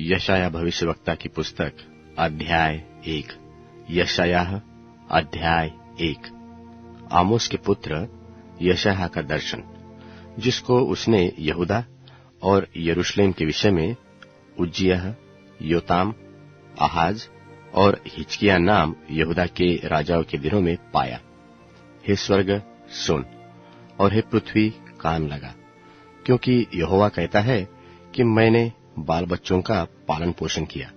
यशायाह भविष्यवक्ता की पुस्तक अध्याय 1। यशायाह अध्याय 1। आमोस के पुत्र यशायाह का दर्शन, जिसको उसने यहूदा और यरूशलेम के विषय में उज्जियाह, योताम, आहाज और हिजकिय्याह नाम यहूदा के राजाओं के दिनों में पाया। हे स्वर्ग सुन, और हे पृथ्वी कान लगा, क्योंकि यहोवा कहता है कि मैंने बाल बच्चों का पालन पोषण किया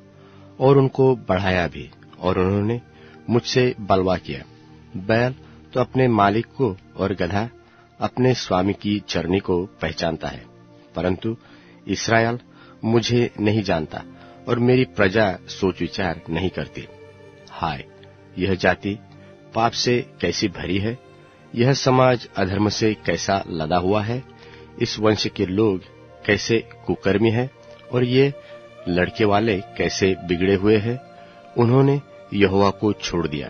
और उनको बढ़ाया भी, और उन्होंने मुझसे बलवा किया। बैल तो अपने मालिक को और गधा अपने स्वामी की चरनी को पहचानता है, परंतु इस्राएल मुझे नहीं जानता और मेरी प्रजा सोच विचार नहीं करती। हाय, यह जाति पाप से कैसी भरी है, यह समाज अधर्म से कैसा लदा हुआ है। इस वंश के लोग कैसे कुकर्मी है, और ये लड़के वाले कैसे बिगड़े हुए हैं। उन्होंने यहोवा को छोड़ दिया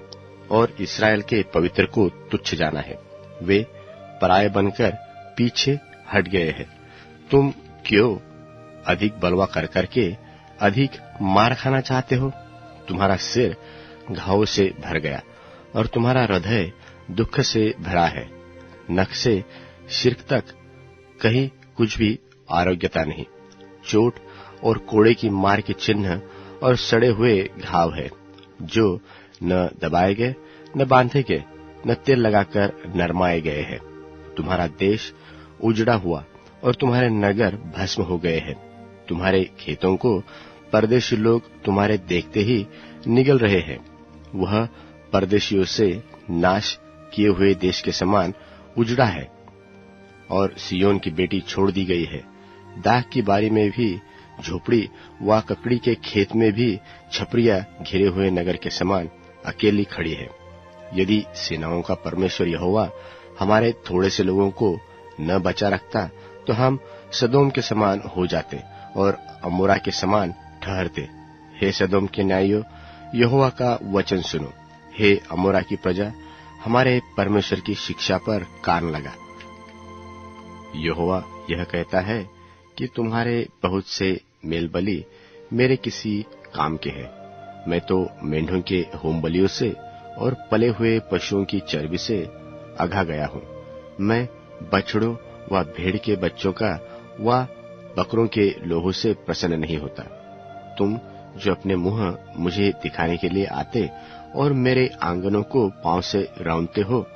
और इस्राएल के पवित्र को तुच्छ जाना है। वे पराये बनकर पीछे हट गए हैं। तुम क्यों अधिक बलवा कर करके अधिक मार खाना चाहते हो? तुम्हारा सिर घावों से भर गया और तुम्हारा हृदय दुख से भरा है। नख से सिर तक कहीं कुछ भी आरोग्यता नहीं। चोट और कोड़े की मार के चिन्ह और सड़े हुए घाव है, जो न दबाए गए, न बांधे गए, न तेल लगाकर नरमाए गए हैं। तुम्हारा देश उजड़ा हुआ और तुम्हारे नगर भस्म हो गए हैं। तुम्हारे खेतों को परदेशी लोग तुम्हारे देखते ही निगल रहे हैं। वह परदेशियों से नाश किए हुए देश के समान उजड़ा है, और सियोन की बेटी छोड़ दी गई है। दाख की बारी में भी झोपड़ी व ककड़ी के खेत में भी छपरिया घिरे हुए नगर के समान अकेली खड़ी है। यदि सेनाओं का परमेश्वर यहोवा हमारे थोड़े से लोगों को न बचा रखता, तो हम सदोम के समान हो जाते और अमोरा के समान ठहरते। हे सदोम के न्यायियों, यहोवा का वचन सुनो। हे अमोरा की प्रजा, हमारे परमेश्वर की शिक्षा पर कान लगा। यहोवा यह कहता है कि तुम्हारे बहुत से मेल बलि मेरे किसी काम के हैं। मैं तो मेंढों के होम बलियों से और पले हुए पशुओं की चर्बी से अघा गया हूँ। मैं बछड़ों व भेड़ के बच्चों का व बकरों के लोहों से प्रसन्न नहीं होता। तुम जो अपने मुंह मुझे दिखाने के लिए आते और मेरे आंगनों को पांव से रौंदते हो,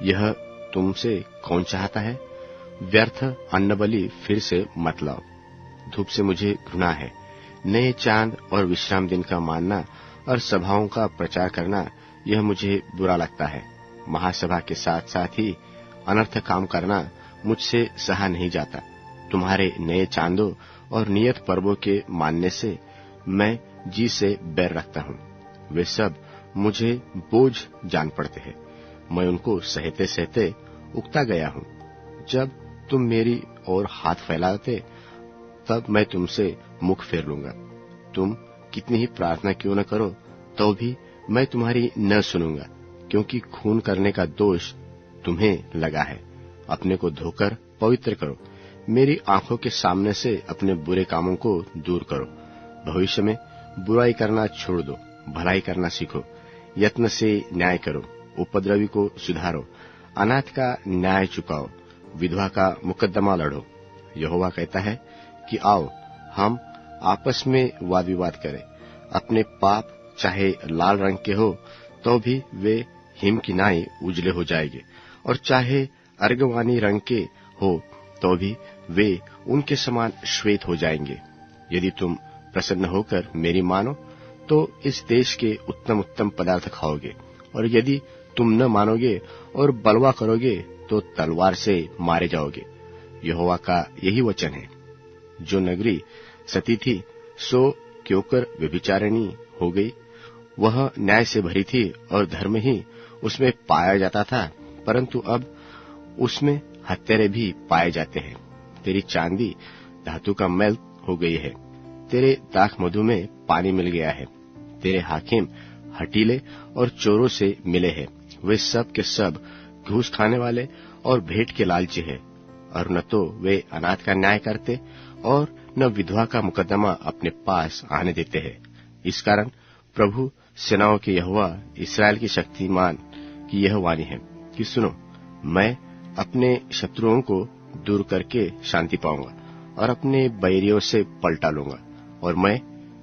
यह तुमसे कौन चाहता है? व्यर्थ अन्न बलि फिर से मत लाओ। धूप से मुझे घृणा है। नए चांद और विश्राम दिन का मानना और सभाओं का प्रचार करना, यह मुझे बुरा लगता है। महासभा के साथ साथ ही अनर्थ काम करना मुझसे सहा नहीं जाता। तुम्हारे नए चांदों और नियत पर्वों के मानने से मैं जी से बैर रखता हूँ। वे सब मुझे बोझ जान पड़ते हैं। मैं उनको सहते सहते उकता गया हूँ। जब तुम मेरी ओर हाथ फैलाते, तब मैं तुमसे मुख फेर लूंगा। तुम कितनी ही प्रार्थना क्यों न करो, तो भी मैं तुम्हारी न सुनूंगा, क्योंकि खून करने का दोष तुम्हें लगा है। अपने को धोकर पवित्र करो। मेरी आंखों के सामने से अपने बुरे कामों को दूर करो। भविष्य में बुराई करना छोड़ दो, भलाई करना सीखो। यत्न से न्याय करो, उपद्रवी को सुधारो, अनाथ का न्याय चुकाओ, विधवा का मुकदमा लड़ो। यहोवा कहता है कि आओ, हम आपस में वाद विवाद करें। अपने पाप चाहे लाल रंग के हो, तो भी वे हिम की नाई उजले हो जाएंगे, और चाहे अर्गवानी रंग के हो, तो भी वे उनके समान श्वेत हो जाएंगे। यदि तुम प्रसन्न होकर मेरी मानो, तो इस देश के उत्तम उत्तम पदार्थ खाओगे, और यदि तुम न मानोगे और बलवा करोगे, तो तलवार से मारे जाओगे। यहोवा का यही वचन है। जो नगरी सती थी, सो क्योंकर व्यभिचारिणी हो गई। वह न्याय से भरी थी और धर्म ही उसमें पाया जाता था, परंतु अब उसमें हत्यारे भी पाए जाते हैं। तेरी चांदी धातु का मैल हो गई है। तेरे दाख मधु में पानी मिल गया है। तेरे हाकिम हटीले और चोरों से मिले हैं। वे सब के सब घूस खाने वाले और भेंट के लालची है, और न तो वे अनाथ का न्याय करते और न विधवा का मुकदमा अपने पास आने देते हैं। इस कारण प्रभु सेनाओं के यहोवा इस्राएल की शक्तिमान की यह वाणी है कि सुनो, मैं अपने शत्रुओं को दूर करके शांति पाऊंगा और अपने बैरियों से पलटा लूंगा, और मैं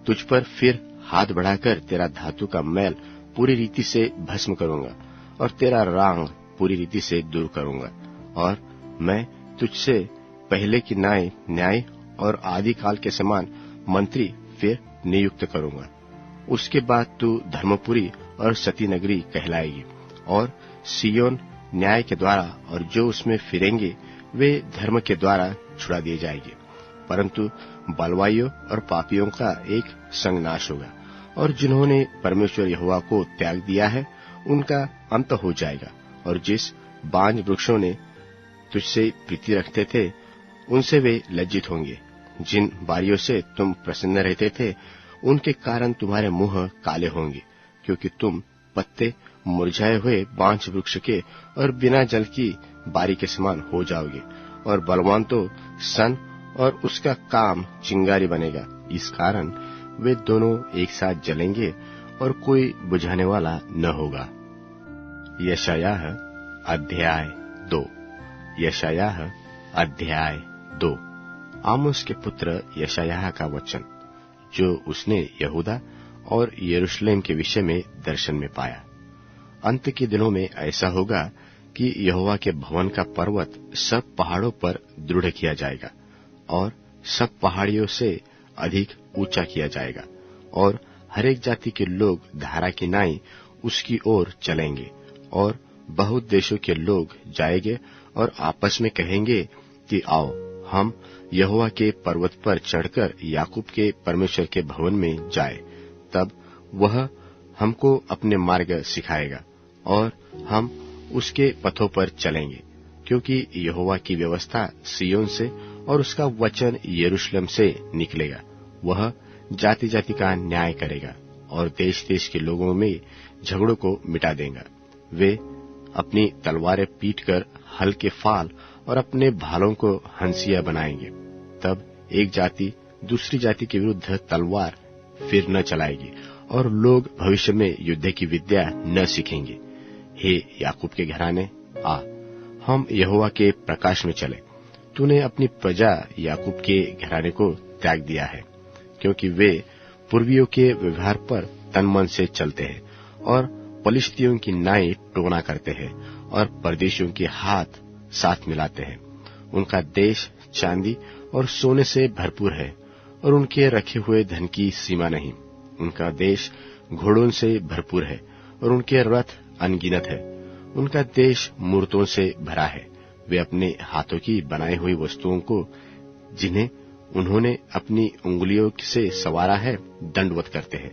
तुझ पर फिर हाथ बढ़ाकर तेरा धातु का मैल पूरी रीति से भस्म करूंगा और तेरा रांग पूरी रीति से दूर करूंगा, और मैं तुझसे पहले की न्याय और आदि काल के समान मंत्री फिर नियुक्त करूंगा। उसके बाद तू धर्मपुरी और सती नगरी कहलाएगी, और सियोन न्याय के द्वारा और जो उसमें फिरेंगे वे धर्म के द्वारा छुड़ा दिए जाएंगे। परंतु बलवाइयों और पापियों का एक संग नाश होगा, और जिन्होंने परमेश्वर यहोवा को त्याग दिया है उनका अंत हो जाएगा। और जिस बांज वृक्षों ने तुझसे प्रीति रखते थे उनसे वे लज्जित होंगे। जिन बारियों से तुम प्रसन्न रहते थे उनके कारण तुम्हारे मुंह काले होंगे, क्योंकि तुम पत्ते मुरझाए हुए बांज वृक्ष के और बिना जल की बारी के समान हो जाओगे। और बलवान तो सन और उसका काम चिंगारी बनेगा। इस कारण वे दोनों एक साथ जलेंगे और कोई बुझाने वाला न होगा। यशायाह अध्याय 2। यशायाह अध्याय 2। आमोस के पुत्र यशायाह का वचन, जो उसने यहूदा और यरूशलेम के विषय में दर्शन में पाया। अंत के दिनों में ऐसा होगा कि यहोवा के भवन का पर्वत सब पहाड़ों पर दृढ़ किया जाएगा और सब पहाड़ियों से अधिक ऊंचा किया जाएगा, और हरेक जाति के लोग धारा की नाई उसकी ओर चलेंगे। और बहुत देशों के लोग जाएंगे और आपस में कहेंगे कि आओ, हम यहोवा के पर्वत पर चढ़कर याकूब के परमेश्वर के भवन में जाए। तब वह हमको अपने मार्ग सिखाएगा और हम उसके पथों पर चलेंगे, क्योंकि यहोवा की व्यवस्था सियोन से और उसका वचन यरूशलेम से निकलेगा। वह जाति जाति का न्याय करेगा और देश देश के लोगों में झगड़ों को मिटा देगा। वे अपनी तलवारें पीटकर हल के फाल और अपने भालों को हंसिया बनाएंगे। तब एक जाति दूसरी जाति के विरुद्ध तलवार फिर न चलाएगी और लोग भविष्य में युद्ध की विद्या न सीखेंगे। हे याकूब के घराने, आ, हम यहोवा के प्रकाश में चले। तूने अपनी प्रजा याकूब के घराने को त्याग दिया है, क्योंकि वे पूर्वियों के व्यवहार पर तन मन से चलते हैं और पलिश्तियों की नाई टोना करते हैं और परदेशियों के हाथ साथ मिलाते हैं। उनका देश चांदी और सोने से भरपूर है और उनके रखे हुए धन की सीमा नहीं। उनका देश घोड़ों से भरपूर है और उनके रथ अनगिनत है। उनका देश मूर्तों से भरा है। वे अपने हाथों की बनाई हुई वस्तुओं को, जिन्हें उन्होंने अपनी उंगलियों से संवारा है, दंडवत करते हैं।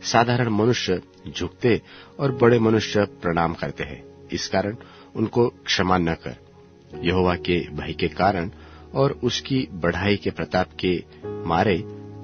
साधारण मनुष्य झुकते और बड़े मनुष्य प्रणाम करते हैं। इस कारण उनको क्षमा न कर। यहोवा के भय के कारण और उसकी बढ़ाई के प्रताप के मारे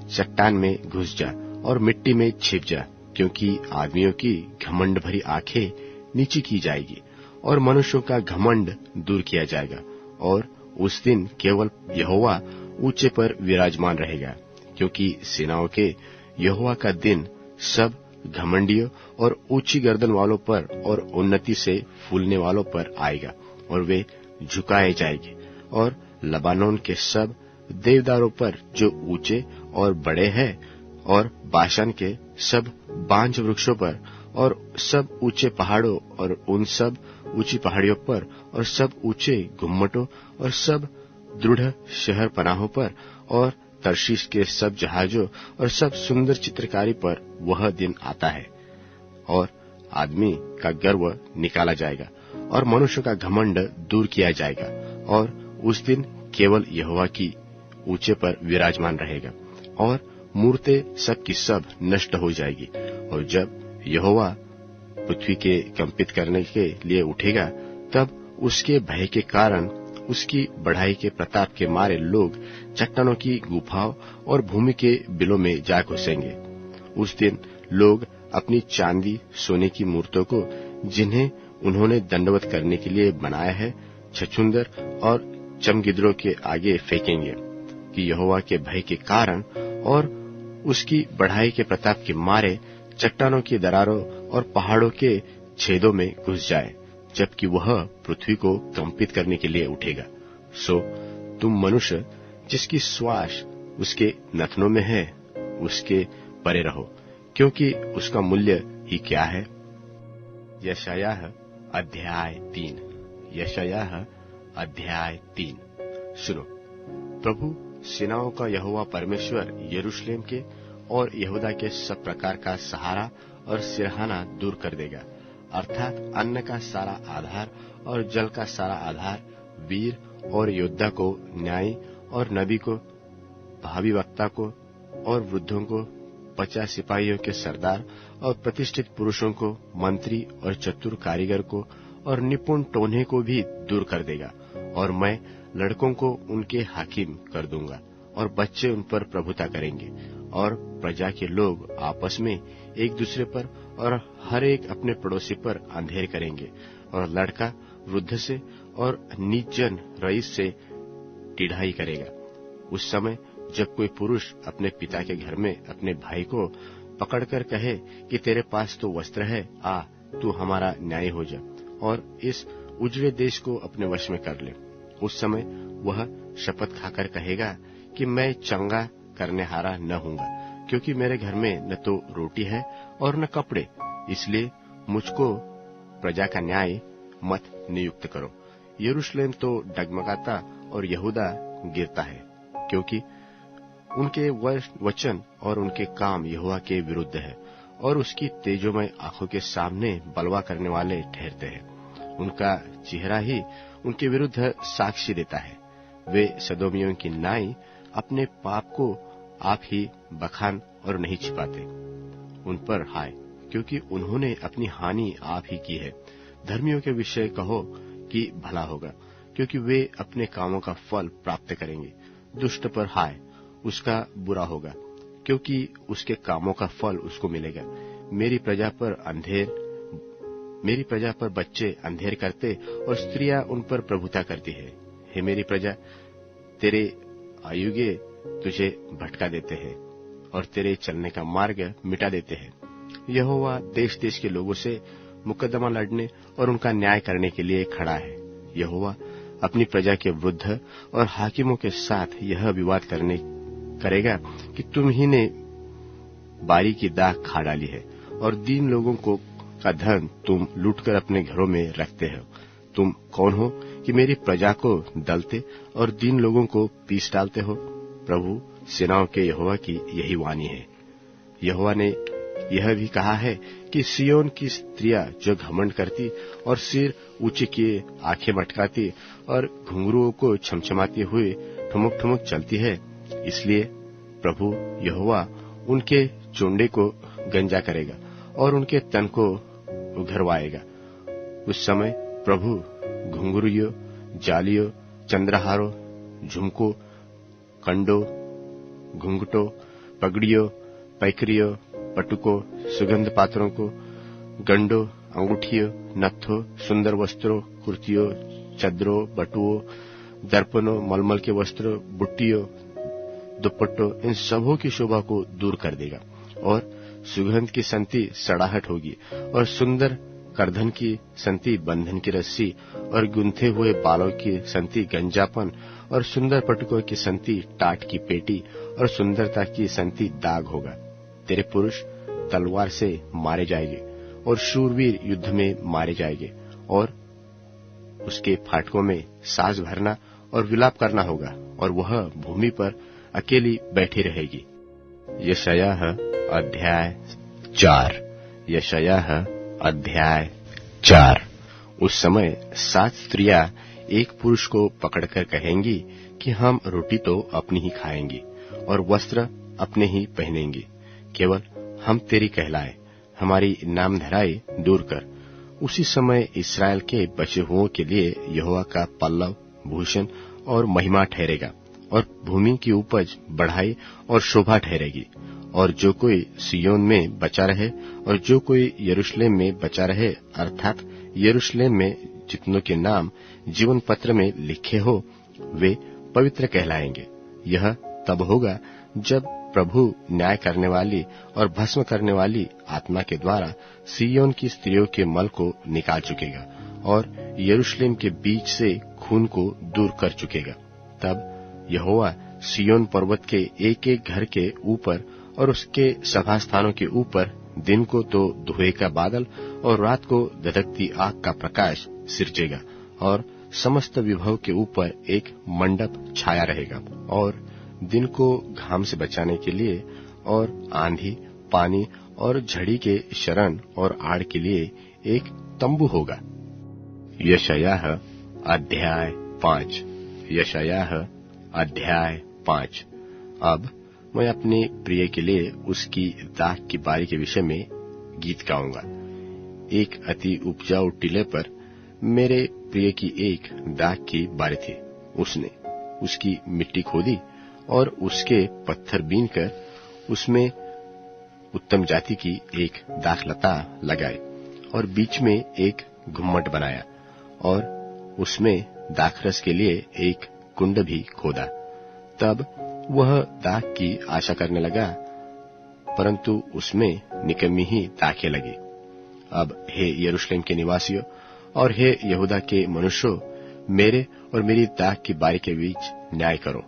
चट्टान में घुस जा और मिट्टी में छिप जा, क्योंकि आदमियों की घमंड भरी आंखें नीची की जाएगी और मनुष्यों का घमंड दूर किया जाएगा। और उस दिन केवल यहोवा ऊंचे पर विराजमान रहेगा, क्योंकि सेनाओं के यहोवा का दिन सब घमंडियों और ऊंची गर्दन वालों पर और उन्नति से फूलने वालों पर आएगा, और वे झुकाए जाएंगे। और लबानोन के सब देवदारों पर जो ऊंचे और बड़े हैं, और बाशान के सब बांज वृक्षों पर और सब ऊंचे पहाड़ों और उन सब ऊंची पहाड़ियों पर और सब ऊंचे गुम्मटों और सब दृढ़ शहर पनाहों पर और तर्शीश के सब जहाजों और सब सुंदर चित्रकारी पर वह दिन आता है। और आदमी का गर्व निकाला जाएगा और मनुष्य का घमंड दूर किया जाएगा, और उस दिन केवल यहोवा की ऊंचे पर विराजमान रहेगा और मूर्तें सब की सब नष्ट हो जाएगी। और जब यहोवा पृथ्वी के कंपित करने के लिए उठेगा, तब उसके भय के कारण, उसकी बढ़ाई के प्रताप के मारे लोग चट्टानों की गुफाओं और भूमि के बिलों में जा घुसेंगे। उस दिन लोग अपनी चांदी सोने की मूर्तों को, जिन्हें उन्होंने दंडवत करने के लिए बनाया है, छछूंदर और चमगिदड़ों के आगे फेंकेंगे। कि यहोवा के भय के कारण और उसकी बढ़ाई के प्रताप के मारे चट्टानों की दरारों और पहाड़ों के छेदों में घुस जाए, जबकि वह पृथ्वी को कंपित करने के लिए उठेगा। सो तुम मनुष्य जिसकी श्वास उसके नथनों में है, उसके परे रहो, क्योंकि उसका मूल्य ही क्या है। यशायाह अध्याय 3। यशायाह अध्याय 3। सुनो, प्रभु सेनाओं का यहोवा परमेश्वर यरूशलेम के और यहूदा के सब प्रकार का सहारा और सिरहाना दूर कर देगा, अर्थात अन्न का सारा आधार और जल का सारा आधार, वीर और योद्धा को, न्यायी और नबी को, भावी वक्ता को और वृद्धों को, 50 सिपाहियों के सरदार और प्रतिष्ठित पुरुषों को, मंत्री और चतुर कारीगर को और निपुण टोन्हे को भी दूर कर देगा। और मैं लड़कों को उनके हाकिम कर दूंगा और बच्चे उन पर प्रभुता करेंगे। और प्रजा के लोग आपस में एक दूसरे पर और हर एक अपने पड़ोसी पर अंधेर करेंगे, और लड़का वृद्ध से और नीच जन रईस से टिढ़ाई करेगा। उस समय जब कोई पुरुष अपने पिता के घर में अपने भाई को पकड़कर कहे कि तेरे पास तो वस्त्र है, आ तू हमारा न्यायी हो जा और इस उजड़े देश को अपने वश में कर ले, उस समय वह शपथ खाकर कहेगा कि मैं चंगा करने हारा न हूंगा, क्योंकि मेरे घर में न तो रोटी है और न कपड़े, इसलिए मुझको प्रजा का न्याय मत नियुक्त करो। यरूशलेम तो डगमगाता और यहूदा गिरता है, क्योंकि उनके वचन और उनके काम यहोवा के विरुद्ध है और उसकी तेजोमय आंखों के सामने बलवा करने वाले ठहरते हैं। उनका चेहरा ही उनके विरुद्ध साक्षी देता है। वे सदोमियों की नाई अपने पाप को आप ही बखान और नहीं छिपाते। उन पर हाय, क्योंकि उन्होंने अपनी हानि आप ही की है। धर्मियों के विषय कहो कि भला होगा, क्योंकि वे अपने कामों का फल प्राप्त करेंगे। दुष्ट पर हाय, उसका बुरा होगा, क्योंकि उसके कामों का फल उसको मिलेगा। मेरी प्रजा पर बच्चे अंधेर करते और स्त्रियां उन पर प्रभुता करती है। हे मेरी प्रजा, तेरे अयुगे तुझे भटका देते हैं और तेरे चलने का मार्ग मिटा देते हैं। यहोवा देश देश के लोगों से मुकदमा लड़ने और उनका न्याय करने के लिए खड़ा है। यहोवा अपनी प्रजा के वृद्ध और हाकिमों के साथ यह विवाद करेगा कि तुम ही ने बारी की दाख खा डाली है और दीन लोगों का धन तुम लूटकर अपने घरों में रखते हो। तुम कौन हो कि मेरी प्रजा को दलते और दीन लोगों को पीस डालते हो? प्रभु सेनाओं के यहोवा की यही वाणी है। यहोवा ने यह भी कहा है कि सियोन की स्त्रियां जो घमंड करती और सिर ऊंचे किए आंखें मटकाती और घुंघरुओं को छमछमाती हुई ठुमुक ठुमुक चलती है, इसलिए प्रभु यहोवा उनके चोंडे को गंजा करेगा और उनके तन को उघरवाएगा। उस समय प्रभु घुंघरुओं, जालियों, चंद्रहारों, झुमकों, कंडों, घुंघटों, पगड़ियों, पैकरियों, पटुकों, सुगंध पात्रों को, गंडों, अंगूठियों, नत्थों, सुंदर वस्त्रों, कुर्तियों, चदरों, बटुओं, दर्पणों, मलमल के वस्त्रों, बुट्टियों, दुपट्टों, इन सबों की शोभा को दूर कर देगा। और सुगंध की संति सड़ाहट होगी और सुंदर करधन की संति बंधन की रस्सी और गुंथे हुए बालों की संति गंजापन और सुंदर पटुकों की संति टाट की पेटी और सुंदरता की संति दाग होगा। तेरे पुरुष तलवार से मारे जाएंगे और शूरवीर युद्ध में मारे जाएंगे और उसके फाटकों में साज भरना और विलाप करना होगा और वह भूमि पर अकेली बैठी रहेगी। यशायाह अध्याय 4। यशायाह अध्याय 4। उस समय 7 स्त्रियां एक पुरुष को पकड़कर कहेंगी कि हम रोटी तो अपनी ही खाएंगी और वस्त्र अपने ही पहनेंगी, केवल हम तेरी कहलाए, हमारी नामधराई दूर कर। उसी समय इस्राएल के बचे हुओं के लिए यहोवा का पल्लव, भूषण और महिमा ठहरेगा और भूमि की उपज बढ़ाई और शोभा ठहरेगी। और जो कोई सियोन में बचा रहे और जो कोई यरूशलेम में बचा रहे, अर्थात यरूशलेम में जितनों के नाम जीवन पत्र में लिखे हो, वे पवित्र कहलाएंगे। यह तब होगा जब प्रभु न्याय करने वाली और भस्म करने वाली आत्मा के द्वारा सिय्योन की स्त्रियों के मल को निकाल चुकेगा और यरूशलेम के बीच से खून को दूर कर चुकेगा। तब यहोवा सिय्योन पर्वत के एक एक घर के ऊपर और उसके सभा स्थानों के ऊपर दिन को तो धुएं का बादल और रात को धधकती आग का प्रकाश सिरजेगा और समस्त विभव के ऊपर एक मंडप छाया रहेगा और दिन को घाम से बचाने के लिए और आंधी, पानी और झड़ी के शरण और आड़ के लिए एक तंबू होगा। यशायाह अध्याय 5। यशायाह अध्याय 5। अब मैं अपने प्रिय के लिए उसकी दाख की बारी के विषय में गीत गाऊंगा। एक अति उपजाऊ टीले पर मेरे प्रिय की एक दाख की बारी थी। उसने उसकी मिट्टी खोदी और उसके पत्थर बीनकर उसमें उत्तम जाति की एक दाखलता लगाई और बीच में एक घुम्मट बनाया और उसमें दाखरस के लिए एक कुंड भी खोदा। तब वह दाख की आशा करने लगा, परंतु उसमें निकम्मी ही दाखें लगी। अब हे यरूशलेम के निवासियों और हे यहूदा के मनुष्यों, मेरे और मेरी दाख की बारी के बीच न्याय करो।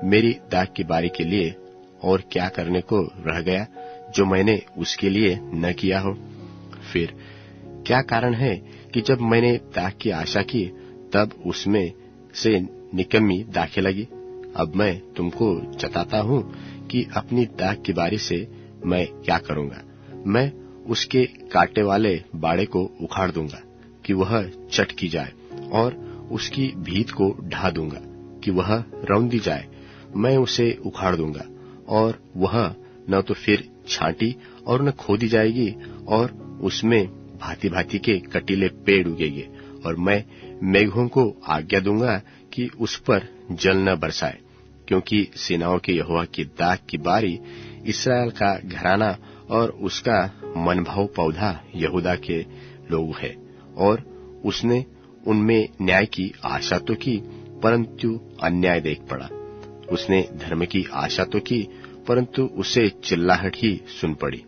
मेरी दाख की बारी के लिए और क्या करने को रह गया जो मैंने उसके लिए न किया हो? फिर क्या कारण है कि जब मैंने दाख की आशा की तब उसमें से निकम्मी दाखें लगी? अब मैं तुमको चताता हूँ कि अपनी दाख की बारी से मैं क्या करूंगा। मैं उसके कांटे वाले बाड़े को उखाड़ दूंगा कि वह चट की जाए और उसकी भीत को ढा दूंगा कि वह रौंदी जाए। मैं उसे उखाड़ दूंगा और वह न तो फिर छांटी और न खोदी जाएगी और उसमें भांति भांति के कटीले पेड़ उगेंगे और मैं मेघों को आज्ञा दूंगा कि उस पर जल न बरसाए, क्योंकि सेनाओं के यहोवा की दाख की बारी इस्राएल का घराना और उसका मनभाव पौधा यहूदा के लोग है। और उसने उनमें न्याय की आशा तो की, परंतु अन्याय देख पड़ा। उसने धर्म की आशा तो की, परंतु उसे चिल्लाहट ही सुन पड़ी।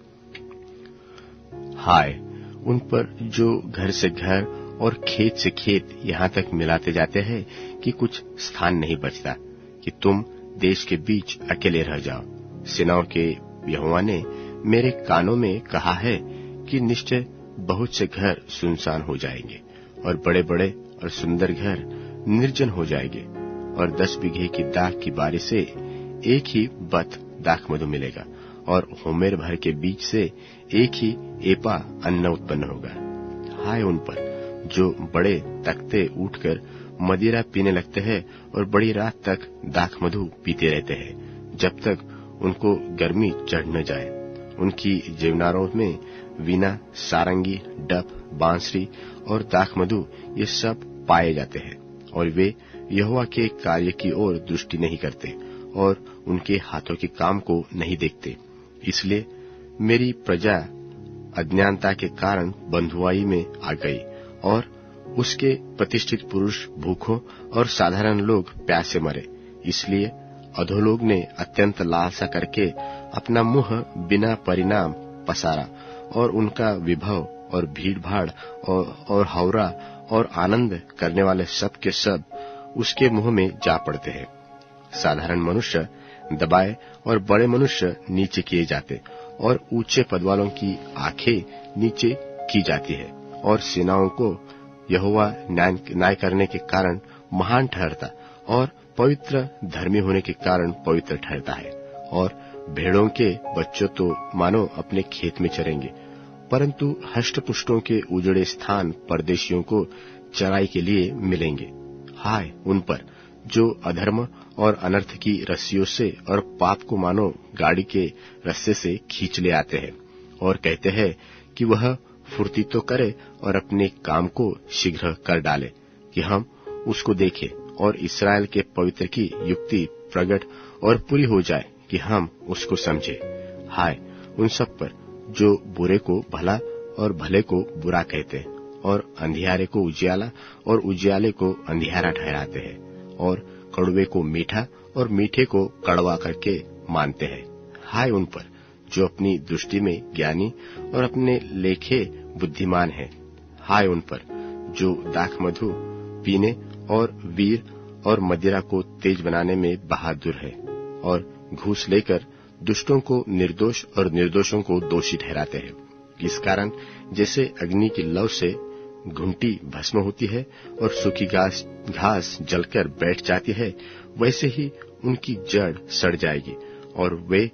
हाय उन पर जो घर से घर और खेत से खेत यहाँ तक मिलाते जाते हैं कि कुछ स्थान नहीं बचता, कि तुम देश के बीच अकेले रह जाओ। सेनाओं के यहोवा ने मेरे कानों में कहा है कि निश्चय बहुत से घर सुनसान हो जाएंगे और बड़े बड़े और सुंदर घर निर्जन हो जाएंगे और 10 बीघे की दाख की बारी से एक ही बत दाख मधु मिलेगा और होमेर भर के बीच से एक ही एपा अन्न उत्पन्न होगा। हाय उन पर जो बड़े तख्ते उठकर मदिरा पीने लगते हैं और बड़ी रात तक दाख मधु पीते रहते हैं, जब तक उनको गर्मी चढ़ न जाए। उनकी जीवनारों में वीणा, सारंगी, डप, बांसुरी और दाख मधु ये सब पाए जाते हैं और वे यहोवा के कार्य की ओर दृष्टि नहीं करते और उनके हाथों के काम को नहीं देखते। इसलिए मेरी प्रजा अज्ञानता के कारण बंधुआई में आ गई और उसके प्रतिष्ठित पुरुष भूखों और साधारण लोग प्यासे मरे। इसलिए अधोलोग ने अत्यंत लालसा करके अपना मुंह बिना परिणाम पसारा और उनका विभव और भीड़ भाड़ और हौरा और आनंद करने वाले सब के सब उसके मुंह में जा पड़ते हैं। साधारण मनुष्य दबाए और बड़े मनुष्य नीचे किए जाते और ऊंचे पद वालों की आंखें नीचे की जाती है और सेनाओं को यहोवा न्याय करने के कारण महान ठहरता और पवित्र धर्मी होने के कारण पवित्र ठहरता है। और भेड़ों के बच्चों तो मानो अपने खेत में चरेंगे, परंतु हष्टपुष्टों के उजड़े स्थान परदेशियों को चराई के लिए मिलेंगे। हाय उन पर जो अधर्म और अनर्थ की रस्सियों से और पाप को मानो गाड़ी के रस्से से खींच ले आते हैं और कहते हैं कि वह फुर्ती तो करे और अपने काम को शीघ्र कर डाले कि हम उसको देखें और इस्राएल के पवित्र की युक्ति प्रकट और पूरी हो जाए कि हम उसको समझे। हाय उन सब पर जो बुरे को भला और भले को बुरा कहते हैं और अंधियारे को उजियाला और उजियाले को अंधियारा ठहराते हैं और कड़वे को मीठा और मीठे को कड़वा करके मानते हैं। हाय उन पर जो अपनी दृष्टि में ज्ञानी और अपने लेखे बुद्धिमान है। हाय उन पर जो दाख मधु पीने और वीर और मदिरा को तेज बनाने में बहादुर है और घूस लेकर दुष्टों को निर्दोष और निर्दोषों को दोषी ठहराते हैं। इस कारण जैसे अग्नि की लौ से घुंटी भस्म होती है और सूखी घास जलकर बैठ जाती है, वैसे ही उनकी जड़ सड़ जाएगी और वे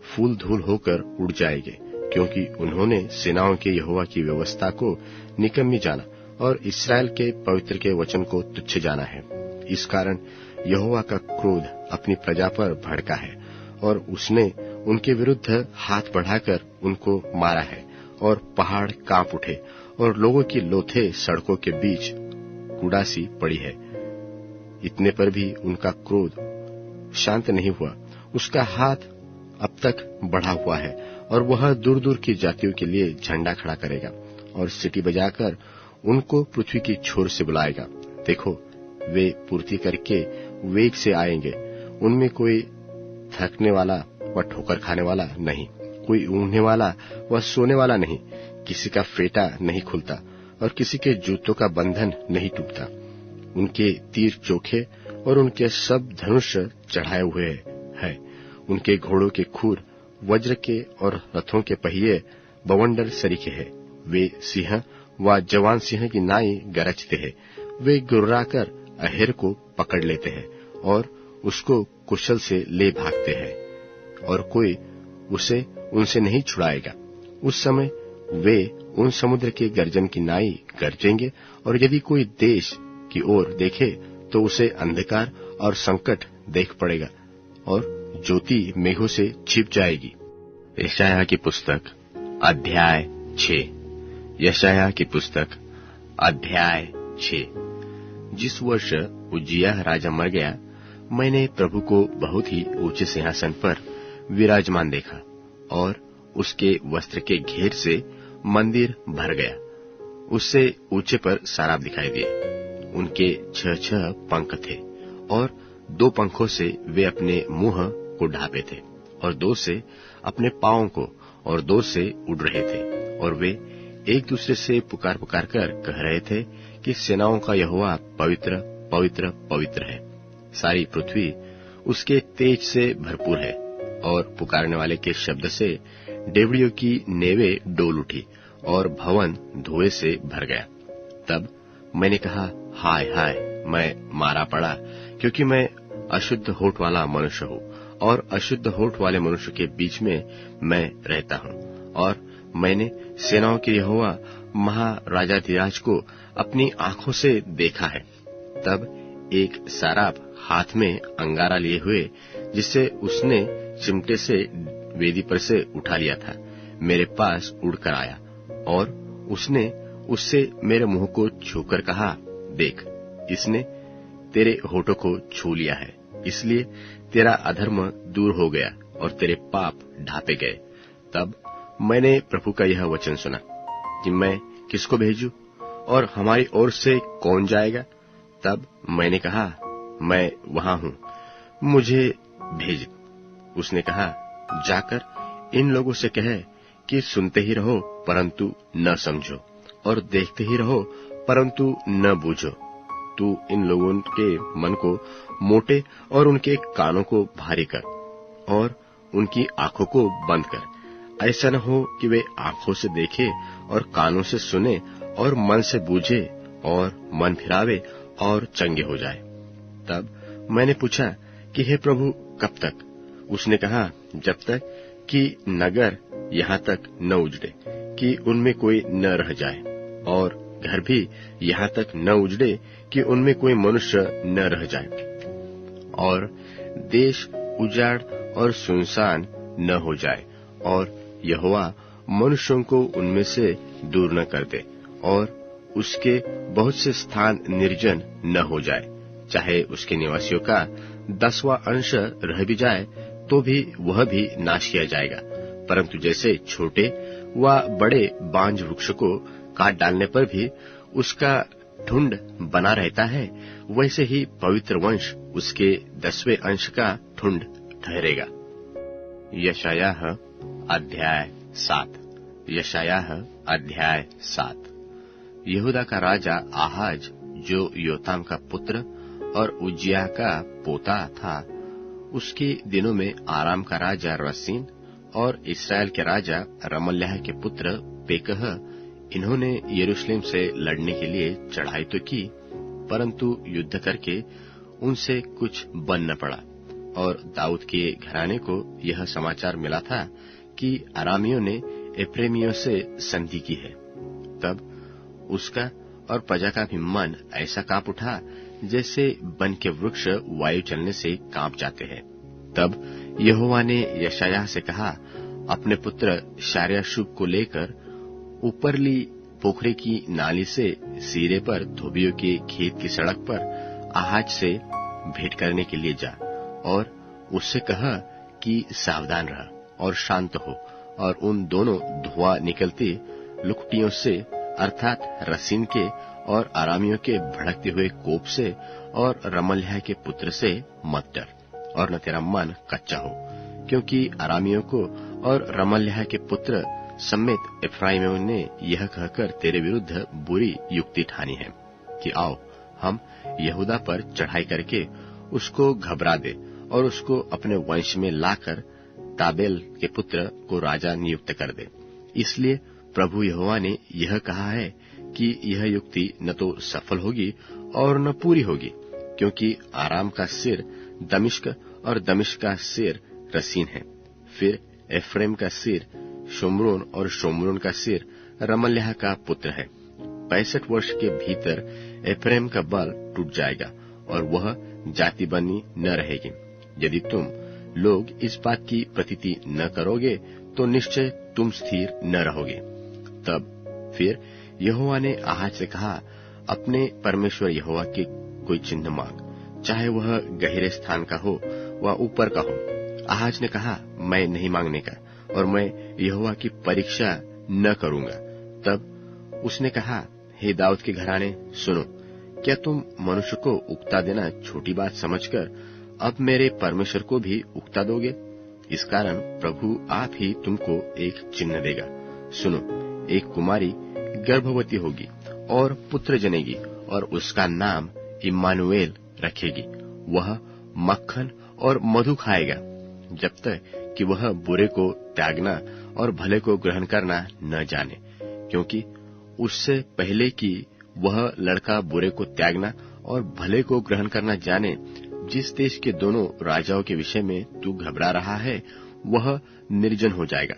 फूल धूल होकर उड़ जाएंगे, क्योंकि उन्होंने सेनाओं के यहोवा की व्यवस्था को निकम्मी जाना और इस्राएल के पवित्र के वचन को तुच्छ जाना है। इस कारण यहोवा का क्रोध अपनी प्रजा पर भड़का है और उसने उनके विरुद्ध हाथ बढ़ाकर उनको मारा है और पहाड़ कांप उठे और लोगों की लोथें सड़कों के बीच कूड़ासी पड़ी है। इतने पर भी उनका क्रोध शांत नहीं हुआ। उसका हाथ अब तक बढ़ा हुआ है और वह दूर दूर की जातियों के लिए झंडा खड़ा करेगा और सीटी बजाकर उनको पृथ्वी की छोर से बुलाएगा। देखो, वे पूर्ति करके वेग से आएंगे। उनमें कोई थकने वाला व ठोकर खाने वाला नहीं, कोई ऊँघने वाला व सोने वाला नहीं। किसी का फेटा नहीं खुलता और किसी के जूतों का बंधन नहीं टूटता। उनके तीर चोखे और उनके सब धनुष चढ़ाए हुए हैं। उनके घोड़ों के खूर वज्र के और रथों के पहिए बवंडर सरीखे हैं। वे सिंह व जवान सिंह की नाई गरजते हैं। वे गुर्राकर अहेर को पकड़ लेते हैं और उसको कुशल से ले भागते हैं और कोई उसे उनसे नहीं छुड़ाएगा। उस समय वे उन समुद्र के गर्जन की नाई गरजेंगे और यदि कोई देश की ओर देखे तो उसे अंधकार और संकट देख पड़ेगा और ज्योति मेघों से छिप जाएगी। यशायाह की पुस्तक अध्याय 6। यशायाह की पुस्तक अध्याय 6। जिस वर्ष उज्जियाह राजा मर गया, मैंने प्रभु को बहुत ही ऊंचे सिंहासन पर विराजमान देखा और उसके वस्त्र के घेर से मंदिर भर गया। उससे ऊंचे पर साराब दिखाई दिए। उनके 6 पंख थे और 2 पंखों से वे अपने मुंह को ढांपे थे और 2 से अपने पांवों को और 2 से उड़ रहे थे और वे एक दूसरे से पुकार पुकार कर कह रहे थे कि सेनाओं का यहोवा पवित्र पवित्र पवित्र है। सारी पृथ्वी उसके तेज से भरपूर है और पुकारने वाले के शब्द से डेवड़ियों की नेवें डोल उठी और भवन धुएं से भर गया। तब मैंने कहा, हाय हाय, मैं मारा पड़ा, क्योंकि मैं अशुद्ध होठ वाला मनुष्य हूँ और अशुद्ध होठ वाले मनुष्य के बीच में मैं रहता हूँ। और मैंने सेनाओं के यहोवा महाराजाधिराज को अपनी आंखों से देखा है। तब एक साराप हाथ में अंगारा लिए हुए, जिसे उसने चिमटे से वेदी पर से उठा लिया था, मेरे पास उड़कर आया और उसने उससे मेरे मुंह को छूकर कहा, देख, इसने तेरे होठों को छू लिया है, इसलिए तेरा अधर्म दूर हो गया और तेरे पाप ढांपे गए। तब मैंने प्रभु का यह वचन सुना कि मैं किसको भेजूं और हमारी ओर से कौन जाएगा। तब मैंने कहा, मैं वहां हूं, मुझे भेज। उसने कहा, जाकर इन लोगों से कहे कि सुनते ही रहो परंतु न समझो, और देखते ही रहो परंतु न बूझो। तू इन लोगों के मन को मोटे और उनके कानों को भारी कर और उनकी आंखों को बंद कर। ऐसा न हो कि वे आंखों से देखे और कानों से सुने और मन से बूझे और मन फिरावे और चंगे हो जाए। तब मैंने पूछा कि हे प्रभु, कब तक? उसने कहा, जब तक कि नगर यहाँ तक न उजड़े कि उनमें कोई न रह जाए, और घर भी यहाँ तक न उजड़े कि उनमें कोई मनुष्य न रह जाए, और देश उजाड़ और सुनसान न हो जाए, और यहोवा मनुष्यों को उनमें से दूर न कर दे, और उसके बहुत से स्थान निर्जन न हो जाए। चाहे उसके निवासियों का 10वां अंश रह भी जाए तो भी वह भी नाश किया जाएगा। परंतु जैसे छोटे व बड़े बांज वृक्ष को काट डालने पर भी उसका ढूंढ बना रहता है, वैसे ही पवित्र वंश उसके 10वें अंश का ढूंढ ठहरेगा। यशायाह अध्याय 7। यशायाह अध्याय 7। यहूदा का राजा आहाज, जो योताम का पुत्र और उज्जियाह का पोता था, उसके दिनों में आराम का राजा रसीन और इस्राएल के राजा रमल्याह के पुत्र पेकह, इन्होंने यरूशलेम से लड़ने के लिए चढ़ाई तो की, परंतु युद्ध करके उनसे कुछ बन न पड़ा। और दाऊद के घराने को यह समाचार मिला था कि अरामियों ने एप्रेमियों से संधि की है। तब उसका और प्रजा का भी मन ऐसा कांप उठा जैसे वन के वृक्ष वायु चलने से कांप जाते हैं। तब यहोवा ने यशायाह से कहा, अपने पुत्र शार्याशूब को लेकर ऊपरली पोखरे की नाली से सीरे पर धोबियों के खेत की सड़क पर आहाज से भेंट करने के लिए जा, और उससे कहा कि सावधान रह और शांत हो, और उन दोनों धुआं निकलती लुकटियों से, अर्थात रसीन के और आरामियों के भड़कते हुए कोप से और रमल्याह के पुत्र से मत डर, और न तेरा मन कच्चा हो, क्योंकि आरामियों को और रमल्याह के पुत्र समेत एफ्राइमियों ने यह कहकर तेरे विरुद्ध बुरी युक्ति ठानी है कि आओ हम यहूदा पर चढ़ाई करके उसको घबरा दे और उसको अपने वंश में लाकर ताबेल के पुत्र को राजा नियुक्त कर दे। इसलिए प्रभु यहोवा ने यह कहा है कि यह युक्ति न तो सफल होगी और न पूरी होगी, क्योंकि आराम का सिर दमिश्क और दमिश्क का सिर रसीन है। फिर एफ्रेम का सिर शोम्रोन और शोम्रोन का सिर रमल्याह का पुत्र है। 65 वर्ष के भीतर एफ्रेम का बल टूट जाएगा और वह जाति बनी न रहेगी। यदि तुम लोग इस बात की प्रतीति न करोगे तो निश्चय तुम स्थिर न रहोगे। तब फिर यहोवा ने आहाज से कहा, अपने परमेश्वर यहोवा के कोई चिन्ह मांग, चाहे वह गहरे स्थान का हो व ऊपर का हो। आहाज ने कहा, मैं नहीं मांगने का, और मैं यहोवा की परीक्षा न करूंगा। तब उसने कहा, हे दाऊद के घराने, सुनो, क्या तुम मनुष्य को उकता देना छोटी बात समझकर अब मेरे परमेश्वर को भी उकता दोगे? इस कारण प्रभु आप ही तुमको एक चिन्ह देगा। सुनो, एक कुमारी गर्भवती होगी और पुत्र जनेगी, और उसका नाम इम्मानुएल रखेगी। वह मक्खन और मधु खाएगा जब तक कि वह बुरे को त्यागना और भले को ग्रहण करना न जाने, क्योंकि उससे पहले कि वह लड़का बुरे को त्यागना और भले को ग्रहण करना जाने, जिस देश के दोनों राजाओं के विषय में तू घबरा रहा है वह निर्जन हो जाएगा।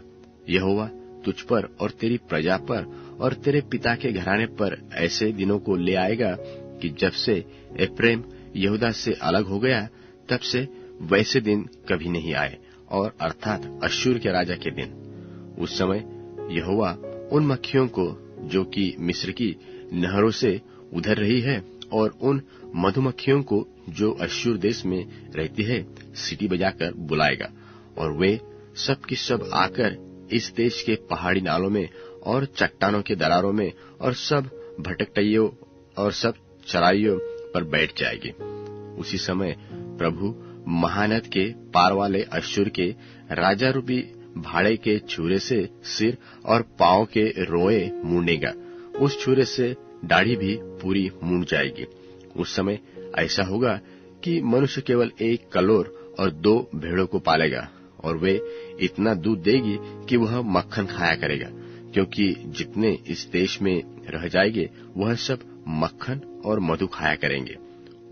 यहोवा तुझ पर और तेरी प्रजा पर और तेरे पिता के घराने पर ऐसे दिनों को ले आएगा कि जब से एफ्रेम यहूदा से अलग हो गया तब से वैसे दिन कभी नहीं आए, और अर्थात अश्शूर के राजा के दिन। उस समय यहोवा उन मक्खियों को जो कि मिस्र की नहरों से उधर रही है और उन मधुमक्खियों को जो अश्शूर देश में रहती है सीटी बजाकर बुलाएगा, और वे सब की सब आकर इस देश के पहाड़ी नालों में और चट्टानों के दरारों में और सब भटकटइयों और सब चराइयों पर बैठ जाएगी। उसी समय प्रभु महानद के पार वाले अश्शूर के राजा रूपी भाड़े के छुरे से सिर और पांव के रोए मूंडेगा। उस छुरे से दाढ़ी भी पूरी मूंड जाएगी। उस समय ऐसा होगा कि मनुष्य केवल एक कलोर और 2 भेड़ों को पालेगा, और वे इतना दूध देगी कि वह मक्खन खाया करेगा, क्योंकि जितने इस देश में रह जाएंगे वह सब मक्खन और मधु खाया करेंगे।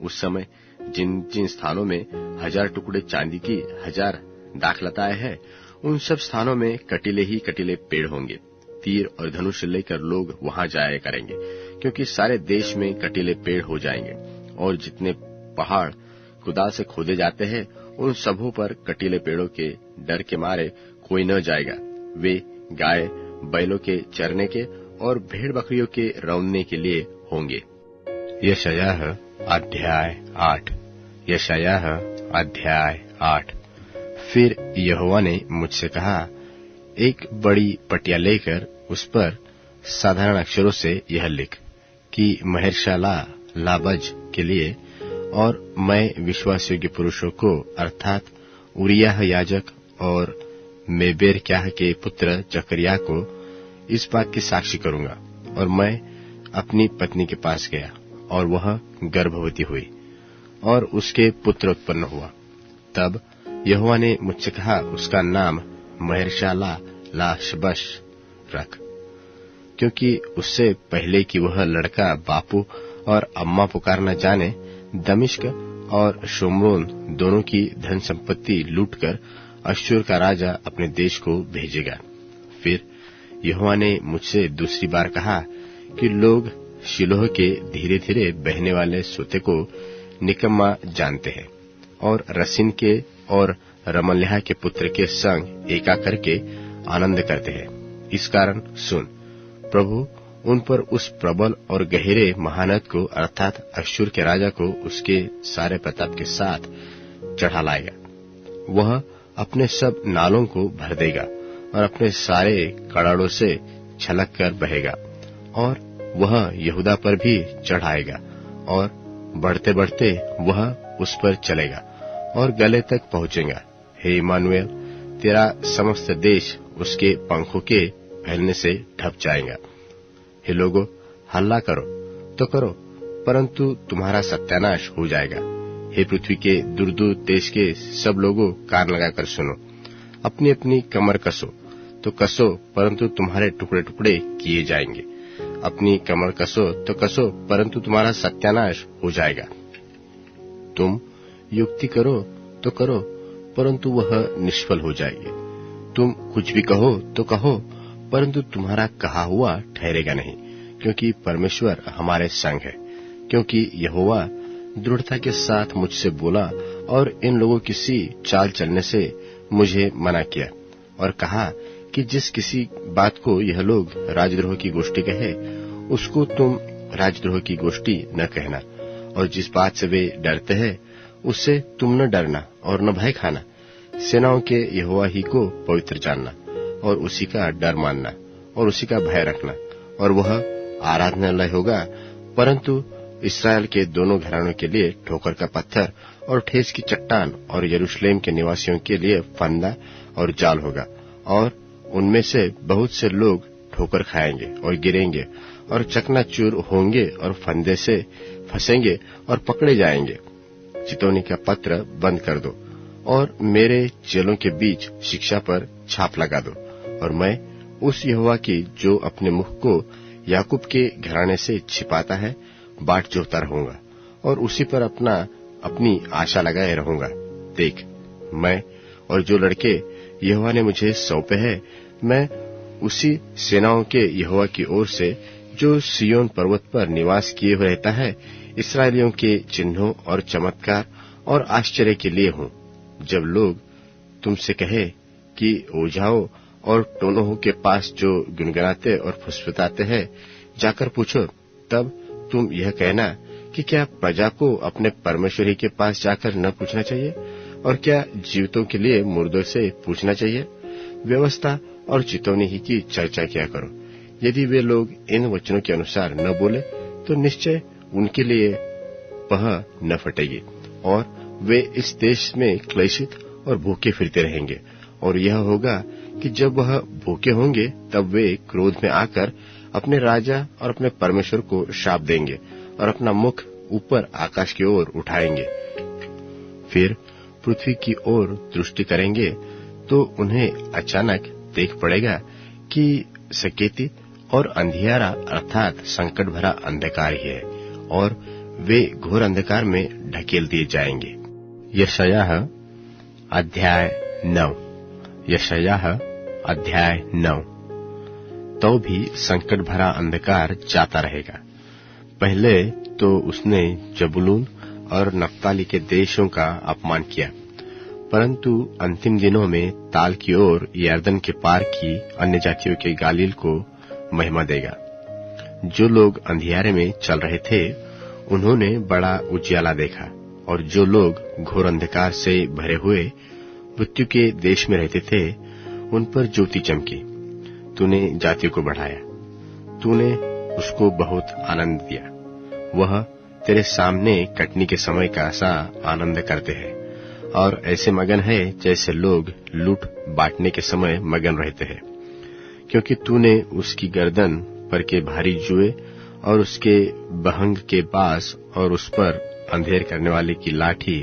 उस समय जिन जिन स्थानों में 1000 टुकड़े चांदी की 1000 दाखलताएं हैं, उन सब स्थानों में कटीले ही कटीले पेड़ होंगे। तीर और धनुष लेकर लोग वहां जाया करेंगे, क्योंकि सारे देश में कटीले पेड़ हो जाएंगे, और जितने पहाड़ कुदाल से खोदे जाते हैं उन सबों पर कटीले पेड़ों के डर के मारे कोई न जाएगा। वे गाय बैलों के चरने के और भेड़ बकरियों के रौंदने के लिए होंगे। यशायाह अध्याय 8। यशायाह अध्याय 8। फिर यहोवा ने मुझसे कहा, एक बड़ी पटिया लेकर उस पर साधारण अक्षरों से यह लिख कि महरशाला लाबज के लिए, और मैं विश्वासयोग्य पुरुषों को अर्थात उरिय्याह याजक और मेबेरक्याह के पुत्र जकरिया को इस बात की साक्षी करूंगा। और मैं अपनी पत्नी के पास गया और वह गर्भवती हुई और उसके पुत्र उत्पन्न हुआ। तब यहोवा ने मुझसे कहा, उसका नाम महरशाला लाशबश रख, क्योंकि उससे पहले कि वह लड़का बापू और अम्मा पुकारना जाने, दमिश्क और शोम्रोन दोनों की धन संपत्ति लूटकर अश्शूर का राजा अपने देश को भेजेगा। फिर यहोवा ने मुझसे दूसरी बार कहा कि लोग शिलोह के धीरे धीरे बहने वाले सोते को निकम्मा जानते हैं और रसीन के और रमल्याह के पुत्र के संग एका करके आनंद करते हैं। इस कारण सुन, प्रभु उन पर उस प्रबल और गहरे महानद को अर्थात अश्शूर के राजा को उसके सारे प्रताप के साथ चढ़ा लाएगा। वह अपने सब नालों को भर देगा और अपने सारे कड़ाड़ों से छलक कर बहेगा, और वह यहूदा पर भी चढ़ आएगा, और बढ़ते बढ़ते वह उस पर चलेगा और गले तक पहुंचेगा। हे इमानुएल, तेरा समस्त देश उसके पंखों के फैलने से ढप जाएगा। हे लोगों, हल्ला करो तो करो, परंतु तुम्हारा सत्यानाश हो जाएगा। हे पृथ्वी के दूर दूर देश के सब लोगों, कान लगाकर सुनो। अपनी अपनी कमर कसो तो कसो, परंतु तुम्हारे टुकड़े टुकड़े किए जाएंगे। अपनी कमर कसो तो कसो, परंतु तुम्हारा सत्यानाश हो जाएगा। तुम युक्ति करो तो करो, परंतु वह निष्फल हो जाएगी। तुम कुछ भी कहो तो कहो, परंतु तुम्हारा कहा हुआ ठहरेगा नहीं, क्योंकि परमेश्वर हमारे संग है। क्योंकि यहोवा दृढ़ता के साथ मुझसे बोला और इन लोगों की सी चाल चलने से मुझे मना किया, और कहा कि जिस किसी बात को यह लोग राजद्रोह की गोष्ठी कहे, उसको तुम राजद्रोह की गोष्ठी न कहना, और जिस बात से वे डरते हैं उससे तुम न डरना और न भय खाना। सेनाओं के यहोवा ही को पवित्र जानना और उसी का डर मानना और उसी का भय रखना, और वह आराधनालय होगा, परंतु इस्राएल के दोनों घरानों के लिए ठोकर का पत्थर और ठेस की चट्टान, और यरूशलेम के निवासियों के लिए फंदा और जाल होगा। और उनमें से बहुत से लोग ठोकर खाएंगे और गिरेंगे और चकनाचूर होंगे और फंदे से फंसेंगे और पकड़े जाएंगे। चितौनी का पत्र बंद कर दो और मेरे चेलों के बीच शिक्षा पर छाप लगा दो, और मैं उस यहोवा की जो अपने मुख को याकूब के घराने से छिपाता है बाट जोहता रहूंगा, और उसी पर अपनी आशा लगाए रहूंगा। देख, मैं और जो लड़के यहोवा ने मुझे सौंपे हैं, मैं उसी सेनाओं के यहोवा की ओर से जो सिय्योन पर्वत पर निवास किए हुए रहता है, इस्राएलियों के चिन्हों और चमत्कार और आश्चर्य के लिए हूँ। जब लोग तुमसे कहे कि ओझाओं और टोनहों के पास जो गुनगुनाते और फुसफुसाते हैं जाकर पूछो, तब तुम यह कहना कि क्या प्रजा को अपने परमेश्वर ही के पास जाकर न पूछना चाहिए, और क्या जीवितों के लिए मुर्दों से पूछना चाहिए। व्यवस्था और चितौनी ही की चर्चा किया करो। यदि वे लोग इन वचनों के अनुसार न बोले तो निश्चय उनके लिए पह न फटेगी, और वे इस देश में क्लेशित और भूखे फिरते रहेंगे। और यह होगा कि जब वह भूखे होंगे तब वे क्रोध में आकर अपने राजा और अपने परमेश्वर को शाप देंगे और अपना मुख ऊपर आकाश की ओर उठाएंगे। फिर पृथ्वी की ओर दृष्टि करेंगे तो उन्हें अचानक देख पड़ेगा कि सकेती और अंधियारा अर्थात संकट भरा अंधकार ही है, और वे घोर अंधकार में ढकेल दिए जाएंगे। यशायाह अध्याय 9। यशायाह अध्याय 9। तो भी संकट भरा अंधकार जाता रहेगा। पहले तो उसने जबूलून और नप्ताली के देशों का अपमान किया, परंतु अंतिम दिनों में ताल की ओर यरदन के पार की अन्य जातियों के गालील को महिमा देगा। जो लोग अंधियारे में चल रहे थे उन्होंने बड़ा उजियाला देखा, और जो लोग घोर अंधकार से भरे हुए मृत्यु के देश में रहते थे उन पर ज्योति चमकी। तूने जातियों को बढ़ाया, तूने उसको बहुत आनंद दिया। वह तेरे सामने कटनी के समय का सा आनंद करते हैं और ऐसे मगन है जैसे लोग लूट बांटने के समय मगन रहते हैं, क्योंकि तूने उसकी गर्दन पर के भारी जुए और उसके बहंग के बास और उस पर अंधेर करने वाले की लाठी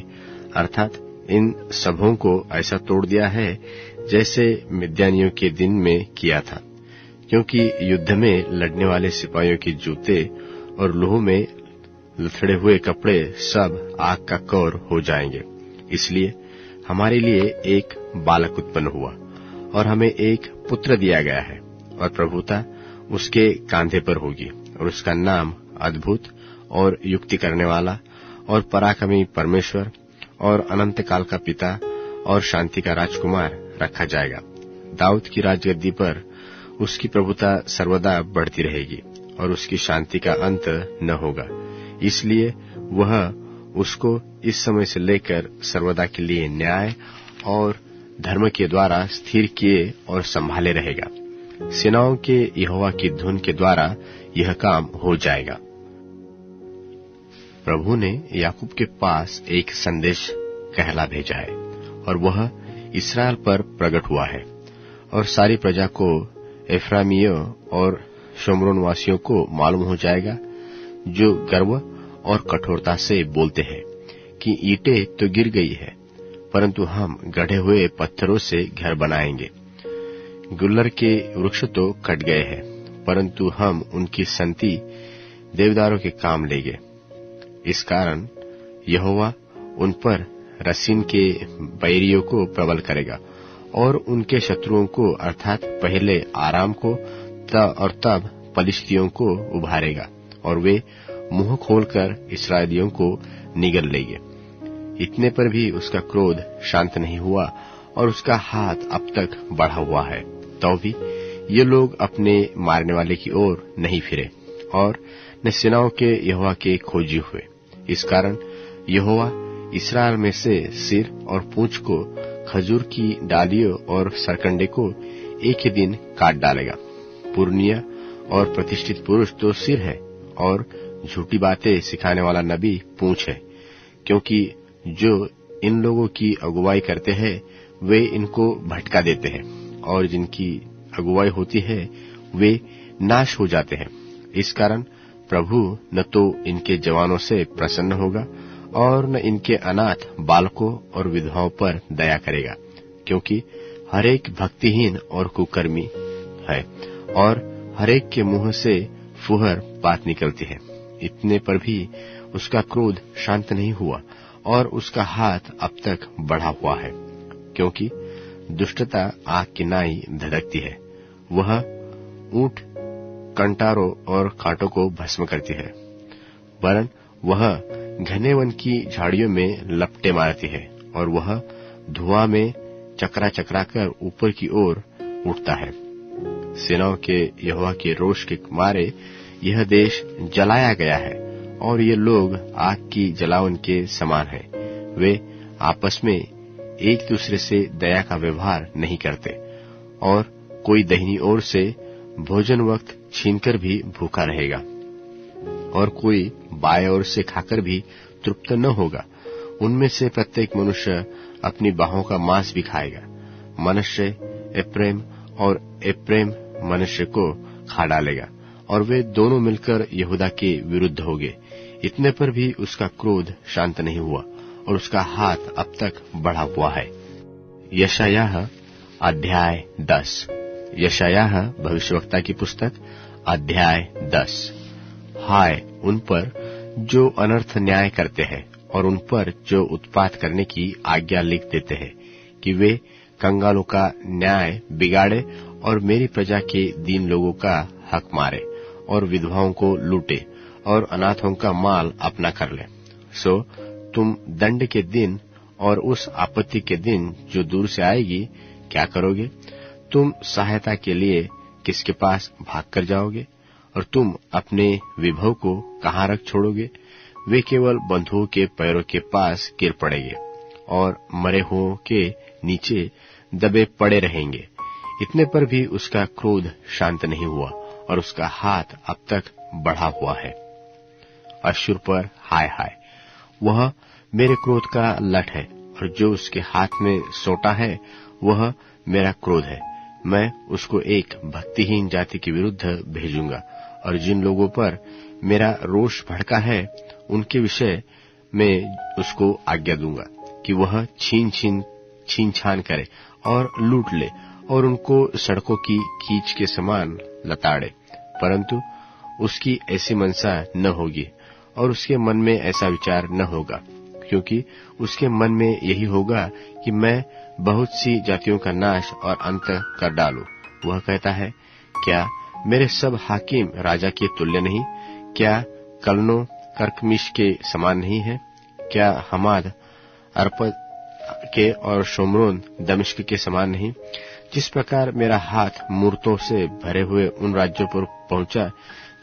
अर्थात इन सबों को ऐसा तोड़ दिया है जैसे मिद्यानियों के दिन में किया था, क्योंकि युद्ध में लड़ने वाले सिपाहियों के जूते और लूह में लथड़े हुए कपड़े सब आग का कौर हो जाएंगे। इसलिए हमारे लिए एक बालक उत्पन्न हुआ और हमें एक पुत्र दिया गया है और प्रभुता उसके कांधे पर होगी और उसका नाम अद्भुत और युक्ति करने वाला और पराक्रमी परमेश्वर और अनंत काल का पिता और शांति का राजकुमार रखा जाएगा। दाऊद की राजगद्दी पर उसकी प्रभुता सर्वदा बढ़ती रहेगी और उसकी शांति का अंत न होगा। इसलिए वह उसको इस समय से लेकर सर्वदा के लिए न्याय और धर्म के द्वारा स्थिर किए और संभाले रहेगा। सेनाओं के यहोवा की धुन के द्वारा यह काम हो जाएगा। प्रभु ने याकूब के पास एक संदेश कहला भेजा है और वह इस्राएल पर प्रकट हुआ है और सारी प्रजा को, एफ्रामियों और शोमरोनवासियों को मालूम हो जाएगा जो गर्व और कठोरता से बोलते हैं कि ईंटें तो गिर गई है, परंतु हम गढ़े हुए पत्थरों से घर बनाएंगे। गुल्लर के वृक्ष तो कट गए हैं, परंतु हम उनकी संति देवदारों के काम लेंगे। इस कारण यहोवा उन पर रसीन के बैरियों को प्रबल करेगा और उनके शत्रुओं को अर्थात पहले आराम को और तब पलिश्तियों को उभारेगा और वे मुंह खोलकर इस्राएलियों को निगल लेंगे। इतने पर भी उसका क्रोध शांत नहीं हुआ और उसका हाथ अब तक बढ़ा हुआ है, तो भी ये लोग अपने मारने वाले की ओर नहीं फिरे और न सेनाओं के यहोवा के खोजी हुए। इस कारण यहोवा इस्राएल में से सिर और पूंछ को, खजूर की डालियों और सरकंडे को एक ही दिन काट डालेगा। पुरनिया और प्रतिष्ठित पुरुष तो सिर है और झूठी बातें सिखाने वाला नबी पूंछ है, क्योंकि जो इन लोगों की अगुवाई करते हैं वे इनको भटका देते हैं और जिनकी अगुवाई होती है वे नाश हो जाते हैं। इस कारण प्रभु न तो इनके जवानों से प्रसन्न होगा और न इनके अनाथ बालकों और विधवाओं पर दया करेगा, क्योंकि हरेक भक्तिहीन और कुकर्मी है और हरेक के मुंह से फुहर बात निकलती है। इतने पर भी उसका क्रोध शांत नहीं हुआ और उसका हाथ अब तक बढ़ा हुआ है, क्योंकि दुष्टता आग की नाई धधकती है। वह ऊंट, कंटारों और कांटों को भस्म करती है, वरन वह घने वन की झाड़ियों में लपटे मारती है और वह धुआं में चकरा चकरा कर ऊपर की ओर उठता है। सेनाओं के यहोवा के रोष के मारे यह देश जलाया गया है और ये लोग आग की जलावन के समान हैं। वे आपस में एक दूसरे से दया का व्यवहार नहीं करते और कोई दाहिनी ओर से भोजन वक्त छीनकर भी भूखा रहेगा और कोई बाएं ओर से खाकर भी तृप्त न होगा। उनमें से प्रत्येक मनुष्य अपनी बाहों का मांस भी खाएगा। मनुष्य एप्रेम और एप्रेम मनुष्य को खा डालेगा और वे दोनों मिलकर यहूदा के विरुद्ध होंगे। इतने पर भी उसका क्रोध शांत नहीं हुआ और उसका हाथ अब तक बढ़ा हुआ है। यशायाह अध्याय 10। यशायाह भविष्यवक्ता की पुस्तक अध्याय 10। हाय उन पर जो अनर्थ न्याय करते हैं और उन पर जो उत्पात करने की आज्ञा लिख देते हैं, कि वे कंगालों का न्याय बिगाड़े और मेरी प्रजा के दीन लोगों का हक मारे और विधवाओं को लूटे और अनाथों का माल अपना कर ले। सो तुम दंड के दिन और उस आपत्ति के दिन जो दूर से आएगी क्या करोगे? तुम सहायता के लिए किसके पास भाग कर जाओगे और तुम अपने विभव को कहाँ रख छोड़ोगे? वे केवल बंधुओं के पैरों के पास गिर पड़ेंगे और मरे हुओं के नीचे दबे पड़े रहेंगे। इतने पर भी उसका क्रोध शांत नहीं हुआ और उसका हाथ अब तक बढ़ा हुआ है। अश्शूर पर हाय हाय, वह मेरे क्रोध का लठ है, और जो उसके हाथ में सोटा है वह मेरा क्रोध है। मैं उसको एक भक्तिहीन जाति के विरुद्ध भेजूंगा, और जिन लोगों पर मेरा रोष भड़का है उनके विषय में उसको आज्ञा दूंगा कि वह छीन छान करे और लूट ले, और उनको सड़कों की कीच के समान लताड़े। परंतु उसकी ऐसी मनसा न होगी, और उसके मन में ऐसा विचार न होगा, क्योंकि उसके मन में यही होगा कि मैं बहुत सी जातियों का नाश और अंत कर डालूं। वह कहता है, क्या मेरे सब हाकिम राजा के तुल्य नहीं? क्या कलनो कर्कमिश के समान नहीं है? क्या हमाद अर्पद के और शोमरोन दमिश्क के समान नहीं? जिस प्रकार मेरा हाथ मूर्तों से भरे हुए उन राज्यों पर पहुंचा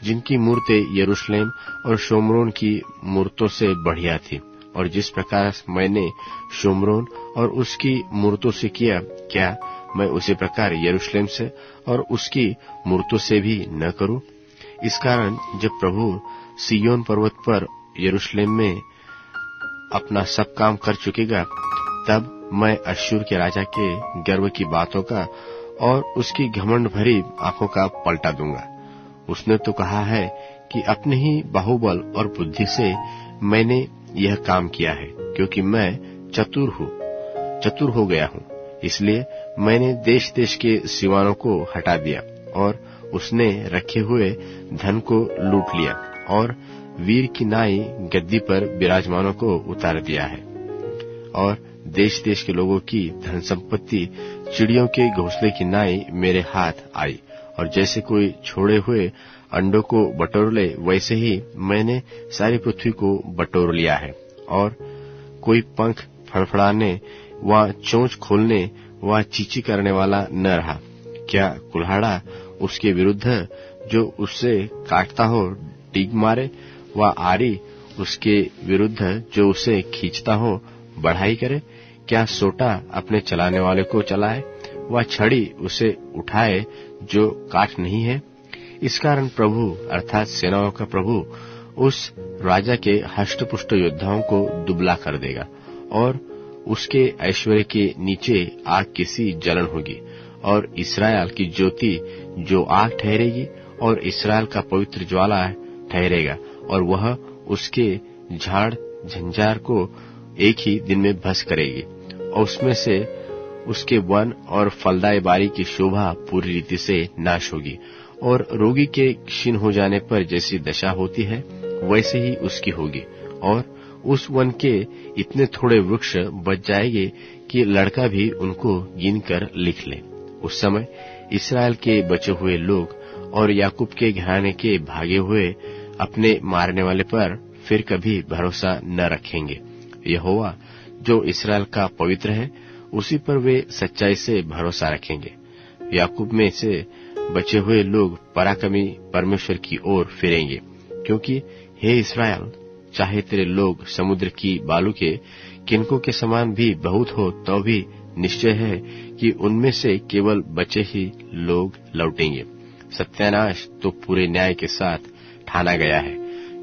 जिनकी मूर्तें यरूशलेम और शोमरोन की मूर्तों से बढ़िया थी, और जिस प्रकार मैंने शोमरोन और उसकी मूर्तों से किया, क्या मैं उसी प्रकार यरूशलेम से और उसकी मूर्तों से भी न करूं? इस कारण जब प्रभु सिय्योन पर्वत पर यरूशलेम में अपना सब काम कर चुकेगा, तब मैं अश्शूर के राजा के गर्व की बातों का और उसकी घमंड भरी आंखों का पलटा दूंगा। उसने तो कहा है कि अपने ही बाहुबल और बुद्धि से मैंने यह काम किया है, क्योंकि मैं चतुर हो गया हूं। इसलिए मैंने देश देश के सिवानों को हटा दिया, और उसने रखे हुए धन को लूट लिया, और वीर की नाई गद्दी पर विराजमानों को उतार दिया है। और देश देश के लोगों की धन संपत्ति चिड़ियों के घोंसले की नाई मेरे हाथ आई, और जैसे कोई छोड़े हुए अंडों को बटोर ले, वैसे ही मैंने सारी पृथ्वी को बटोर लिया है। और कोई पंख फड़फड़ाने व चोंच खोलने व चींची करने वाला न रहा। क्या कुल्हाड़ा उसके विरुद्ध जो उससे काटता हो डीग मारे, व आरी उसके विरुद्ध जो उसे खींचता हो बढ़ाई करे? क्या सोटा अपने चलाने वाले को चलाए, व छड़ी उसे उठाए जो काट नहीं है? इस कारण प्रभु अर्थात सेनाओं का प्रभु उस राजा के हष्टपुष्ट योद्धाओं को दुबला कर देगा, और उसके ऐश्वर्य के नीचे आग की सी जलन होगी। और इस्राएल की ज्योति जो आग ठहरेगी, और इस्राएल का पवित्र ज्वाला ठहरेगा, और वह उसके झाड़ झंझार को एक ही दिन में भस्म करेगी, और उसमें से उसके वन और फलदायी बारी की शोभा पूरी रीति से नाश होगी। और रोगी के क्षीण हो जाने पर जैसी दशा होती है, वैसे ही उसकी होगी। और उस वन के इतने थोड़े वृक्ष बच जाएंगे कि लड़का भी उनको गिनकर लिख ले। उस समय इस्राएल के बचे हुए लोग और याकूब के घराने के भागे हुए अपने मारने वाले पर फिर कभी भरोसा न रखेंगे। यहोवा जो इस्राएल का पवित्र है, उसी पर वे सच्चाई से भरोसा रखेंगे। याकूब में से बचे हुए लोग पराक्रमी परमेश्वर की ओर फिरेंगे, क्योंकि हे इस्राएल, चाहे तेरे लोग समुद्र की बालू के किनकों के समान भी बहुत हो, तो भी निश्चय है कि उनमें से केवल बचे ही लोग लौटेंगे। सत्यानाश तो पूरे न्याय के साथ ठाना गया है,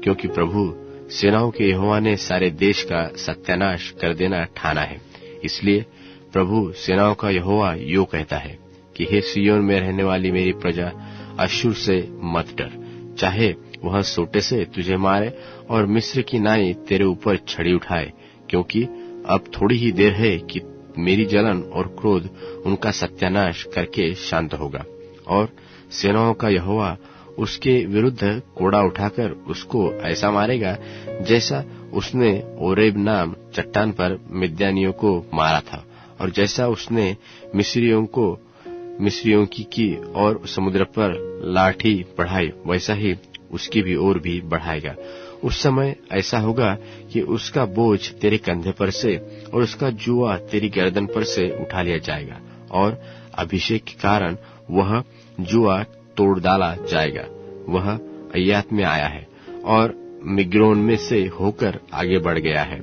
क्योंकि प्रभु सेनाओं के यहोवा ने सारे देश का सत्यानाश कर देना ठाना है। इसलिए प्रभु सेनाओं का यहोवा यो कहता है कि हे सिय्योन में रहने वाली मेरी प्रजा, अश्शूर से मत डर, चाहे वह सोटे से तुझे मारे और मिस्र की नाई तेरे ऊपर छड़ी उठाए, क्योंकि अब थोड़ी ही देर है कि मेरी जलन और क्रोध उनका सत्यानाश करके शांत होगा। और सेनाओं का यहोवा उसके विरुद्ध कोड़ा उठाकर उसको ऐसा मारेगा जैसा उसने ओरेब नाम चट्टान पर मिद्यानियों को मारा था, और जैसा उसने मिस्रियों की और समुद्र पर लाठी बढ़ाई, वैसा ही उसकी भी ओर भी बढ़ाएगा। उस समय ऐसा होगा कि उसका बोझ तेरे कंधे पर से और उसका जुआ तेरी गर्दन पर से उठा लिया जाएगा, और अभिषेक के कारण वह जुआ तोड़ डाला जाएगा। वह अय्यात में आया है और मिग्रोन में से होकर आगे बढ़ गया है।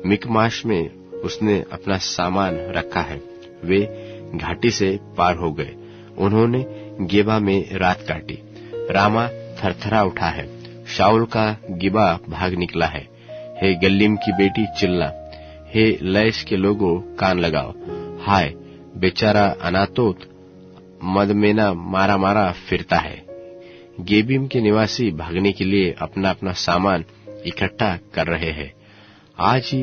मिकमाश में उसने अपना सामान रखा है। वे घाटी से पार हो गए, उन्होंने गेबा में रात काटी। रामा थरथरा उठा है। शाऊल का गिबा भाग निकला है। हे गल्लीम की बेटी चिल्ला, हे लैश के लोगों कान लगाओ। हाय बेचारा अनातोत मदमेना मारा मारा फिरता है। गेबीम के निवासी भागने के लिए अपना अपना सामान इकट्ठा कर रहे हैं। आज ही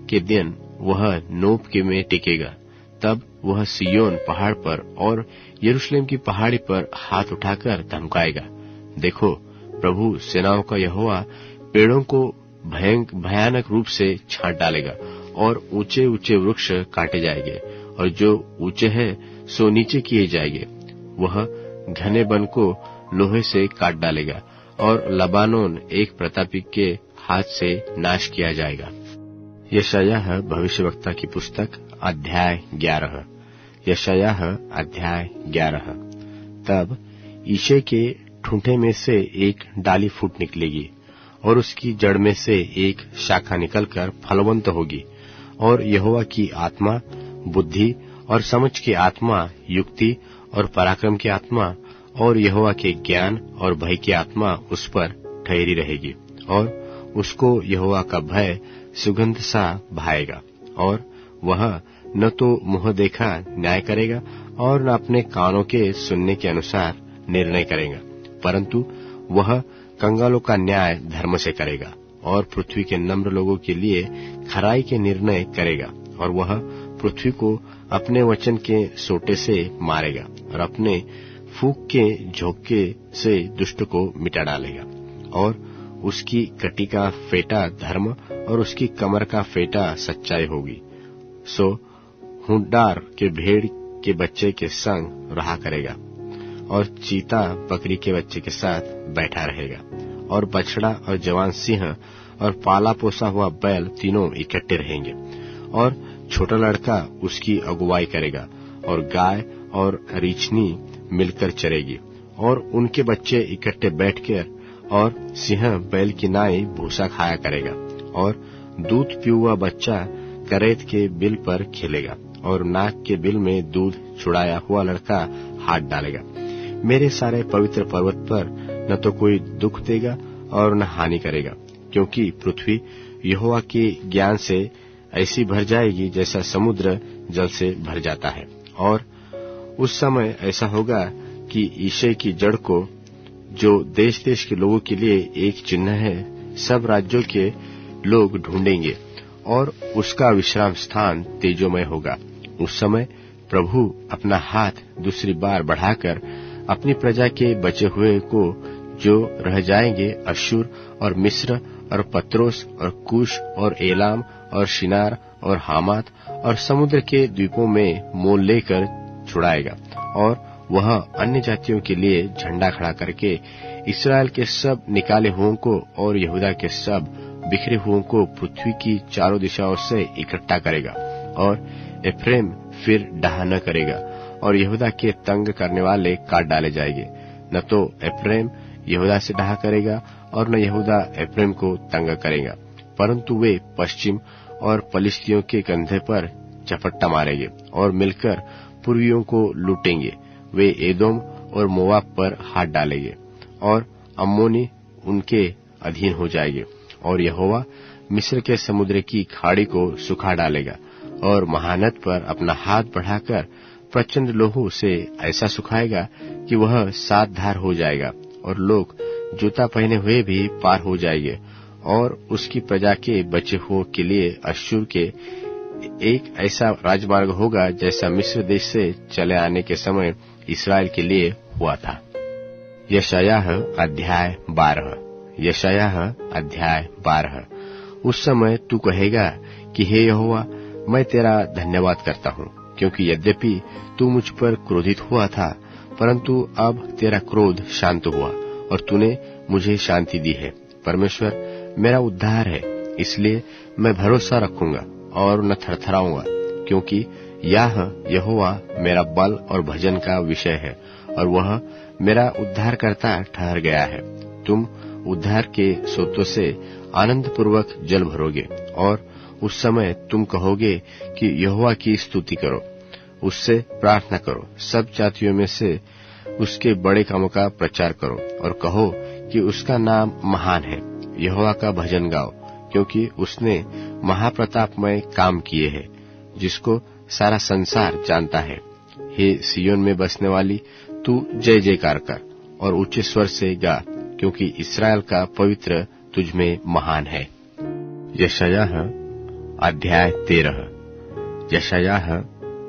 के दिन वह नोप के में टिकेगा। तब वह सियोन पहाड़ पर और यरूशलेम की पहाड़ी पर हाथ उठाकर धमकाएगा। देखो, प्रभु सेनाओं का यहोवा पेड़ों को भयानक रूप से छांट डालेगा और ऊंचे ऊंचे वृक्ष काटे जाएंगे और जो ऊंचे हैं सो नीचे किए जाएंगे। वह घने वन को लोहे से काट डालेगा और लबानोन एक प्रतापी के हाथ से नाश किया जाएगा। यशायाह भविष्यवक्ता की पुस्तक अध्याय 11। यशायाह अध्याय 11। तब ईशे के ठूंठे में से एक डाली फूट निकलेगी और उसकी जड़ में से एक शाखा निकलकर फलवंत होगी। और यहोवा की आत्मा, बुद्धि और समझ की आत्मा, युक्ति और पराक्रम की आत्मा और यहोवा के ज्ञान और भय की आत्मा उस पर ठहरी रहेगी। और उसको यहोवा का भय सुगंध सा भाएगा। और वह न तो मुंह देखा न्याय करेगा और न अपने कानों के सुनने के अनुसार निर्णय करेगा, परंतु वह कंगालों का न्याय धर्म से करेगा और पृथ्वी के नम्र लोगों के लिए खराई के निर्णय करेगा। और वह पृथ्वी को अपने वचन के सोटे से मारेगा और अपने फूंक के झोंके से दुष्ट को मिटा डालेगा। और उसकी कटी का फेटा धर्म और उसकी कमर का फेटा सच्चाई होगी। सो हुंडार के भेड़ के बच्चे के संग रहा करेगा और चीता बकरी के बच्चे के साथ बैठा रहेगा। और बछड़ा और जवान सिंह और पाला पोसा हुआ बैल तीनों इकट्ठे रहेंगे। और छोटा लड़का उसकी अगुवाई करेगा और गाय और रीछनी मिलकर चरेगी और उनके बच्चे इकट्ठे बैठकर। और सिंह बैल की नाई भूसा खाया करेगा और दूध पियुआ बच्चा करेत के बिल पर खेलेगा और नाक के बिल में दूध छुड़ाया हुआ लड़का हाथ डालेगा। मेरे सारे पवित्र पर्वत पर न तो कोई दुख देगा और न हानि करेगा, क्योंकि पृथ्वी यहोवा के ज्ञान से ऐसी भर जाएगी जैसा समुद्र जल से भर जाता है। और उस समय ऐसा होगा कि ईशे की जड़ को, जो देश देश के लोगों के लिए एक चिन्ह है, सब राज्यों के लोग ढूंढेंगे और उसका विश्राम स्थान तेजोमय होगा। उस समय प्रभु अपना हाथ दूसरी बार बढ़ाकर अपनी प्रजा के बचे हुए को, जो रह जाएंगे, अश्शूर और मिस्र और पत्रोस और कुश और एलाम और शिनार और हामात और समुद्र के द्वीपों में मोल लेकर छुड़ाएगा। और वह अन्य जातियों के लिए झंडा खड़ा करके इस्राएल के सब निकाले हुओं को और यहूदा के सब बिखरे हुओं को पृथ्वी की चारों दिशाओं से इकट्ठा करेगा। और एफ्रेम फिर डाह न करेगा और यहूदा के तंग करने वाले काट डाले जाएंगे। न तो एफ्रेम यहूदा से डाह करेगा और न यहूदा एफ्रेम को तंग करेगा, परंतु वे पश्चिम और पलिश्तियों के कंधे पर झपट्टा मारेंगे और मिलकर पूर्वियों को लूटेंगे। वे एदोम और मोवाब पर हाथ डालेंगे और अम्मोनी उनके अधीन हो जाएंगे। और यहोवा मिस्र के समुद्र की खाड़ी को सुखा डालेगा और महानद पर अपना हाथ बढ़ाकर प्रचंड लोहू से ऐसा सुखाएगा कि वह 7 धार हो जाएगा और लोग जूता पहने हुए भी पार हो जाएंगे। और उसकी प्रजा के बचे हुओं के लिए अश्शूर के एक ऐसा राजमार्ग होगा जैसा मिस्र देश से चले आने के समय इस्राएल के लिए हुआ था। यशायाह अध्याय 12। यशायाह अध्याय 12। उस समय तू कहेगा कि हे यहोवा, मैं तेरा धन्यवाद करता हूँ, क्योंकि यद्यपि तू मुझ पर क्रोधित हुआ था, परंतु अब तेरा क्रोध शांत हुआ और तूने मुझे शांति दी है। परमेश्वर मेरा उद्धार है, इसलिए मैं भरोसा रखूंगा और न थरथराऊंगा, क्योंकि यहोवा मेरा बल और भजन का विषय है और वह मेरा उद्धारकर्ता ठहर गया है। तुम उद्धार के सोतों से आनंद पूर्वक जल भरोगे और उस समय तुम कहोगे कि यहोवा की स्तुति करो, उससे प्रार्थना करो, सब जातियों में से उसके बड़े कामों का प्रचार करो और कहो कि उसका नाम महान है। यहोवा का भजन गाओ, क्योंकि उसने महाप्रतापमय काम किए हैं, जिसको सारा संसार जानता है। हे सियोन में बसने वाली, तू जय जयकार कर और ऊंचे स्वर से गा, क्योंकि इस्राएल का पवित्र तुझ में महान है। यशायाह अध्याय 13। यशायाह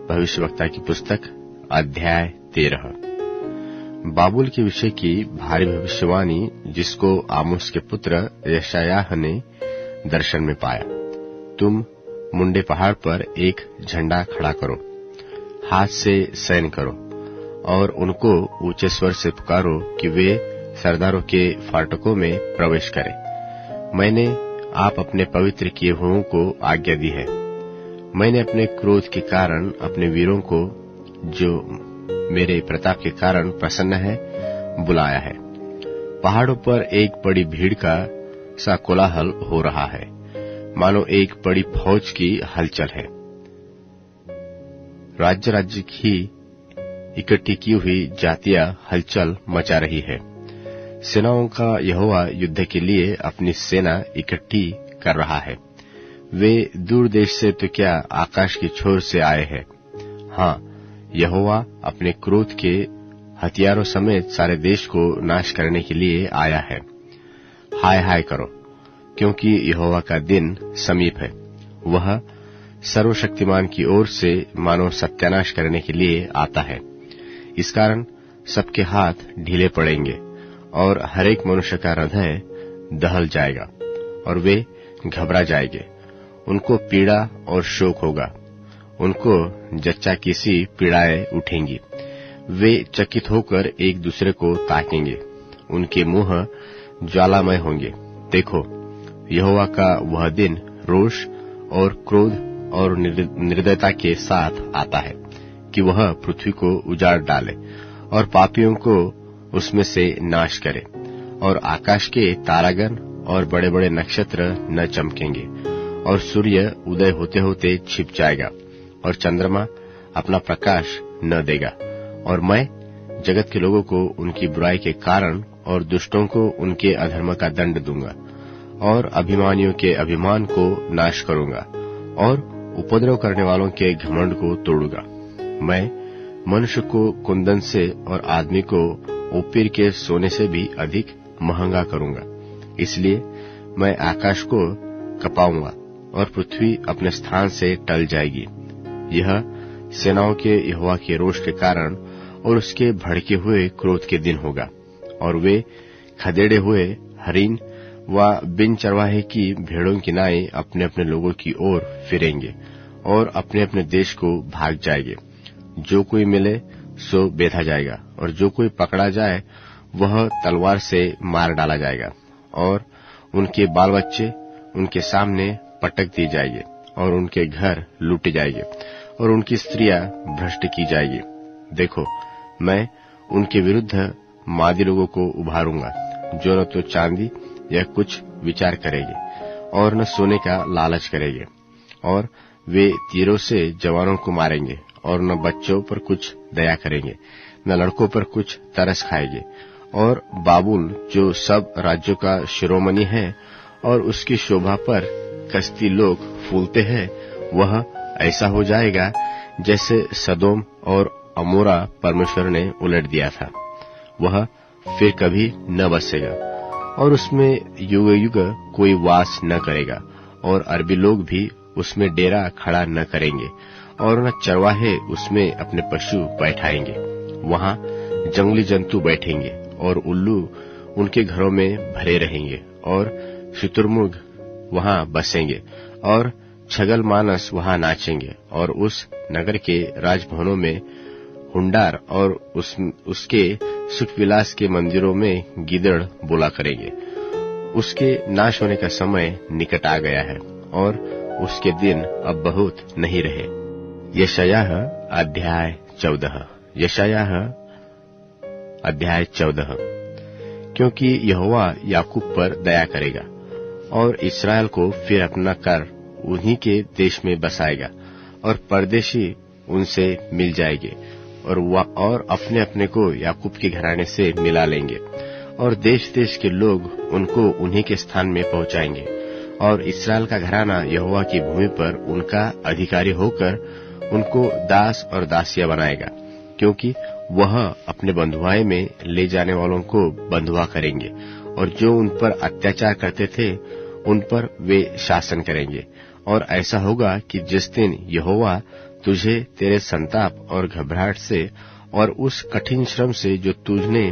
भविष्यवक्ता की पुस्तक अध्याय 13। बाबुल के विषय की भारी भविष्यवाणी, जिसको आमोस के पुत्र यशायाह ने दर्शन में पाया। तुम मुंडे पहाड़ पर एक झंडा खड़ा करो, हाथ से सैन करो और उनको ऊंचे स्वर से पुकारो कि वे सरदारों के फाटकों में प्रवेश करें। मैंने आप अपने पवित्र किए हुओं को आज्ञा दी है। मैंने अपने क्रोध के कारण अपने वीरों को, जो मेरे प्रताप के कारण प्रसन्न है, बुलाया है। पहाड़ों पर एक बड़ी भीड़ का सा कोलाहल हो रहा है, मानो एक बड़ी फौज की हलचल है। राज्य राज्य की इकट्ठी की हुई जातियां हलचल मचा रही है। सेनाओं का यहोवा युद्ध के लिए अपनी सेना इकट्ठी कर रहा है। वे दूर देश से तो क्या, आकाश की छोर से आए हैं। हाँ, यहोवा अपने क्रोध के हथियारों समेत सारे देश को नाश करने के लिए आया है। हाय हाय करो, क्योंकि यहोवा का दिन समीप है। वह सर्वशक्तिमान की ओर से मानव सत्यानाश करने के लिए आता है। इस कारण सबके हाथ ढीले पड़ेंगे और हरेक मनुष्य का हृदय दहल जाएगा और वे घबरा जाएंगे। उनको पीड़ा और शोक होगा, उनको जच्चा की सी पीड़ाएं उठेंगी। वे चकित होकर एक दूसरे को ताकेंगे, उनके मुंह ज्वालामय होंगे। देखो, यहोवा का वह दिन रोष और क्रोध और निर्दयता के साथ आता है कि वह पृथ्वी को उजाड़ डाले और पापियों को उसमें से नाश करे, और आकाश के तारागण और बड़े बड़े नक्षत्र न चमकेंगे, और सूर्य उदय होते होते छिप जाएगा, और चंद्रमा अपना प्रकाश न देगा। और मैं जगत के लोगों को उनकी बुराई के कारण और दुष्टों को उनके अधर्म का दंड दूंगा, और अभिमानियों के अभिमान को नाश करूंगा, और उपद्रव करने वालों के घमंड को तोड़ूंगा। मैं मनुष्य को कुंदन से और आदमी को ओपीर के सोने से भी अधिक महंगा करूंगा। इसलिए मैं आकाश को कपाऊंगा और पृथ्वी अपने स्थान से टल जाएगी। यह सेनाओं के यहोवा के रोष के कारण और उसके भड़के हुए क्रोध के दिन होगा, और वे खदेड़े हुए हरिन व बिन चरवाहे की भेड़ों की नाई अपने अपने लोगों की ओर फिरेंगे और अपने अपने देश को भाग जाएंगे। जो कोई मिले सो बेधा जाएगा, और जो कोई पकड़ा जाए वह तलवार से मार डाला जाएगा, और उनके बाल बच्चे उनके सामने पटक दी जाएंगे, और उनके घर लूटे जाएंगे, और उनकी स्त्रियां भ्रष्ट की जाएगी। देखो, मैं उनके विरुद्ध मादी लोगों को उभारूंगा, जो न तो चांदी या कुछ विचार करेंगे और न सोने का लालच करेंगे, और वे तीरों से जवानों को मारेंगे, और न बच्चों पर कुछ दया करेंगे, न लड़कों पर कुछ तरस खाएंगे। और बाबुल, जो सब राज्यों का शिरोमणि है और उसकी शोभा पर कसती लोग फूलते हैं, वह ऐसा हो जाएगा जैसे सदोम और अमोरा परमेश्वर ने उलट दिया था। वह फिर कभी न बसेगा, और उसमें युग युग कोई वास न करेगा, और अरबी लोग भी उसमें डेरा खड़ा न करेंगे, और न चरवाहे उसमें अपने पशु बैठाएंगे। वहां जंगली जंतु बैठेंगे, और उल्लू उनके घरों में भरे रहेंगे, और शुतुरमुर्ग वहां बसेंगे, और छगल मानस वहां नाचेंगे, और उस नगर के राजभवनों में हुंडार और उसके सुखविलास के मंदिरों में गिदड़ बोला करेंगे। उसके नाश होने का समय निकट आ गया है, और उसके दिन अब बहुत नहीं रहे। यशायाह अध्याय 14। यशायाह अध्याय 14। क्योंकि यहोवा याकूब पर दया करेगा और इस्राएल को फिर अपना कर उन्हीं के देश में बसाएगा, और परदेशी उनसे मिल जाएंगे, और अपने अपने को याकूब के घराने से मिला लेंगे, और देश देश के लोग उनको उन्हीं के स्थान में पहुंचाएंगे, और इस्राएल का घराना यहोवा की भूमि पर उनका अधिकारी होकर उनको दास और दासियां बनाएगा, क्योंकि वह अपने बंधुआई में ले जाने वालों को बंधुआ करेंगे, और जो उन पर अत्याचार करते थे उन पर वे शासन करेंगे। और ऐसा होगा कि जिस दिन यहोवा तुझे तेरे संताप और घबराहट से और उस कठिन श्रम से जो तुझने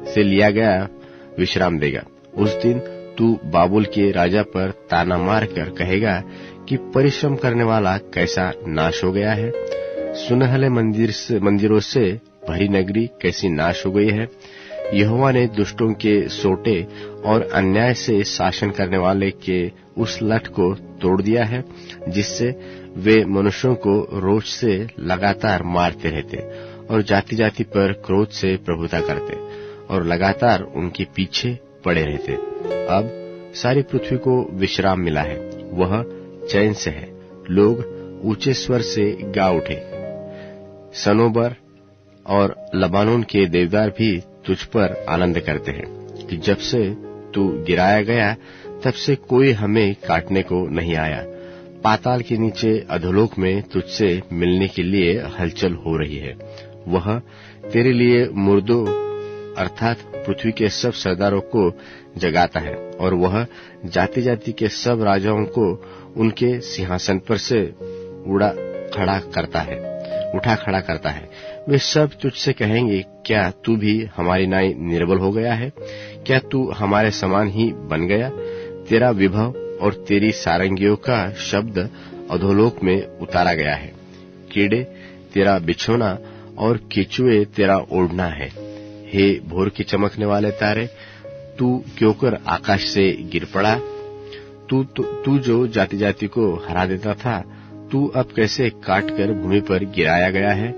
से लिया गया विश्राम देगा, उस दिन तू बाबुल के राजा पर ताना मारकर कहेगा कि परिश्रम करने वाला कैसा नाश हो गया है। सुनहले मंदिरों से भरी नगरी कैसी नाश हो गई है। यहोवा ने दुष्टों के सोटे और अन्याय से शासन करने वाले के उस लठ को तोड़ दिया है, जिससे वे मनुष्यों को रोज से लगातार मारते रहते और जाति जाति पर क्रोध से प्रभुता करते और लगातार उनके पीछे पड़े रहते। अब सारी पृथ्वी को विश्राम मिला है, वह चैन से है। लोग ऊंचे स्वर से गा उठे। सनोबर और लबानोन के देवदार भी तुझ पर आनंद करते हैं कि जब से तू गिराया गया तब से कोई हमें काटने को नहीं आया। पाताल के नीचे अधोलोक में तुझसे मिलने के लिए हलचल हो रही है। वह तेरे लिए मुर्दों अर्थात पृथ्वी के सब सरदारों को जगाता है, और वह जाति जाति के सब राजाओं को उनके सिंहासन पर से उठा खड़ा करता है। वे सब तुझसे कहेंगे, क्या तू भी हमारी नाई निर्बल हो गया है? क्या तू हमारे समान ही बन गया? तेरा विभव और तेरी सारंगियों का शब्द अधोलोक में उतारा गया है। कीड़े तेरा बिछोना और केचुए तेरा ओढ़ना है। हे भोर की चमकने वाले तारे, तू क्यों कर आकाश से गिर पड़ा? तू जो जाति जाति को हरा देता था, तू अब कैसे काट कर भूमि पर गिराया गया है?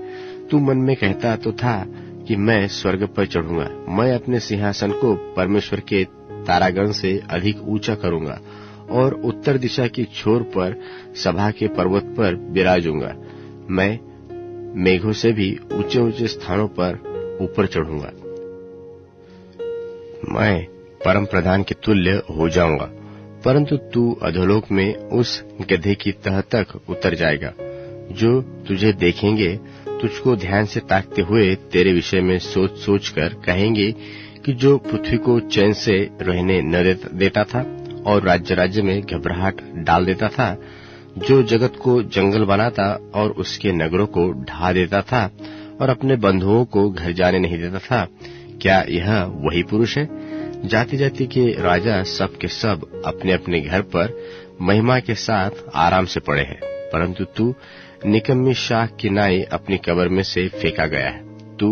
तू मन में कहता तो था कि मैं स्वर्ग पर चढ़ूंगा, मैं अपने सिंहासन को परमेश्वर के तारागण से अधिक ऊंचा करूंगा और उत्तर दिशा की छोर पर सभा के पर्वत पर विराजूंगा। मैं मेघों से भी ऊंचे ऊंचे स्थानों पर ऊपर चढ़ूंगा। मैं परम प्रधान के तुल्य हो जाऊंगा, परंतु तू अधोलोक में उस गधे की तह तक उतर जाएगा। जो तुझे देखेंगे तुझको ध्यान से ताकते हुए तेरे विषय में सोच सोच कर कहेंगे कि जो पृथ्वी को चैन से रहने न देता था और राज्य राज्य में घबराहट डाल देता था, जो जगत को जंगल बनाता और उसके नगरों को ढा देता था और अपने बंधुओं को घर जाने नहीं देता था, क्या यह वही पुरुष है? जाति जाति के राजा सब के सब अपने अपने घर पर महिमा के साथ आराम से पड़े हैं, परंतु तू निकम्मी शाख की नाई अपनी कब्र में से फेंका गया है। तू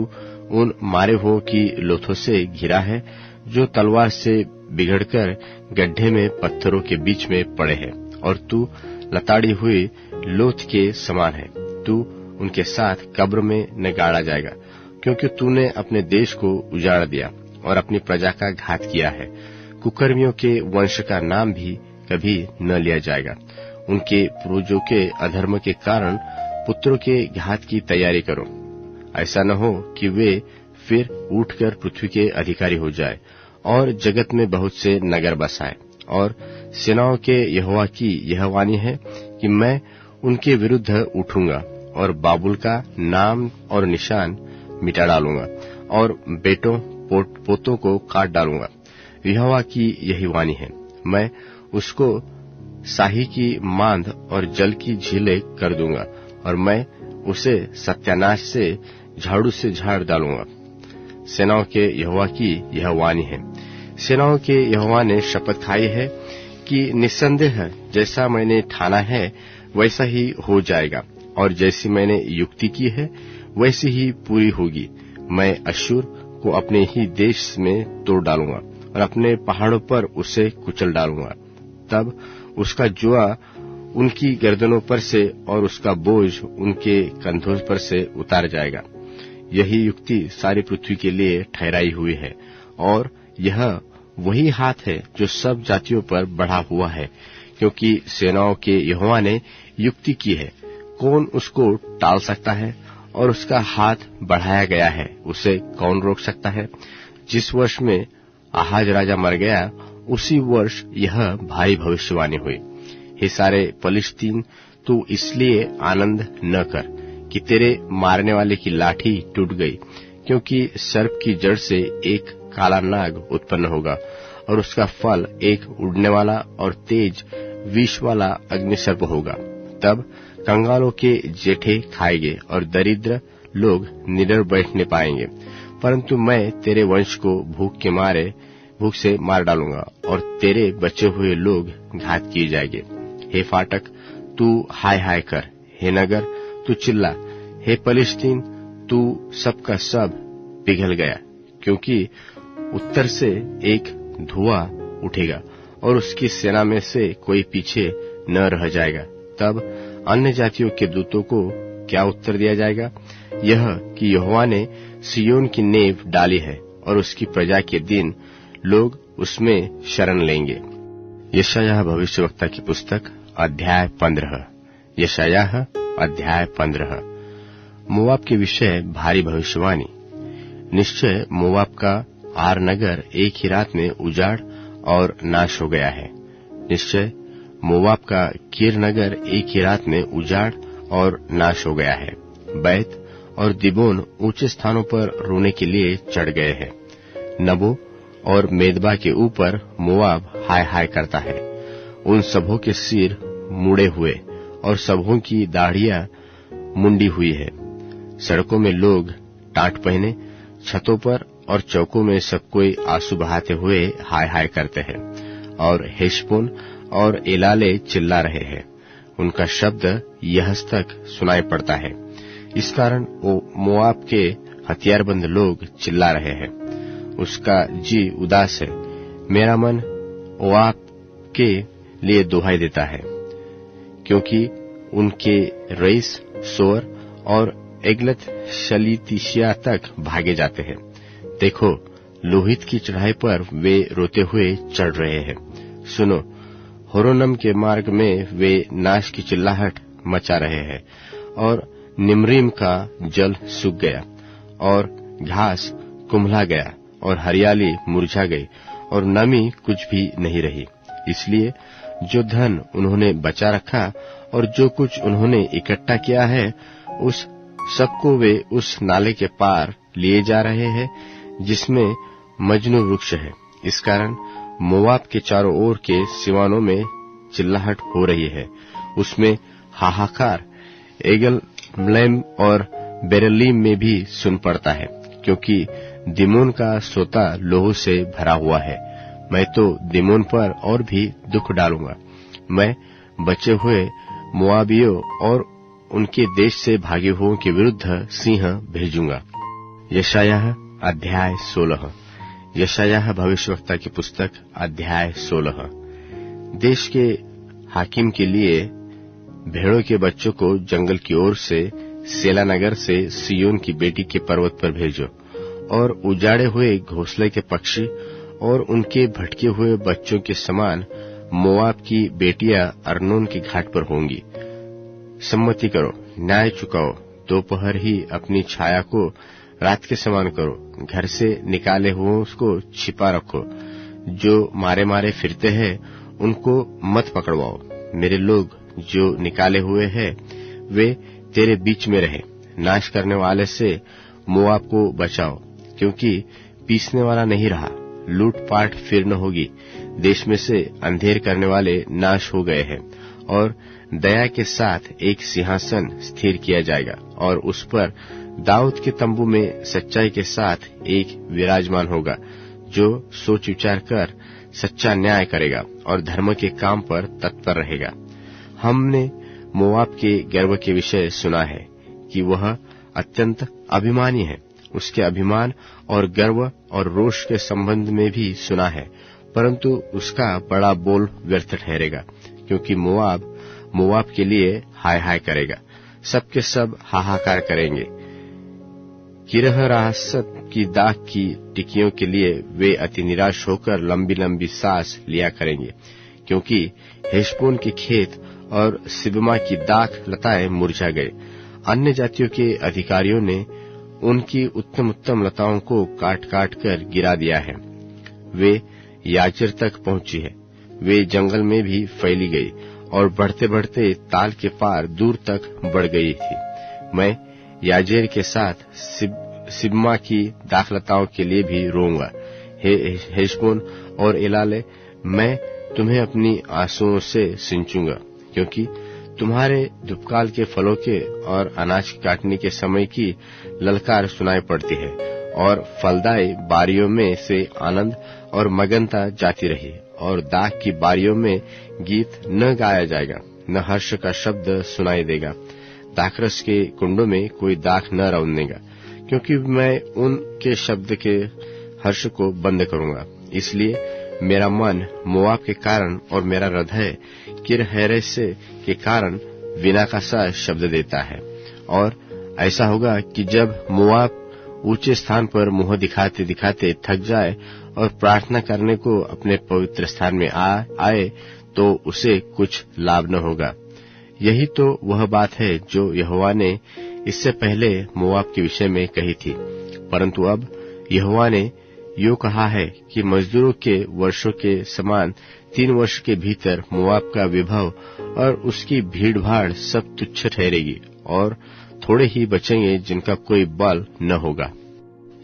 उन मारे हुओं की लोथों से घिरा है, जो तलवार से बिगड़कर गड्ढे में पत्थरों के बीच में पड़े हैं, और तू लताड़ी हुई लोथ के समान है। तू उनके साथ कब्र में न गाड़ा जाएगा, क्योंकि तूने अपने देश को उजाड़ दिया और अपनी प्रजा का घात किया है। कुकर्मियों के वंश का नाम भी कभी न लिया जाएगा। उनके पूर्वजों के अधर्म के कारण पुत्रों के घात की तैयारी करो, ऐसा न हो कि वे फिर उठकर पृथ्वी के अधिकारी हो जाए और जगत में बहुत से नगर बसाए। और सेनाओं के यहोवा की यह वाणी है कि मैं उनके विरुद्ध उठूंगा और बाबुल का नाम और निशान मिटा डालूंगा और बेटों पोतों को काट डालूंगा। यहोवा की यही वाणी है, मैं उसको साही की मांद और जल की झीलें कर दूंगा और मैं उसे सत्यानाश से झाड़ू से झाड़ डालूंगा। सेनाओं के यहोवा की यह वाणी है। सेनाओं के यहोवा ने शपथ खाई है कि निस्संदेह जैसा मैंने ठाना है वैसा ही हो जाएगा, और जैसी मैंने युक्ति की है वैसी ही पूरी होगी। मैं अश्शूर को अपने ही देश में तोड़ डालूंगा और अपने पहाड़ों पर उसे कुचल डालूंगा। तब उसका जुआ उनकी गर्दनों पर से और उसका बोझ उनके कंधों पर से उतार जाएगा। यही युक्ति सारी पृथ्वी के लिए ठहराई हुई है, और यह वही हाथ है जो सब जातियों पर बढ़ा हुआ है, क्योंकि सेनाओं के यहोवा ने युक्ति की है। कौन उसको टाल सकता है? और उसका हाथ बढ़ाया गया है, उसे कौन रोक सकता है? जिस वर्ष में आहाज राजा मर गया, उसी वर्ष यह भारी भविष्यवाणी हुई। हे सारे पलिश्तीन, तू इसलिए आनंद न कर कि तेरे मारने वाले की लाठी टूट गई, क्योंकि सर्प की जड़ से एक काला नाग उत्पन्न होगा और उसका फल एक उड़ने वाला और तेज विष वाला अग्निसर्प होगा। तब कंगालों के जेठे खाएंगे और दरिद्र लोग निडर बैठने पाएंगे, परंतु मैं तेरे वंश को भूख से मार डालूंगा और तेरे बचे हुए लोग घात किए जाएंगे। हे फाटक, तू हाय हाय कर। हे नगर, तू चिल्ला। हे पलिश्तीन, तू सबका सब पिघल गया, क्योंकि उत्तर से एक धुआं उठेगा और उसकी सेना में से कोई पीछे न रह जाएगा। तब अन्य जातियों के दूतों को क्या उत्तर दिया जाएगा? यह कि यहोवा ने सिय्योन की नींव डाली है और उसकी प्रजा के दिन लोग उसमें शरण लेंगे। यशायाह भविष्यवक्ता की पुस्तक अध्याय 15। यशायाह अध्याय 15। मोआब के विषय भारी भविष्यवाणी। निश्चय मोआब का आर नगर एक ही रात में उजाड़ और नाश हो गया है। निश्चय मोआब का कीर नगर एक ही रात में उजाड़ और नाश हो गया है। बैत और दिबोन ऊंचे स्थानों पर रोने के लिए चढ़ गए हैं। नबो और मेदबा के ऊपर मोआब हाय हाय करता है। उन सबों के सिर मुड़े हुए और सबों की दाढ़ियां मुंडी हुई है। सड़कों में लोग टाट पहने, छतों पर और चौकों में सब कोई आंसू बहाते हुए हाय हाय करते हैं। और हेशबोन और एलाले चिल्ला रहे हैं। उनका शब्द यहस तक सुनाई पड़ता है। इस कारण वो मोआब के हथियारबंद लोग चिल्ला रहे हैं। उसका जी उदास है। मेरा मन मोआब के लिए दुहाई देता है, क्योंकि उनके रईस सोर और एगलत शलीतिशिया तक भागे जाते हैं। देखो, लोहित की चढ़ाई पर वे रोते हुए चढ़ रहे हैं। सुनो, होरोनम के मार्ग में वे नाश की चिल्लाहट मचा रहे हैं। और निम्रीम का जल सूख गया और घास कुम्हला गया और हरियाली मुरझा गई और नमी कुछ भी नहीं रही। इसलिए जो धन उन्होंने बचा रखा और जो कुछ उन्होंने इकट्ठा किया है, उस सबको वे उस नाले के पार लिए जा रहे हैं जिसमें मजनू वृक्ष है। इस कारण मोआब के चारों ओर के सिवानों में चिल्लाहट हो रही है। उसमें हाहाकार एगल मलैम और बेरेलीम में भी सुन पड़ता है, क्योंकि दिमोन का सोता लोहू से भरा हुआ है। मैं तो दिमोन पर और भी दुख डालूंगा। मैं बचे हुए मोआबियों और उनके देश से भागे हुओं के विरुद्ध सिंह भेजूंगा। यशायाह अध्याय 16। यशायाह भविष्यवक्ता की पुस्तक अध्याय 16। देश के हाकिम के लिए भेड़ों के बच्चों को जंगल की ओर से सेला नगर से सिय्योन की बेटी के पर्वत पर भेजो, और उजाड़े हुए घोंसले के पक्षी और उनके भटके हुए बच्चों के समान मोआब की बेटियां अर्नोन के घाट पर होंगी। सम्मति करो, न्याय चुकाओ, दोपहर ही अपनी छाया को रात के समान करो। घर से निकाले हुओं को छिपा रखो। जो मारे मारे फिरते हैं उनको मत पकड़वाओ। मेरे लोग जो निकाले हुए हैं वे तेरे बीच में रहे। नाश करने वाले से मोआब को बचाओ, क्योंकि पीसने वाला नहीं रहा। लूटपाट फिर न होगी। देश में से अंधेर करने वाले नाश हो गए हैं, और दया के साथ एक सिंहासन स्थिर किया जाएगा, और उस पर दाऊद के तंबू में सच्चाई के साथ एक विराजमान होगा, जो सोच विचार कर सच्चा न्याय करेगा और धर्म के काम पर तत्पर रहेगा। हमने मोआब के गर्व के विषय सुना है कि वह अत्यंत अभिमानी है। उसके अभिमान और गर्व और रोष के संबंध में भी सुना है, परंतु उसका बड़ा बोल व्यर्थ ठहरेगा, क्योंकि मोआब के लिए हाय हाय करेगा। सबके सब हाहाकार करेंगे। किरहरासत की दाख की टिकियों के लिए वे अति निराश होकर लंबी लंबी सांस लिया करेंगे, क्योंकि हेशबोन के खेत और सिबमा की दाख लताएं मुरझा गए। अन्य जातियों के अधिकारियों ने उनकी उत्तम उत्तम लताओं को काट काट कर गिरा दिया है। वे याचर तक पहुंची है, वे जंगल में भी फैली गई और बढ़ते बढ़ते ताल के पार दूर तक बढ़ गई थी। मैं याजेर के साथ सिब्मा की दाखलताओं के लिए भी रोऊंगा। हे हेशबोन और एलाले, मैं तुम्हें अपनी आंसुओं से सिंचूंगा, क्योंकि तुम्हारे धूपकाल के फलों के और अनाज काटने के समय की ललकार सुनाई पड़ती है, और फलदायी बारियों में से आनंद और मगनता जाती रही, और दाख की बारियों में गीत न गाया जाएगा, न हर्ष का शब्द सुनाई देगा। दाखरस के कुंडों में कोई दाख न रौंदेगा, क्योंकि मैं उनके शब्द के हर्ष को बंद करूंगा। इसलिए मेरा मन मोआब के कारण और मेरा हृदय किरहेरेस के कारण विना का सा शब्द देता है। और ऐसा होगा कि जब मोआब ऊंचे स्थान पर मुंह दिखाते दिखाते थक जाए और प्रार्थना करने को अपने पवित्र स्थान में आए तो उसे कुछ लाभ न होगा। यही तो वह बात है जो यहोवा ने इससे पहले मोआब के विषय में कही थी। परंतु अब यहोवा ने यो कहा है कि मजदूरों के वर्षों के समान 3 वर्ष के भीतर मोआब का विभव और उसकी भीड़ भाड़ सब तुच्छ ठहरेगी, और थोड़े ही बचेंगे जिनका कोई बल न होगा।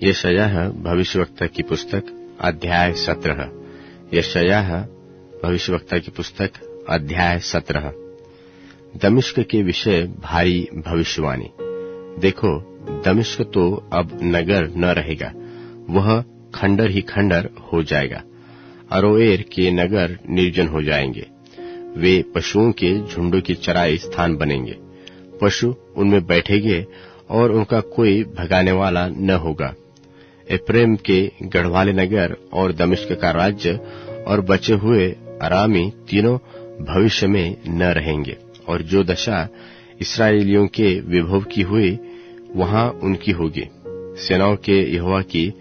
यशायाह भविष्यवक्ता की पुस्तक अध्याय 17। यशायाह भविष्यवक्ता की पुस्तक अध्याय 17। दमिश्क के विषय भारी भविष्यवाणी। देखो, दमिश्क तो अब नगर न रहेगा, वह खंडर ही खंडर हो जाएगा। अरोएर के नगर निर्जन हो जाएंगे, वे पशुओं के झुंडों की चराई स्थान बनेंगे। पशु उनमें बैठेंगे और उनका कोई भगाने वाला न होगा। एफ्रेम के गढ़वाले नगर और दमिश्क का राज्य और बचे हुए अरामी तीनों भविष्य में न रहेंगे, और जो दशा इस्राएलियों के विभव की हुई वहां उनकी होगी। सेनाओं के यहोवा की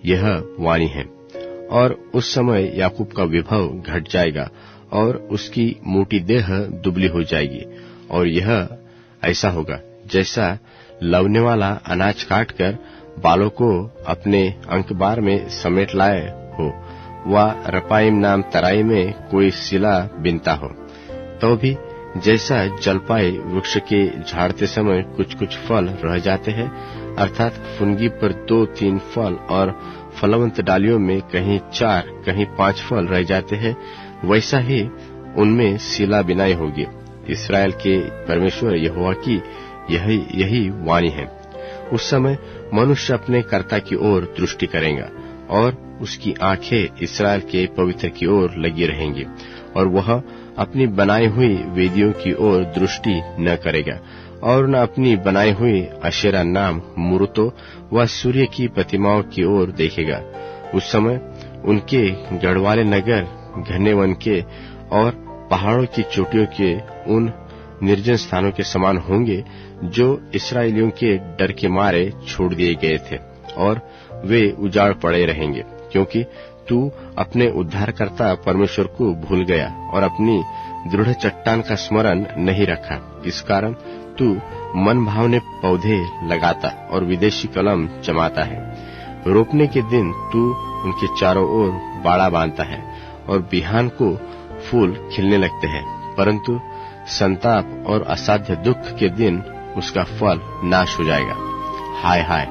यह वाणी है। और उस समय याकूब का विभव घट जाएगा और उसकी मोटी देह दुबली हो जाएगी, और यह ऐसा होगा जैसा लवने वाला अनाज काटकर बालों को अपने अंकबार में समेट लाए हो, व रपाइम नाम तराई में कोई सिला बिनता हो। तो भी जैसा जलपाई वृक्ष के झाड़ते समय कुछ कुछ फल रह जाते हैं, अर्थात फुनगी पर 2-3 फल और फलवंत डालियों में कहीं 4 कहीं 5 फल रह जाते हैं, वैसा ही उनमें सिला बिनाई होगी। इस्राएल के परमेश्वर यहोवा की यही वाणी है। उस समय मनुष्य अपने कर्ता की ओर दृष्टि करेगा, और उसकी आंखें इस्राएल के पवित्र की ओर लगी रहेंगी, और वह अपनी बनाई हुई वेदियों की ओर दृष्टि न करेगा, और न अपनी बनाई हुई अशेरा नाम मूर्तों व सूर्य की प्रतिमाओं की ओर देखेगा। उस समय उनके गढ़वाले नगर घने वन के और पहाड़ों की चोटियों के उन निर्जन स्थानों के समान होंगे जो इस्राएलियों के डर के मारे छोड़ दिए गए थे, और वे उजाड़ पड़े रहेंगे, क्योंकि तू अपने उद्धारकर्ता परमेश्वर को भूल गया और अपनी दृढ़ चट्टान का स्मरण नहीं रखा। इस कारण तू मन भावने पौधे लगाता और विदेशी कलम जमाता है। रोपने के दिन तू उनके चारों ओर बाड़ा बांधता है, और बिहान को फूल खिलने लगते हैं, परंतु संताप और असाध्य दुख के दिन उसका फल नाश हो जाएगा। हाय हाय,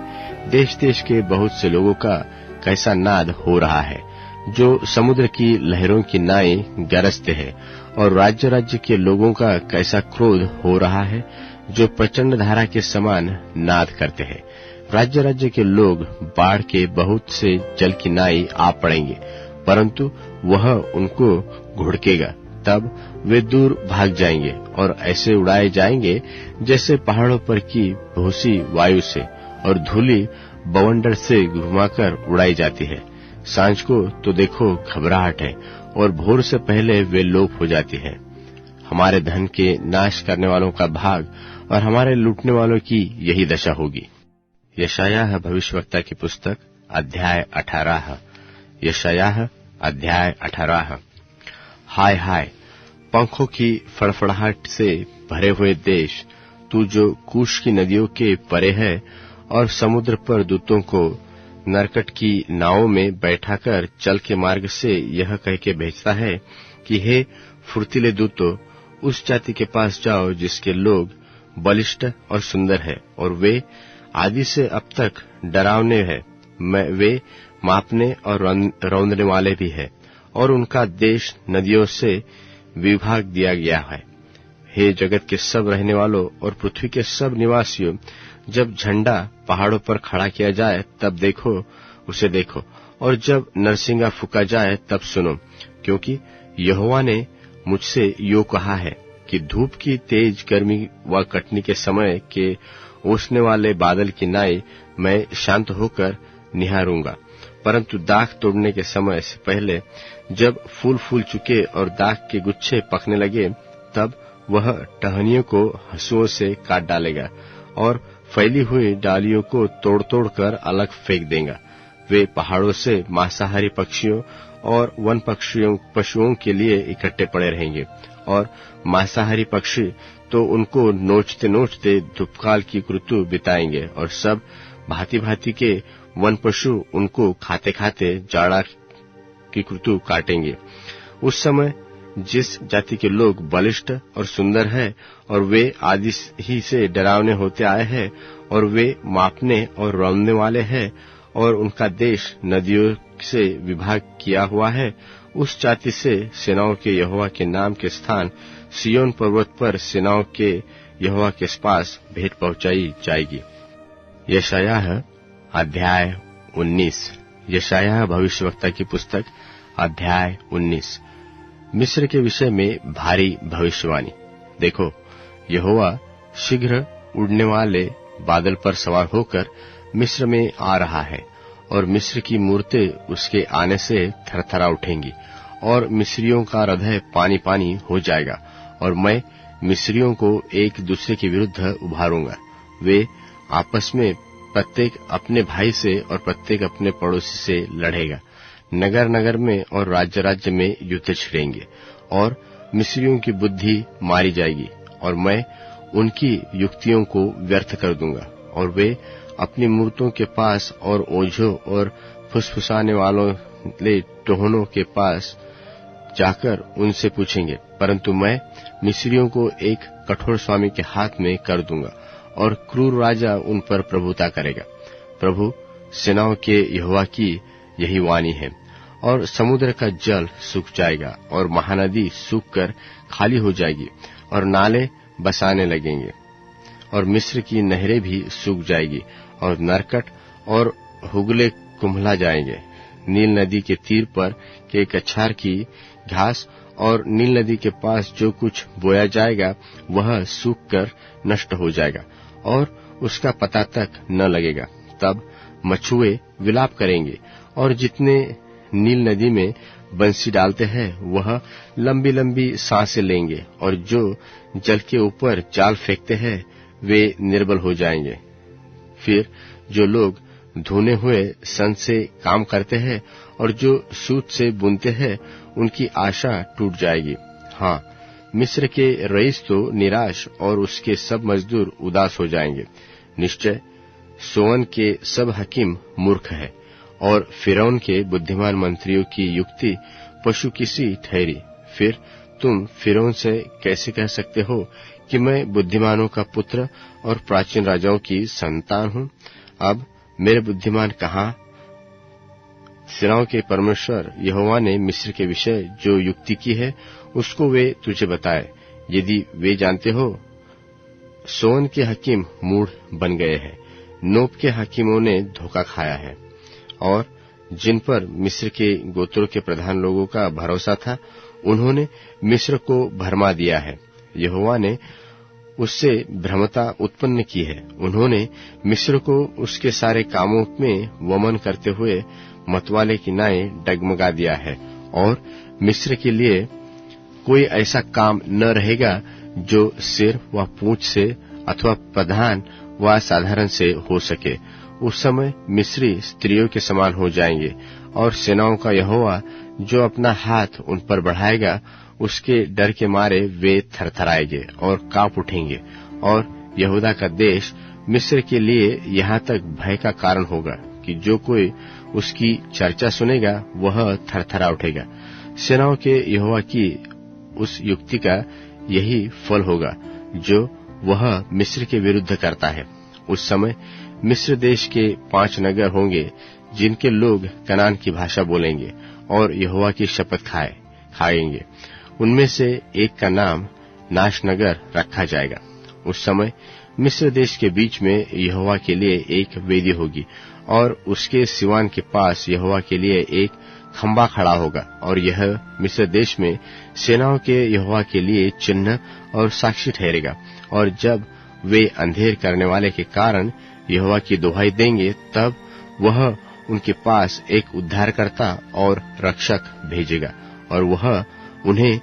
देश देश के बहुत से लोगों का कैसा नाद हो रहा है, जो समुद्र की लहरों की नाई गरजते हैं, और राज्य राज्य के लोगों का कैसा क्रोध हो रहा है, जो प्रचंड धारा के समान नाद करते हैं। राज्य राज्य के लोग बाढ़ के बहुत से जल की नाई आ पड़ेंगे, परंतु वह उनको घुड़केगा। तब वे दूर भाग जाएंगे और ऐसे उड़ाए जाएंगे जैसे पहाड़ों पर की भूसी वायु से और धूली बवंडर से घुमाकर उड़ाई जाती है। सांझ को तो देखो घबराहट है, और भोर से पहले वे लोप हो जाती है। हमारे धन के नाश करने वालों का भाग और हमारे लूटने वालों की यही दशा होगी। यशायाह भविष्यवक्ता की पुस्तक अध्याय 18। यशायाह अध्याय 18। हाय हाय, पंखों की फड़फड़ाहट से भरे हुए देश, तू जो कूश की नदियों के परे है और समुद्र पर दूतों को नरकट की नावों में बैठाकर चल के मार्ग से यह कह के भेजता है कि हे फुर्तीले दूतों, उस जाति के पास जाओ जिसके लोग बलिष्ठ और सुंदर है, और वे आदि से अब तक डरावने हैं, वे मापने और रौंदने वाले भी है, और उनका देश नदियों से विभाग दिया गया है। हे जगत के सब रहने वालों और पृथ्वी के सब निवासियों, जब झंडा पहाड़ों पर खड़ा किया जाए तब देखो, उसे देखो, और जब नरसिंगा फूका जाए तब सुनो, क्योंकि यहोवा ने मुझसे यो कहा है कि धूप की तेज गर्मी व कटनी के समय के ओसने वाले बादल की नाई मैं शांत होकर निहारूंगा, परंतु दाख तोड़ने के समय से पहले जब फूल फूल चुके और दाख के गुच्छे पकने लगे, तब वह टहनियों को हंसुओं से काट डालेगा और फैली हुई डालियों को तोड़ तोड़ कर अलग फेंक देगा। वे पहाड़ों से मांसाहारी पक्षियों और वन पशुओं के लिए इकट्ठे पड़े रहेंगे, और मांसाहारी पक्षी तो उनको नोचते नोचते धूपकाल की ऋतु बिताएंगे, और सब भांति भांति के वन पशु उनको खाते खाते जाड़ा की ऋतु काटेंगे। उस समय जिस जाति के लोग बलिष्ठ और सुंदर है, और वे आदि ही से डरावने होते आए हैं, और वे मापने और रौंदने वाले हैं, और उनका देश नदियों से विभाग किया हुआ है, उस जाति से सेनाओं के यहोवा के नाम के स्थान सिय्योन पर्वत पर सेनाओं के यहोवा के पास भेंट पहुंचाई जाएगी। यशायाह अध्याय 19। यशायाह भविष्यवक्ता की पुस्तक अध्याय 19। मिस्र के विषय में भारी भविष्यवाणी। देखो, यहोवा शीघ्र उड़ने वाले बादल पर सवार होकर मिस्र में आ रहा है, और मिस्र की मूरतें उसके आने से थरथरा उठेंगी, और मिस्रियों का हृदय पानी पानी हो जाएगा, और मैं मिस्रियों को एक दूसरे के विरुद्ध उभारूंगा। वे आपस में प्रत्येक अपने भाई से और प्रत्येक अपने पड़ोसी से लड़ेगा। नगर नगर में और राज्य राज्य में युद्ध छिड़ेंगे, और मिस्रियों की बुद्धि मारी जाएगी, और मैं उनकी युक्तियों को व्यर्थ कर दूंगा, और वे अपनी मूर्तों के पास और ओझों और फुसफुसाने वालों ले टोहनों के पास जाकर उनसे पूछेंगे, परंतु मैं मिस्रियों को एक कठोर स्वामी के हाथ में कर दूंगा, और क्रूर राजा उन पर प्रभुता करेगा। प्रभु सेनाओं के यहोवा की यही वाणी है। और समुद्र का जल सूख जाएगा, और महानदी सूखकर खाली हो जाएगी, और नाले बसाने लगेंगे, और मिस्र की नहरें भी सूख जाएगी, और नरकट और हुगले कुम्हला जाएंगे। नील नदी के तीर पर के कछार की घास और नील नदी के पास जो कुछ बोया जाएगा वह सूखकर नष्ट हो जाएगा, और उसका पता तक न लगेगा। तब मछुए विलाप करेंगे, और जितने नील नदी में बंसी डालते हैं वह लंबी लंबी सांसें लेंगे, और जो जल के ऊपर जाल फेंकते हैं वे निर्बल हो जाएंगे। फिर जो लोग धुने हुए सन से काम करते हैं और जो सूत से बुनते हैं उनकी आशा टूट जाएगी। हाँ, मिस्र के रईस तो निराश और उसके सब मजदूर उदास हो जाएंगे। निश्चय सोअन के सब हकीम मूर्ख है, और फिरौन के बुद्धिमान मंत्रियों की युक्ति पशु की सी ठहरी। फिर तुम फिरौन से कैसे कह सकते हो कि मैं बुद्धिमानों का पुत्र और प्राचीन राजाओं की संतान हूँ? अब मेरे बुद्धिमान कहाँ? सेनाओं के परमेश्वर यहोवा ने मिस्र के विषय जो युक्ति की है उसको वे तुझे बताए। यदि वे जानते हो, सोअन के हकीम मूढ़ बन गए हैं, नोप के हकीमों ने धोखा खाया है, और जिन पर मिस्र के गोत्रों के प्रधान लोगों का भरोसा था उन्होंने मिस्र को भरमा दिया है। यहोवा ने उससे भ्रमता उत्पन्न की है। उन्होंने मिस्र को उसके सारे कामों में वमन करते हुए मतवाले की नाई डगमगा दिया है, और मिस्र के लिए कोई ऐसा काम न रहेगा जो सिर व पूंछ से अथवा प्रधान व साधारण से हो सके। उस समय मिस्री स्त्रियों के समान हो जाएंगे, और सेनाओं का यहोवा जो अपना हाथ उन पर बढ़ाएगा उसके डर के मारे वे थरथराएंगे और कांप उठेंगे, और यहूदा का देश मिस्र के लिए यहाँ तक भय का कारण होगा कि जो कोई उसकी चर्चा सुनेगा वह थरथरा उठेगा। सेनाओं के यहोवा की उस युक्ति का यही फल होगा जो वह मिस्र के विरुद्ध करता है। उस समय मिस्र देश के 5 नगर होंगे जिनके लोग कनान की भाषा बोलेंगे और यहोवा की शपथ खाएंगे। उनमें से एक का नाम नाश नगर रखा जाएगा। उस समय मिस्र देश के बीच में यहोवा के लिए एक वेदी होगी और उसके सिवान के पास यहोवा के लिए एक खंबा खड़ा होगा और यह मिस्र देश में सेनाओं के यहोवा के लिए चिन्ह और साक्षी ठहरेगा। और जब वे अंधेर करने वाले के कारण यहोवा की दुहाई देंगे तब वह उनके पास एक उद्धारकर्ता और रक्षक भेजेगा और वह उन्हें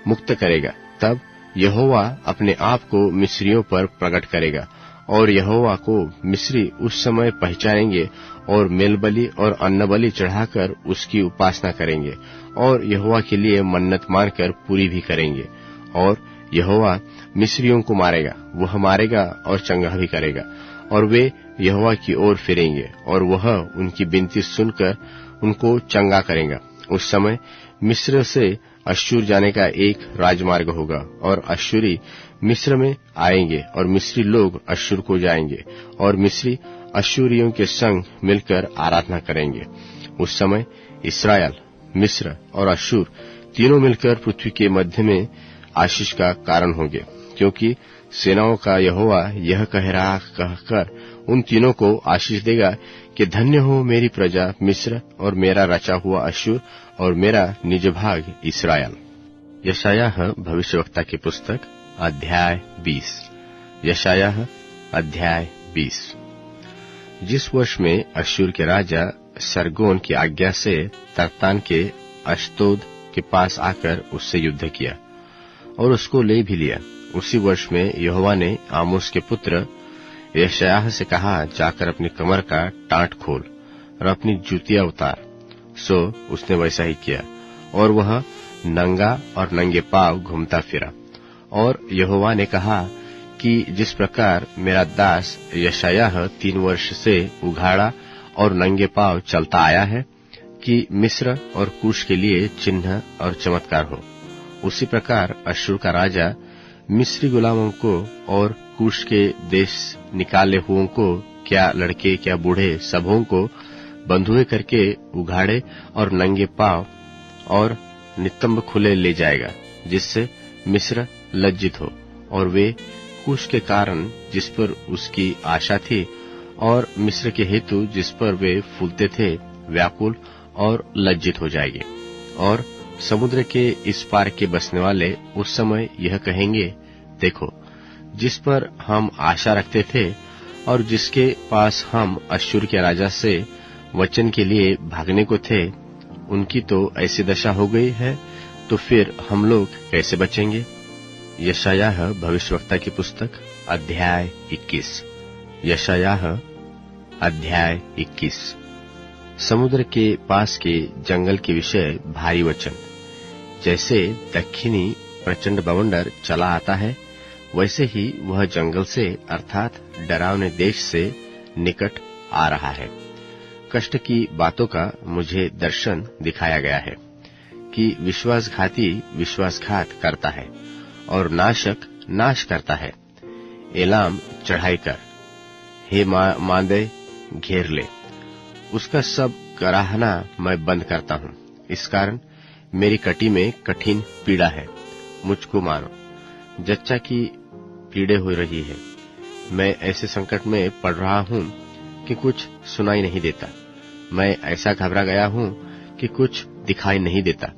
मुक्त करेगा। तब यहोवा अपने आप को मिस्रियों पर प्रकट करेगा और यहोवा को मिस्री उस समय पहचानेंगे और मेलबलि और अन्नबलि चढ़ाकर उसकी उपासना करेंगे और यहोवा के लिए मन्नत मानकर पूरी भी करेंगे। और यहोवा मिस्रियों को मारेगा, वह मारेगा और चंगा भी करेगा और वे यहोवा की ओर फिरेंगे और वह उनकी विनती सुनकर उनको चंगा करेगा। उस समय मिस्र से अश्शूर जाने का एक राजमार्ग होगा और अश्शूरी मिस्र में आएंगे और मिस्री लोग अश्शूर को जाएंगे और मिस्री अश्शूरियों के संग मिलकर आराधना करेंगे। उस समय इस्राएल, मिस्र और अश्शूर तीनों मिलकर पृथ्वी के मध्य में आशीष का कारण होंगे, क्योंकि सेनाओं का यहोवा यह कहकर उन तीनों को आशीष देगा कि धन्य हो मेरी प्रजा मिस्र और मेरा रचा हुआ अश्शूर और मेरा निज भाग इस्राएल। यशायाह भविष्यवक्ता की पुस्तक अध्याय 20। यशायाह अध्याय 20। जिस वर्ष में अश्शूर के राजा सरगोन की आज्ञा से तर्तान के अश्तोद के पास आकर उससे युद्ध किया और उसको ले भी लिया, उसी वर्ष में यहोवा ने आमोस के पुत्र यशायाह से कहा, जाकर अपनी कमर का टाट खोल और अपनी जूतियां उतार। सो उसने वैसा ही किया और वह नंगा और नंगे पांव घूमता फिरा। और यहोवा ने कहा कि जिस प्रकार मेरा दास यशायाह 3 वर्ष से उघाड़ा और नंगे पांव चलता आया है कि मिस्र और कूश के लिए चिन्ह और चमत्कार हो, उसी प्रकार अश्शूर का राजा मिस्री गुलामों को और कूश के देश निकाले हुओं को, क्या लड़के क्या बूढ़े, सबों को बंधुए करके उघाड़े और नंगे पांव और नितंब खुले ले जाएगा, जिससे मिस्र लज्जित हो और वे कूश के कारण जिस पर उसकी आशा थी और मिस्र के हेतु जिस पर वे फूलते थे व्याकुल और लज्जित हो जाएंगे। और समुद्र के इस पार के बसने वाले उस समय यह कहेंगे, देखो, जिस पर हम आशा रखते थे और जिसके पास हम अश्शूर के राजा से वचन के लिए भागने को थे, उनकी तो ऐसी दशा हो गई है, तो फिर हम लोग कैसे बचेंगे। यशायाह भविष्यवक्ता की पुस्तक अध्याय 21। यशायाह अध्याय 21। समुद्र के पास के जंगल के विषय भारी वचन। जैसे दक्षिणी प्रचंड बवंडर चला आता है, वैसे ही वह जंगल से अर्थात डरावने देश से निकट आ रहा है। कष्ट की बातों का मुझे दर्शन दिखाया गया है कि विश्वासघाती विश्वासघात करता है और नाशक नाश करता है। एलाम चढ़ाई कर, हे मांदे घेर ले, उसका सब कराहना मैं बंद करता हूँ। इस कारण मेरी कटी में कठिन पीड़ा है, मुझको मारो। जच्चा की पीड़े हो रही है, मैं ऐसे संकट में पड़ रहा हूँ कि कुछ सुनाई नहीं देता। मैं ऐसा घबरा गया हूँ कि कुछ दिखाई नहीं देता।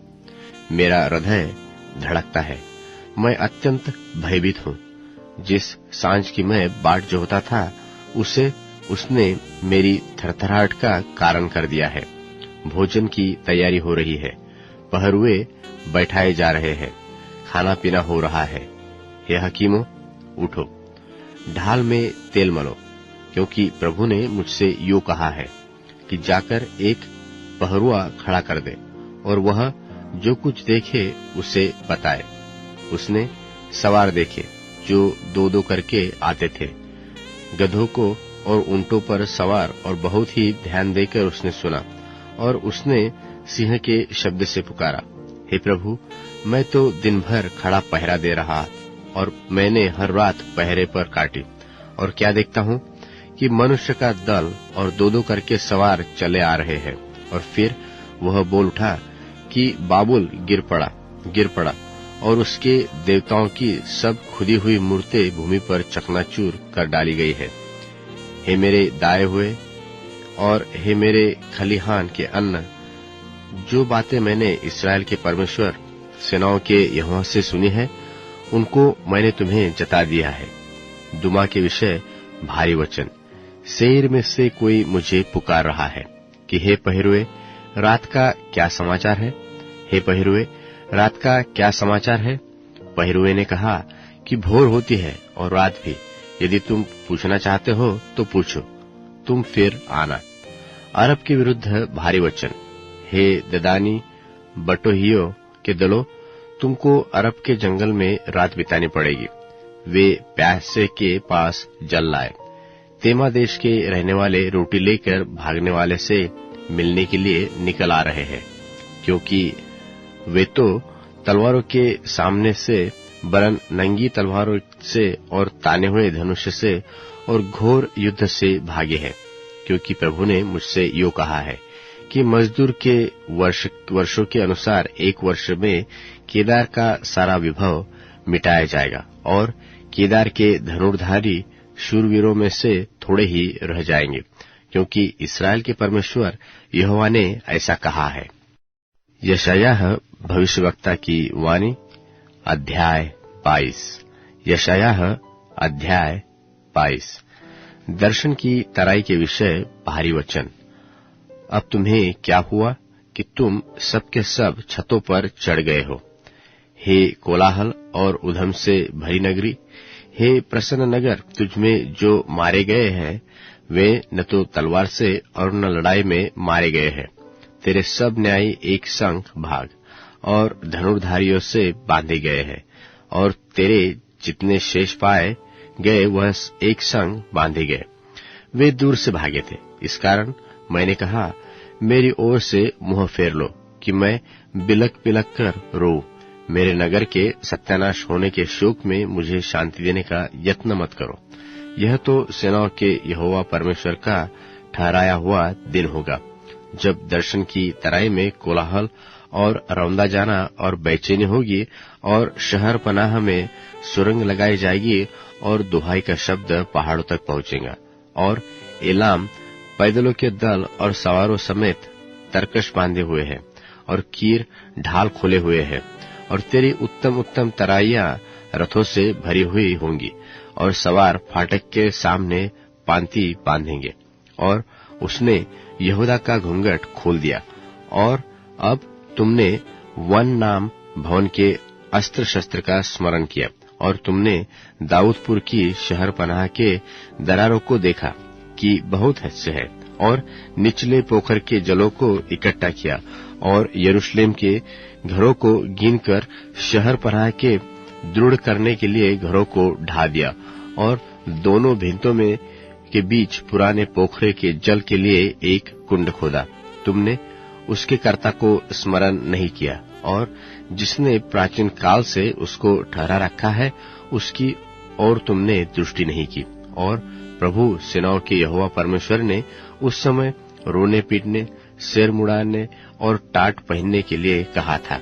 मेरा हृदय धड़कता है, मैं अत्यंत भयभीत हूँ। जिस सांझ की मैं बाट जोहता था, उसे उसने मेरी थरथराहट का कारण कर दिया है। भोजन की तैयारी हो रही है, पहरुए बैठाए जा रहे हैं, खाना पीना हो रहा है। हे हकीमों, उठो, ढाल में तेल मलो, क्योंकि प्रभु ने मुझसे यूं कहा है कि जाकर एक पहरुआ खड़ा कर दे और वह जो कुछ देखे उसे बताए। उसने सवार देखे जो 2-2 करके आते थे, गधों को और ऊंटों पर सवार और बहुत ही ध्यान देकर उसने सुना, और उसने सिंह के शब्द से पुकारा, हे प्रभु, मैं तो दिन भर खड़ा पहरा दे रहा और मैंने हर रात पहरे पर काटी, और क्या देखता हूँ कि मनुष्य का दल और दो करके सवार चले आ रहे हैं। और फिर वह बोल उठा कि बाबुल गिर पड़ा और उसके देवताओं की सब खुदी हुई मूर्तें भूमि पर चकनाचूर कर डाली गई है। हे मेरे दाए हुए और हे मेरे खलिहान के अन्न, जो बातें मैंने इस्राएल के परमेश्वर सेनाओं के यहोवा से सुनी है, उनको मैंने तुम्हें जता दिया है। दुमा के विषय भारी वचन। सेईर में से कोई मुझे पुकार रहा है कि हे पहिरुए, रात का क्या समाचार है? हे पहिरुए, रात का क्या समाचार है? पहिरुए ने कहा कि भोर होती है और रात भी। यदि तुम पूछना चाहते हो तो पूछो, तुम फिर आना। अरब के विरुद्ध भारी वचन। हे ददानी बटोहियो के दलों, तुमको अरब के जंगल में रात बितानी पड़ेगी। वे प्यासे के पास जल लाए। तेमा देश के रहने वाले रोटी लेकर भागने वाले से मिलने के लिए निकल आ रहे हैं, क्योंकि वे तो तलवारों के सामने से वरन नंगी तलवारों से और ताने हुए धनुष से और घोर युद्ध से भागे हैं। क्योंकि प्रभु ने मुझसे यो कहा है कि मजदूर के वर्षों के अनुसार एक वर्ष में केदार का सारा विभव मिटाया जाएगा, और केदार के धनुर्धारी शूरवीरों में से थोड़े ही रह जाएंगे, क्योंकि इस्राएल के परमेश्वर यहोवा ने ऐसा कहा है। यशायाह भविष्यवक्ता की वाणी, अध्याय 22। यशायाह अध्याय 22। दर्शन की तराई के विषय भारी वचन। अब तुम्हें क्या हुआ कि तुम सबके सब छतों पर चढ़ गए हो? हे कोलाहल और उधम से भरी नगरी, हे प्रसन्न नगर, तुझमें जो मारे गए हैं वे न तो तलवार से और न लड़ाई में मारे गए हैं। तेरे सब न्यायी एक संग भाग और धनुर्धारियों से बांधे गए हैं, और तेरे जितने शेष पाए गए वह एक संग बांधे गए। वे दूर से भागे थे। इस कारण मैंने कहा, मेरी ओर से मुंह फेर लो कि मैं बिलक बिलक कर रोऊं। मेरे नगर के सत्यानाश होने के शोक में मुझे शांति देने का यत्न मत करो। यह तो सेनाओं के यहोवा परमेश्वर का ठहराया हुआ दिन होगा, जब दर्शन की तराई में कोलाहल और रौंदा जाना और बेचैनी होगी, और शहर पनाह में सुरंग लगाई जाएगी, और दुहाई का शब्द पहाड़ों तक पहुंचेगा। और एलाम पैदलों के दल और सवारों समेत तरकश बांधे हुए हैं, और कीर ढाल खोले हुए हैं, और तेरी उत्तम उत्तम तराइयां रथों से भरी हुई होंगी, और सवार फाटक के सामने पांति बांधेंगे। और उसने यहूदा का घूंघट खोल दिया। और अब तुमने वन नाम भवन के अस्त्र शस्त्र का स्मरण किया, और तुमने दाऊदपुर की शहर पनाह के दरारों को देखा कि बहुत हिस्से है, और निचले पोखर के जलों को इकट्ठा किया, और यरूशलेम के घरों को गिनकर शहर पनाह के दृढ़ करने के लिए घरों को ढा दिया, और दोनों भिंतों में के बीच पुराने पोखरे के जल के लिए एक कुंड खोदा। तुमने उसके कर्ता को स्मरण नहीं किया, और जिसने प्राचीन काल से उसको ठहरा रखा है उसकी और तुमने दृष्टि नहीं की। और प्रभु सेनाओं के यहोवा परमेश्वर ने उस समय रोने पीटने, सिर मुड़ाने और टाट पहनने के लिए कहा था,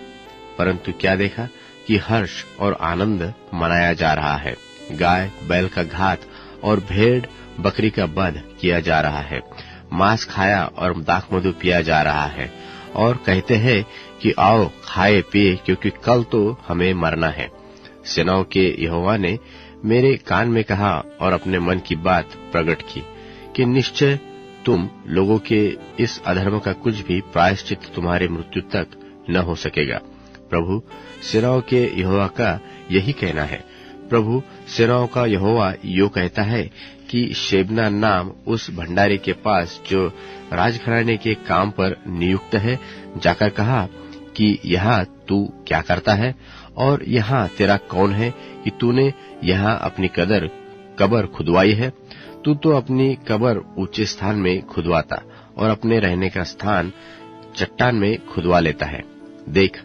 परंतु क्या देखा कि हर्ष और आनंद मनाया जा रहा है। गाय बैल का घात और भेड़ बकरी का वध किया जा रहा है। मांस खाया और दाख मधु पिया जा रहा है, और कहते हैं कि आओ खाए पिए, क्योंकि कल तो हमें मरना है। सेनाओं के यहोवा ने मेरे कान में कहा और अपने मन की बात प्रकट की कि निश्चय तुम लोगों के इस अधर्म का कुछ भी प्रायश्चित तुम्हारे मृत्यु तक न हो सकेगा। प्रभु सेनाओं के यहोवा का यही कहना है। प्रभु सेनाओं का यहोवा यो कहता है कि शेबना नाम उस भंडारी के पास जो राजघराने के काम पर नियुक्त है जाकर कहा कि यहाँ तू क्या करता है, और यहाँ तेरा कौन है कि तूने यहाँ अपनी कब्र खुदवाई है। तू तो अपनी कब्र ऊंचे स्थान में खुदवाता और अपने रहने का स्थान चट्टान में खुदवा लेता है। देख,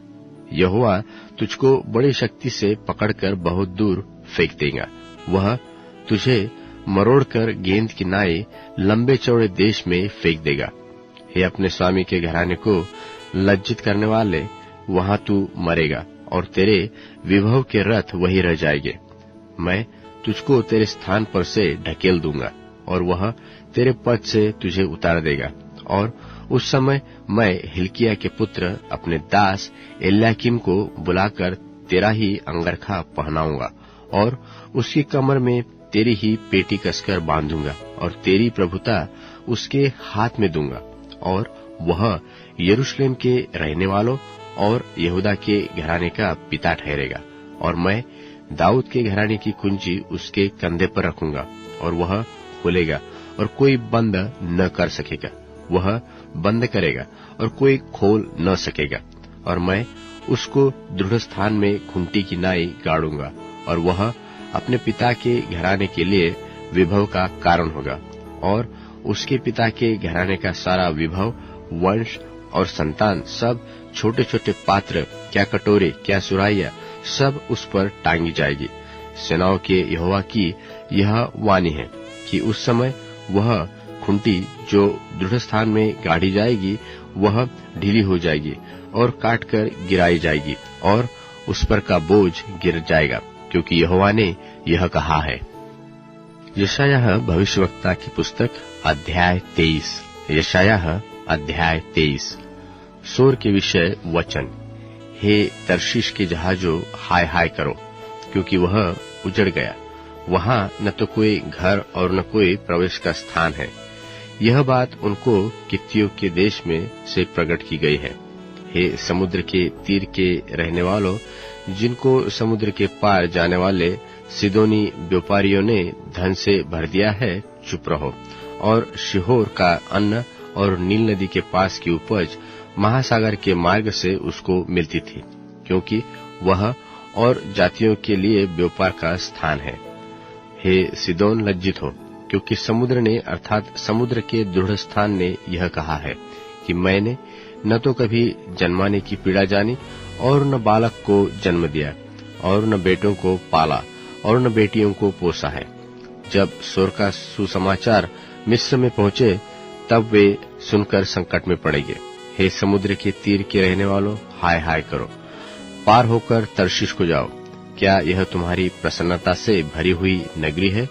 यहोवा तुझको बड़ी शक्ति से पकड़कर बहुत दूर फेंक देगा। वह तुझे मरोड़कर गेंद की नाई लंबे चौड़े देश में फेंक देगा। हे अपने स्वामी के घराने को लज्जित करने वाले, वहां तू मरेगा और तेरे विभव के रथ वही रह जाएंगे। मैं तुझको तेरे स्थान पर से ढकेल दूंगा और वह तेरे पद से तुझे उतार देगा। और उस समय मैं हिल्किया के पुत्र अपने दास एल्याकीम को बुलाकर तेरा ही अंगरखा पहनाऊंगा और उसकी कमर में तेरी ही पेटी कसकर बांधूंगा और तेरी प्रभुता उसके हाथ में दूंगा। और वह यरूशलेम के रहने वालों और यहूदा के घराने का पिता ठहरेगा। और मैं दाऊद के घराने की कुंजी उसके कंधे पर रखूंगा और वह खोलेगा और कोई बंद न कर सकेगा, वह बंद करेगा और कोई खोल न सकेगा। और मैं उसको दृढ़ स्थान में खूंटी की नाई गाड़ूंगा और वह अपने पिता के घराने के लिए विभव का कारण होगा। और उसके पिता के घराने का सारा विभव, वंश और संतान, सब छोटे छोटे पात्र, क्या कटोरे, क्या सुराहियां, सब उस पर टांगी जाएगी। सेनाओं के यहोवा की यह वाणी है कि उस समय वह खूंटी जो दृढ़ स्थान में गाड़ी जाएगी, वह ढीली हो जाएगी और काटकर गिराई जाएगी और उस पर का बोझ गिर जाएगा, क्योंकि यहोवा ने यह कहा है। यशायाह भविष्यवक्ता की पुस्तक अध्याय 23। यशायाह अध्याय 23। सोर के विषय वचन। हे तर्शीश के जहाजों, हाय हाय करो, क्योंकि वह उजड़ गया। वहां न तो कोई घर और न कोई प्रवेश का स्थान है। यह बात उनको कित्तियों के देश में से प्रकट की गई है। हे समुद्र के तीर के रहने वालों, जिनको समुद्र के पार जाने वाले सिदोनी व्यापारियों ने धन से भर दिया है, चुप रहो। और शिहोर का अन्न और नील नदी के पास की उपज महासागर के मार्ग से उसको मिलती थी, क्योंकि वह और जातियों के लिए व्यापार का स्थान है। हे सिदोन, लज्जित हो, क्योंकि समुद्र ने अर्थात समुद्र के दृढ़ स्थान ने यह कहा है कि मैंने न तो कभी जन्माने की पीड़ा जानी और न बालक को जन्म दिया और न बेटों को पाला और न बेटियों को पोसा है। जब सोर का सुसमाचार मिस्र में पहुंचे, तब वे सुनकर संकट में पड़ेंगे। हे समुद्र के तीर के रहने वालों, हाय हाय करो, पार होकर तर्शीश को जाओ। क्या यह तुम्हारी प्रसन्नता से भरी हुई नगरी है,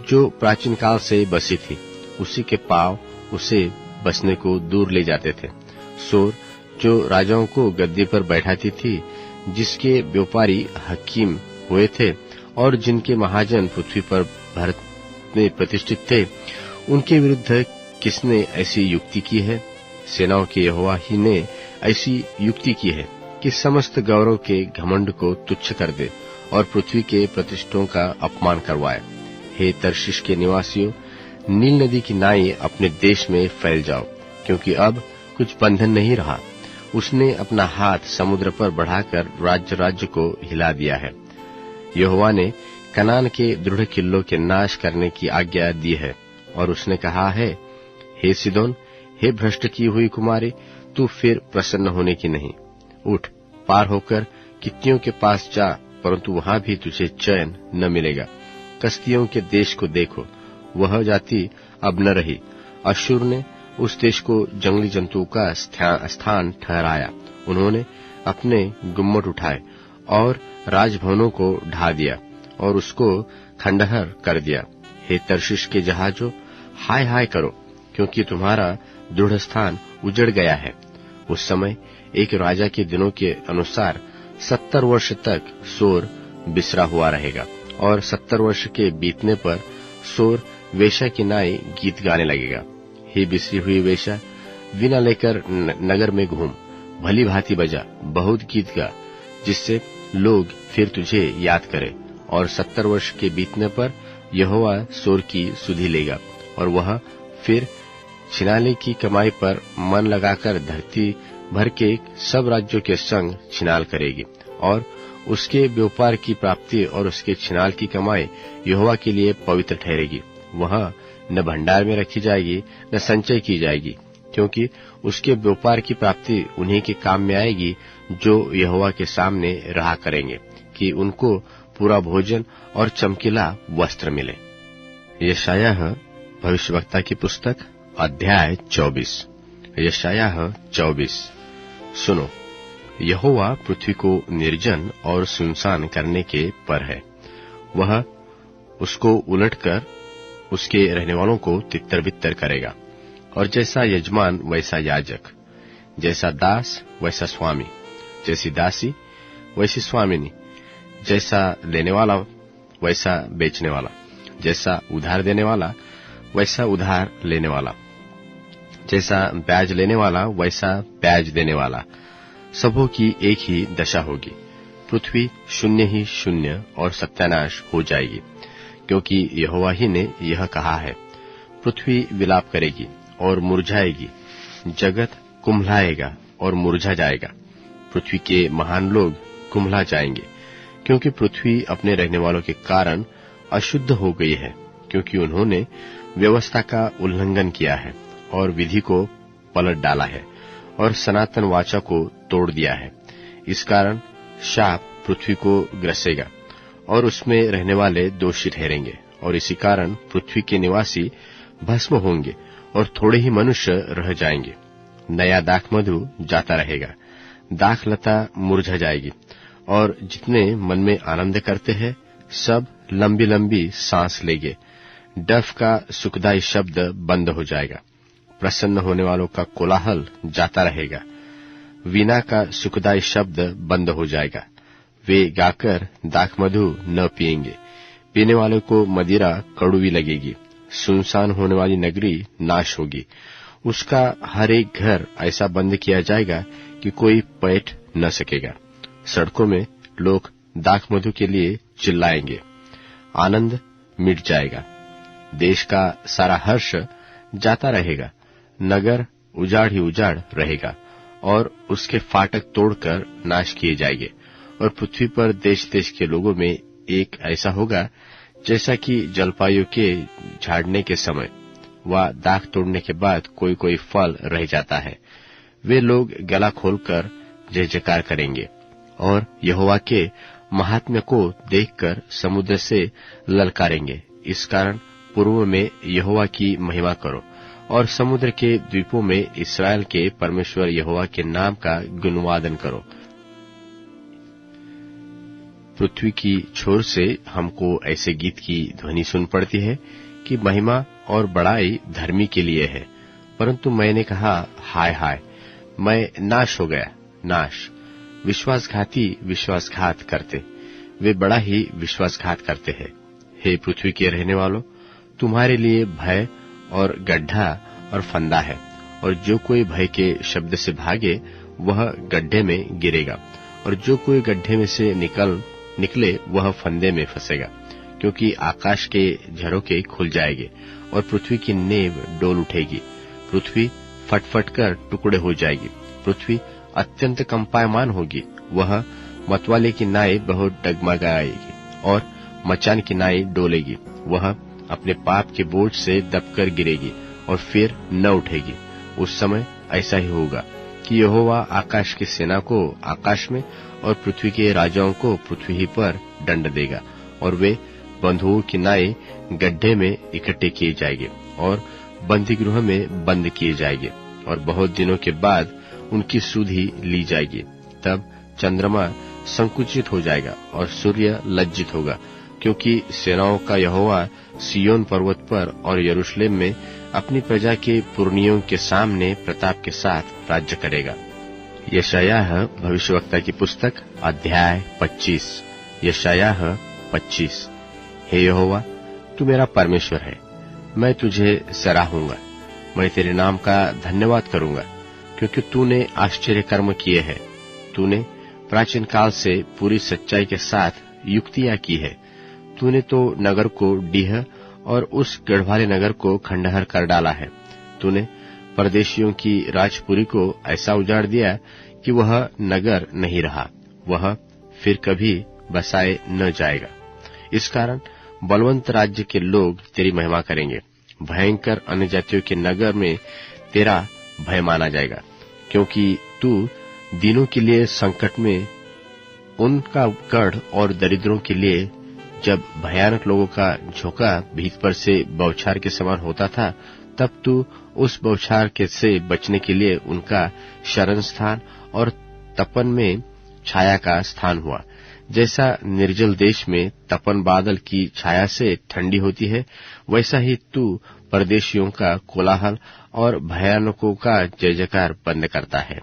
जो प्राचीन काल से बसी थी? उसी के पांव उसे बसने को दूर ले जाते थे। सोर, जो राजाओं को गद्दी पर बैठाती थी, जिसके व्यापारी हकीम हुए थे और जिनके महाजन पृथ्वी पर भारत में प्रतिष्ठित थे, उनके विरुद्ध किसने ऐसी युक्ति की है? सेनाओं के यहोवा ही ने ऐसी युक्ति की है कि समस्त गौरव के घमंड को तुच्छ कर दे और पृथ्वी के प्रतिष्ठों का अपमान करवाए। हे तर्शीश के निवासियों, नील नदी की नाई अपने देश में फैल जाओ, क्योंकि अब कुछ बंधन नहीं रहा। उसने अपना हाथ समुद्र पर बढ़ाकर राज्य राज्य को हिला दिया है। यहोवा ने कनान के दृढ़ किल्लों के नाश करने की आज्ञा दी है और उसने कहा है, हे सिदोन, हे भ्रष्ट की हुई कुमारी, तू फिर प्रसन्न होने की नहीं। उठ, पार होकर कित्तियों के पास जा, परंतु वहां भी तुझे चैन न मिलेगा। कसदियों के देश को देखो, वह जाति अब न रही। अश्शूर ने उस देश को जंगली जंतुओं का स्थान ठहराया। उन्होंने अपने गुम्मट उठाए और राजभवनों को ढा दिया और उसको खंडहर कर दिया। हे तर्शीश के जहाजों, हाय हाय करो, क्योंकि तुम्हारा दृढ़ स्थान उजड़ गया है। उस समय एक राजा के दिनों के अनुसार 70 वर्ष तक सोर बिसरा हुआ रहेगा और 70 वर्ष के बीतने पर सोर वेश्या की नाई गीत गाने लगेगा। हे बिसरी हुई वेश्या, वीणा लेकर नगर में घूम, भली भांति बजा, बहुत गीत गा, जिससे लोग फिर तुझे याद करें। और 70 वर्ष के बीतने पर यहोवा सोर की सुधि लेगा और वह फिर छिनाले की कमाई पर मन लगाकर धरती भर के सब राज्यों के संग छिनाल करेगी। और उसके व्यापार की प्राप्ति और उसके छिनाल की कमाई यहोवा के लिए पवित्र ठहरेगी। वह न भंडार में रखी जाएगी न संचय की जाएगी, क्योंकि उसके व्यापार की प्राप्ति उन्हीं के काम में आएगी जो यहोवा के सामने रहा करेंगे, कि उनको पूरा भोजन और चमकीला वस्त्र मिले। यशायाह भविष्यवक्ता की पुस्तक अध्याय 24। यशायाह 24। सुनो, यहोवा पृथ्वी को निर्जन और सुनसान करने के पर है। वह उसको उलटकर उसके रहने वालों को तितर बितर करेगा, और जैसा यजमान वैसा याजक, जैसा दास वैसा स्वामी, जैसी दासी वैसी स्वामिनी, जैसा लेने वाला वैसा बेचने वाला, जैसा उधार देने वाला वैसा उधार लेने वाला, जैसा ब्याज लेने वाला वैसा ब्याज देने वाला, सबों की एक ही दशा होगी। पृथ्वी शून्य ही शून्य और सत्यानाश हो जाएगी, क्योंकि यहोवा ही ने यह कहा है। पृथ्वी विलाप करेगी और मुरझाएगी, जगत कुम्हलाएगा और मुरझा जाएगा। पृथ्वी के महान लोग कुम्हला जाएंगे, क्योंकि पृथ्वी अपने रहने वालों के कारण अशुद्ध हो गई है, क्योंकि उन्होंने व्यवस्था का उल्लंघन किया है और विधि को पलट डाला है और सनातन वाचा को तोड़ दिया है। इस कारण शाप पृथ्वी को ग्रसेगा और उसमें रहने वाले दोषी ठहरेंगे, और इसी कारण पृथ्वी के निवासी भस्म होंगे और थोड़े ही मनुष्य रह जाएंगे। नया दाख मधु जाता रहेगा, दाख लता मुरझा जाएगी, और जितने मन में आनंद करते हैं सब लंबी लंबी सांस लेंगे। डफ का सुखदायी शब्द बंद हो जाएगा, प्रसन्न होने वालों का कोलाहल जाता रहेगा। वीणा का सुखदायी शब्द बंद हो जाएगा, वे गाकर दाख मधु न पिएंगे। पीने वालों को मदिरा कड़वी लगेगी। सुनसान होने वाली नगरी नाश होगी, उसका हर एक घर ऐसा बंद किया जाएगा कि कोई बैठ न सकेगा। सड़कों में लोग दाख मधु के लिए चिल्लाएंगे, आनंद मिट जाएगा। देश का सारा हर्ष जाता रहेगा, नगर उजाड़ ही उजाड़ रहेगा और उसके फाटक तोड़कर नाश किए जाएंगे। और पृथ्वी पर देश देश के लोगों में एक ऐसा होगा जैसा कि जलपायु के झाड़ने के समय व दाख तोड़ने के बाद कोई कोई फल रह जाता है। वे लोग गला खोलकर जय जयकार करेंगे और यहोवा के महात्म्य को देखकर समुद्र से ललकारेंगे। इस कारण पूर्व में यहोवा की महिमा करो और समुद्र के द्वीपों में इस्राएल के परमेश्वर यहोवा के नाम का गुणवादन करो। पृथ्वी की छोर से हमको ऐसे गीत की ध्वनि सुन पड़ती है कि महिमा और बड़ाई धर्मी के लिए है, परंतु मैंने कहा हाय हाय, मैं नाश हो गया, नाश। विश्वासघाती विश्वासघात करते, वे बड़ा ही विश्वासघात करते हैं। हे पृथ्वी के रहने वालों, तुम्हारे लिए भय और गड्ढा और फंदा है, और जो कोई भय के शब्द से भागे वह गड्ढे में गिरेगा, और जो कोई गड्ढे में से निकले वह फंदे में फंसेगा। क्योंकि आकाश के झरोखे खुल जाएंगे और पृथ्वी की नेव डोल उठेगी। पृथ्वी फटफट कर टुकड़े हो जाएगी, पृथ्वी अत्यंत कंपायमान होगी। वह मतवाले की नाई बहुत डगमगाएगी और मचान की नाई डोलेगी। वह अपने पाप के बोझ से दबकर गिरेगी और फिर न उठेगी। उस समय ऐसा ही होगा कि यहोवा आकाश की सेना को आकाश में और पृथ्वी के राजाओं को पृथ्वी ही पर दंड देगा, और वे बंधुओं की नाई गड्ढे में इकट्ठे किए जाएंगे और बंदी गृह में बंद किए जाएंगे, और बहुत दिनों के बाद उनकी सुधि ली जाएगी। तब चंद्रमा संकुचित हो जाएगा और सूर्य लज्जित होगा, क्योंकि सेनाओं का यहोवा सिय्योन पर्वत पर और यरूशलेम में अपनी प्रजा के पुरनियों के सामने प्रताप के साथ राज्य करेगा। यशायाह भविष्यवक्ता की पुस्तक अध्याय 25। यशायाह 25। हे यहोवा, तू मेरा परमेश्वर है, मैं तुझे सराहूंगा, मैं तेरे नाम का धन्यवाद करूंगा, क्योंकि तूने आश्चर्य कर्म किए हैं। तूने प्राचीन काल से पूरी सच्चाई के साथ युक्तियां की है। तूने तो नगर को डीह और उस गढ़वाले नगर को खंडहर कर डाला है। तूने परदेशियों की राजपुरी को ऐसा उजाड़ दिया कि वह नगर नहीं रहा, वह फिर कभी बसाए न जाएगा। इस कारण बलवंत राज्य के लोग तेरी महिमा करेंगे भयंकर अन्य जातियों के नगर में तेरा भय माना जाएगा, क्योंकि तू दीनों के लिए संकट में, उनका गढ़ और दरिद्रों के लिए जब भयानक लोगों का झोंका भीतर पर से बौछार के समान होता था, तब तू उस बौछार के से बचने के लिए उनका शरण स्थान और तपन में छाया का स्थान हुआ। जैसा निर्जल देश में तपन बादल की छाया से ठंडी होती है, वैसा ही तू परदेशियों का कोलाहल और भयानकों का जय जयकार बंद करता है।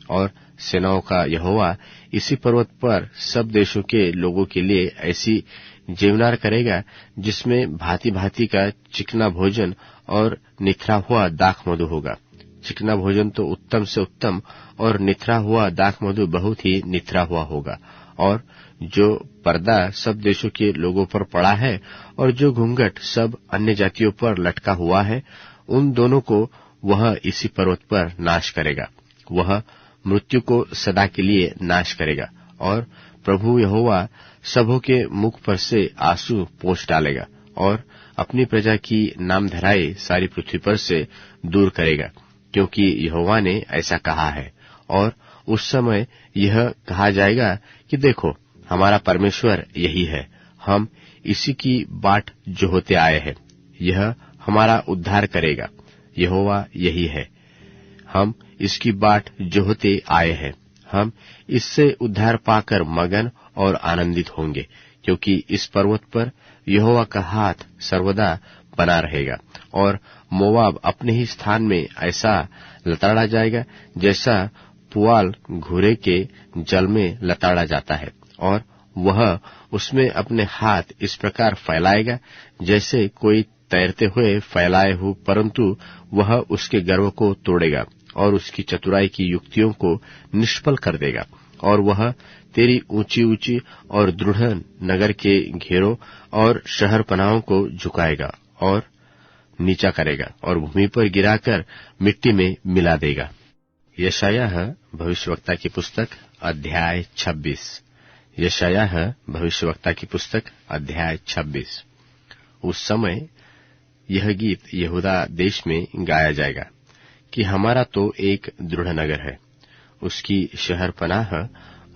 और सेनाओं का यहोवा इसी पर्वत पर सब देशों के लोगों के लिए ऐसी जेवनार करेगा, जिसमें भांति भांति का चिकना भोजन और निथरा हुआ दाख मधु होगा। चिकना भोजन तो उत्तम से उत्तम, और निथरा हुआ दाख मधु बहुत ही निथरा हुआ होगा। और जो पर्दा सब देशों के लोगों पर पड़ा है और जो घूंघट सब अन्य जातियों पर लटका हुआ है, उन दोनों को वह इसी पर्वत पर नाश करेगा। वह मृत्यु को सदा के लिए नाश करेगा, और प्रभु यहोवा सबों के मुख पर से आंसू पोंछ डालेगा और अपनी प्रजा की नामधराई सारी पृथ्वी पर से दूर करेगा, क्योंकि यहोवा ने ऐसा कहा है। और उस समय यह कहा जाएगा कि देखो, हमारा परमेश्वर यही है, हम इसी की बाट जो होते आए हैं, यह हमारा उद्धार करेगा। यहोवा यही है, हम इसकी बाट जो होते आए हैं, हम इससे उद्धार पाकर मगन और आनंदित होंगे, क्योंकि इस पर्वत पर यहोवा का हाथ सर्वदा बना रहेगा। और मोवाब अपने ही स्थान में ऐसा लताड़ा जाएगा जैसा पुआल घूरे के जल में लताड़ा जाता है, और वह उसमें अपने हाथ इस प्रकार फैलाएगा जैसे कोई तैरते हुए फैलाए हो, परंतु वह उसके गर्व को तोड़ेगा और उसकी चतुराई की युक्तियों को निष्फल कर देगा। और वह तेरी ऊंची ऊंची और दृढ़ नगर के घेरों और शहर पनाहों को झुकाएगा और नीचा करेगा और भूमि पर गिराकर मिट्टी में मिला देगा। यशायाह भविष्यवक्ता की पुस्तक अध्याय 26। यशायाह भविष्यवक्ता की पुस्तक अध्याय 26। उस समय यह गीत यहूदा देश में गाया जाएगा कि हमारा तो एक दृढ़ नगर है, उसकी शहर पनाह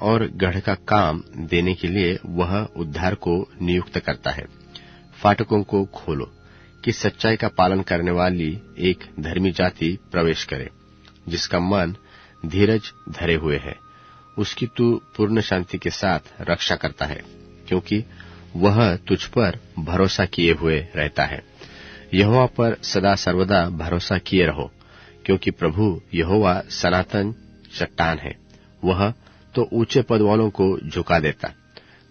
और गढ़ का काम देने के लिए वह उद्धार को नियुक्त करता है। फाटकों को खोलो कि सच्चाई का पालन करने वाली एक धर्मी जाति प्रवेश करे, जिसका मन धीरज धरे हुए है। उसकी तू पूर्ण शांति के साथ रक्षा करता है, क्योंकि वह तुझ पर भरोसा किए हुए रहता है। यहोवा पर सदा सर्वदा भरोसा किए रहो, क्योंकि प्रभु यहोवा सनातन चट्टान है। वह तो ऊंचे पद वालों को झुका देता,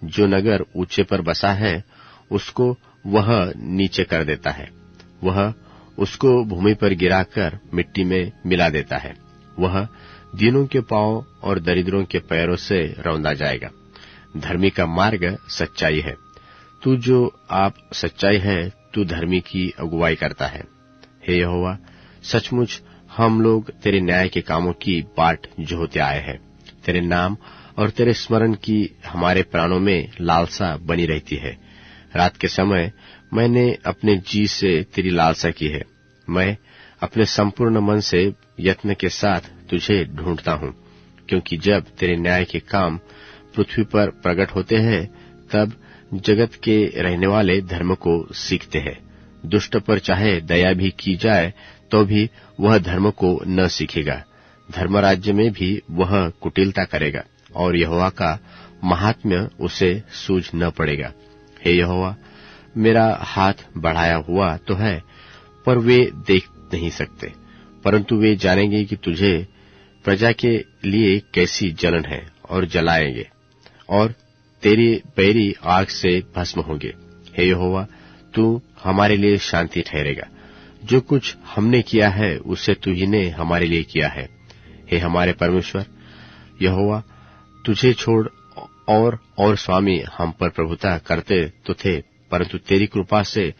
जो नगर ऊंचे पर बसा है उसको वह नीचे कर देता है। वह उसको भूमि पर गिराकर मिट्टी में मिला देता है। वह दीनों के पांव और दरिद्रों के पैरों से रौंदा जाएगा। धर्मी का मार्ग सच्चाई है। तू जो आप सच्चाई है, तू धर्मी की अगुवाई करता है। हे यहोवा, सचमुच हम लोग तेरे न्याय के कामों की बाट जो होते आए हैं। तेरे नाम और तेरे स्मरण की हमारे प्राणों में लालसा बनी रहती है। रात के समय मैंने अपने जी से तेरी लालसा की है। मैं अपने संपूर्ण मन से यत्न के साथ तुझे ढूंढता हूँ, क्योंकि जब तेरे न्याय के काम पृथ्वी पर प्रकट होते हैं, तब जगत के रहने वाले धर्म को सीखते हैं। दुष्ट पर चाहे दया भी की जाए, तो भी वह धर्म को न सीखेगा। धर्म राज्य में भी वह कुटिलता करेगा, और यहोवा का महात्म्य उसे सूझ न पड़ेगा। हे यहोवा, मेरा हाथ बढ़ाया हुआ तो है, पर वे देख नहीं सकते, परंतु वे जानेंगे कि तुझे प्रजा के लिए कैसी जलन है, और जलाएंगे, और तेरे बैरी आग से भस्म होंगे। हे यहोवा, तू हमारे लिए शांति ठहरेगा। जो कुछ हमने किया है, उसे तू ही ने हमारे लिए किया है। हे हमारे परमेश्वर यहोवा, तुझे छोड़ और स्वामी हम पर प्रभुता करते तो थे, परंतु तेरी कृपा से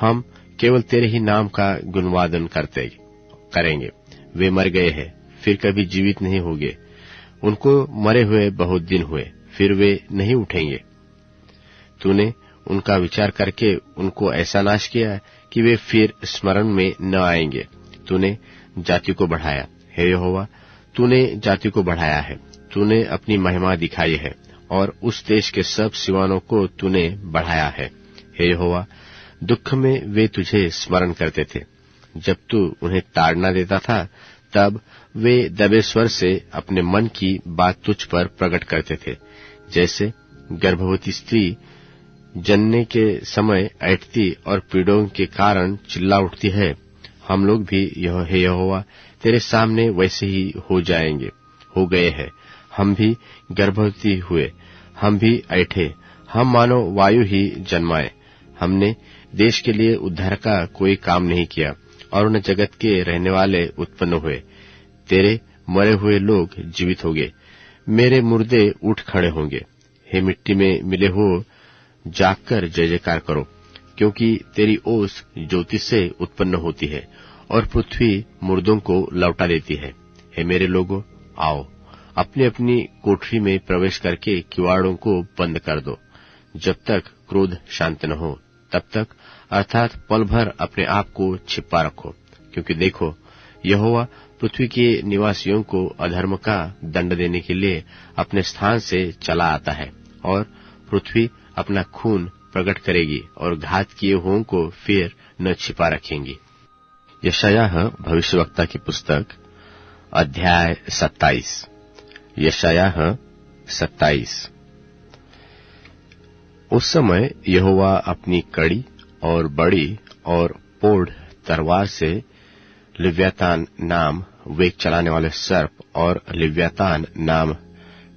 हम केवल तेरे ही नाम का गुणवादन करेंगे। वे मर गए हैं, फिर कभी जीवित नहीं होंगे। उनको मरे हुए बहुत दिन हुए, फिर वे नहीं उठेंगे। तूने उनका विचार करके उनको ऐसा नाश किया कि वे फिर स्मरण में न आएंगे। तूने जाति को बढ़ाया, हे यहोवा, तूने जाति को बढ़ाया है, तूने अपनी महिमा दिखाई है और उस देश के सब सिवानों को तूने बढ़ाया है। हे यहोवा, दुख में वे तुझे स्मरण करते थे, जब तू उन्हें ताड़ना देता था, तब वे दबे स्वर से अपने मन की बात तुझ पर प्रकट करते थे। जैसे गर्भवती स्त्री जनने के समय ऐठती और पीड़ों के कारण चिल्ला उठती है, हम लोग भी हे यहोवा तेरे सामने वैसे ही हो गए हैं। हम भी गर्भवती हुए, हम भी ऐठे, हम मानो वायु ही जन्माए। हमने देश के लिए उद्धार का कोई काम नहीं किया और न जगत के रहने वाले उत्पन्न हुए। तेरे मरे हुए लोग जीवित होंगे, मेरे मुर्दे उठ खड़े होंगे। हे मिट्टी में मिले हो, जागकर जय जयकार करो, क्योंकि तेरी ओस ज्योति से उत्पन्न होती है और पृथ्वी मुर्दों को लौटा देती है। हे मेरे लोगों, आओ, अपनी अपनी कोठरी में प्रवेश करके किवाड़ों को बंद कर दो। जब तक क्रोध शांत न हो, तब तक अर्थात पल भर अपने आप को छिपा रखो, क्योंकि देखो, यहोवा पृथ्वी के निवासियों को अधर्म का दंड देने के लिए अपने स्थान से चला आता है और पृथ्वी अपना खून प्रकट करेगी और घात किए हुओं को फिर न छिपा रखेंगी। यशायाह भविष्यवक्ता की पुस्तक अध्याय 27। यशायाह 27। उस समय यहोवा अपनी कड़ी और बड़ी और पोढ़ तलवार से लिव्यातान नाम वेग चलाने वाले सर्प और लिव्यातान नाम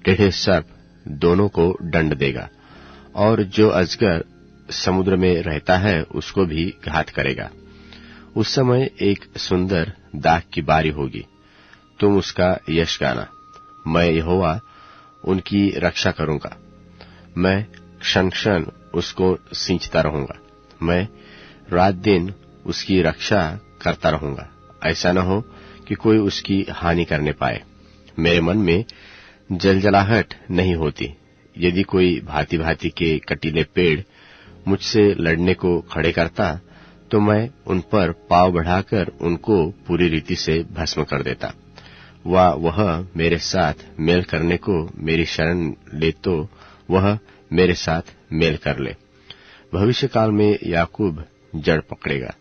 टेढ़े सर्प दोनों को दंड देगा, और जो अजगर समुद्र में रहता है उसको भी घात करेगा। उस समय एक सुंदर दाख की बारी होगी, तुम उसका यश गाना। मैं यहोवा उनकी रक्षा करूंगा, मैं क्षण क्षण उसको सींचता रहूंगा, मैं रात दिन उसकी रक्षा करता रहूंगा। ऐसा न हो कि कोई उसकी हानि करने पाए। मेरे मन में जलजलाहट नहीं होती। यदि कोई भांति भांति के कटीले पेड़ मुझसे लड़ने को खड़े करता, तो मैं उन पर पांव बढ़ाकर उनको पूरी रीति से भस्म कर देता। वह मेरे साथ मेल करने को मेरी शरण ले तो वह मेरे साथ मेल कर ले। भविष्य काल में याकूब जड़ पकड़ेगा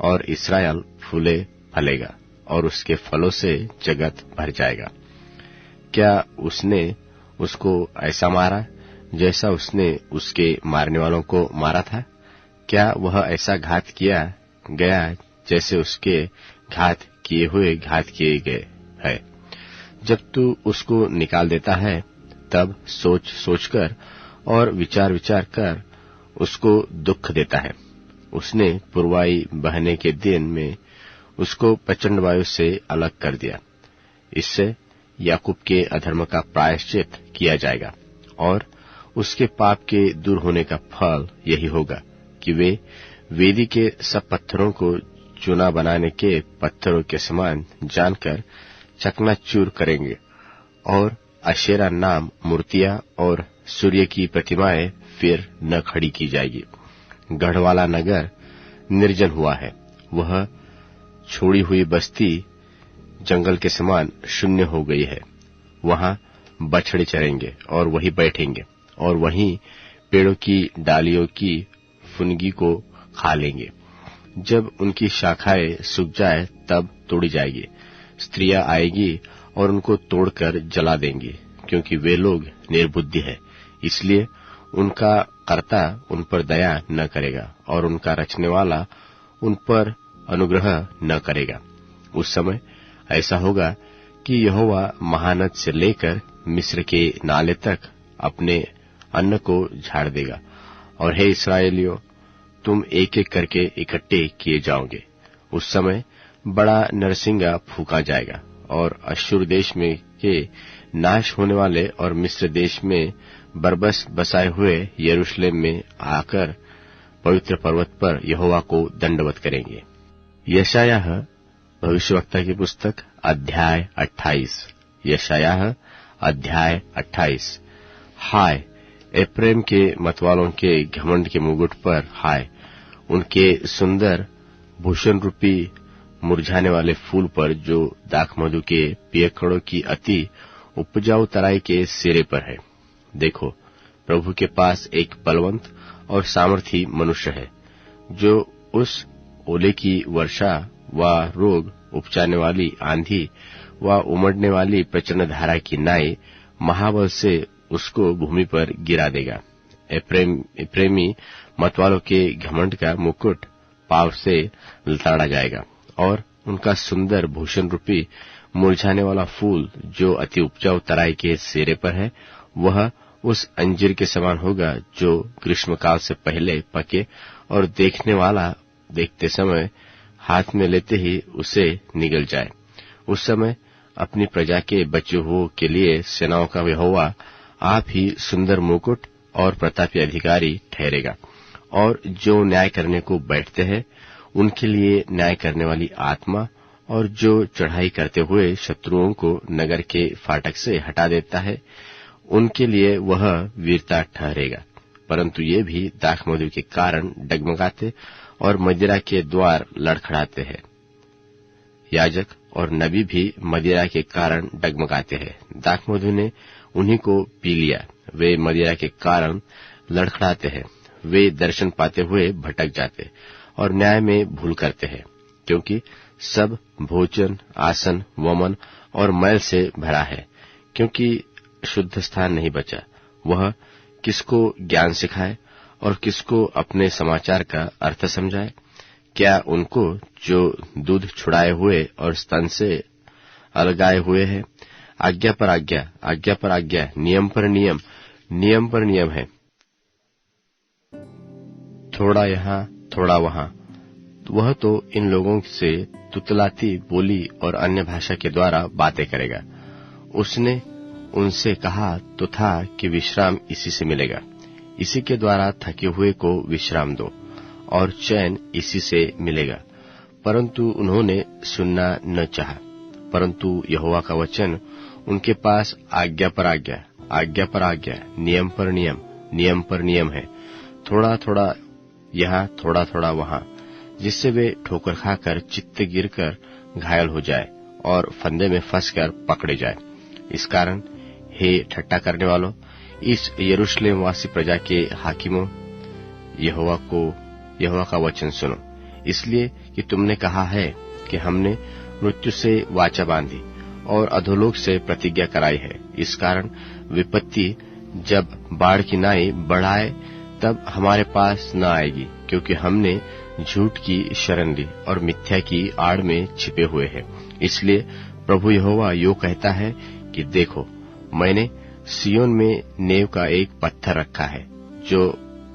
और इस्राएल फूले फलेगा और उसके फलों से जगत भर जाएगा। क्या उसने उसको ऐसा मारा जैसा उसने उसके मारने वालों को मारा था? क्या वह ऐसा घात किया गया जैसे उसके घात किए हुए घात किए गए है? जब तू उसको निकाल देता है, तब सोच सोचकर और विचार विचार कर उसको दुख देता है। उसने पुरवाई बहने के दिन में उसको प्रचंड वायु से अलग कर दिया। इससे याकूब के अधर्म का प्रायश्चित किया जाएगा और उसके पाप के दूर होने का फल यही होगा कि वे वेदी के सब पत्थरों को चूना बनाने के पत्थरों के समान जानकर चकनाचूर करेंगे और अशेरा नाम मूर्तियां और सूर्य की प्रतिमाएं फिर न खड़ी की जाएगी। गढ़वाला नगर निर्जन हुआ है, वह छोड़ी हुई बस्ती जंगल के समान शून्य हो गई है। वहां बछड़े चरेंगे और वहीं बैठेंगे और वहीं पेड़ों की डालियों की फुनगी को खा लेंगे। जब उनकी शाखाएं सूख जाए तब तोड़ी जाएगी। स्त्रियां आएगी और उनको तोड़कर जला देंगी, क्योंकि वे लोग निर्बुद्धि है, इसलिए उनका कर्ता उन पर दया न करेगा और उनका रचने वाला उन पर अनुग्रह न करेगा। उस समय ऐसा होगा कि यहोवा महानद से लेकर मिस्र के नाले तक अपने अन्न को झाड़ देगा, और हे इस्राएलियों, तुम एक एक करके इकट्ठे किए जाओगे। उस समय बड़ा नरसिंगा फूका जाएगा और अश्शूर देश में के नाश होने वाले और मिस्र देश में बरबस बसाए हुए यरूशलेम में आकर पवित्र पर्वत पर यहोवा को दंडवत करेंगे। यशायाह भविष्यवक्ता की पुस्तक अध्याय 28। यशायाह अध्याय 28। हाय एप्रेम के मतवालों के घमंड के मुकुट पर हाय, उनके सुंदर भूषण रूपी मुरझाने वाले फूल पर जो दाखमधु के पियकड़ों की अति उपजाऊ तराई के सिरे पर है। देखो, प्रभु के पास एक बलवंत और सामर्थी मनुष्य है, जो उस ओले की वर्षा व रोग उपजाने वाली आंधी व उमड़ने वाली प्रचंड धारा की नाई महाबल से उसको भूमि पर गिरा देगा। प्रेमी मतवालों के घमंड का मुकुट पाव से लताड़ा जाएगा और उनका सुंदर भूषण रूपी मुरझाने वाला फूल जो अति उपजाऊ तराई के सिरे पर है, वह उस अंजीर के समान होगा जो ग्रीष्मकाल से पहले पके और देखने वाला देखते समय हाथ में लेते ही उसे निगल जाए। उस समय अपनी प्रजा के बचे हुओं के लिए सेनाओं का यहोवा आप ही सुंदर मुकुट और प्रतापी अधिकारी ठहरेगा, और जो न्याय करने को बैठते हैं उनके लिए न्याय करने वाली आत्मा, और जो चढ़ाई करते हुए शत्रुओं को नगर के फाटक से हटा देता है उनके लिए वह वीरता ठहरेगा। परंतु ये भी दाखमधु के कारण डगमगाते और मदिरा के द्वार लड़खड़ाते हैं। याजक और नबी भी मदिरा के कारण डगमगाते हैं। दाखमधु ने उन्हीं को पी लिया, वे मदिरा के कारण लड़खड़ाते हैं। वे दर्शन पाते हुए भटक जाते और न्याय में भूल करते हैं, क्योंकि सब भोजन, आसन, वमन और मैल से भरा है। क्योंकि शुद्ध स्थान नहीं बचा, वह किसको ज्ञान सिखाए और किसको अपने समाचार का अर्थ समझाए? क्या उनको जो दूध छुड़ाए हुए और स्तन से अलगाए हुए है? आज्ञा पर आज्ञा, आज्ञा पर आज्ञा, नियम पर नियम, नियम पर नियम है, थोड़ा यहाँ थोड़ा वहां। वह तो इन लोगों से तुतलाती बोली और अन्य भाषा के द्वारा बातें करेगा। उसने उनसे कहा तो था कि विश्राम इसी से मिलेगा। इसी के द्वारा थके हुए को विश्राम दो और चैन इसी से मिलेगा। परंतु उन्होंने सुनना न चाहा। परंतु यहोवा का वचन उनके पास आज्ञा पर आज्ञा, आज्ञा पर आज्ञा, नियम पर नियम, नियम पर नियम है, थोड़ा थोड़ा यहाँ थोड़ा थोड़ा वहां, जिससे वे ठोकर खाकर चित्त गिरकर घायल हो जाए और फंदे में फंसकर पकड़े जाए। इस कारण हे ठट्टा करने वालों, इस यरूशलेम वासी प्रजा के हाकिमों, यहोवा का वचन सुनो। इसलिए कि तुमने कहा है कि हमने मृत्यु से वाचा बांधी और अधोलोक से प्रतिज्ञा कराई है। इस कारण विपत्ति जब बाढ़ की नाई बढ़ाए तब हमारे पास न आएगी, क्योंकि हमने झूठ की शरण ली और मिथ्या की आड़ में छिपे हुए हैं। इसलिए प्रभु यहोवा यो कहता है कि देखो, मैंने सियोन में नेव का एक पत्थर रखा है, जो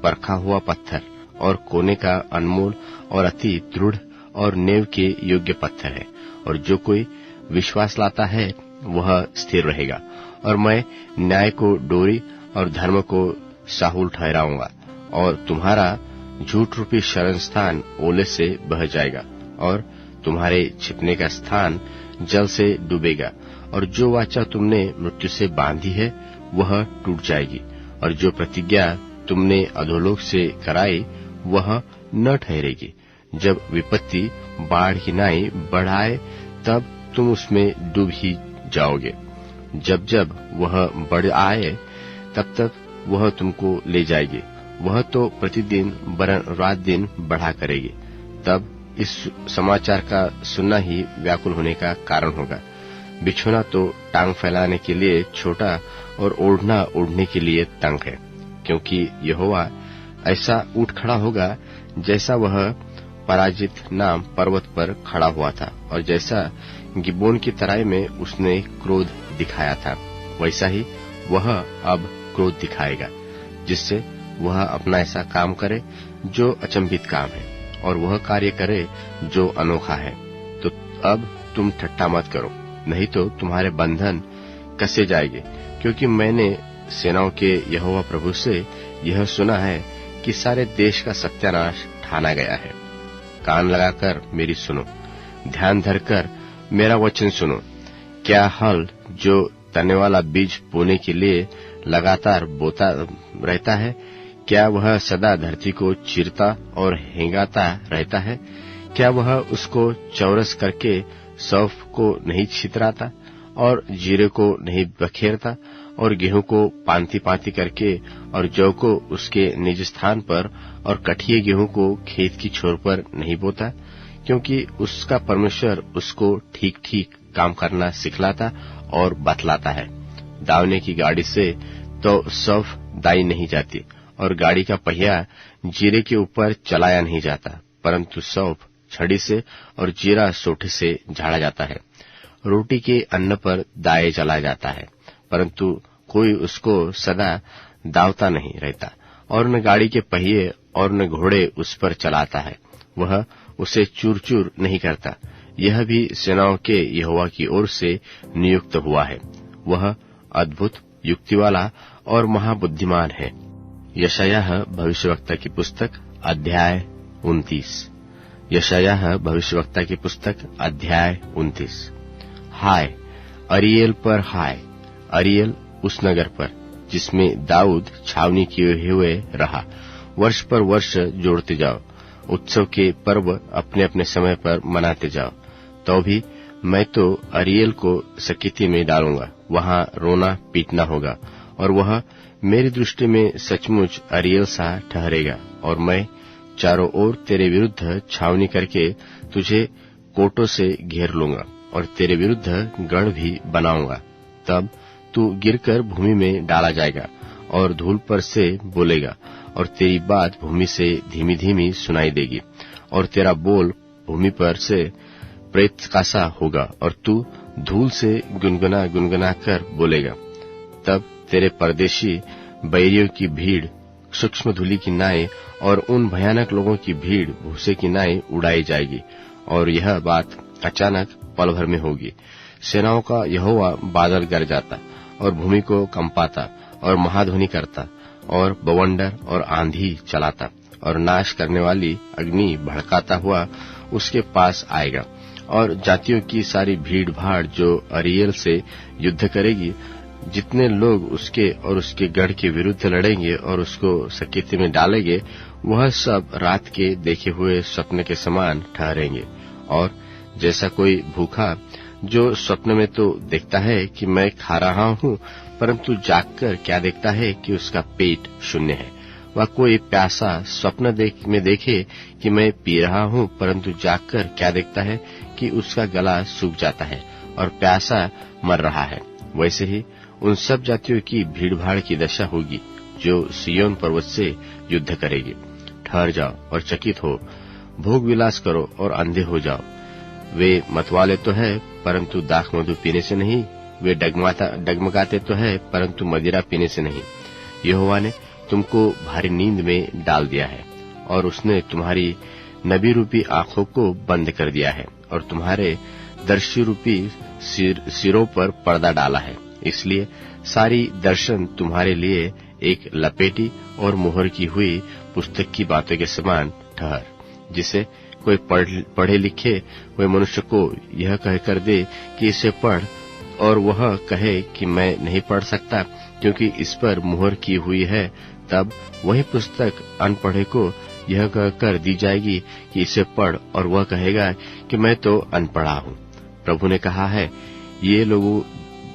परखा हुआ पत्थर और कोने का अनमोल और अति दृढ़ और नेव के योग्य पत्थर है, और जो कोई विश्वास लाता है वह स्थिर रहेगा। और मैं न्याय को डोरी और धर्म को साहुल ठहराऊंगा, और तुम्हारा झूठ रूपी शरण स्थान ओले से बह जाएगा, और तुम्हारे छिपने का स्थान जल से डूबेगा। और जो वाचा तुमने मृत्यु से बांधी है वह टूट जाएगी, और जो प्रतिज्ञा तुमने अधोलोक से कराई वह न ठहरेगी। जब विपत्ति बाढ़ की नाई बढ़ाए तब तुम उसमें डूब ही जाओगे। जब जब वह बढ़ आए तब तब वह तुमको ले जाएगी। वह तो प्रतिदिन वरन रात दिन बढ़ा करेगी। तब इस समाचार का सुनना ही व्याकुल होने का कारण होगा। बिछोना तो टांग फैलाने के लिए छोटा और ओढ़ना ओढ़ने के लिए तंग है, क्योंकि यहोवा ऐसा उठ खड़ा होगा जैसा वह पराजित नाम पर्वत पर खड़ा हुआ था, और जैसा गिबोन की तराई में उसने क्रोध दिखाया था, वैसा ही वह अब क्रोध दिखाएगा, जिससे वह अपना ऐसा काम करे जो अचंभित काम है, और वह कार्य करे जो अनोखा है। तो अब तुम ठट्ठा मत करो, नहीं तो तुम्हारे बंधन कसे जाएंगे। क्योंकि मैंने सेनाओं के यहोवा प्रभु से यह सुना है कि सारे देश का सत्यानाश ठाना गया है। कान लगाकर मेरी सुनो, ध्यान धरकर मेरा वचन सुनो। क्या हल जो तने वाला बीज बोने के लिए लगातार बोता रहता है, क्या वह सदा धरती को चीरता और हेंगाता रहता है? क्या वह उसको चौरस करके सौंफ को नहीं छितराता और जीरे को नहीं बखेरता और गेहूं को पांति पांति करके और जौ को उसके निज स्थान पर और कठिए गेहूं को खेत की छोर पर नहीं बोता? क्योंकि उसका परमेश्वर उसको ठीक ठीक काम करना सिखलाता और बतलाता है। दावने की गाड़ी से तो सौंफ दाई नहीं जाती और गाड़ी का पहिया जीरे के ऊपर चलाया नहीं जाता, परंतु सौंफ छड़ी से और जीरा सोठे से झाड़ा जाता है। रोटी के अन्न पर दाए चला जाता है, परंतु कोई उसको सदा दावता नहीं रहता, और न गाड़ी के पहिए और न घोड़े उस पर चलाता है। वह उसे चूर चूर नहीं करता। यह भी सेनाओं के यहोवा की ओर से नियुक्त हुआ है। वह अद्भुत, युक्तिवाला और महाबुद्धिमान है। यशायाह भविष्यवक्ता की पुस्तक अध्याय 29। यशायाह भविष्यवक्ता की पुस्तक अध्याय 29। हाय अरियल पर हाय, अरियल उस नगर पर जिसमें दाऊद छावनी किए हुए रहा। वर्ष पर वर्ष जोड़ते जाओ, उत्सव के पर्व अपने अपने समय पर मनाते जाओ। तो भी मैं तो अरियल को सकीती में डालूंगा, वहां रोना पीटना होगा, और वह मेरी दृष्टि में सचमुच अरियल सा ठहरेगा। और मैं चारों ओर तेरे विरुद्ध छावनी करके तुझे कोटों से घेर लूंगा और तेरे विरुद्ध गढ़ भी बनाऊंगा। तब तू गिरकर भूमि में डाला जाएगा और धूल पर से बोलेगा, और तेरी बात भूमि से धीमी धीमी सुनाई देगी, और तेरा बोल भूमि पर से प्रेत का सा होगा, और तू धूल से गुनगुना गुनगुना कर बोलेगा। तब तेरे परदेशी बैरियों की भीड़ सूक्ष्म धूलि की नाई और उन भयानक लोगों की भीड़ भूसे की नाई उड़ाई जाएगी। और यह बात अचानक पल भर में होगी। सेनाओं का यहोवा बादल गरजाता और भूमि को कंपाता और महाध्वनि करता और बवंडर और आंधी चलाता और नाश करने वाली अग्नि भड़काता हुआ उसके पास आएगा। और जातियों की सारी भीड़ भाड़ जो अरियल से युद्ध करेगी, जितने लोग उसके और उसके गढ़ के विरुद्ध लड़ेंगे और उसको सकीती में डालेंगे, वह सब रात के देखे हुए स्वप्न के समान ठहरेंगे। और जैसा कोई भूखा जो स्वप्न में तो देखता है कि मैं खा रहा हूँ, परंतु जागकर क्या देखता है कि उसका पेट शून्य है। वह कोई प्यासा स्वप्न में देखे कि मैं पी रहा हूँ, परंतु जागकर क्या देखता है कि उसका गला सूख जाता है और प्यासा मर रहा है। वैसे ही उन सब जातियों की भीड़भाड़ की दशा होगी जो सिय्योन पर्वत से युद्ध करेगी। ठहर जाओ और चकित हो, भोग विलास करो और अंधे हो जाओ। वे मतवाले तो है, परंतु दाख मधु पीने से नहीं। वे डगमगाते तो है, परंतु मदिरा पीने से नहीं। यहोवा ने तुमको भारी नींद में डाल दिया है, और उसने तुम्हारी नबी रूपी आंखों को बंद कर दिया है, और तुम्हारे दर्शी रूपी सिरों पर पर्दा डाला है। इसलिए सारी दर्शन तुम्हारे लिए एक लपेटी और मुहर की हुई पुस्तक की बातों के समान ठहर, जिसे कोई पढ़े लिखे हुए मनुष्य को यह कहकर दे कि इसे पढ़, और वह कहे कि मैं नहीं पढ़ सकता क्योंकि इस पर मुहर की हुई है। तब वही पुस्तक अनपढ़े को यह कहकर दी जाएगी कि इसे पढ़, और वह कहेगा कि मैं तो अनपढ़ा हूँ। प्रभु ने कहा है, ये लोग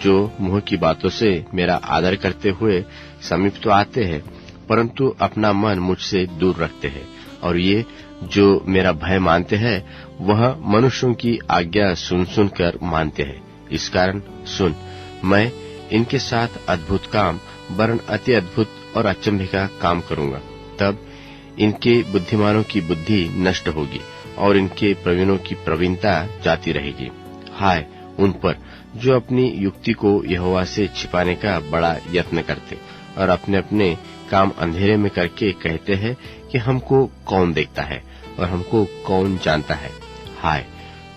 जो मुंह की बातों से मेरा आदर करते हुए समीप तो आते हैं, परंतु अपना मन मुझसे दूर रखते हैं, और ये जो मेरा भय मानते हैं, वह मनुष्यों की आज्ञा सुन सुन कर मानते हैं। इस कारण सुन, मैं इनके साथ अद्भुत काम, वरन अति अद्भुत और अचंभे का काम करूंगा। तब इनके बुद्धिमानों की बुद्धि नष्ट होगी और इनके प्रवीणों की प्रवीणता जाती रहेगी। हाय उन पर जो अपनी युक्ति को यहोवा से छिपाने का बड़ा यत्न करते और अपने अपने काम अंधेरे में करके कहते हैं कि हमको कौन देखता है और हमको कौन जानता है। हाय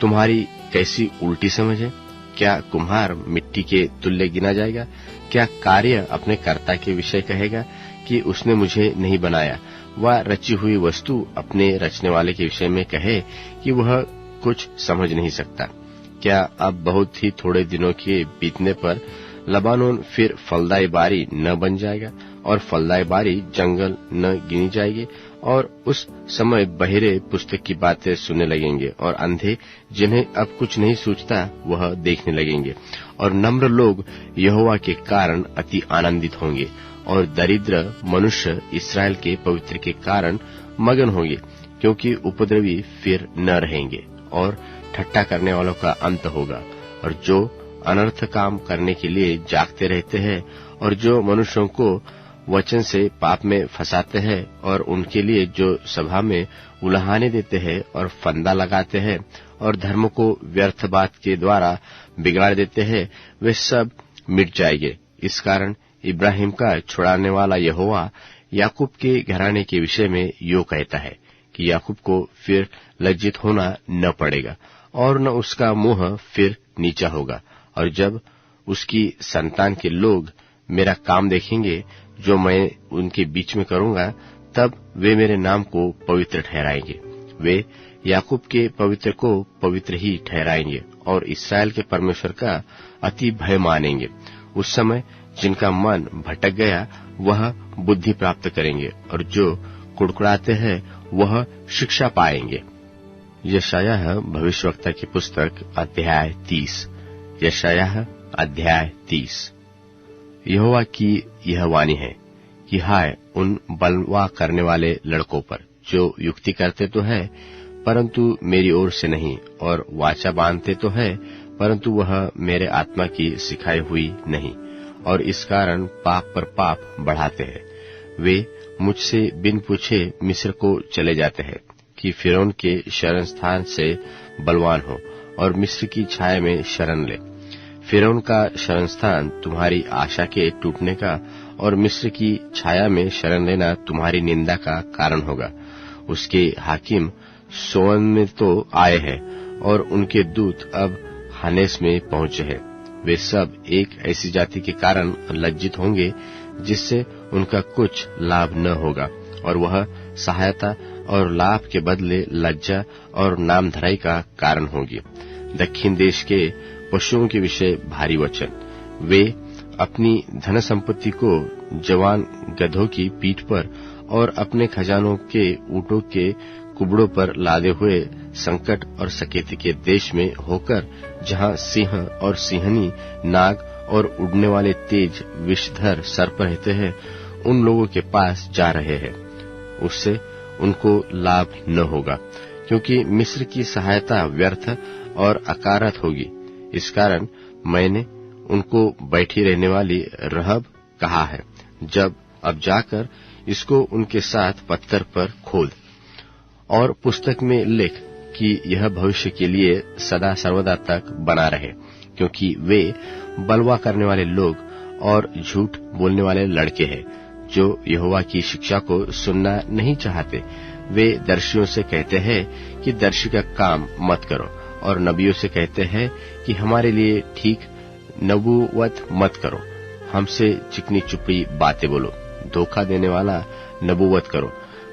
तुम्हारी कैसी उल्टी समझ है। क्या कुम्हार मिट्टी के तुल्य गिना जाएगा? क्या कार्य अपने कर्ता के विषय कहेगा कि उसने मुझे नहीं बनाया? वह रची हुई वस्तु अपने रचने वाले के विषय में कहे कि वह कुछ समझ नहीं सकता। क्या अब बहुत ही थोड़े दिनों के बीतने पर लबानोन फिर फलदाई बारी न बन जाएगा? और फलदायी बारी जंगल न गिनी जाएगी, और उस समय बहिरे पुस्तक की बातें सुनने लगेंगे, और अंधे जिन्हें अब कुछ नहीं सूझता वह देखने लगेंगे, और नम्र लोग यहोवा के कारण अति आनंदित होंगे, और दरिद्र मनुष्य इस्राएल के पवित्र के कारण मगन होंगे, क्योंकि उपद्रवी फिर न रहेंगे, और ठट्ठा करने वालों का अंत होगा। और जो अनर्थ काम करने के लिए जागते रहते हैं, और जो मनुष्यों को वचन से पाप में फंसाते हैं, और उनके लिए जो सभा में उलाहने देते हैं और फंदा लगाते हैं, और धर्म को व्यर्थ बात के द्वारा बिगाड़ देते हैं, वे सब मिट जाएंगे। इस कारण इब्राहिम का छुड़ाने वाला यहोवा याकूब के घराने के विषय में यो कहता है कि याकूब को फिर लज्जित होना न पड़ेगा, और न उसका मुंह फिर नीचा होगा। और जब उसकी संतान के लोग मेरा काम देखेंगे जो मैं उनके बीच में करूंगा, तब वे मेरे नाम को पवित्र ठहराएंगे। वे याकूब के पवित्र को पवित्र ही ठहराएंगे, और इस्राएल के परमेश्वर का अति भय मानेंगे। उस समय जिनका मन भटक गया वह बुद्धि प्राप्त करेंगे, और जो कुड़कुड़ाते हैं वह शिक्षा पाएंगे। यशायाह भविष्यवक्ता की पुस्तक अध्याय 30। यशायाह अध्याय 30। यहोवा की यह वाणी है कि हाय उन बलवा करने वाले लड़कों पर, जो युक्ति करते तो है परंतु मेरी ओर से नहीं, और वाचा बांधते तो है परंतु वह मेरे आत्मा की सिखाई हुई नहीं, और इस कारण पाप पर पाप बढ़ाते हैं। वे मुझसे बिन पूछे मिस्र को चले जाते हैं कि फिरौन के शरण स्थान से बलवान हो, और मिस्र की छाया में शरण ले। फिरौन का शरण स्थान तुम्हारी आशा के टूटने का, और मिस्र की छाया में शरण लेना तुम्हारी निंदा का कारण होगा। उसके हाकिम सोअन में तो आए हैं, और उनके दूत अब हानेस में पहुंचे हैं। वे सब एक ऐसी जाति के कारण लज्जित होंगे जिससे उनका कुछ लाभ न होगा, और वह सहायता और लाभ के बदले लज्जा और नामधराई का कारण होगी। दक्षिण देश के पशुओं के विषय भारी वचन। वे अपनी धन संपत्ति को जवान गधों की पीठ पर और अपने खजानों के ऊँटों के कुबड़ों पर लादे हुए संकट और सकेती के देश में होकर, जहाँ सिंह और सिंहनी, नाग और उड़ने वाले तेज विषधर सर्प रहते हैं, उन लोगों के पास जा रहे हैं। उससे उनको लाभ न होगा, क्योंकि मिस्र की सहायता व्यर्थ और अकारत होगी। इस कारण मैंने उनको बैठी रहने वाली रहब कहा है। जब अब जाकर इसको उनके साथ पत्थर पर खोद और पुस्तक में लिख कि यह भविष्य के लिए सदा सर्वदा तक बना रहे, क्योंकि वे बलवा करने वाले लोग और झूठ बोलने वाले लड़के हैं, जो यहोवा की शिक्षा को सुनना नहीं चाहते। वे दर्शियों से कहते हैं कि दर्शी का काम मत करो, और नबियों से कहते हैं कि हमारे लिए ठीक नबूवत मत करो। हमसे चिकनी चुपड़ी बातें बोलो, धोखा देने वाला नबूवत करो।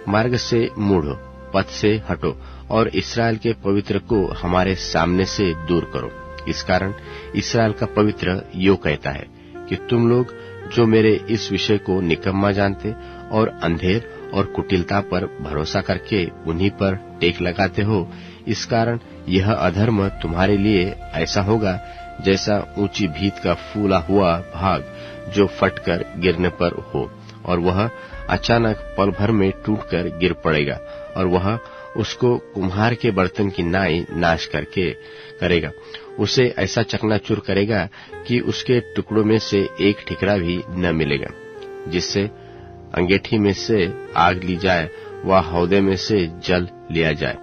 मार्ग से मुड़ो, पथ से हटो, और इस्राएल के पवित्र को हमारे सामने से दूर करो। इस कारण इस्राएल का पवित्र यो कहता है कि तुम लोग जो मेरे इस विषय को निकम्मा जानते और अंधेर और कुटिलता पर भरोसा करके उन्हीं पर टेक लगाते हो, इस कारण यह अधर्म तुम्हारे लिए ऐसा होगा जैसा ऊंची भीत का फूला हुआ भाग जो फटकर गिरने पर हो, और वह अचानक पल भर में टूटकर गिर पड़ेगा, और वह उसको कुम्हार के बर्तन की नाई नाश करके करेगा। उसे ऐसा चकनाचूर करेगा कि उसके टुकड़ों में से एक ठिकरा भी न मिलेगा। जिससे अंगीठी में से आग ली जाए व हौदे में से जल लिया जाए।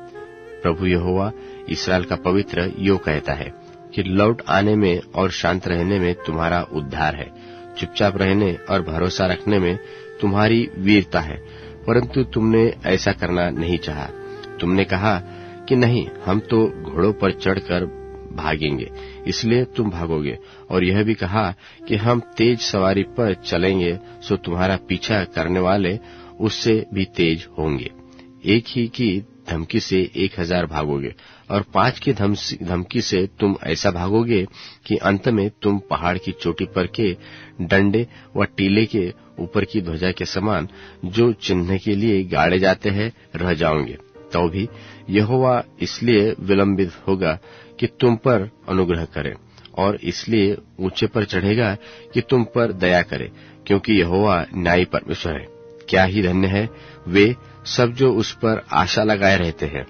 प्रभु यहोवा इस्राएल का पवित्र यो कहता है कि लौट आने में और शांत रहने में तुम्हारा उद्धार है, चुपचाप रहने और भरोसा रखने में तुम्हारी वीरता है, परंतु तुमने ऐसा करना नहीं चाहा। तुमने कहा कि नहीं, हम तो घोड़ों पर चढ़कर भागेंगे, इसलिए तुम भागोगे, और यह भी कहा कि हम तेज सवारी पर चलेंगे, सो तुम्हारा पीछा करने वाले उससे भी तेज होंगे। एक ही की धमकी से 1000 भागोगे, और 5 की धमकी से तुम ऐसा भागोगे कि अंत में तुम पहाड़ की चोटी पर के डंडे व टीले के ऊपर की ध्वजा के समान, जो चिन्ह के लिए गाड़े जाते हैं, रह जाओगे। तो भी यहोवा इसलिए विलंबित होगा कि तुम पर अनुग्रह करे, और इसलिए ऊंचे पर चढ़ेगा कि तुम पर दया करे, क्योंकि यहोवा न्यायी परमेश्वर है। क्या ही धन्य है वे सब जो उस पर आशा लगाए रहते हैं।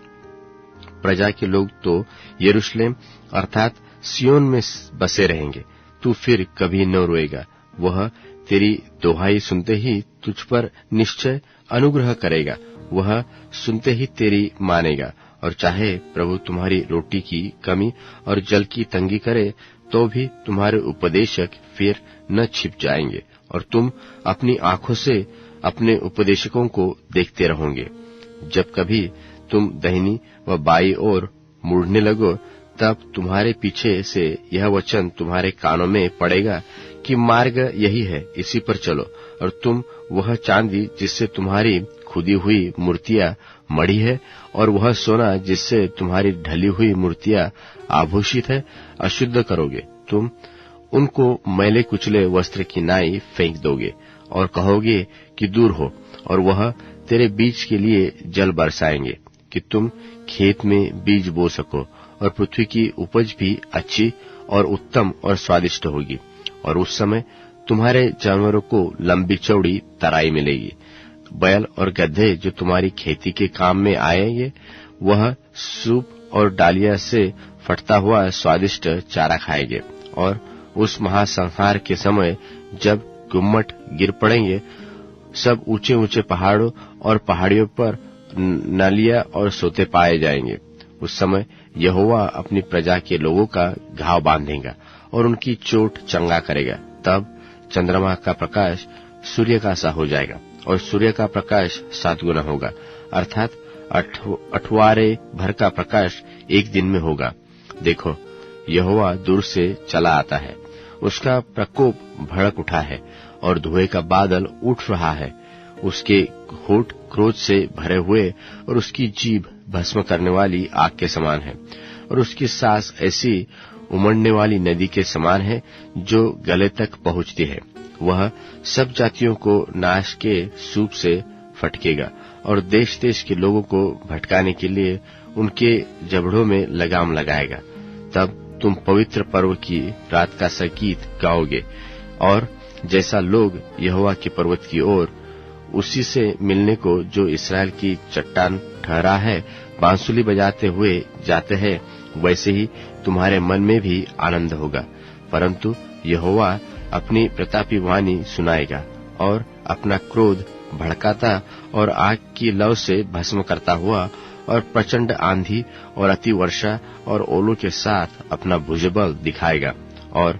प्रजा के लोग तो यरूशलेम अर्थात सियोन में बसे रहेंगे। तू फिर कभी न रोएगा। वह तेरी दोहाई सुनते ही तुझ पर निश्चय अनुग्रह करेगा। वह सुनते ही तेरी मानेगा। और चाहे प्रभु तुम्हारी रोटी की कमी और जल की तंगी करे, तो भी तुम्हारे उपदेशक फिर न छिप जाएंगे, और तुम अपनी आंखों से अपने उपदेशकों को देखते रहोगे। जब कभी तुम दाहिनी व बाईं ओर मुड़ने लगो, तब तुम्हारे पीछे से यह वचन तुम्हारे कानों में पड़ेगा कि मार्ग यही है, इसी पर चलो। और तुम वह चांदी जिससे तुम्हारी खुदी हुई मूर्तियां मढ़ी है, और वह सोना जिससे तुम्हारी ढली हुई मूर्तियां आभूषित है, अशुद्ध करोगे। तुम उनको मैले कुचले वस्त्र की नाई फेंक दोगे, और कहोगे कि दूर हो। और वह तेरे बीज के लिए जल बरसाएंगे, कि तुम खेत में बीज बो सको, और पृथ्वी की उपज भी अच्छी और उत्तम और स्वादिष्ट होगी। और उस समय तुम्हारे जानवरों को लंबी चौड़ी तराई मिलेगी। बैल और गधे जो तुम्हारी खेती के काम में आएंगे, वह सूप और डालिया से फटता हुआ स्वादिष्ट चारा खाएंगे। और उस महासंहार के समय जब गुम्मट गिर पड़ेंगे, सब ऊंचे ऊंचे पहाड़ों और पहाड़ियों पर नालियां और सोते पाए जाएंगे। उस समय यहोवा अपनी प्रजा के लोगों का घाव बांधेगा और उनकी चोट चंगा करेगा। तब चंद्रमा का प्रकाश सूर्य का सा हो जाएगा, और सूर्य का प्रकाश 7 गुना होगा, अर्थात 8वारे भर का प्रकाश एक दिन में होगा। देखो, यहोवा दूर से चला आता है, उसका प्रकोप भड़क उठा है, और धुएं का बादल उठ रहा है। उसके होठ क्रोध से भरे हुए, और उसकी जीभ भस्म करने वाली आग के समान है, और उसकी सांस ऐसी उमड़ने वाली नदी के समान है जो गले तक पहुंचती है। वह सब जातियों को नाश के सूप से फटकेगा, और देश देश के लोगों को भटकाने के लिए उनके जबड़ों में लगाम लगाएगा। तब तुम पवित्र पर्व की रात का संगीत गाओगे, और जैसा लोग यहोवा के पर्वत की ओर उसी से मिलने को जो इसराइल की चट्टान ठहरा है बांसुरी बजाते हुए जाते हैं, वैसे ही तुम्हारे मन में भी आनंद होगा। परंतु यहोवा अपनी प्रतापी वाणी सुनाएगा, और अपना क्रोध भड़काता और आग की लौ से भस्म करता हुआ, और प्रचंड आंधी और अति वर्षा और ओलों के साथ अपना भुजबल दिखाएगा, और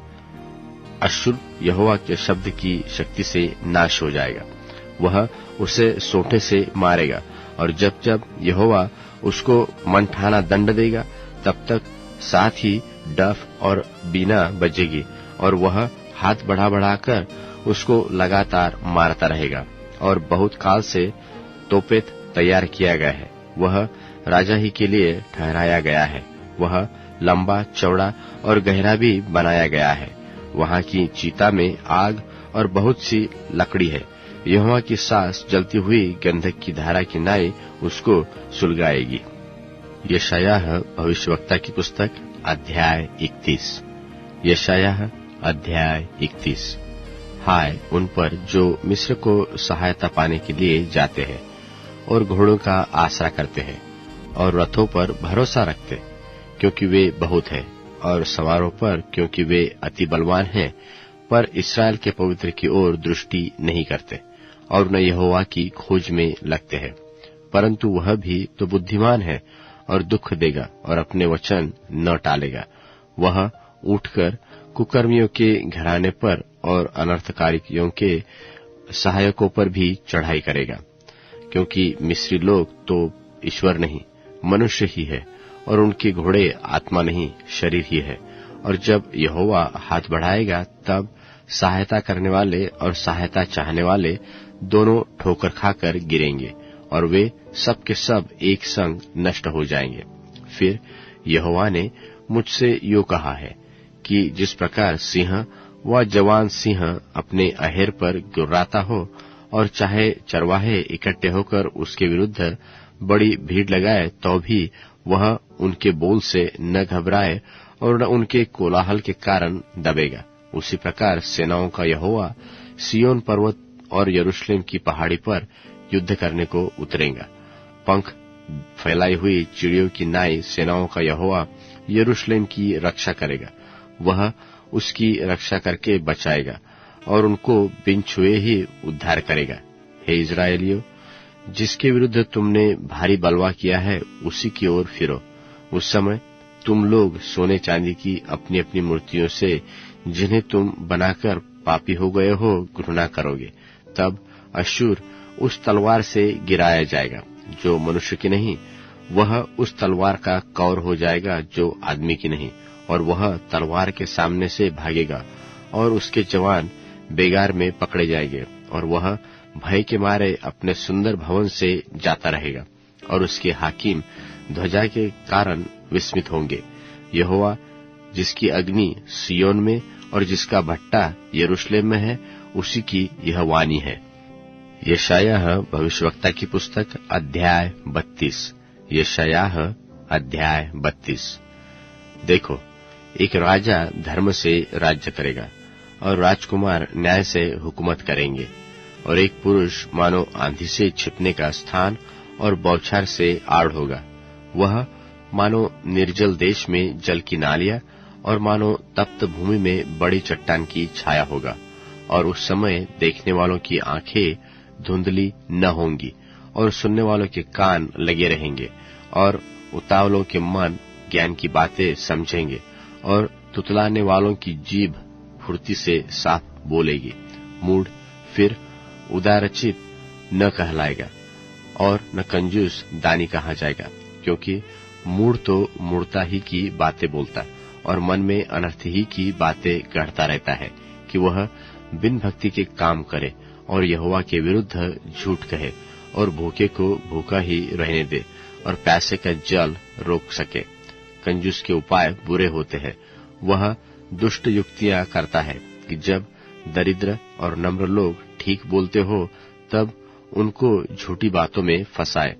अश्शूर यहोवा के शब्द की शक्ति से नाश हो जाएगा। वह उसे सोंटे से मारेगा, और जब जब यहोवा उसको मनठाना दंड देगा, तब तक साथ ही डफ और बीना बजेगी, और वह हाथ बढ़ा बढ़ाकर उसको लगातार मारता रहेगा। और बहुत काल से तोपेत तैयार किया गया है, वह राजा ही के लिए ठहराया गया है। वह लंबा चौड़ा और गहरा भी बनाया गया है। वहां की चीता में आग और बहुत सी लकड़ी है। यहोवा की सांस जलती हुई गंधक की धारा की नाई उसको सुलगाएगी। यशायाह भविष्यवक्ता की पुस्तक अध्याय 31। यशायाह अध्याय 31। हाय उन पर जो मिस्र को सहायता पाने के लिए जाते हैं, और घोड़ों का आसरा करते हैं, और रथों पर भरोसा रखते, क्योंकि वे बहुत हैं, और सवारों पर, क्योंकि वे अति बलवान हैं, पर इसराइल के पवित्र की ओर दृष्टि नहीं करते, और न यहोवा की खोज में लगते हैं। परंतु वह भी तो बुद्धिमान है, और दुख देगा, और अपने वचन न टालेगा। वह उठकर कुकर्मियों के घराने पर और अनर्थकारियों के सहायकों पर भी चढ़ाई करेगा, क्योंकि मिस्री लोग तो ईश्वर नहीं, मनुष्य ही है, और उनके घोड़े आत्मा नहीं, शरीर ही है। और जब यहोवा हाथ बढ़ाएगा, तब सहायता करने वाले और सहायता चाहने वाले दोनों ठोकर खाकर गिरेंगे, और वे सब के सब एक संग नष्ट हो जाएंगे। फिर यहोवा ने मुझसे यो कहा है कि जिस प्रकार सिंह व जवान सिंह अपने अहेर पर गुर्राता हो और चाहे चरवाहे इकट्ठे होकर उसके विरुद्ध बड़ी भीड़ लगाए तो भी वह उनके बोल से न घबराए और न उनके कोलाहल के कारण दबेगा, उसी प्रकार सेनाओं का यहोवा सिय्योन पर्वत और यरूशलेम की पहाड़ी पर युद्ध करने को उतरेगा। पंख फैलाई हुई चिड़ियों की नाई सेनाओं का यहोवा यरूशलेम की रक्षा करेगा। वह उसकी रक्षा करके बचाएगा और उनको बिन छुए ही उद्धार करेगा। हे इस्राएलियों, जिसके विरुद्ध तुमने भारी बलवा किया है उसी की ओर फिरो। उस समय तुम लोग सोने चांदी की अपनी अपनी मूर्तियों से, जिन्हें तुम बनाकर पापी हो गए हो, घृणा करोगे। तब अश्शूर उस तलवार से गिराया जाएगा जो मनुष्य की नहीं, वह उस तलवार का कौर हो जाएगा जो आदमी की नहीं, और वह तलवार के सामने से भागेगा और उसके जवान बेगार में पकड़े जाएंगे, और वह भय के मारे अपने सुंदर भवन से जाता रहेगा, और उसके हाकिम ध्वजा के कारण विस्मित होंगे। यहोवा, जिसकी अग्नि सिय्योन में और जिसका भट्टा यरूशलेम में है, उसी की यह वाणी है। यशायाह भविष्यवक्ता की पुस्तक अध्याय 32। यशायाह अध्याय 32। देखो, एक राजा धर्म से राज्य करेगा और राजकुमार न्याय से हुकूमत करेंगे, और एक पुरुष मानो आंधी से छिपने का स्थान और बौछार से आड़ होगा। वह मानो निर्जल देश में जल की नालियां और मानो तप्त भूमि में बड़ी चट्टान की छाया होगा। और उस समय देखने वालों की आंखें धुंधली न होंगी और सुनने वालों के कान लगे रहेंगे, और उतावलों के मन ज्ञान की बातें समझेंगे, और तुतलाने वालों की जीभ फुर्ती से साफ बोलेगी। मूढ़ फिर उदारचित न कहलाएगा और न कंजूस दानी कहा जाएगा, क्योंकि मूढ़ तो मूढ़ता ही की बातें बोलता और मन में अनर्थ ही की बातें गढ़ता रहता है, कि वह बिन भक्ति के काम करे और यहोवा के विरुद्ध झूठ कहे, और भूखे को भूखा ही रहने दे और प्यासे का जल रोक सके। कंजूस के उपाय बुरे होते हैं। वह दुष्ट युक्तियां करता है कि जब दरिद्र और नम्र लोग ठीक बोलते हो तब उनको झूठी बातों में फंसाए,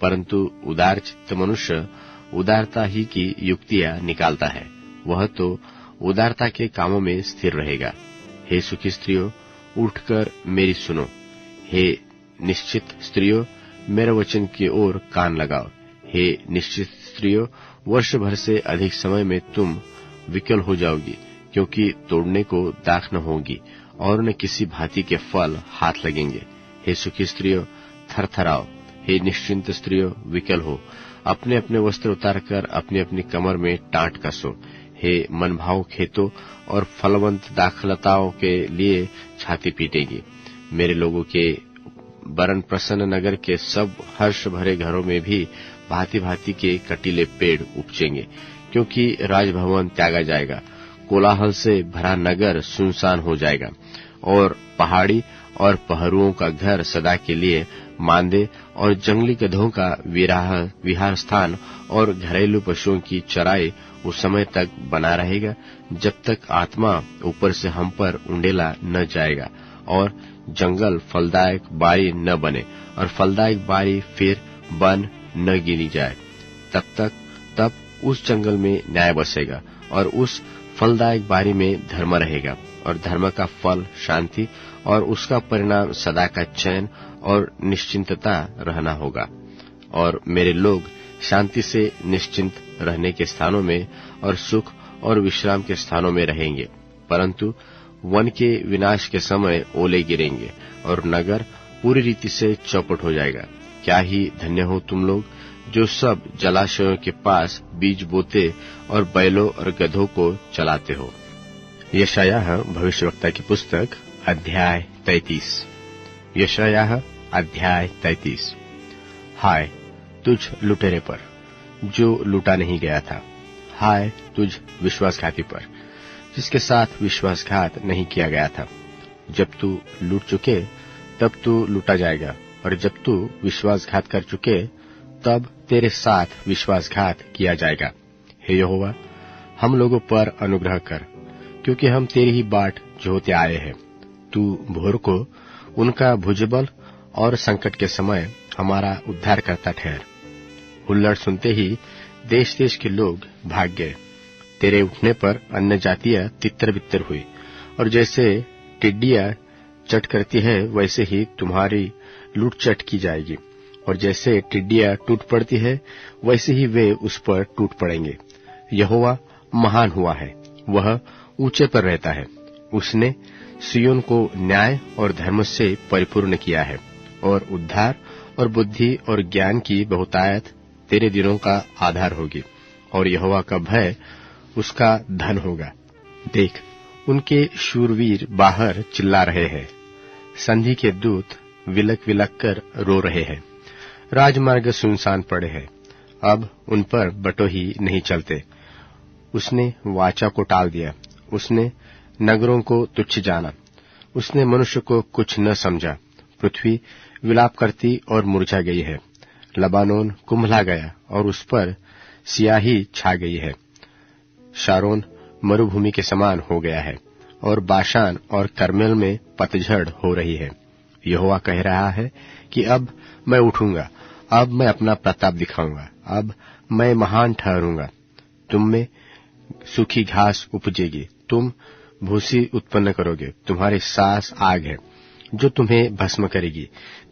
परंतु उदार चित्त मनुष्य उदारता ही की युक्तियां निकालता है। वह तो उदारता के कामों में स्थिर रहेगा। हे सुखी स्त्रियों, उठकर मेरी सुनो। हे निश्चित स्त्रियों, मेरे वचन की ओर कान लगाओ। हे निश्चित स्त्रियों, वर्ष भर से अधिक समय में तुम विकल हो जाओगी, क्योंकि तोड़ने को दाख न होगी और न किसी भांति के फल हाथ लगेंगे। हे सुखी स्त्रियों, थरथराओ। हे निश्चिंत स्त्रियों, विकल हो। अपने अपने वस्त्र उतारकर अपनी अपनी कमर में टाट कसो। हे मनभाव खेतों और फलवंत दाखलताओं के लिए छाती पीटेगी। मेरे लोगों के बरन प्रसन्न नगर के सब हर्ष भरे घरों में भी भांति भांति के कटीले पेड़ उपजेंगे, क्योंकि राजभवन त्यागा जाएगा, कोलाहल से भरा नगर सुनसान हो जाएगा, और पहाड़ी और पहरुओं का घर सदा के लिए मांदे और जंगली गधों का विहार स्थान और घरेलू पशुओं की चराई उस समय तक बना रहेगा जब तक आत्मा ऊपर से हम पर उंडेला न जाएगा और जंगल फलदायक बारी न बने और फलदायक बारी फिर बन न गिनी जाए। तब उस जंगल में न्याय बसेगा और उस फलदायक बारी में धर्म रहेगा, और धर्म का फल शांति और उसका परिणाम सदा का चैन और निश्चिंतता रहना होगा। और मेरे लोग शांति से निश्चिंत रहने के स्थानों में और सुख और विश्राम के स्थानों में रहेंगे, परंतु वन के विनाश के समय ओले गिरेंगे और नगर पूरी रीति से चौपट हो जाएगा। क्या ही धन्य हो तुम लोग जो सब जलाशयों के पास बीज बोते और बैलों और गधों को चलाते हो। यशायाह भविष्यवक्ता की पुस्तक अध्याय 33। यशायाह अध्याय 33। हाय तुझ लुटेरे पर जो लूटा नहीं गया था, हाय तुझ विश्वासघाती पर जिसके साथ विश्वासघात नहीं किया गया था। जब तू लूट चुके तब तू लूटा जाएगा और जब तू विश्वासघात कर चुके तब तेरे साथ विश्वासघात किया जाएगा। हे यहोवा, हम लोगों पर अनुग्रह कर, क्योंकि हम तेरी ही बाट जोहते आए हैं। तू भोर को उनका भुजबल और संकट के समय हमारा उद्धार करता ठहर। हुल्लड़ सुनते ही देश देश के लोग भाग गए। तेरे उठने पर अन्य जातियां तितर बितर हुई, और जैसे टिड्डियां चट करती है वैसे ही तुम्हारी लूटचट की जाएगी, और जैसे टिड्डियां टूट पड़ती है वैसे ही वे उस पर टूट पड़ेंगे। यहोवा महान हुआ है, वह ऊंचे पर रहता है। उसने सिय्योन को न्याय और धर्म से परिपूर्ण किया है, और उद्धार और बुद्धि और ज्ञान की बहुतायत तेरे दिनों का आधार होगी, और यहोवा का भय उसका धन होगा। देख, उनके शूरवीर बाहर चिल्ला रहे हैं, संधि के दूत विलक विलक कर रो रहे हैं। राजमार्ग सुनसान पड़े हैं, अब उन पर बटोही नहीं चलते। उसने वाचा को टाल दिया, उसने नगरों को तुच्छ जाना, उसने मनुष्य को कुछ न समझा। पृथ्वी विलाप करती और मुरझा गई है, लबानोन कुम्भला गया और उस पर सियाही छा गई है। शारोन मरुभूमि के समान हो गया है, और बाशान और कर्मेल में पतझड़ हो रही है। यहोवा कह रहा है कि अब मैं उठूंगा, अब मैं अपना प्रताप दिखाऊंगा, अब मैं महान ठहरूंगा। तुम में सूखी घास उपजेगी, तुम भूसी उत्पन्न करोगे, तुम्हारी सांस आग है जो तुम्हें भस्म करेगी।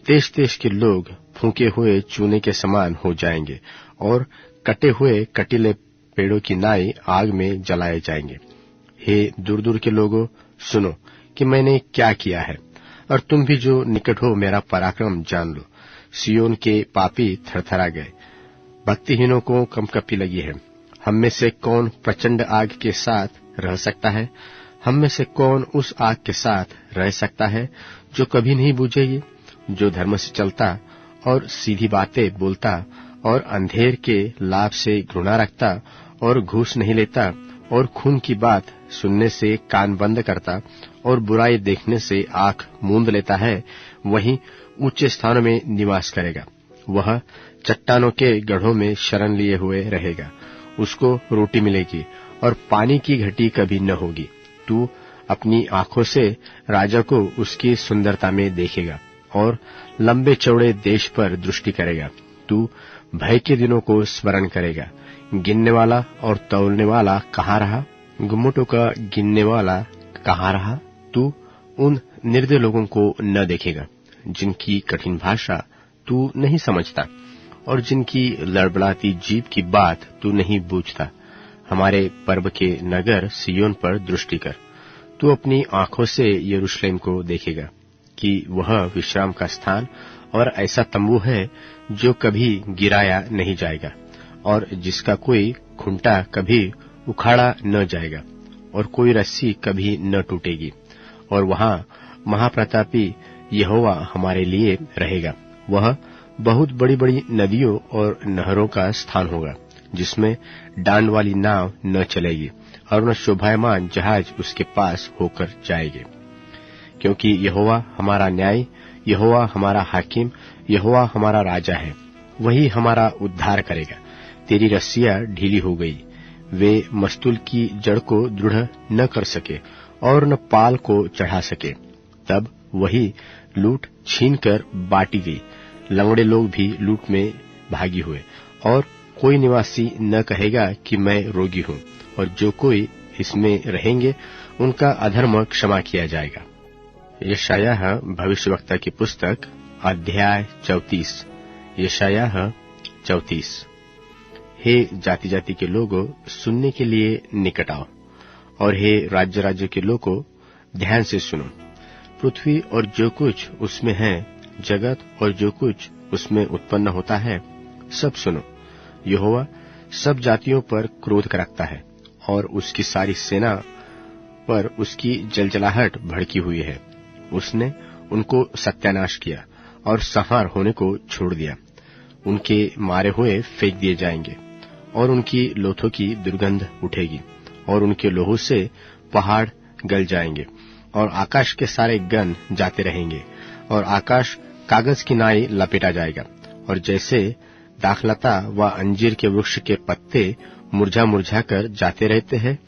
देश देश के लोग फूंके हुए चूने के समान हो जाएंगे, और कटे हुए कटीले पेड़ों की नाई आग में जलाए जाएंगे। हे दूर दूर के लोगों, सुनो कि मैंने क्या किया है, और तुम भी जो निकट हो मेरा पराक्रम जान लो। सिय्योन के पापी थरथरा गए, भक्तिहीनों को कंपकपी लगी है। हम में से कौन प्रचंड आग के साथ रह सकता है? हम में से कौन उस आग के साथ रह सकता है जो कभी नहीं बुझेगी? जो धर्म से चलता और सीधी बातें बोलता और अंधेर के लाभ से घृणा रखता और घूस नहीं लेता और खून की बात सुनने से कान बंद करता और बुराई देखने से आंख मूंद लेता है, वही ऊंचे स्थानों में निवास करेगा। वह चट्टानों के गढ़ों में शरण लिए हुए रहेगा। उसको रोटी मिलेगी और पानी की घटी कभी न होगी। तू अपनी आंखों से राजा को उसकी सुंदरता में देखेगा और लंबे चौड़े देश पर दृष्टि करेगा। तू भय के दिनों को स्मरण करेगा। गिनने वाला और तौलने वाला कहाँ रहा? गुम्मटों का गिनने वाला कहाँ रहा? तू उन निर्दय लोगों को न देखेगा जिनकी कठिन भाषा तू नहीं समझता और जिनकी लड़बड़ाती जीभ की बात तू नहीं बूझता। हमारे पर्व के नगर सिय्योन पर दृष्टि कर। तू अपनी आंखों से यरूशलेम को देखेगा कि वह विश्राम का स्थान और ऐसा तंबू है जो कभी गिराया नहीं जाएगा और जिसका कोई खुंटा कभी उखाड़ा न जाएगा और कोई रस्सी कभी न टूटेगी। और वहां महाप्रतापी यहोवा हमारे लिए रहेगा। वह बहुत बड़ी बड़ी नदियों और नहरों का स्थान होगा जिसमें डांड वाली नाव न चलेगी और न शोभायमान जहाज उसके पास होकर जाएंगे। क्योंकि यहोवा हमारा न्यायी, यहोवा हमारा हाकिम, यहोवा हमारा राजा है, वही हमारा उद्धार करेगा। तेरी रस्सियां ढीली हो गई, वे मस्तूल की जड़ को दृढ़ न कर सके और न पाल को चढ़ा सके। तब वही लूट छीन कर बांटी गई। लंगड़े लोग भी लूट में भागी हुए और कोई निवासी न कहेगा कि मैं रोगी हूं, और जो कोई इसमें रहेंगे उनका अधर्म क्षमा किया जाएगा। यशायाह भविष्यवक्ता की पुस्तक अध्याय 34। यशायाह 34। हे जाति जाति के लोगों, सुनने के लिए निकट आओ, और हे राज्य राज्य के लोगों, ध्यान से सुनो। पृथ्वी और जो कुछ उसमें है, जगत और जो कुछ उसमें उत्पन्न होता है, सब सुनो। यहोवा सब जातियों पर क्रोध रखता है और उसकी सारी सेना पर उसकी जलजलाहट भड़की हुई है। उसने उनको सत्यानाश किया और संहार होने को छोड़ दिया। उनके मारे हुए फेंक दिए जाएंगे और उनकी लोथों की दुर्गंध उठेगी और उनके लोहू से पहाड़ गल जाएंगे और आकाश के सारे गण जाते रहेंगे और आकाश कागज की नाई लपेटा जाएगा, और जैसे दाखलता व अंजीर के वृक्ष के पत्ते मुरझा मुरझा कर जाते रहते हैं,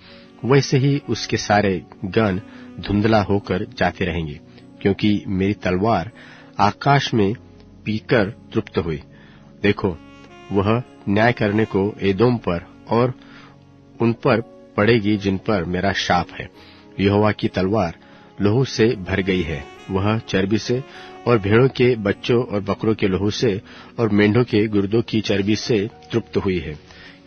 वैसे ही उसके सारे गण धुंधला होकर जाते रहेंगे, क्योंकि मेरी तलवार आकाश में पीकर तृप्त हुई। देखो, वह न्याय करने को एदोम पर और उन पर पड़ेगी जिन पर मेरा शाप है। यहोवा की तलवार लहू से भर गई है, वह चर्बी से और भेड़ों के बच्चों और बकरों के लहू से और मेंढों के गुर्दों की चर्बी से तृप्त हुई है,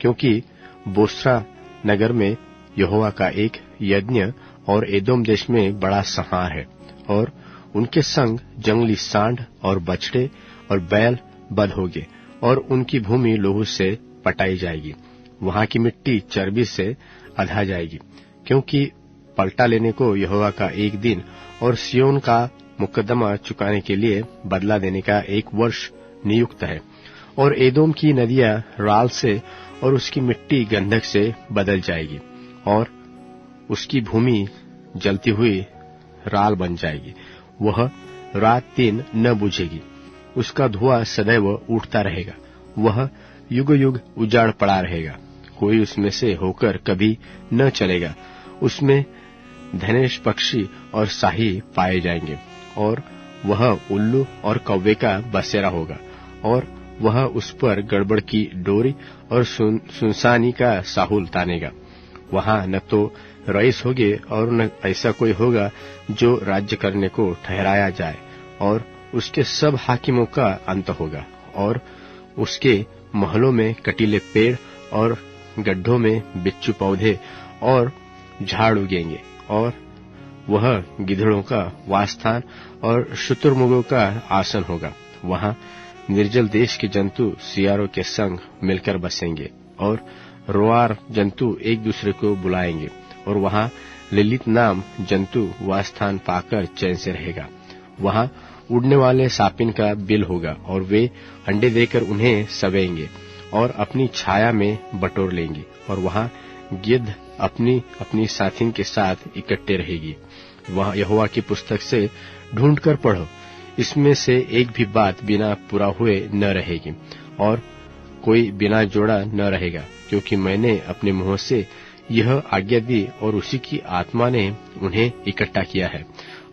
क्योंकि बोस्रा नगर में यहोवा का एक यज्ञ और एदोम देश में बड़ा संहार है, और उनके संग जंगली सांड और बछड़े और बैल बध होंगे, और उनकी भूमि लोहू से पटाई जाएगी। वहां की मिट्टी चर्बी से अधा जाएगी, क्योंकि पलटा लेने को यहोवा का एक दिन और सियोन का मुकदमा चुकाने के लिए बदला देने का 1 वर्ष नियुक्त है। और एदोम की नदियां राल से और उसकी मिट्टी गंधक से बदल जाएगी, और उसकी भूमि जलती हुई राल बन जाएगी। वह रात दिन न बुझेगी, उसका धुआं सदैव उठता रहेगा, वह युग युग उजाड़ पड़ा रहेगा, कोई उसमें से होकर कभी न चलेगा। उसमें धनेश पक्षी और शाही पाए जाएंगे, और वह उल्लू और कौवे का बसेरा होगा, और वह उस पर गड़बड़ की डोरी और सुनसानी का साहुल तानेगा। वहां न तो रईस होगे और न ऐसा कोई होगा जो राज्य करने को ठहराया जाए, और उसके सब हाकिमों का अंत होगा, और उसके महलों में कटीले पेड़ और गड्ढों में बिच्छू पौधे और झाड़ उगेंगे, और वह गिधड़ों का वासस्थान और शुतुरमुर्गों का आसन होगा। वहां निर्जल देश के जंतु सियारों के संग मिलकर बसेंगे, और रोआर जंतु एक दूसरे को बुलाएंगे, और वहां ललित नाम जंतु वासस्थान पाकर चैन से रहेगा। वहां उड़ने वाले सापिन का बिल होगा, और वे अंडे देकर उन्हें सवेंगे और अपनी छाया में बटोर लेंगे, और वहां गिद्ध अपनी अपनी साथिन के साथ इकट्ठे रहेगी। वहां यहोवा की पुस्तक से ढूंढकर पढ़ो, इसमें से एक भी बात बिना पूरा हुए न रहेगी, और कोई बिना जोड़ा न रहेगा, क्योंकि मैंने अपने मुंह से यह आज्ञा दी, और उसी की आत्मा ने उन्हें इकट्ठा किया है,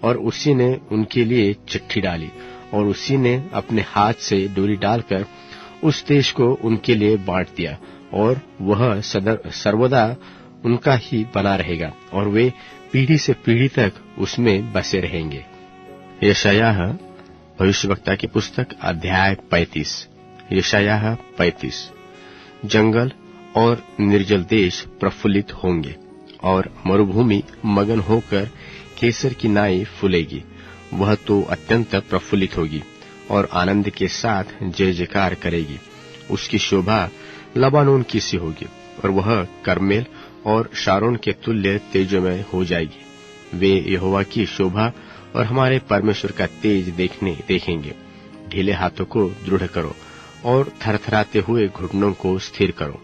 और उसी ने उनके लिए चिट्ठी डाली, और उसी ने अपने हाथ से डोरी डालकर उस देश को उनके लिए बांट दिया, और वह सर्वदा उनका ही बना रहेगा, और वे पीढ़ी से पीढ़ी तक उसमें बसे रहेंगे। यशायाह भविष्यवक्ता की पुस्तक अध्याय 35। यशायाह 35। जंगल और निर्जल देश प्रफुल्लित होंगे, और मरुभूमि मगन होकर केसर की नाई फूलेगी। वह तो अत्यंत प्रफुल्लित होगी और आनंद के साथ जय जयकार करेगी। उसकी शोभा लबानोन की सी होगी, और वह करमेल और शारोन के तुल्य तेजोमय हो जाएगी। वे यहोवा की शोभा और हमारे परमेश्वर का तेज देखेंगे। ढीले हाथों को दृढ़ करो और थरथराते हुए घुटनों को स्थिर करो।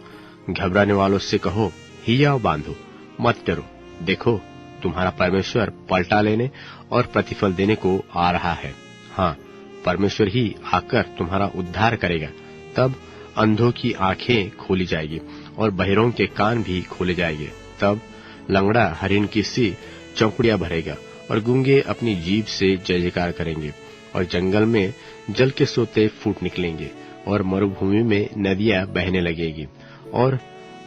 घबराने वालों से कहो, हियाव बांधो, मत डरो। देखो, तुम्हारा परमेश्वर पलटा लेने और प्रतिफल देने को आ रहा है। हाँ, परमेश्वर ही आकर तुम्हारा उद्धार करेगा। तब अंधों की आंखें खोली जाएगी और बहरों के कान भी खोले जाएंगे। तब लंगड़ा हरिण की सी चौकड़ियां भरेगा, और गूंगे अपनी जीभ से जय जयकार करेंगे। और जंगल में जल के सोते फूट निकलेंगे, और मरुभूमि में नदियां बहने लगेगी, और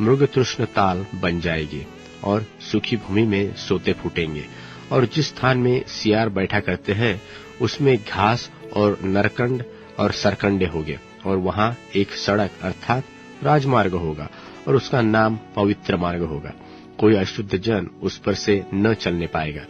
मृग तृष्ण ताल बन जाएगी, और सूखी भूमि में सोते फूटेंगे। और जिस स्थान में सियार बैठा करते हैं, उसमें घास और नरकंड और सरकंडे होंगे, और वहां एक सड़क अर्थात राजमार्ग होगा, और उसका नाम पवित्र मार्ग होगा। कोई अशुद्ध जन उस पर से न चलने पाएगा।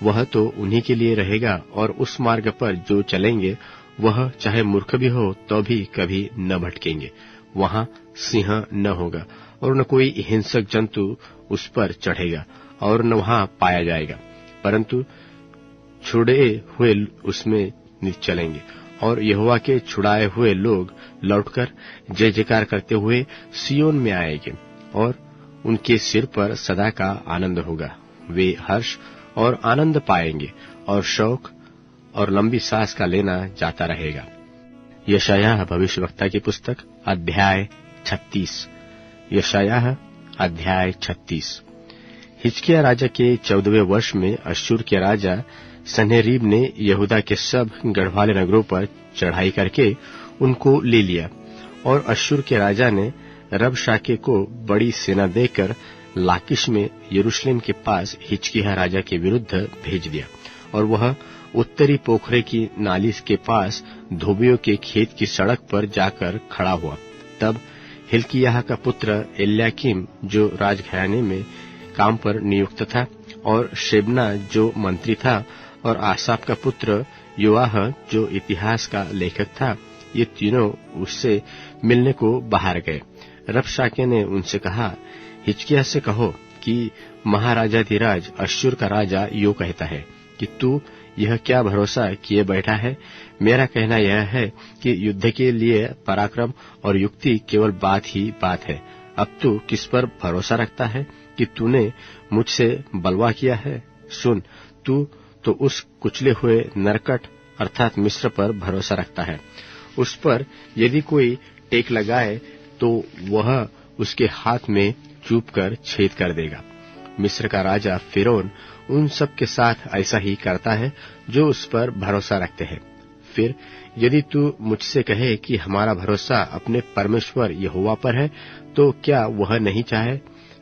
वह तो उन्हीं के लिए रहेगा, और उस मार्ग पर जो चलेंगे वह चाहे मूर्ख भी हो तो भी कभी न भटकेंगे। वहां सिंह न होगा, और न कोई हिंसक जंतु उस पर चढ़ेगा, और न वहां पाया जाएगा, परंतु छुड़े हुए उसमें चलेंगे। और यहोवा के छुड़ाए हुए लोग लौटकर जय जयकार करते हुए सियोन में आएंगे, और उनके सिर पर सदा का आनंद होगा। वे हर्ष और आनंद पाएंगे, और शौक और लंबी सांस का लेना जाता रहेगा। यशायाह भविष्यवक्ता की पुस्तक अध्याय 36। यशायाह अध्याय 36। हिजकिय्याह राजा के 14वें वर्ष में अश्शूर के राजा सन्हेरीब ने यहूदा के सब गढ़वाले नगरों पर चढ़ाई करके उनको ले लिया, और अश्शूर के राजा ने रबशाके को बड़ी सेना देकर लाकिश में यरूशलेम के पास हिजकिय्याह राजा के विरुद्ध भेज दिया, और वह उत्तरी पोखरे की नाली के पास धोबियों के खेत की सड़क पर जाकर खड़ा हुआ। तब हिल्किय्याह का पुत्र एल्याकीम जो राजघराने में काम पर नियुक्त था, और शेबना जो मंत्री था, और आसाफ का पुत्र योआह जो इतिहास का लेखक था, ये तीनों उससे मिलने को बाहर गए। रबशाके ने उनसे कहा, हिजकिय्याह से कहो कि महाराजाधिराज अश्शूर का राजा यो कहता है कि तू यह क्या भरोसा किए बैठा है। मेरा कहना यह है कि युद्ध के लिए पराक्रम और युक्ति केवल बात ही बात है। अब तू किस पर भरोसा रखता है कि तूने मुझसे बलवा किया है? सुन, तू तो उस कुचले हुए नरकट अर्थात मिस्र पर भरोसा रखता है। उस पर यदि कोई टेक लगाए तो वह उसके हाथ में चूप कर छेद कर देगा। मिस्र का राजा फिरौन उन सब के साथ ऐसा ही करता है जो उस पर भरोसा रखते हैं। फिर यदि तू मुझसे कहे कि हमारा भरोसा अपने परमेश्वर यहोवा पर है, तो क्या वह नहीं चाहे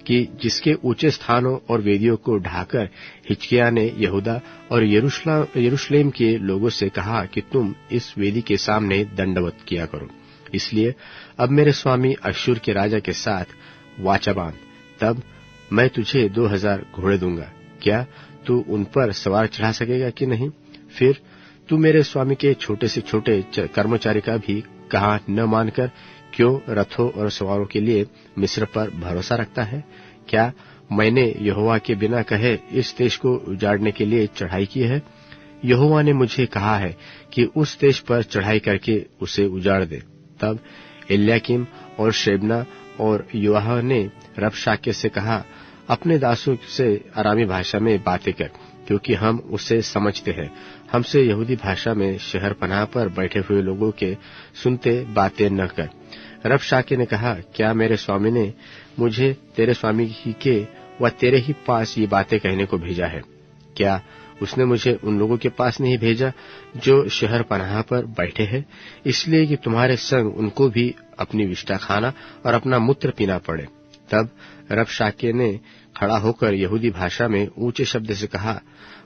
कि जिसके ऊंचे स्थानों और वेदियों को ढाकर हिजकिय्याह ने यहूदा और यरूशलेम के लोगों से कहा कि तुम इस वेदी के सामने दंडवत किया करो। इसलिए अब मेरे स्वामी अश्शूर के राजा के साथ वाचा बांध, तब मैं तुझे 2000 घोड़े दूंगा। क्या तू उन पर सवार चढ़ा सकेगा कि नहीं? फिर तू मेरे स्वामी के छोटे से छोटे कर्मचारी का भी कहा न मानकर क्यों रथों और सवारों के लिए मिस्र पर भरोसा रखता है? क्या मैंने यहोवा के बिना कहे इस देश को उजाड़ने के लिए चढ़ाई की है? यहोवा ने मुझे कहा है कि उस देश पर चढ़ाई करके उसे उजाड़ दे। तब एल्याकीम और शेबना और योआह ने रबशाके से कहा, अपने दासों से अरामी भाषा में बातें कर, क्योंकि हम उसे समझते हैं। हमसे यहूदी भाषा में शहर पनाह पर बैठे हुए लोगों के सुनते बातें न कर। रबशाके ने कहा, क्या मेरे स्वामी ने मुझे तेरे स्वामी ही के व तेरे ही पास ये बातें कहने को भेजा है? क्या उसने मुझे उन लोगों के पास नहीं भेजा जो शहर पनाह पर बैठे हैं, इसलिए कि तुम्हारे संग उनको भी अपनी विष्ठा खाना और अपना मूत्र पीना पड़े? तब रबशाके ने खड़ा होकर यहूदी भाषा में ऊंचे शब्द से कहा,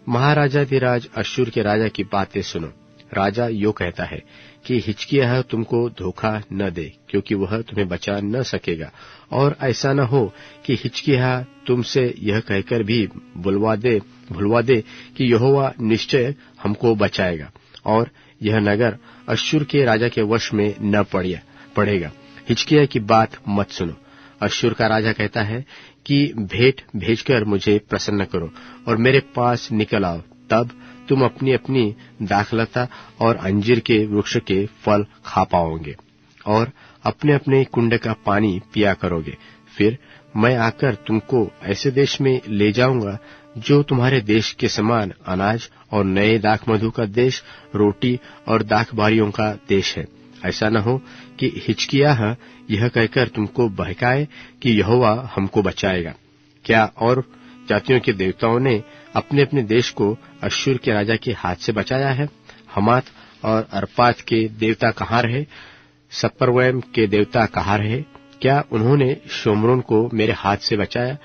महाराजाधिराज अश्शूर के राजा की बातें सुनो। राजा यो कहता है कि हिजकिय्याह तुमको धोखा न दे, क्योंकि वह तुम्हें बचा न सकेगा, और ऐसा न हो कि हिजकिय्याह तुमसे यह कहकर भी भुलवा दे कि यहोवा निश्चय हमको बचाएगा, और यह नगर अश्शूर के राजा के वश में न पड़ेगा। हिजकिय्याह की बात मत सुनो। अश्शूर का राजा कहता है कि भेंट भेजकर मुझे प्रसन्न करो और मेरे पास निकल आओ, तब तुम अपनी अपनी दाखलता और अंजीर के वृक्ष के फल खा पाओगे और अपने अपने कुंड का पानी पिया करोगे। फिर मैं आकर तुमको ऐसे देश में ले जाऊंगा जो तुम्हारे देश के समान अनाज और नए दाख मधु का देश, रोटी और दाख बारियों का देश है। ऐसा न हो कि हिजकिय्याह यह कहकर तुमको बहकाए कि यहोवा हमको बचाएगा। क्या और जातियों के देवताओं ने अपने अपने देश को अश्शूर के राजा के हाथ से बचाया है? हमात और अर्पाद के देवता कहाँ रहे? सपर्वैम के देवता कहाँ रहे? क्या उन्होंने शोम्रोन को मेरे हाथ से बचाया?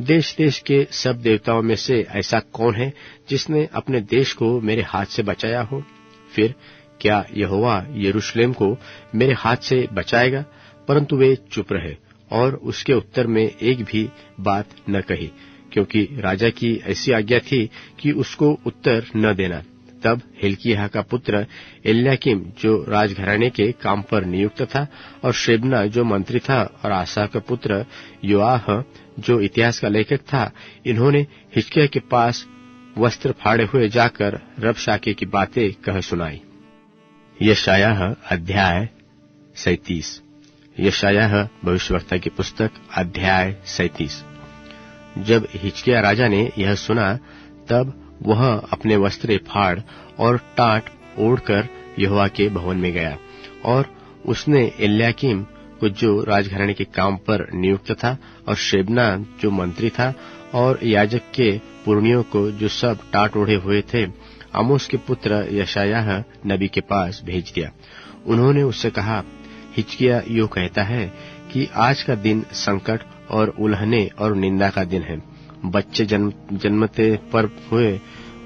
देश देश के सब देवताओं में से ऐसा कौन है जिसने अपने देश को मेरे हाथ से बचाया हो? फिर क्या यहोवा यरूशलेम को मेरे हाथ से बचाएगा? परंतु वे चुप रहे और उसके उत्तर में एक भी बात न कही, क्योंकि राजा की ऐसी आज्ञा थी कि उसको उत्तर न देना। तब हिल्किय्याह का पुत्र एल्याकीम जो राजघराने के काम पर नियुक्त था, और शेबना जो मंत्री था, और आसाफ का पुत्र योआह जो इतिहास का लेखक था, इन्होंने हिजकिय्याह के पास वस्त्र फाड़े हुए जाकर रबशाके की बातें कह सुनाई। यशायाह अध्याय 37। यशायाह भविष्यवक्ता की पुस्तक अध्याय 37। जब हिजकिय्याह राजा ने यह सुना, तब वह अपने वस्त्र फाड़ और टाट ओढ़कर यहोवा के भवन में गया। और उसने एल्याकीम को जो राजघराने के काम पर नियुक्त था, और शेबना जो मंत्री था, और याजक के पुरनियों को जो सब टाट ओढ़े हुए थे, आमोस के पुत्र यशायाह नबी के पास भेज दिया। उन्होंने उससे कहा, हिजकिय्याह यूं कहता है कि आज का दिन संकट और उल्हने और निंदा का दिन है। बच्चे जन्मते पर हुए,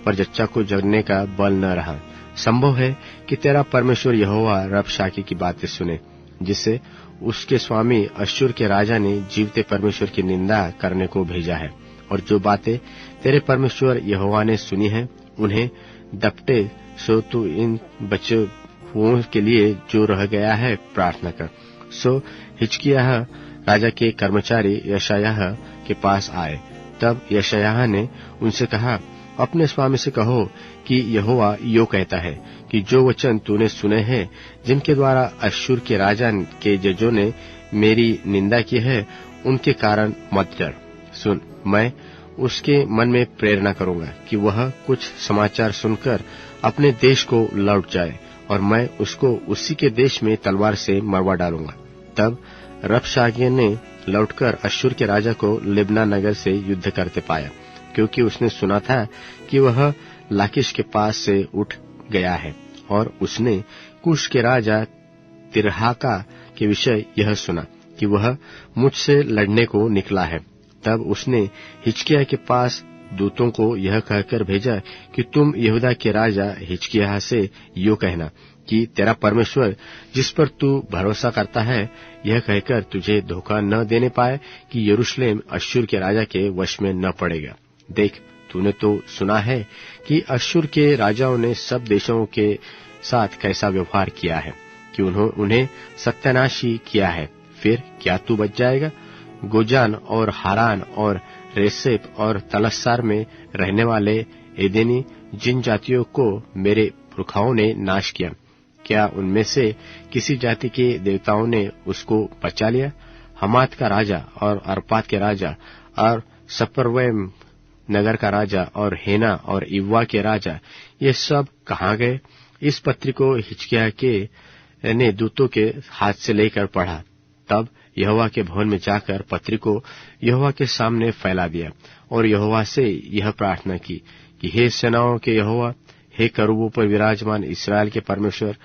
पर जच्चा को जगने का बल न रहा। संभव है कि तेरा परमेश्वर यहोवा रबशाके की बातें सुने, जिसे उसके स्वामी अश्शूर के राजा ने जीवते परमेश्वर की निंदा करने को भेजा है। और जो बातें तेरे परमेश्वर यहोवा ने सुनी है, उन्हें दपटे। सो तू इन बच्चों के लिए जो रह गया है प्रार्थना कर। सो हिजकिय्याह राजा के कर्मचारी यशायाह के पास आए। तब यशायाह ने उनसे कहा, अपने स्वामी से कहो कि यहोवा यो कहता है कि जो वचन तूने सुने हैं, जिनके द्वारा अश्शूर के राजा के जजों ने मेरी निंदा की है, उनके कारण मत डर। सुन, मैं उसके मन में प्रेरणा करूंगा कि वह कुछ समाचार सुनकर अपने देश को लौट जाए, और मैं उसको उसी के देश में तलवार से मरवा डालूंगा। तब रबशाके ने लौटकर अश्शूर के राजा को लिब्ना नगर से युद्ध करते पाया, क्योंकि उसने सुना था कि वह लाकीश के पास से उठ गया है। और उसने कुश के राजा तिरहाका के विषय यह सुना कि वह मुझसे लड़ने को निकला है। तब उसने हिजकिय्याह के पास दूतों को यह कहकर भेजा कि तुम यहूदा के राजा हिजकिय्याह से यो कहना कि तेरा परमेश्वर जिस पर तू भरोसा करता है, यह कहकर तुझे धोखा न देने पाए कि यरूशलेम अश्शूर के राजा के वश में न पड़ेगा। देख, तूने तो सुना है कि अश्शूर के राजाओं ने सब देशों के साथ कैसा व्यवहार किया है, कि उन्हें सत्यानाशी किया है। फिर क्या तू बच जाएगा? गोजान और हारान और रेसेप और तलस्सार में रहने वाले एदेनी जिन जातियों को मेरे पुरखाओं ने नाश किया, क्या उनमें से किसी जाति के देवताओं ने उसको बचा लिया? हमात का राजा और अर्पाद के राजा और सपर्वैम नगर का राजा और हेना और इव्वा के राजा, ये सब कहाँ गए? इस पत्री को हिजकिय्याह के ने दूतों के हाथ से लेकर पढ़ा। तब यहोवा के भवन में जाकर पत्री को यहोवा के सामने फैला दिया और यहोवा से यह प्रार्थना की कि हे सेनाओं के यहोवा, हे करूबों पर विराजमान इस्राएल के परमेश्वर,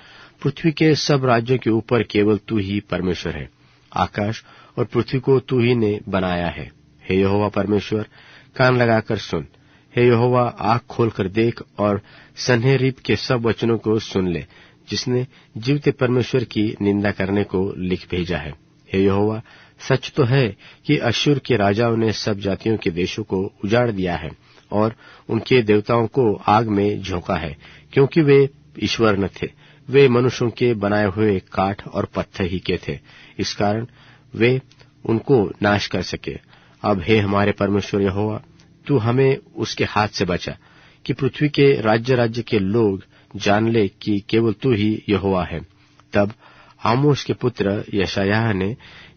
पृथ्वी के सब राज्यों के ऊपर केवल तू ही परमेश्वर है। आकाश और पृथ्वी को तू ही ने बनाया है। हे यहोवा परमेश्वर, कान लगाकर सुन। हे यहोवा, आँख खोलकर देख और सन्हेरीब के सब वचनों को सुन ले, जिसने जीवते परमेश्वर की निंदा करने को लिख भेजा है। हे यहोवा, सच तो है कि अश्शूर के राजाओं ने सब जातियों के देशों को उजाड़ दिया है और उनके देवताओं को आग में झोंका है, क्योंकि वे ईश्वर न थे, वे मनुष्यों के बनाए हुए काठ और पत्थर ही के थे। इस कारण वे उनको नाश कर सके। अब हे हमारे परमेश्वर यहोवा, तू हमें उसके हाथ से बचा, कि पृथ्वी के राज्य राज्य के लोग जान ले कि केवल तू ही यहोवा है। तब आमोस के पुत्र यशायाह ने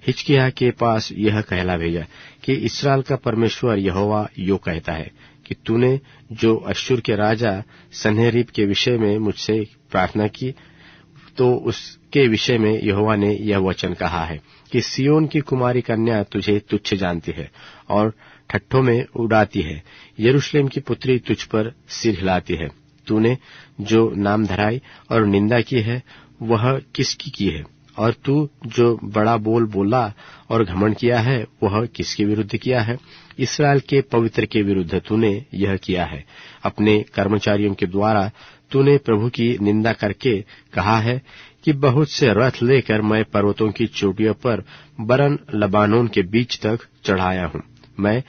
हिजकिय्याह के पास यह कहला भेजा कि इस्राएल का परमेश्वर यहोवा यो कहता है कि तूने जो अश्शूर के राजा सन्हेरीब के विषय में मुझसे प्रार्थना की, तो उसके विषय में यहोवा ने यह वचन कहा है कि सियोन की कुमारी कन्या तुझे तुच्छ जानती है और ठट्ठों में उड़ाती है। यरूशलेम की पुत्री तुझ पर सिर हिलाती है। तूने जो नाम धराई और निंदा की है, वह किसकी की है? और तू जो बड़ा बोल बोला और घमंड किया है, वह किसके विरुद्ध किया है? इस्राएल के पवित्र के विरुद्ध तूने यह किया है। अपने कर्मचारियों के द्वारा तूने प्रभु की निंदा करके कहा है कि बहुत से रथ लेकर मैं पर्वतों की चोटियों पर बरन लबानोन के बीच तक चढ़ाया हूं। मैं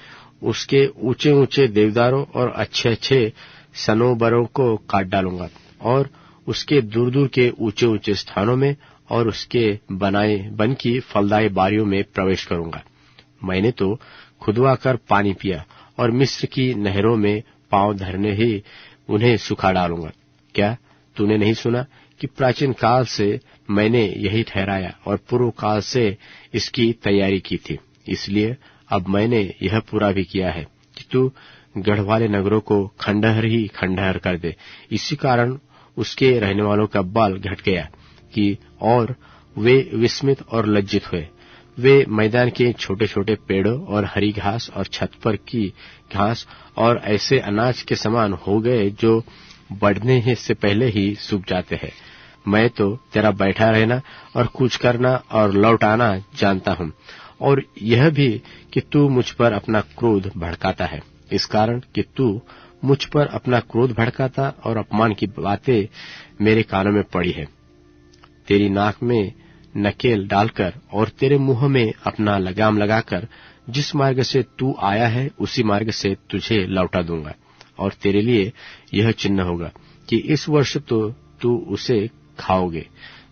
उसके ऊंचे ऊंचे देवदारों और अच्छे अच्छे सनोबरों को काट डालूंगा और उसके दूर दूर के ऊंचे ऊंचे स्थानों में और उसके बनाए बन की फलदायी बारियों में प्रवेश करूंगा। मैंने तो खुदवा कर पानी पिया और मिस्र की नहरों में पांव धरने ही उन्हें सुखा डालूंगा। क्या तूने नहीं सुना कि प्राचीन काल से मैंने यही ठहराया और पूर्व काल से इसकी तैयारी की थी? इसलिए अब मैंने यह पूरा भी किया है कि तू गढ़ वाले नगरों को खंडहर ही खंडहर कर दे। इसी कारण उसके रहने वालों का बल घट गया कि और वे विस्मित और लज्जित हुए। वे मैदान के छोटे छोटे पेड़ों और हरी घास और छत पर की घास और ऐसे अनाज के समान हो गए जो बढ़ने से पहले ही सूख जाते हैं। मैं तो तेरा बैठा रहना और कुछ करना और लौट आना जानता हूँ, और यह भी कि तू मुझ पर अपना क्रोध भड़काता है। इस कारण कि तू मुझ पर अपना क्रोध भड़काता और अपमान की बातें मेरे कानों में पड़ी है। तेरी नाक में नकेल डालकर और तेरे मुंह में अपना लगाम लगाकर जिस मार्ग से तू आया है उसी मार्ग से तुझे लौटा दूंगा। और तेरे लिए यह चिन्ह होगा कि इस वर्ष तो तू उसे खाओगे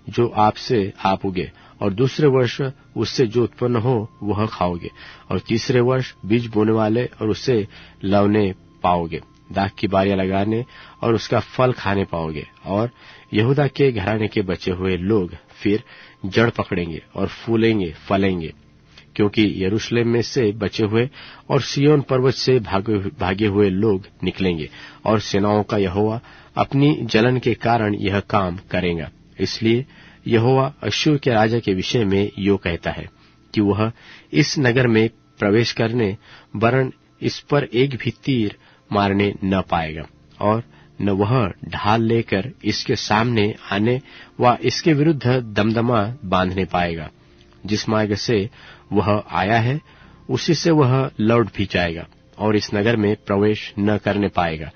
जो आपसे आप उगे, और दूसरे वर्ष उससे जो उत्पन्न हो वह खाओगे, और तीसरे वर्ष बीज बोने वाले और उसे लवने पाओगे, दाख की बारियां लगाने और उसका फल खाने पाओगे। और यहूदा के घराने के बचे हुए लोग फिर जड़ पकड़ेंगे और फूलेंगे फलेंगे, क्योंकि यरूशलेम में से बचे हुए और सिय्योन पर्वत से भागे हुए लोग निकलेंगे, और सेनाओं का यहोवा अपनी जलन के कारण यह काम करेगा। इसलिए यहोवा अश्शूर के राजा के विषय में यो कहता है कि वह इस नगर में प्रवेश करने वरन इस पर एक भी तीर मारने न पाएगा, और न वह ढाल लेकर इसके सामने आने व इसके विरुद्ध दमदमा बांधने पाएगा। जिस मार्ग से वह आया है उसी से वह लौट भी जाएगा, और इस नगर में प्रवेश न करने पाएगा।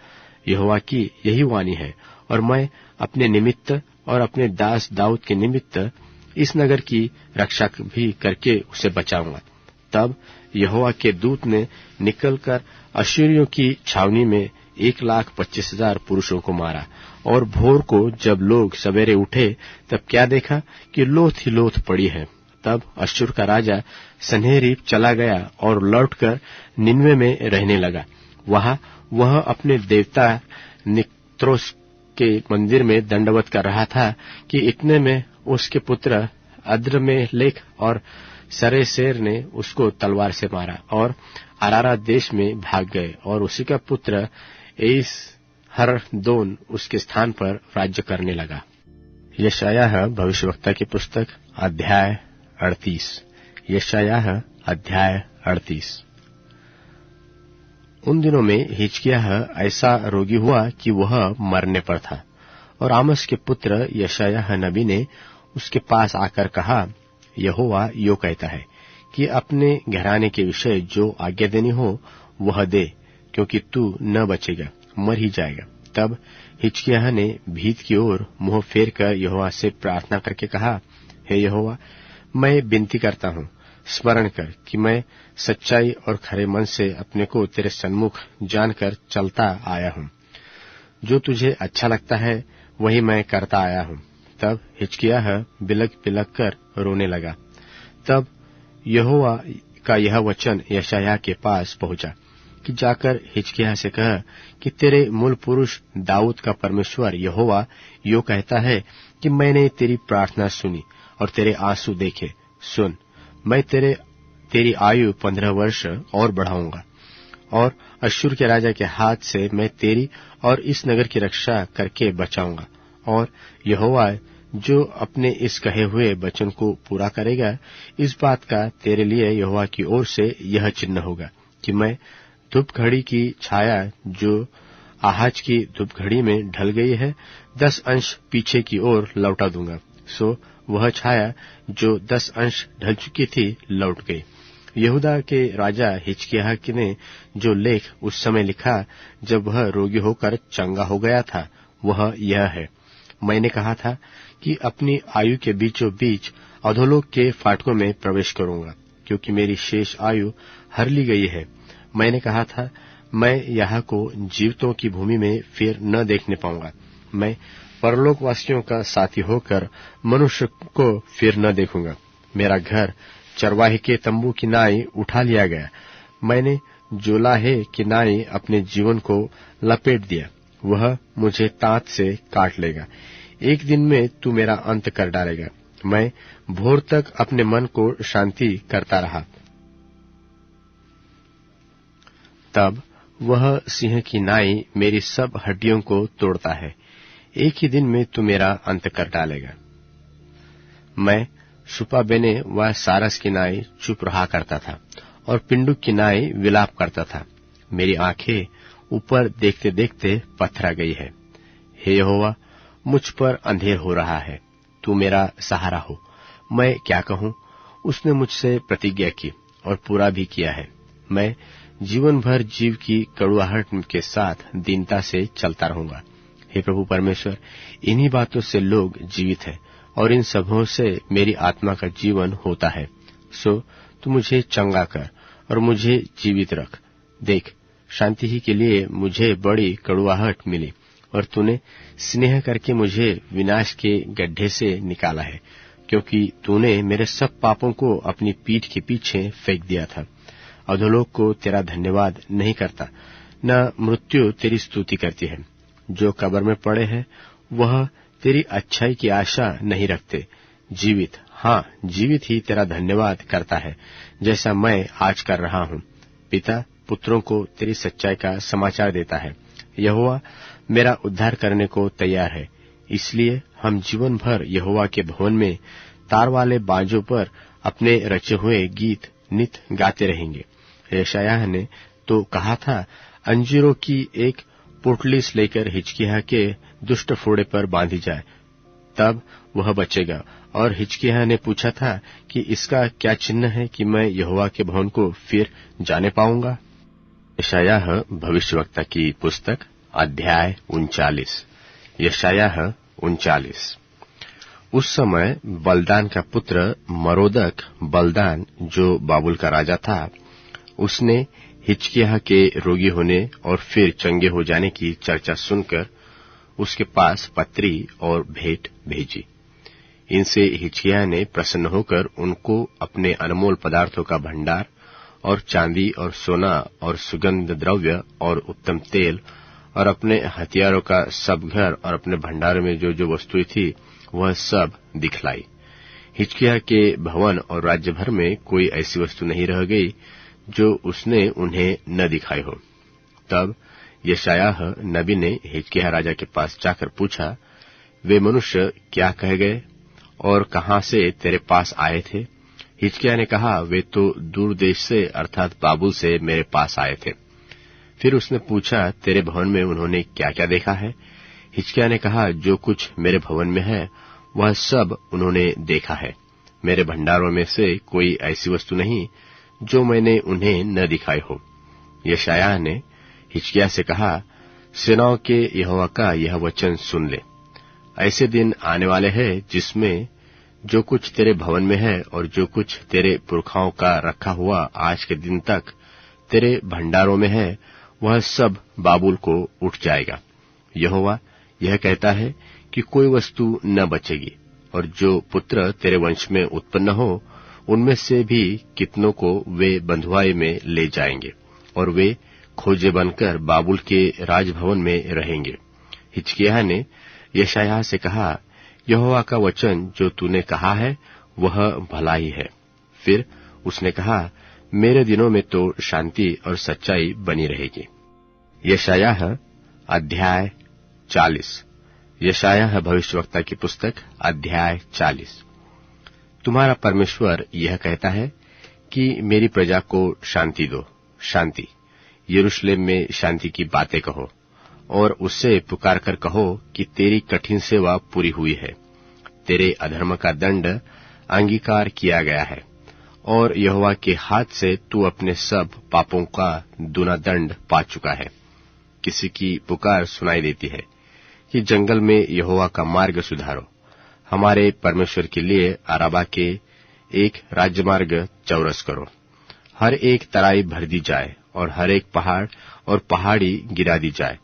यहोवा की यही वाणी है, और मैं अपने निमित्त और अपने दास दाऊद के निमित्त इस नगर की रक्षा भी करके उसे बचाऊंगा। तब यहोवा के दूत ने निकलकर अश्शूरियों की छावनी में 1,25,000 पुरुषों को मारा। और भोर को जब लोग सवेरे उठे तब क्या देखा कि लोथ ही लोथ पड़ी है। तब अश्शूर का राजा सन्हेरीब चला गया और लौटकर निनवे में रहने लगा। वहां वह अपने देवता निक्त्रोस के मंदिर में दंडवत कर रहा था कि इतने में उसके पुत्र अद्रमेलेक और सरेसेर ने उसको तलवार से मारा और अरारा देश में भाग गए, और उसी का पुत्र एसहरदोन उसके स्थान पर राज्य करने लगा। यशायाह भविष्यवक्ता की पुस्तक अध्याय 38। यशायाह अध्याय 38। उन दिनों में हिजकिय्याह ऐसा रोगी हुआ कि वह मरने पर था, और आमोस के पुत्र यशायाह नबी ने उसके पास आकर कहा, यहोवा यो कहता है कि अपने घराने के विषय जो आज्ञा देनी हो वह दे, क्योंकि तू न बचेगा, मर ही जाएगा। तब हिजकिय्याह ने भीत की ओर मुंह फेर कर यहोवा से प्रार्थना करके कहा, हे यहोवा, मैं विनती करता हूँ, स्मरण कर कि मैं सच्चाई और खरे मन से अपने को तेरे सन्मुख जानकर चलता आया हूँ। जो तुझे अच्छा लगता है वही मैं करता आया हूँ। तब हिजकिय्याह बिलक बिलक कर रोने लगा। तब यहोवा का यह वचन यशायाह के पास पहुंचा कि जाकर हिजकिय्याह से कह कि तेरे मूल पुरुष दाऊद का परमेश्वर यहोवा यो कहता है कि मैंने तेरी प्रार्थना सुनी और तेरे आंसू देखे। सुन, मैं तेरी आयु 15 वर्ष और बढ़ाऊंगा, और अश्शूर के राजा के हाथ से मैं तेरी और इस नगर की रक्षा करके बचाऊंगा। और यहोवा जो अपने इस कहे हुए वचन को पूरा करेगा, इस बात का तेरे लिए यहोवा की ओर से यह चिन्ह होगा कि मैं धूप घड़ी की छाया जो आहाज की धूप घड़ी में ढल गई है 10 अंश पीछे की ओर लौटा दूंगा। सो वह छाया जो 10 अंश ढल चुकी थी लौट गई। यहूदा के राजा हिजकिय्याह ने जो लेख उस समय लिखा जब वह रोगी होकर चंगा हो गया था, वह यह है, मैंने कहा था कि अपनी आयु के बीचों बीच अधोलोक के फाटकों में प्रवेश करूंगा, क्योंकि मेरी शेष आयु हर ली गई है। मैंने कहा था, मैं यहाँ को जीवितों की भूमि में फिर न देखने पाऊंगा। मैं परलोकवासियों का साथी होकर मनुष्य को फिर न देखूंगा। मेरा घर चरवाहे के तंबू की नाई उठा लिया गया। मैंने जोलाहे की नाई अपने जीवन को लपेट दिया। वह मुझे तांत से काट लेगा। एक दिन में तू मेरा अंत कर डालेगा। मैं भोर तक अपने मन को शांति करता रहा। तब वह सिंह की नाई मेरी सब हड्डियों को तोड़ता है। एक ही दिन में तू मेरा अंत कर डालेगा। मैं सुपाबेने व सारस की नाई चुप रहा करता था और पिंडुक की नाई विलाप करता था। मेरी आंखें ऊपर देखते देखते पथरा गई है। हे यहोवा, मुझ पर अंधेर हो रहा है, तू मेरा सहारा हो। मैं क्या कहूं? उसने मुझसे प्रतिज्ञा की और पूरा भी किया है। मैं जीवन भर जीव की कड़ुआहट के साथ दीनता से चलता रहूंगा। हे प्रभु परमेश्वर, इन्हीं बातों से लोग जीवित हैं और इन सबों से मेरी आत्मा का जीवन होता है। सो तू मुझे चंगा कर और मुझे जीवित रख। देख, शांति ही के लिए मुझे बड़ी कड़ुआहट मिली और तूने स्नेह करके मुझे विनाश के गड्ढे से निकाला है, क्योंकि तूने मेरे सब पापों को अपनी पीठ के पीछे फेंक दिया था। अधोलोक को तेरा धन्यवाद नहीं करता, न मृत्यु तेरी स्तुति करती है। जो कब्र में पड़े हैं वह तेरी अच्छाई की आशा नहीं रखते। जीवित, हाँ जीवित ही तेरा धन्यवाद करता है, जैसा मैं आज कर रहा हूँ। पिता पुत्रों को तेरी सच्चाई का समाचार देता है। यहोवा मेरा उद्धार करने को तैयार है, इसलिए हम जीवन भर यहोवा के भवन में तार वाले बाजों पर अपने रचे हुए गीत नित गाते रहेंगे। यशायाह ने तो कहा था, अंजीरों की एक पोटलीस लेकर हिजकिय्याह के दुष्ट फोड़े पर बांधी जाए, तब वह बचेगा। और हिजकिय्याह ने पूछा था कि इसका क्या चिन्ह है कि मैं यहोवा के भवन को फिर जाने पाऊंगा। यशायाह भविष्यवक्ता की पुस्तक अध्याय 39। यशायाह 39। उस समय बलदान का पुत्र मरोदक बलदान, जो बाबुल का राजा था, उसने हिजकिय्याह के रोगी होने और फिर चंगे हो जाने की चर्चा सुनकर उसके पास पत्री और भेंट भेजी। इनसे हिजकिय्याह ने प्रसन्न होकर उनको अपने अनमोल पदार्थों का भंडार और चांदी और सोना और सुगंध द्रव्य और उत्तम तेल और अपने हथियारों का सब घर और अपने भंडार में जो जो वस्तुएं थी वह सब दिखलाई। हिजकिय्याह के भवन और राज्य भर में कोई ऐसी वस्तु नहीं रह गई जो उसने उन्हें न दिखाई हो। तब यशायाह नबी ने हिजकिय्याह राजा के पास जाकर पूछा, वे मनुष्य क्या कह गए और कहां से तेरे पास आए थे? हिजकिय्याह ने कहा, वे तो दूर देश से अर्थात बाबुल से मेरे पास आए थे। फिर उसने पूछा, तेरे भवन में उन्होंने क्या क्या देखा है? हिजकिय्याह ने कहा, जो कुछ मेरे भवन में है वह सब उन्होंने देखा है। मेरे भंडारों में से कोई ऐसी वस्तु नहीं जो मैंने उन्हें न दिखाई हो। यशायाह ने हिजकिय्याह से कहा, सेनाओं के यहोवा का यह वचन सुन ले। ऐसे दिन आने वाले हैं जिसमें जो कुछ तेरे भवन में है और जो कुछ तेरे पुरखाओं का रखा हुआ आज के दिन तक तेरे भंडारों में है वह सब बाबुल को उठ जाएगा। यहोवा यह कहता है कि कोई वस्तु न बचेगी, और जो पुत्र तेरे वंश में उत्पन्न हो उनमें से भी कितनों को वे बंधुआई में ले जाएंगे और वे खोजे बनकर बाबुल के राजभवन में रहेंगे। हिजकिय्याह ने यशायाह से कहा, यहोवा का वचन जो तूने कहा है वह भला ही है। फिर उसने कहा, मेरे दिनों में तो शांति और सच्चाई बनी रहेगी। यशायाह अध्याय 40। यशायाह भविष्यवक्ता की पुस्तक अध्याय 40। तुम्हारा परमेश्वर यह कहता है कि मेरी प्रजा को शांति दो, शांति। यरूशलेम में शांति की बातें कहो और उससे पुकार कर कहो कि तेरी कठिन सेवा पूरी हुई है, तेरे अधर्म का दंड अंगीकार किया गया है और यहोवा के हाथ से तू अपने सब पापों का दूना दंड पा चुका है। किसी की पुकार सुनाई देती है कि जंगल में यहोवा का मार्ग सुधारो, हमारे परमेश्वर के लिए अराबा के एक राजमार्ग चौरस करो। हर एक तराई भर दी जाए और हर एक पहाड़ और पहाड़ी गिरा दी जाए।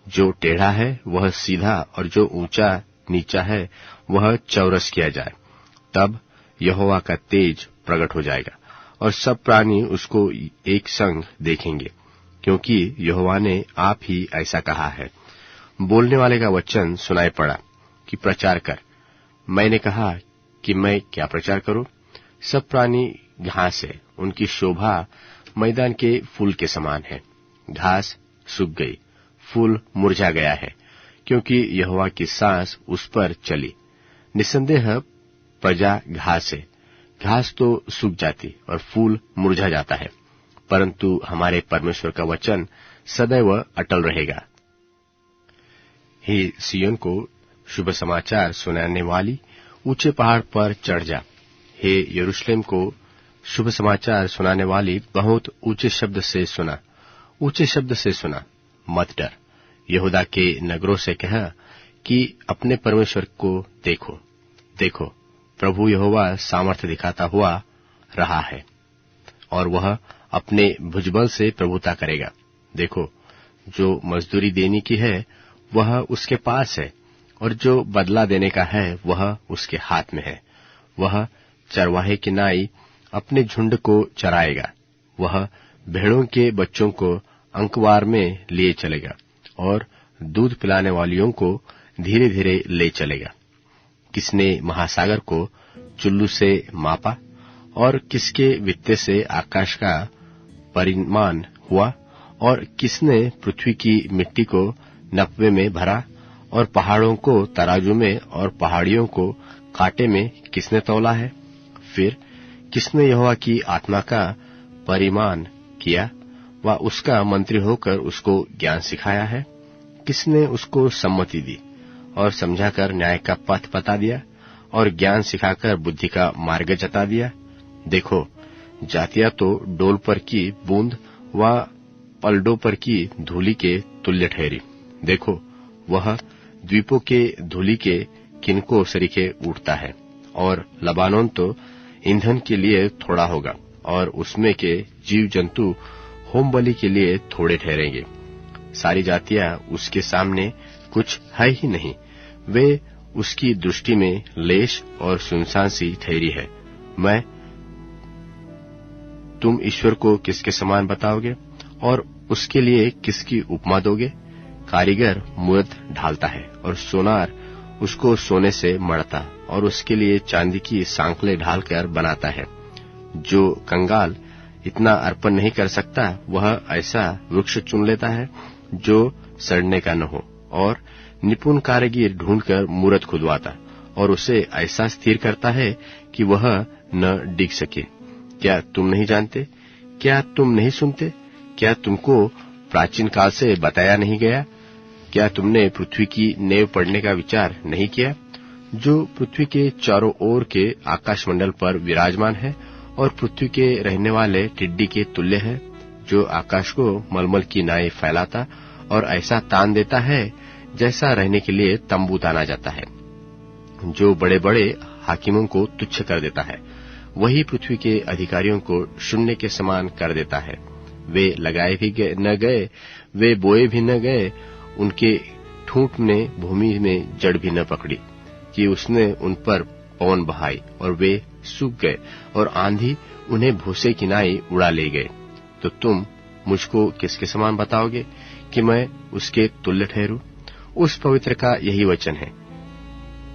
जो टेढ़ा है वह सीधा और जो ऊंचा नीचा है वह चौरस किया जाए। तब यहोवा का तेज प्रकट हो जाएगा और सब प्राणी उसको एक संग देखेंगे, क्योंकि यहोवा ने आप ही ऐसा कहा है। बोलने वाले का वचन सुनाई पड़ा कि प्रचार कर। मैंने कहा कि मैं क्या प्रचार करूं? सब प्राणी घास है, उनकी शोभा मैदान के फूल के समान है। घास सूख गई, फूल मुरझा गया है, क्योंकि यहोवा की सांस उस पर चली। निसंदेह प्रजा घास है, घास तो सूख जाती और फूल मुरझा जाता है, परंतु हमारे परमेश्वर का वचन सदैव अटल रहेगा। हे सिय्योन को शुभ समाचार सुनाने वाली, ऊंचे पहाड़ पर चढ़ जा। हे यरूशलेम को शुभ समाचार सुनाने वाली, बहुत ऊंचे शब्द से सुना, ऊंचे शब्द से सुना, मत डर। यहूदा के नगरों से कह कि अपने परमेश्वर को देखो, देखो प्रभु यहोवा सामर्थ्य दिखाता हुआ रहा है, और वह अपने भुजबल से प्रभुता करेगा। देखो, जो मजदूरी देने की है वह उसके पास है, और जो बदला देने का है वह उसके हाथ में है। वह चरवाहे की नाई अपने झुंड को चराएगा, वह भेड़ों के बच्चों को अंकवार में लिए चलेगा, और दूध पिलाने वालियों को धीरे धीरे ले चलेगा। किसने महासागर को चुल्लू से मापा, और किसके वित्ते से आकाश का परिमाण हुआ, और किसने पृथ्वी की मिट्टी को नपवे में भरा, और पहाड़ों को तराजू में और पहाड़ियों को कांटे में किसने तौला है? फिर किसने यहोवा की आत्मा का परिमाण किया व उसका मंत्री होकर उसको ज्ञान सिखाया है? किसने उसको सम्मति दी और समझाकर न्याय का पथ बता दिया, और ज्ञान सिखाकर बुद्धि का मार्ग जता दिया? देखो, जातियां तो डोल पर की बूंद व पलडों पर की धूलि के तुल्य ठहरी। देखो, वह द्वीपों के धूलि के किनको सरीखे उठता है, और लबानोन तो ईंधन के लिए थोड़ा होगा, और उसमें के जीव जंतु होम बलि के लिए थोड़े ठहरेंगे। सारी जातियां उसके सामने कुछ है ही नहीं, वे उसकी दृष्टि में लेश और सुनसान सी ठहरी है। तुम ईश्वर को किसके समान बताओगे, और उसके लिए किसकी उपमा दोगे? कारीगर मूरत ढालता है, और सोनार उसको सोने से मढ़ता, और उसके लिए चांदी की सांकलें ढालकर बनाता है। जो कंगाल इतना अर्पण नहीं कर सकता, वह ऐसा वृक्ष चुन लेता है जो सड़ने का न हो, और निपुण कारीगर ढूंढकर मूरत खुदवाता, और उसे ऐसा स्थिर करता है कि वह न डिग सके। क्या तुम नहीं जानते? क्या तुम नहीं सुनते? क्या तुमको प्राचीन काल से बताया नहीं गया? क्या तुमने पृथ्वी की नेव पड़ने का विचार नहीं किया? जो पृथ्वी के चारों ओर के आकाशमंडल पर विराजमान है, और पृथ्वी के रहने वाले टिड्डी के तुल्य है, जो आकाश को मलमल की नाई फैलाता और ऐसा तान देता है जैसा रहने के लिए तंबू ताना जाता है, जो बड़े बड़े हाकिमों को तुच्छ कर देता है, वही पृथ्वी के अधिकारियों को शून्य के समान कर देता है। वे लगाए भी न गए, वे बोए भी न गए, उनके ठूंठ ने भूमि में जड़ भी न पकड़ी, कि उसने उन पर पवन बहाई, और वे सूख गए, और आंधी उन्हें भूसे की नाई उड़ा ले गए। तो तुम मुझको किसके समान बताओगे कि मैं उसके तुल्य ठहरूं? उस पवित्र का यही वचन है।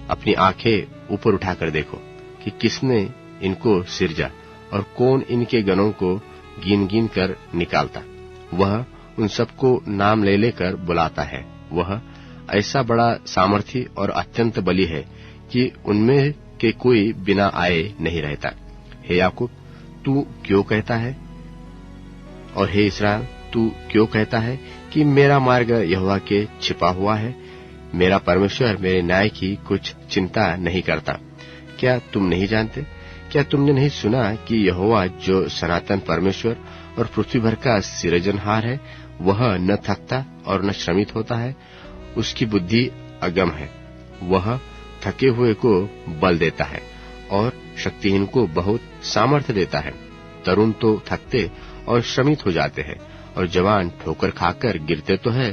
अपनी आंखें ऊपर उठाकर देखो कि किसने इनको सिरजा, और कौन इनके गणों को गिन गिन कर निकालता। वह उन सबको नाम ले लेकर बुलाता है। वह ऐसा बड़ा सामर्थी और अत्यंत बली है कि उनमें के कोई बिना आए नहीं रहता। हे याकूब, तू क्यों कहता है, और हे इस्राएल, तू क्यों कहता है कि मेरा मार्ग यहोवा के छिपा हुआ है? मेरा परमेश्वर मेरे न्याय की कुछ चिंता नहीं करता। क्या तुम नहीं जानते? क्या तुमने नहीं सुना कि यहोवा जो सनातन परमेश्वर और पृथ्वी भर का सृजनहार है, वह न थकता और न श्रमित होता है? उसकी बुद्धि अगम है। वह थके हुए को बल देता है, और शक्तिहीन को बहुत सामर्थ्य देता है। तरुण तो थकते और श्रमित हो जाते हैं, और जवान ठोकर खाकर गिरते तो है,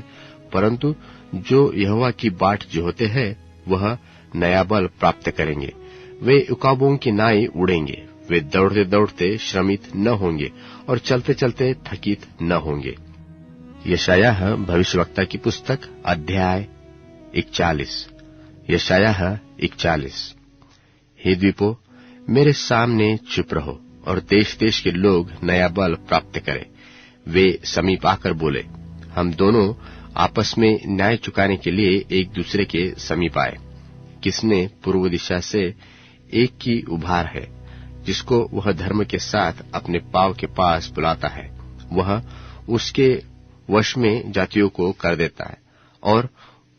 परंतु जो यहोवा की बाट जोहते हैं, वह नया बल प्राप्त करेंगे। वे उकाबों की नाई उड़ेंगे। वे दौड़ते दौड़ते श्रमित न होंगे, और चलते चलते थकित न होंगे। यशायाह भविष्यवक्ता की पुस्तक, अध्याय 41। यशायाह 41। हे द्वीपों, मेरे सामने चुप रहो, और देश देश के लोग नया बल प्राप्त करें। वे समीप आकर बोले, हम दोनों आपस में न्याय चुकाने के लिए एक दूसरे के समीप आए। किसने पूर्व दिशा से एक की उभार है, जिसको वह धर्म के साथ अपने पांव के पास बुलाता है, वह उसके वश में जातियों को कर देता है और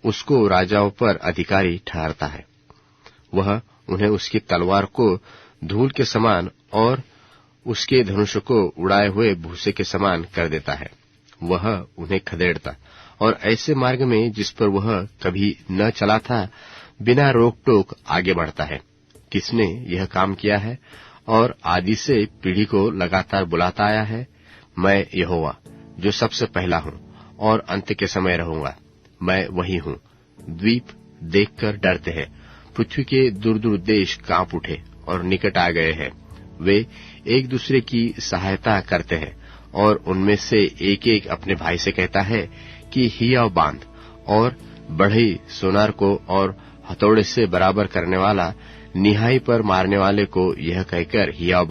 उसको राजाओं पर अधिकारी ठहराता है। वह उन्हें उसकी तलवार को धूल के समान और उसके धनुष को उड़ाए हुए भूसे के समान कर देता है। वह उन्हें खदेड़ता और ऐसे मार्ग में जिस पर वह कभी न चला था, बिना रोक टोक आगे बढ़ता है। किसने यह काम किया है और आदि से पीढ़ी को लगातार बुलाता आया है? मैं यहोवा, जो सबसे पहला हूँ और अंत के समय रहूंगा, मैं वही हूँ। द्वीप देखकर डरते हैं, पृथ्वी के दूर दूर देश कांप उठे और निकट आ गए हैं। वे एक दूसरे की सहायता करते हैं और उनमें से एक एक अपने भाई से कहता है कि हियाव बांध, और बढ़ई सोनार को और हथौड़े से बराबर करने वाला निहाई पर मारने वाले को यह कहकर हियाव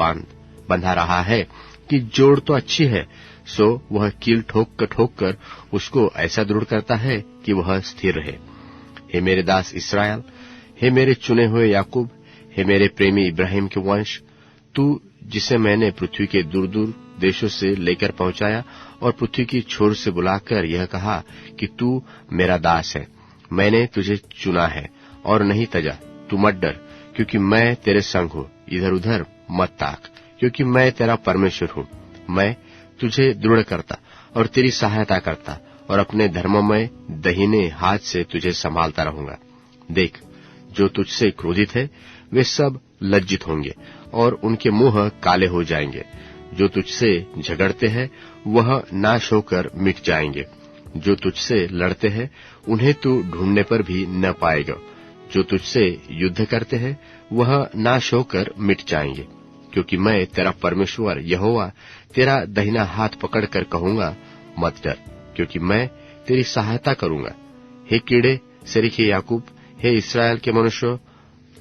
बंधा रहा है कि जोड़ तो अच्छी है, सो वह कील ठोक कर उसको ऐसा दृढ़ करता है कि वह स्थिर रहे। हे मेरे दास इस्राएल, हे मेरे चुने हुए याकूब, हे मेरे प्रेमी इब्राहिम के वंश, तू जिसे मैंने पृथ्वी के दूर दूर देशों से लेकर पहुंचाया और पृथ्वी की छोर से बुलाकर यह कहा कि तू मेरा दास है, मैंने तुझे चुना है और नहीं तजा। तू मत डर, क्योंकि मैं तेरे संग हूँ, इधर उधर मत ताक, क्योंकि मैं तेरा परमेश्वर हूँ। मैं तुझे दृढ़ करता और तेरी सहायता करता और अपने धर्ममय दाहिने हाथ से तुझे संभालता रहूंगा। देख, जो तुझसे क्रोधित है वे सब लज्जित होंगे और उनके मुंह काले हो जाएंगे। जो तुझसे झगड़ते हैं वह नाश होकर मिट जाएंगे। जो तुझसे लड़ते हैं उन्हें तू ढूंढने पर भी न पाएगा। जो तुझसे युद्ध करते हैं वह नाश होकर मिट जाएंगे। क्योंकि मैं तेरा परमेश्वर यहोवा तेरा दाहिना हाथ पकड़कर कहूंगा, मत डर, क्योंकि मैं तेरी सहायता करूंगा। हे कीड़े सरीखे याकूब, हे इस्राएल के मनुष्य,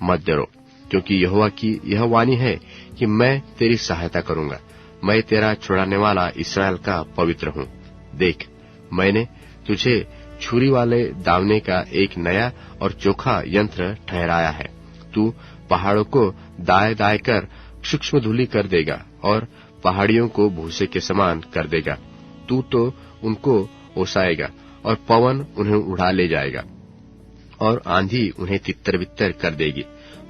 मत डरो, क्योंकि यहोवा की यह वाणी है कि मैं तेरी सहायता करूंगा। मैं तेरा छुड़ाने वाला इस्राएल का पवित्र हूँ। देख, मैंने तुझे छुरी वाले दावने का एक नया और चोखा यंत्र ठहराया है। तू पहाड़ों को दाए दाए कर सूक्ष्म धूलि कर देगा और पहाड़ियों को भूसे के समान कर देगा। तू तो उनको ओसाएगा और पवन उन्हें उड़ा ले जाएगा और आंधी उन्हें तितर बितर कर देगी।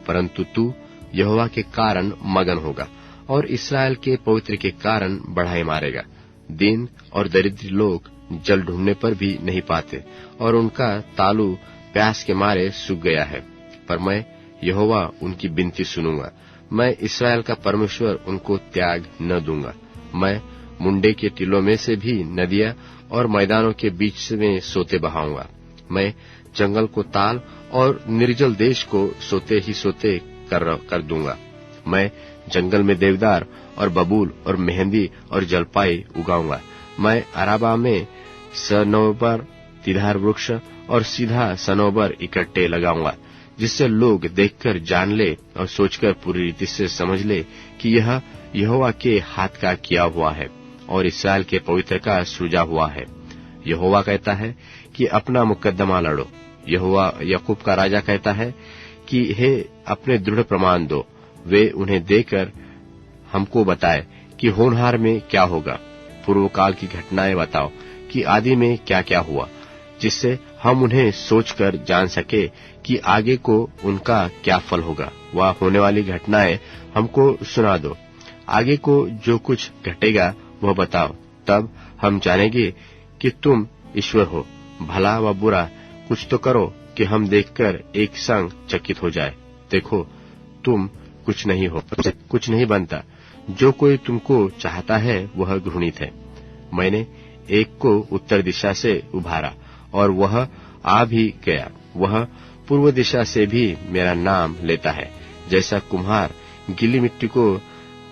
परंतु तू यहोवा के कारण मगन होगा और इस्राएल के पवित्र के कारण बढ़ाई मारेगा। दीन और दरिद्र लोग जल ढूंढने पर भी नहीं पाते और उनका तालू प्यास के मारे सूख गया है। पर मैं यहोवा उनकी विनती सुनूंगा। मैं इस्राएल का परमेश्वर उनको त्याग न दूंगा। मैं मुंडे के टीलों में से भी नदियां और मैदानों के बीच में सोते बहाऊंगा। मैं जंगल को ताल और निर्जल देश को सोते ही सोते कर दूंगा। मैं जंगल में देवदार और बबूल और मेहंदी और जलपाई उगाऊंगा। मैं अराबा में सनोबर, तिधार वृक्ष और सीधा सनोबर इकट्ठे लगाऊंगा, जिससे लोग देखकर जान ले और सोचकर पूरी रीति से समझ ले कि यह यहोवा के हाथ का किया हुआ है और इस्राएल के पवित्र का सृजा हुआ है। यहोवा कहता है कि अपना मुकद्दमा लड़ो। यहोवा याकूब का राजा कहता है कि हे अपने दृढ़ प्रमाण दो। वे उन्हें देकर हमको बताए कि होनहार में क्या होगा। पूर्व काल की घटनाएं बताओ कि आदि में क्या क्या हुआ, जिससे हम उन्हें सोचकर जान सके कि आगे को उनका क्या फल होगा। वह होने वाली घटनाएं हमको सुना दो। आगे को जो कुछ घटेगा वह बताओ, तब हम जानेंगे कि तुम ईश्वर हो। भला व बुरा कुछ तो करो कि हम देखकर एक संग चकित हो जाए। देखो, तुम कुछ नहीं हो, कुछ नहीं बनता। जो कोई तुमको चाहता है वह घृणित है। मैंने एक को उत्तर दिशा से उभारा और वह आ भी गया। वह पूर्व दिशा से भी मेरा नाम लेता है। जैसा कुम्हार गीली मिट्टी को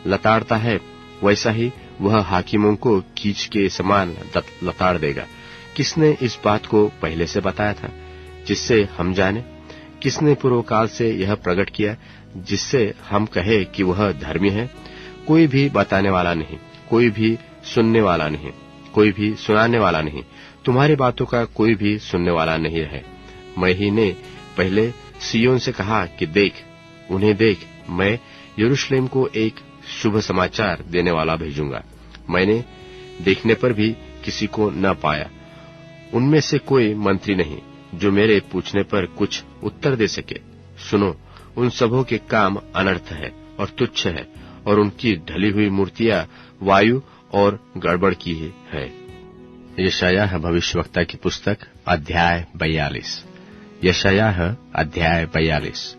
लताड़ता है, वैसा ही वह हाकिमों को कीच के समान लताड़ देगा। किसने इस बात को पहले से बताया था, जिससे हम जाने? किसने पूर्व काल से यह प्रकट किया, जिससे हम कहे कि वह धर्मी है? कोई भी बताने वाला नहीं, कोई भी सुनने वाला नहीं, कोई भी सुनाने वाला नहीं, तुम्हारी बातों का कोई भी सुनने वाला नहीं है। मैं ही ने पहले सिय्योन से कहा कि देख, उन्हें देख, मैं यरूशलेम को एक शुभ समाचार देने वाला भेजूंगा। मैंने देखने पर भी किसी को न पाया, उनमें से कोई मंत्री नहीं जो मेरे पूछने पर कुछ उत्तर दे सके। सुनो, उन सबों के काम अनर्थ है और तुच्छ है, और उनकी ढली हुई मूर्तियां वायु और गड़बड़ की है। यशायाह भविष्यवक्ता की पुस्तक अध्याय 42। यशायाह अध्याय 42।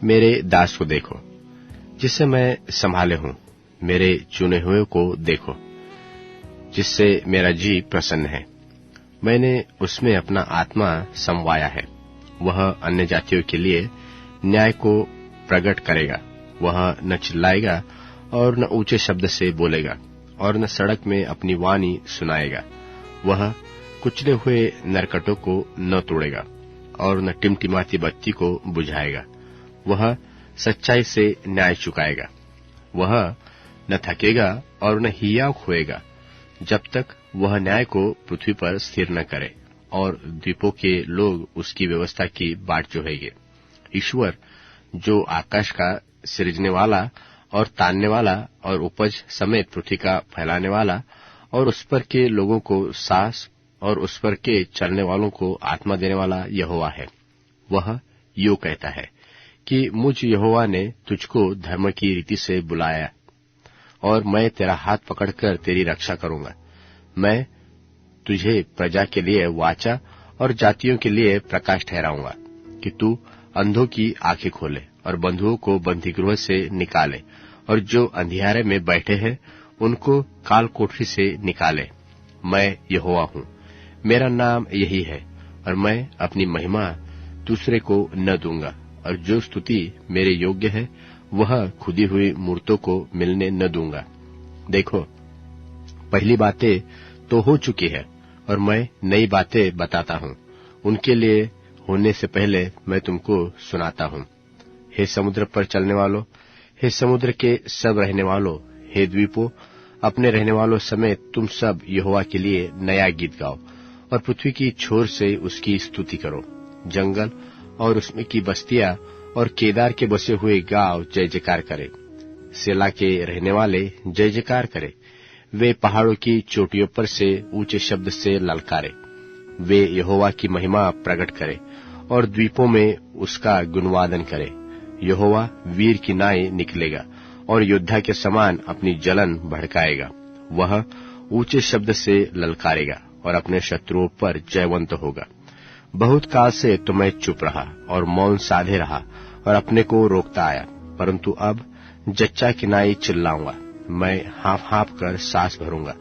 मेरे दास को देखो, जिसे मैं संभाले हूं, मेरे चुने हुए को देखो, जिससे मेरा जी प्रसन्न है। मैंने उसमें अपना आत्मा समवाया है। वह अन्य जातियों के लिए न्याय को प्रकट करेगा। वह न चिल्लाएगा और न ऊंचे शब्द से बोलेगा और न सड़क में अपनी वाणी सुनाएगा। वह कुचले हुए नरकटों को न तोड़ेगा और न टिमटिमाती बत्ती को बुझाएगा। वह सच्चाई से न्याय चुकाएगा। वह न थकेगा और न हियाव खोएगा, जब तक वह न्याय को पृथ्वी पर स्थिर न करे और द्वीपों के लोग उसकी व्यवस्था की बाट जोहेंगे। ईश्वर, जो आकाश का सृजने वाला और तानने वाला और उपज समेत पृथ्वी का फैलाने वाला और उस पर के लोगों को सांस और उस पर के चलने वालों को आत्मा देने वाला यहोवा है। वह यूं कहता है कि मुझ यहोवा ने तुझको धर्म की रीति से बुलाया और मैं तेरा हाथ पकड़कर तेरी रक्षा करूंगा। मैं तुझे प्रजा के लिए वाचा और जातियों के लिए प्रकाश ठहराऊंगा, कि तू अंधों की आंखें खोले और बंधुओं को बंदीगृह से निकाले, और जो अंधियारे में बैठे हैं उनको काल कोठरी से निकाले। मैं यहोवा हूं, मेरा नाम यही है, और मैं अपनी महिमा दूसरे को न दूंगा, और जो स्तुति मेरे योग्य है वह खुदी हुई मूर्तों को मिलने न दूंगा। देखो, पहली बातें तो हो चुकी है और मैं नई बातें बताता हूं। उनके लिए होने से पहले मैं तुमको सुनाता हूं। हे समुद्र पर चलने वालों, हे समुद्र के सब रहने वालों, हे द्वीपों, अपने रहने वालों समेत तुम सब यहोवा के लिए नया गीत गाओ और पृथ्वी की छोर से उसकी स्तुति करो। जंगल और उसमें की बस्तियां और केदार के बसे हुए गांव जय जयकार करे। सेला के रहने वाले जय जयकार करे। वे पहाड़ों की चोटियों पर से ऊंचे शब्द से ललकारे। वे यहोवा की महिमा प्रकट करे और द्वीपों में उसका गुणवादन करे। यहोवा वीर की नाई निकलेगा और योद्धा के समान अपनी जलन भड़काएगा। वह ऊंचे शब्द से ललकारेगा और अपने शत्रुओं पर जयवंत होगा। बहुत काल से तो मैं चुप रहा और मौन साधे रहा और अपने को रोकता आया, परंतु अब जच्चा की नाई चिल्लाऊंगा। मैं हाँफ हाँफ कर सांस भरूंगा।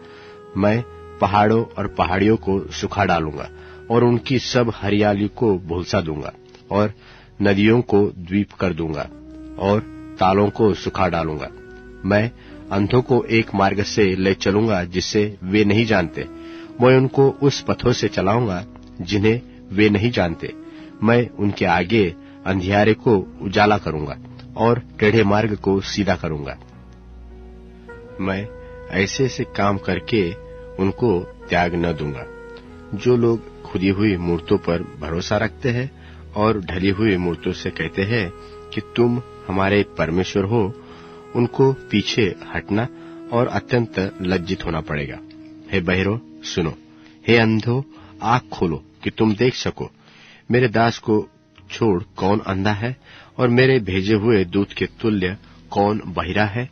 मैं पहाड़ों और पहाड़ियों को सुखा डालूंगा और उनकी सब हरियाली को भुलसा दूंगा, और नदियों को द्वीप कर दूंगा और तालों को सुखा डालूंगा। मैं अंधों को एक मार्ग से ले चलूंगा जिसे वे नहीं जानते। मैं उनको उस पथों से चलाऊंगा जिन्हें वे नहीं जानते। मैं उनके आगे अंधियारे को उजाला करूंगा और टेढ़े मार्ग को सीधा करूंगा। मैं ऐसे ऐसे काम करके उनको त्याग न दूंगा। जो लोग खुदी हुई मूर्तों पर भरोसा रखते हैं और ढली हुई मूर्तों से कहते हैं कि तुम हमारे परमेश्वर हो, उनको पीछे हटना और अत्यंत लज्जित होना पड़ेगा। हे बहरो सुनो, हे अंधो आँख खोलो कि तुम देख सको। मेरे दास को छोड़ कौन अंधा है, और मेरे भेजे हुए दूत के तुल्य कौन बहिरा है।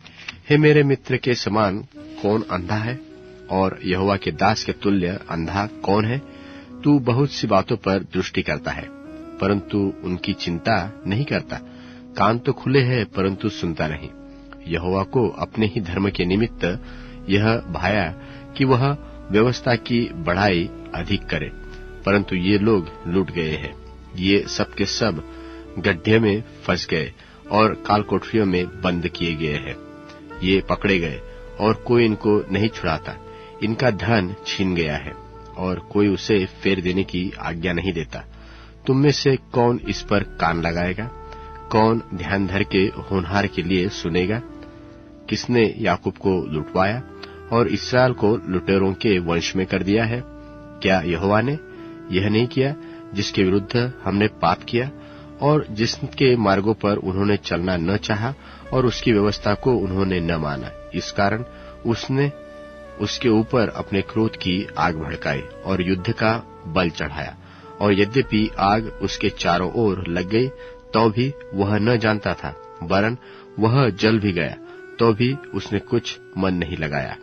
हे मेरे मित्र के समान कौन अंधा है, और यहोवा के दास के तुल्य अंधा कौन है। तू बहुत सी बातों पर दृष्टि करता है, परंतु उनकी चिंता नहीं करता। कान तो खुले हैं परंतु सुनता नहीं। यहोवा को अपने ही धर्म के निमित्त यह भाया कि वह व्यवस्था की बढ़ाई अधिक करे, परंतु ये लोग लूट गए हैं। ये सब के सब गड्ढे में फंस गए और काल कोठरियों में बंद किए गए हैं। ये पकड़े गए और कोई इनको नहीं छुड़ाता। इनका धन छीन गया है और कोई उसे फेर देने की आज्ञा नहीं देता। तुम में से कौन इस पर कान लगाएगा? कौन ध्यान धर के होनहार के लिए सुनेगा? किसने याकूब को लुटवाया और इसराइल को लुटेरों के वंश में कर दिया है? क्या यहोवा ने यह नहीं किया जिसके विरुद्ध हमने पाप किया और जिसके मार्गों पर उन्होंने चलना न चाहा और उसकी व्यवस्था को उन्होंने न माना? इस कारण उसने उसके ऊपर अपने क्रोध की आग भड़काई और युद्ध का बल चढ़ाया। और यद्यपि आग उसके चारों ओर लग गई तो भी वह न जानता था, वरन वह जल भी गया तो भी उसने कुछ मन नहीं लगाया।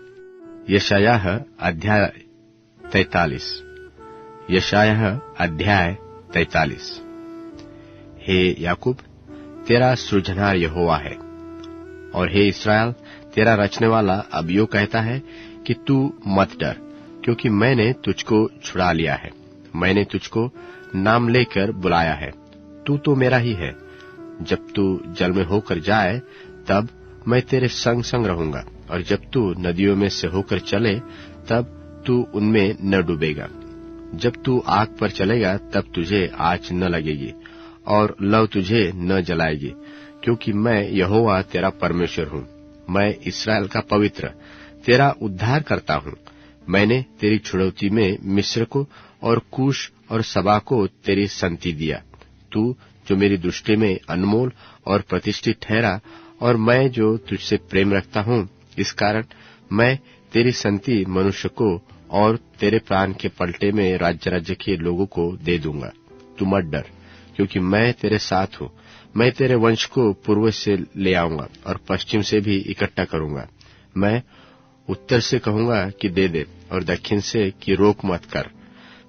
यशायाह अध्याय 43। यशायाह अध्याय 43। हे याकूब, तेरा सृजनहार यहोवा है, और हे इस्राएल, तेरा रचने वाला अब यो कहता है कि तू मत डर, क्योंकि मैंने तुझको छुड़ा लिया है। मैंने तुझको नाम लेकर बुलाया है, तू तो मेरा ही है। जब तू जल में होकर जाए तब मैं तेरे संग संग रहूंगा, और जब तू नदियों में से होकर चले तब तू उनमें न डूबेगा। जब तू आग पर चलेगा तब तुझे आँच न लगेगी और लौ तुझे न जलाएगी, क्योंकि मैं यहोवा तेरा परमेश्वर हूँ। मैं इस्राएल का पवित्र तेरा उद्धार करता हूँ। मैंने तेरी छुड़ौती में मिस्र को और कूश और सबा को तेरी संति दिया। तू जो मेरी दृष्टि में अनमोल और प्रतिष्ठित ठहरा, और मैं जो तुझसे प्रेम रखता हूँ, इस कारण मैं तेरी संति मनुष्य को और तेरे प्राण के पलटे में राज्य राज्य के लोगों को दे दूंगा। तू मत डर, क्योंकि मैं तेरे साथ हूँ। मैं तेरे वंश को पूर्व से ले आऊंगा और पश्चिम से भी इकट्ठा करूंगा। मैं उत्तर से कहूंगा कि दे दे, और दक्षिण से कि रोक मत कर।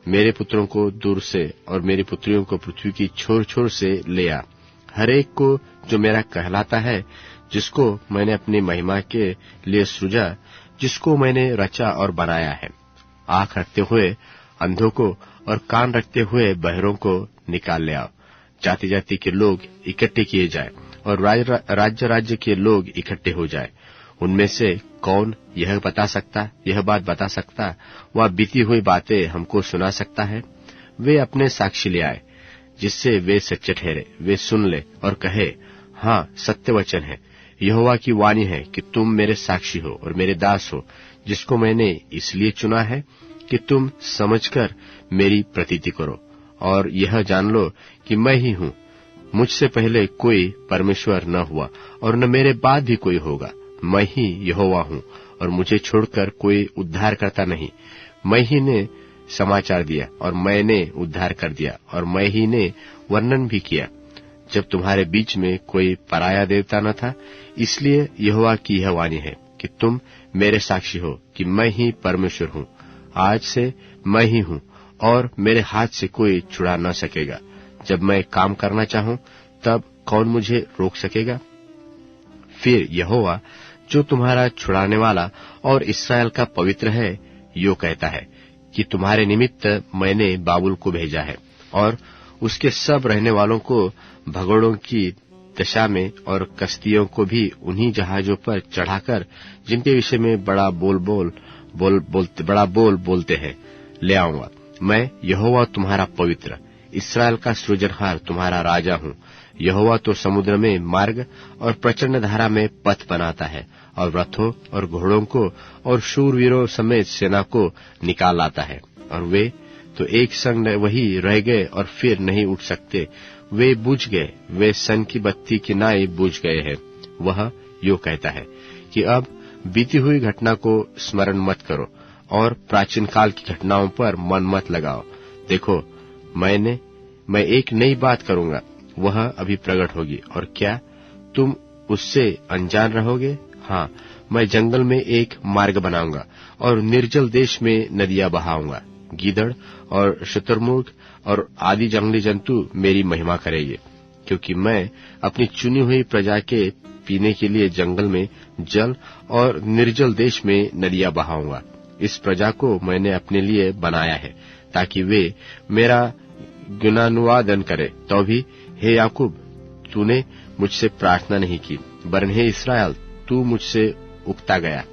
मेरे पुत्रों को दूर से और मेरी पुत्रियों को पृथ्वी की छोर छोर से ले आ। हर एक को जो मेरा कहलाता है, जिसको मैंने अपनी महिमा के लिए सृजा, जिसको मैंने रचा और बनाया है। आंख रखते हुए अंधों को और कान रखते हुए बहरों को निकाल ले आओ। जाति जाति के लोग इकट्ठे किए जाए और राज्य राज्य के लोग इकट्ठे हो जाए। उनमें से कौन यह बात बता सकता, वह बीती हुई बातें हमको सुना सकता है? वे अपने साक्षी ले आए, जिससे वे सच्चे ठहरे। वे सुन ले और कहे, हाँ, सत्य वचन है। यहोवा की वाणी है कि तुम मेरे साक्षी हो और मेरे दास हो, जिसको मैंने इसलिए चुना है कि तुम समझकर मेरी प्रतीति करो और यह जान लो कि मैं ही हूँ। मुझसे पहले कोई परमेश्वर न हुआ और न मेरे बाद भी कोई होगा। मैं ही यहोवा हूँ और मुझे छोड़कर कोई उद्धार करता नहीं। मैं ही ने समाचार दिया और मैंने उद्धार कर दिया, और मैं ही ने वर्णन भी किया जब तुम्हारे बीच में कोई पराया देवता न था। इसलिए यहोवा की यह वाणी है कि तुम मेरे साक्षी हो कि मैं ही परमेश्वर हूँ। आज से मैं ही हूँ और मेरे हाथ से कोई छुड़ा न सकेगा। जब मैं काम करना चाहूं तब कौन मुझे रोक सकेगा? फिर यहोवा जो तुम्हारा छुड़ाने वाला और इस्राएल का पवित्र है, यो कहता है कि तुम्हारे निमित्त मैंने बाबुल को भेजा है और उसके सब रहने वालों को भगोड़ों की दशा में और कश्तियों को भी उन्हीं जहाजों पर चढ़ाकर, जिनके विषय में बड़ा बोल बोलते हैं, ले आऊंगा। मैं यहोवा तुम्हारा पवित्र, इस्राएल का सृजनहार तुम्हारा राजा हूँ। यहोवा तो समुद्र में मार्ग और प्रचंड धारा में पथ बनाता है, और रथों और घोड़ों को और शूरवीरों समेत सेना को निकाल लाता है। और वे तो एक संग वही रह गए और फिर नहीं उठ सकते। वे बुझ गए, वे सन की बत्ती की नाई बुझ गए हैं। वह यो कहता है कि अब बीती हुई घटना को स्मरण मत करो और प्राचीन काल की घटनाओं पर मन मत लगाओ। देखो, मैं एक नई बात करूंगा, वह अभी प्रकट होगी, और क्या तुम उससे अनजान रहोगे? हाँ, मैं जंगल में एक मार्ग बनाऊंगा और निर्जल देश में नदियां बहाऊंगा। गीदड़ और शुतुरमुर्ग और आदि जंगली जंतु मेरी महिमा करेंगे, क्योंकि मैं अपनी चुनी हुई प्रजा के पीने के लिए जंगल में जल और निर्जल देश में नदियां बहाऊंगा। इस प्रजा को मैंने अपने लिए बनाया है, ताकि वे मेरा गुणानुवादन करे। तो भी हे याकूब, तूने मुझसे प्रार्थना नहीं की, वरन हे इस्राएल, तू मुझसे उकता गया।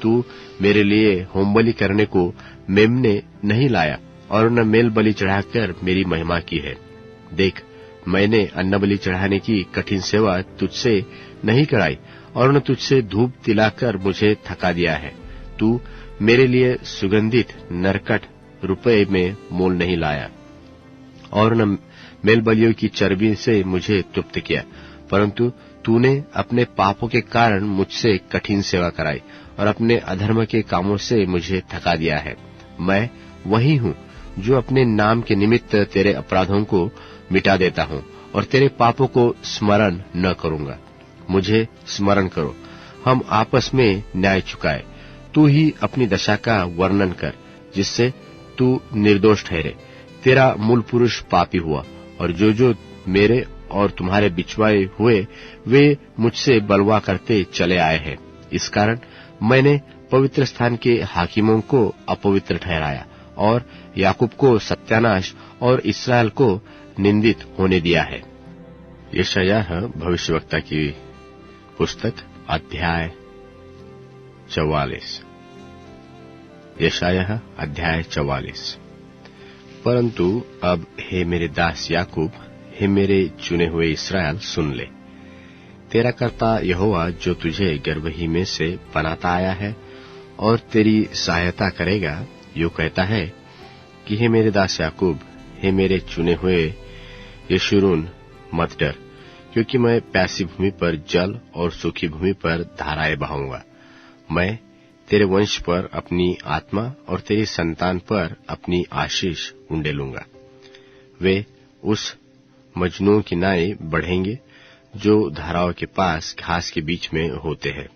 तू मेरे लिए होमबलि करने को मेमने नहीं लाया और न मेल बलि चढ़ाकर मेरी महिमा की है। देख, मैंने अन्नबलि चढ़ाने की कठिन सेवा तुझसे नहीं कराई और न तुझसे धूप तिलाकर मुझे थका दिया है। तू मेरे लिए सुगंधित नरकट रुपये में मोल नहीं लाया और न मेलबलियों की चर्बी से मुझे तृप्त किया, परंतु तूने अपने पापों के कारण मुझसे कठिन सेवा कराई और अपने अधर्म के कामों से मुझे थका दिया है। मैं वही हूँ जो अपने नाम के निमित्त तेरे अपराधों को मिटा देता हूँ और तेरे पापों को स्मरण न करूंगा। मुझे स्मरण करो, हम आपस में न्याय चुकाए। तू ही अपनी दशा का वर्णन कर जिससे तू निर्दोष ठहरे। तेरा मूल पुरुष पापी हुआ और जो मेरे और तुम्हारे बिछवाए हुए वे मुझसे बलवा करते चले आए हैं। इस कारण मैंने पवित्र स्थान के हाकिमों को अपवित्र ठहराया और याकूब को सत्यानाश और इस्राएल को निंदित होने दिया है। यशायाह भविष्यवक्ता की पुस्तक अध्याय 44। यशायाह अध्याय 44। परंतु अब हे मेरे दास याकूब, हे मेरे चुने हुए इस्राएल, सुन ले। तेरा कर्ता यहोवा जो तुझे गर्भ ही में से बनाता आया है और तेरी सहायता करेगा, यो कहता है कि हे मेरे दास याकूब, हे मेरे चुने हुए यशूरून, मत डर, क्योंकि मैं प्यासी भूमि पर जल और सूखी भूमि पर धाराएं बहाऊंगा। मैं तेरे वंश पर अपनी आत्मा और तेरी संतान पर अपनी आशीष उंडेलूंगा। वे उस मजनू की नाई बढ़ेंगे जो धाराओं के पास घास के बीच में होते हैं।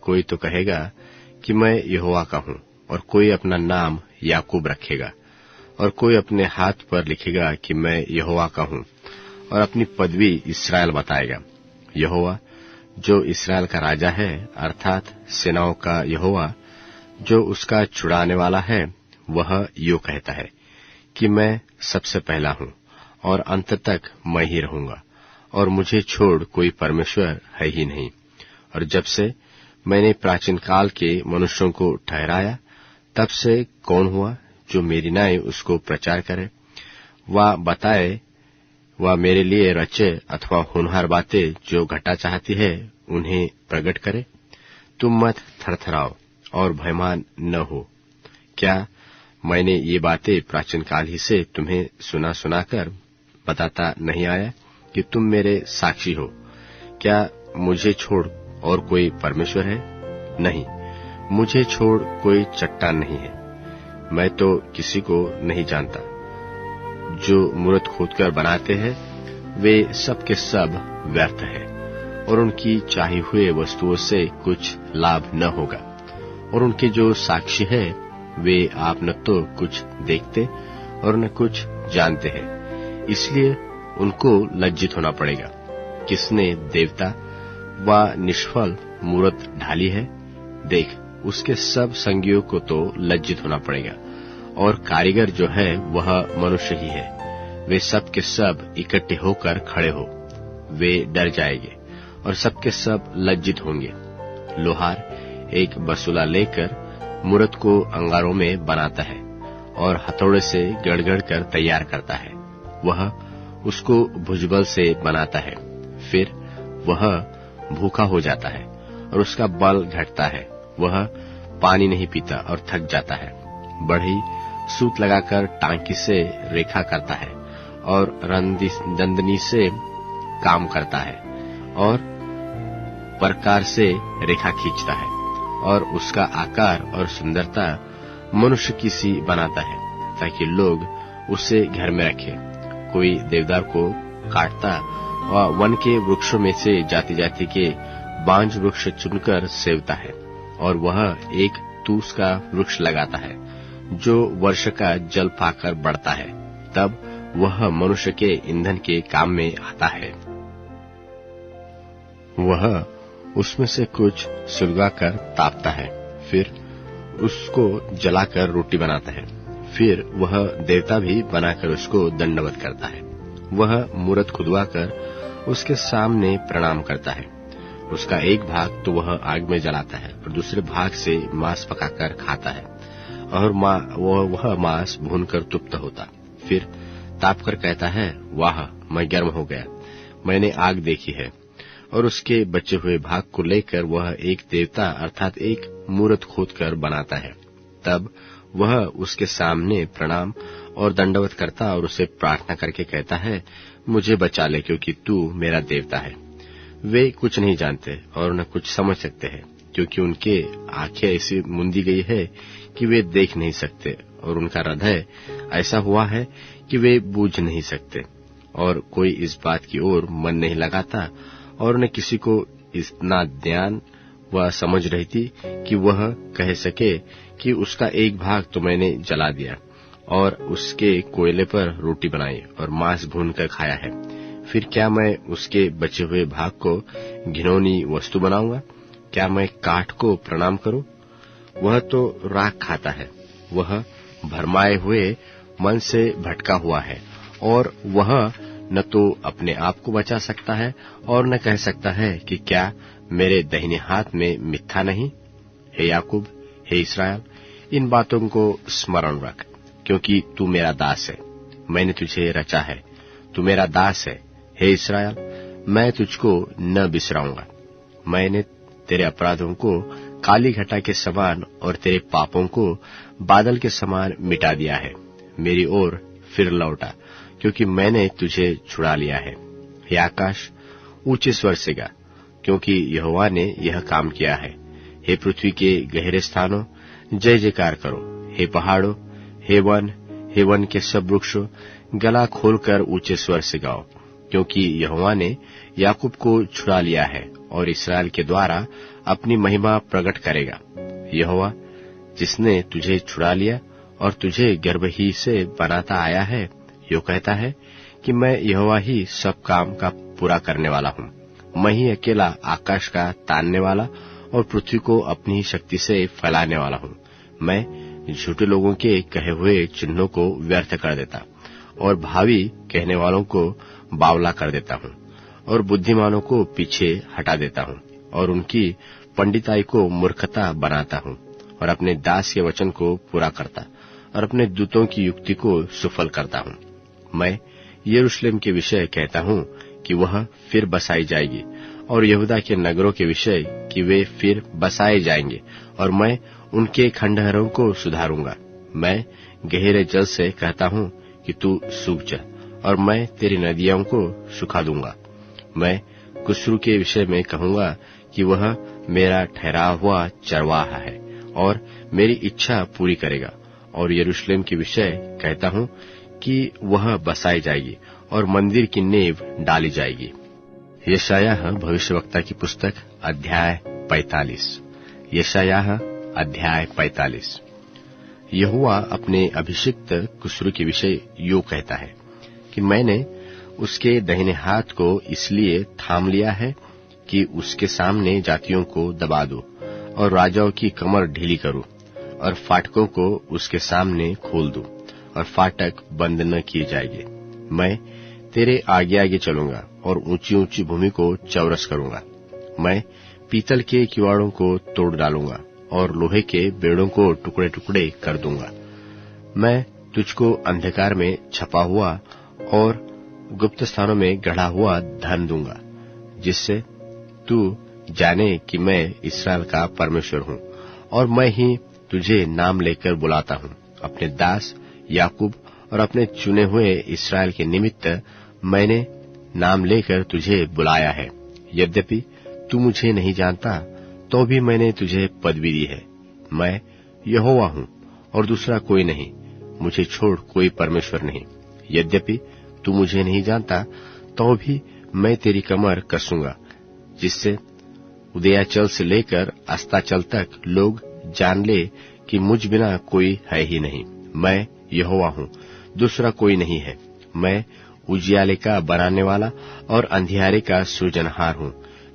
कोई तो कहेगा कि मैं यहोवा का हूं, और कोई अपना नाम याकूब रखेगा, और कोई अपने हाथ पर लिखेगा कि मैं यहोवा का हूं, और अपनी पदवी इस्राएल बताएगा। यहोवा जो इस्राएल का राजा है, अर्थात सेनाओं का यहोवा जो उसका छुड़ाने वाला है, वह यो कहता है कि मैं सबसे पहला हूं और अंत तक मैं ही रहूंगा, और मुझे छोड़ कोई परमेश्वर है ही नहीं। और जब से मैंने प्राचीन काल के मनुष्यों को ठहराया, तब से कौन हुआ जो मेरी नाई उसको प्रचार करे, व बताए, व मेरे लिए रचे, अथवा होनहार बातें जो घटा चाहती है उन्हें प्रकट करे। तुम मत थरथराओ और भयमान न हो। क्या मैंने ये बातें प्राचीन काल ही से तुम्हें सुनाकर बताता नहीं आया कि तुम मेरे साक्षी हो? क्या मुझे छोड़ और कोई परमेश्वर है? नहीं, मुझे छोड़ कोई चट्टान नहीं है। मैं तो किसी को नहीं जानता। जो मूरत खोदकर बनाते हैं वे सब के सब व्यर्थ है, और उनकी चाही हुए वस्तुओं से कुछ लाभ न होगा। और उनके जो साक्षी है वे आप न तो कुछ देखते और न कुछ जानते हैं, इसलिए उनको लज्जित होना पड़ेगा। किसने देवता व निष्फल मूरत ढाली है? देख, उसके सब संगियों को तो लज्जित होना पड़ेगा, और कारीगर जो है वह मनुष्य ही है। वे सब के सब इकट्ठे होकर खड़े हो, वे डर जाएंगे और सबके सब लज्जित होंगे। लोहार एक बसूला लेकर मूरत को अंगारों में बनाता है और हथौड़े से गड़गड़ कर तैयार करता है। वह उसको भुजबल से बनाता है, फिर वह भूखा हो जाता है और उसका बल घटता है। वह पानी नहीं पीता और थक जाता है। बढ़ई सूत लगाकर टांकी से रेखा करता है और दंदनी से काम करता है और प्रकार से रेखा खींचता है, और उसका आकार और सुंदरता मनुष्य की सी बनाता है, ताकि लोग उसे घर में रखें। कोई देवदार को काटता और वन के वृक्षों में से जाति जाति के बांज वृक्ष चुनकर सेवता है, और वह एक तूस का वृक्ष लगाता है जो वर्ष का जल पाकर बढ़ता है। तब वह मनुष्य के ईंधन के काम में आता है। वह उसमें से कुछ सुलगाकर तापता है, फिर उसको जलाकर रोटी बनाता है। फिर वह देवता भी बनाकर उसको दंडवत करता है। वह मूरत खुदवाकर उसके सामने प्रणाम करता है। उसका एक भाग तो वह आग में जलाता है और दूसरे भाग से मांस पकाकर खाता है, और वह मांस भूनकर तृप्त होता। फिर तापकर कहता है, वाह, मैं गर्म हो गया, मैंने आग देखी है। और उसके बचे हुए भाग को लेकर वह एक देवता अर्थात एक मूर्त खोदकर बनाता है। तब वह उसके सामने प्रणाम और दंडवत करता और उसे प्रार्थना करके कहता है, मुझे बचा ले, क्योंकि तू मेरा देवता है। वे कुछ नहीं जानते और न कुछ समझ सकते हैं, क्योंकि उनके आंखें ऐसी मुंदी गई है कि वे देख नहीं सकते, और उनका हृदय ऐसा हुआ है कि वे बूझ नहीं सकते। और कोई इस बात की ओर मन नहीं लगाता, और न किसी को इतना ज्ञान व समझ रहती कि वह कह सके कि उसका एक भाग तो मैंने जला दिया और उसके कोयले पर रोटी बनाई और मांस भूनकर खाया है। फिर क्या मैं उसके बचे हुए भाग को घिनौनी वस्तु बनाऊंगा? क्या मैं काठ को प्रणाम करूं? वह तो राख खाता है, वह भरमाए हुए मन से भटका हुआ है, और वह न तो अपने आप को बचा सकता है और न कह सकता है कि क्या मेरे दाहिने हाथ में मिथ्या नहीं? हे याकूब, हे इस्राएल, इन बातों को स्मरण रख, क्योंकि तू मेरा दास है, मैंने तुझे रचा है। तू मेरा दास है, हे इस्राएल, मैं तुझको न बिसराऊंगा। मैंने तेरे अपराधों को काली घटा के समान और तेरे पापों को बादल के समान मिटा दिया है। मेरी ओर फिर लौटा, क्योंकि मैंने तुझे छुड़ा लिया है। हे आकाश, ऊंचे स्वर से गा, क्योंकि यहोवा ने यह काम किया है। हे पृथ्वी के गहरे स्थानों, जय जयकार करो। हे पहाड़ों, हे वन के सब वृक्षों, गला खोलकर ऊंचे स्वर से गाओ, क्योंकि यहोवा ने याकूब को छुड़ा लिया है और इस्राएल के द्वारा अपनी महिमा प्रकट करेगा। यहोवा, जिसने तुझे छुड़ा लिया और तुझे गर्भ ही से बनाता आया है, यो कहता है कि मैं यहोवा ही सब काम का पूरा करने वाला हूँ। मैं ही अकेला आकाश का तानने वाला और पृथ्वी को अपनी शक्ति से फैलाने वाला हूँ। मैं झूठे लोगों के कहे हुए चिन्हों को व्यर्थ कर देता और भावी कहने वालों को बावला कर देता हूँ, और बुद्धिमानों को पीछे हटा देता हूँ, और उनकी पंडिताई को मूर्खता बनाता हूँ, और अपने दास के वचन को पूरा करता और अपने दूतों की युक्ति को सफल करता हूँ। मैं यरूशलेम के विषय कहता हूँ कि वह फिर बसाई जाएगी, और यहूदा के नगरों के विषय कि वे फिर बसाए जाएंगे, और मैं उनके खंडहरों को सुधारूंगा। मैं गहरे जल से कहता हूँ कि तू सूख जा, और मैं तेरी नदियों को सुखा दूंगा। मैं कुस्रू के विषय में कहूंगा कि वह मेरा ठहरा हुआ चरवाहा है और मेरी इच्छा पूरी करेगा। और यरूशलेम के विषय कहता हूँ कि वह बसाई जाएगी और मंदिर की नींव डाली जाएगी। यशायाह भविष्यवक्ता की पुस्तक अध्याय 45। यशायाह अध्याय 45। यहोवा अपने अभिषिक्त कुस्रू के विषय यो कहता है कि मैंने उसके दाहिने हाथ को इसलिए थाम लिया है कि उसके सामने जातियों को दबा दूं और राजाओं की कमर ढीली करूं, और फाटकों को उसके सामने खोल दूं और फाटक बंद न किए जाएंगे। मैं तेरे आगे आगे चलूंगा और ऊंची ऊंची भूमि को चौरस करूंगा। मैं पीतल के किवाड़ों को तोड़ डालूंगा और लोहे के बेड़ों को टुकड़े टुकड़े कर दूंगा। मैं तुझको अंधकार में छपा हुआ और गुप्त स्थानों में गढ़ा हुआ धन दूंगा, जिससे तू जाने कि मैं इस्राएल का परमेश्वर हूँ, और मैं ही तुझे नाम लेकर बुलाता हूँ। अपने दास याकूब और अपने चुने हुए इस्राएल के निमित्त मैंने नाम लेकर तुझे बुलाया है। यद्यपि तू मुझे नहीं जानता, तो भी मैंने तुझे पदवी दी है। मैं यहोवा हूँ और दूसरा कोई नहीं, मुझे छोड़ कोई परमेश्वर नहीं। यद्यपि तू मुझे नहीं जानता, तो भी मैं तेरी कमर कसूंगा, जिससे उदयाचल से लेकर अस्ताचल तक लोग जान ले कि मुझ बिना कोई है ही नहीं। मैं यहोवा हूँ, दूसरा कोई नहीं है। मैं उजियाले का बनाने वाला और अंधियारे का सृजनहार हूँ।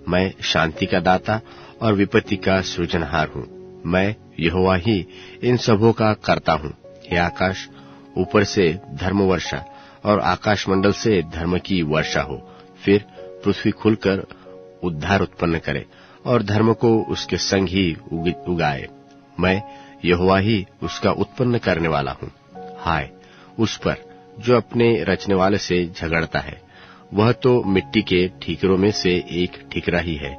मैं शांति का दाता और विपत्ति का सृजनहार हूँ। मैं यहोवा ही इन सबों का करता हूँ। हे आकाश, ऊपर से धर्म वर्षा और आकाश मंडल से धर्म की वर्षा हो। फिर पृथ्वी खुलकर उद्धार उत्पन्न करे और धर्म को उसके संग ही उगाए। मैं यहोवा ही उसका उत्पन्न करने वाला हूँ। हाय उस पर जो अपने रचने वाले से झगड़ता है। वह तो मिट्टी के ठीकरों में से एक ठीकरा ही है।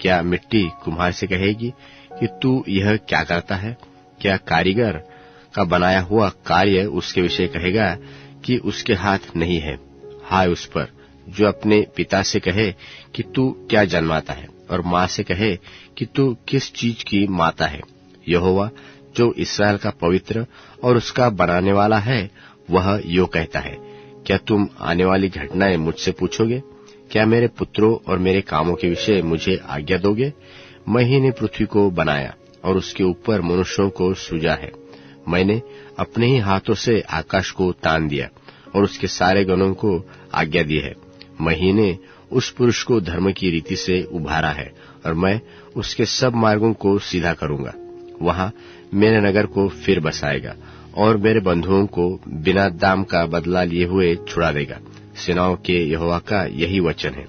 क्या मिट्टी कुम्हार से कहेगी कि तू यह क्या करता है? क्या कारीगर का बनाया हुआ कार्य उसके विषय कहेगा कि उसके हाथ नहीं है? हाय उस पर जो अपने पिता से कहे कि तू क्या जन्माता है, और माँ से कहे कि तू किस चीज की माता है। यहोवा जो इस्राएल का पवित्र और उसका बनाने वाला है, वह यो कहता है, क्या तुम आने वाली घटनाएं मुझसे पूछोगे? क्या मेरे पुत्रों और मेरे कामों के विषय मुझे आज्ञा दोगे? मैं ही ने पृथ्वी को बनाया और उसके ऊपर मनुष्यों को सृजा है। मैंने अपने ही हाथों से आकाश को तान दिया और उसके सारे गणों को आज्ञा दी है। मैं ही ने उस पुरुष को धर्म की रीति से उभारा है और मैं उसके सब मार्गों को सीधा करूंगा। वहां मेरे नगर को फिर बसाएगा और मेरे बंधुओं को बिना दाम का बदला लिए हुए छुड़ा देगा। सेनाओं के यहोवा का यही वचन है।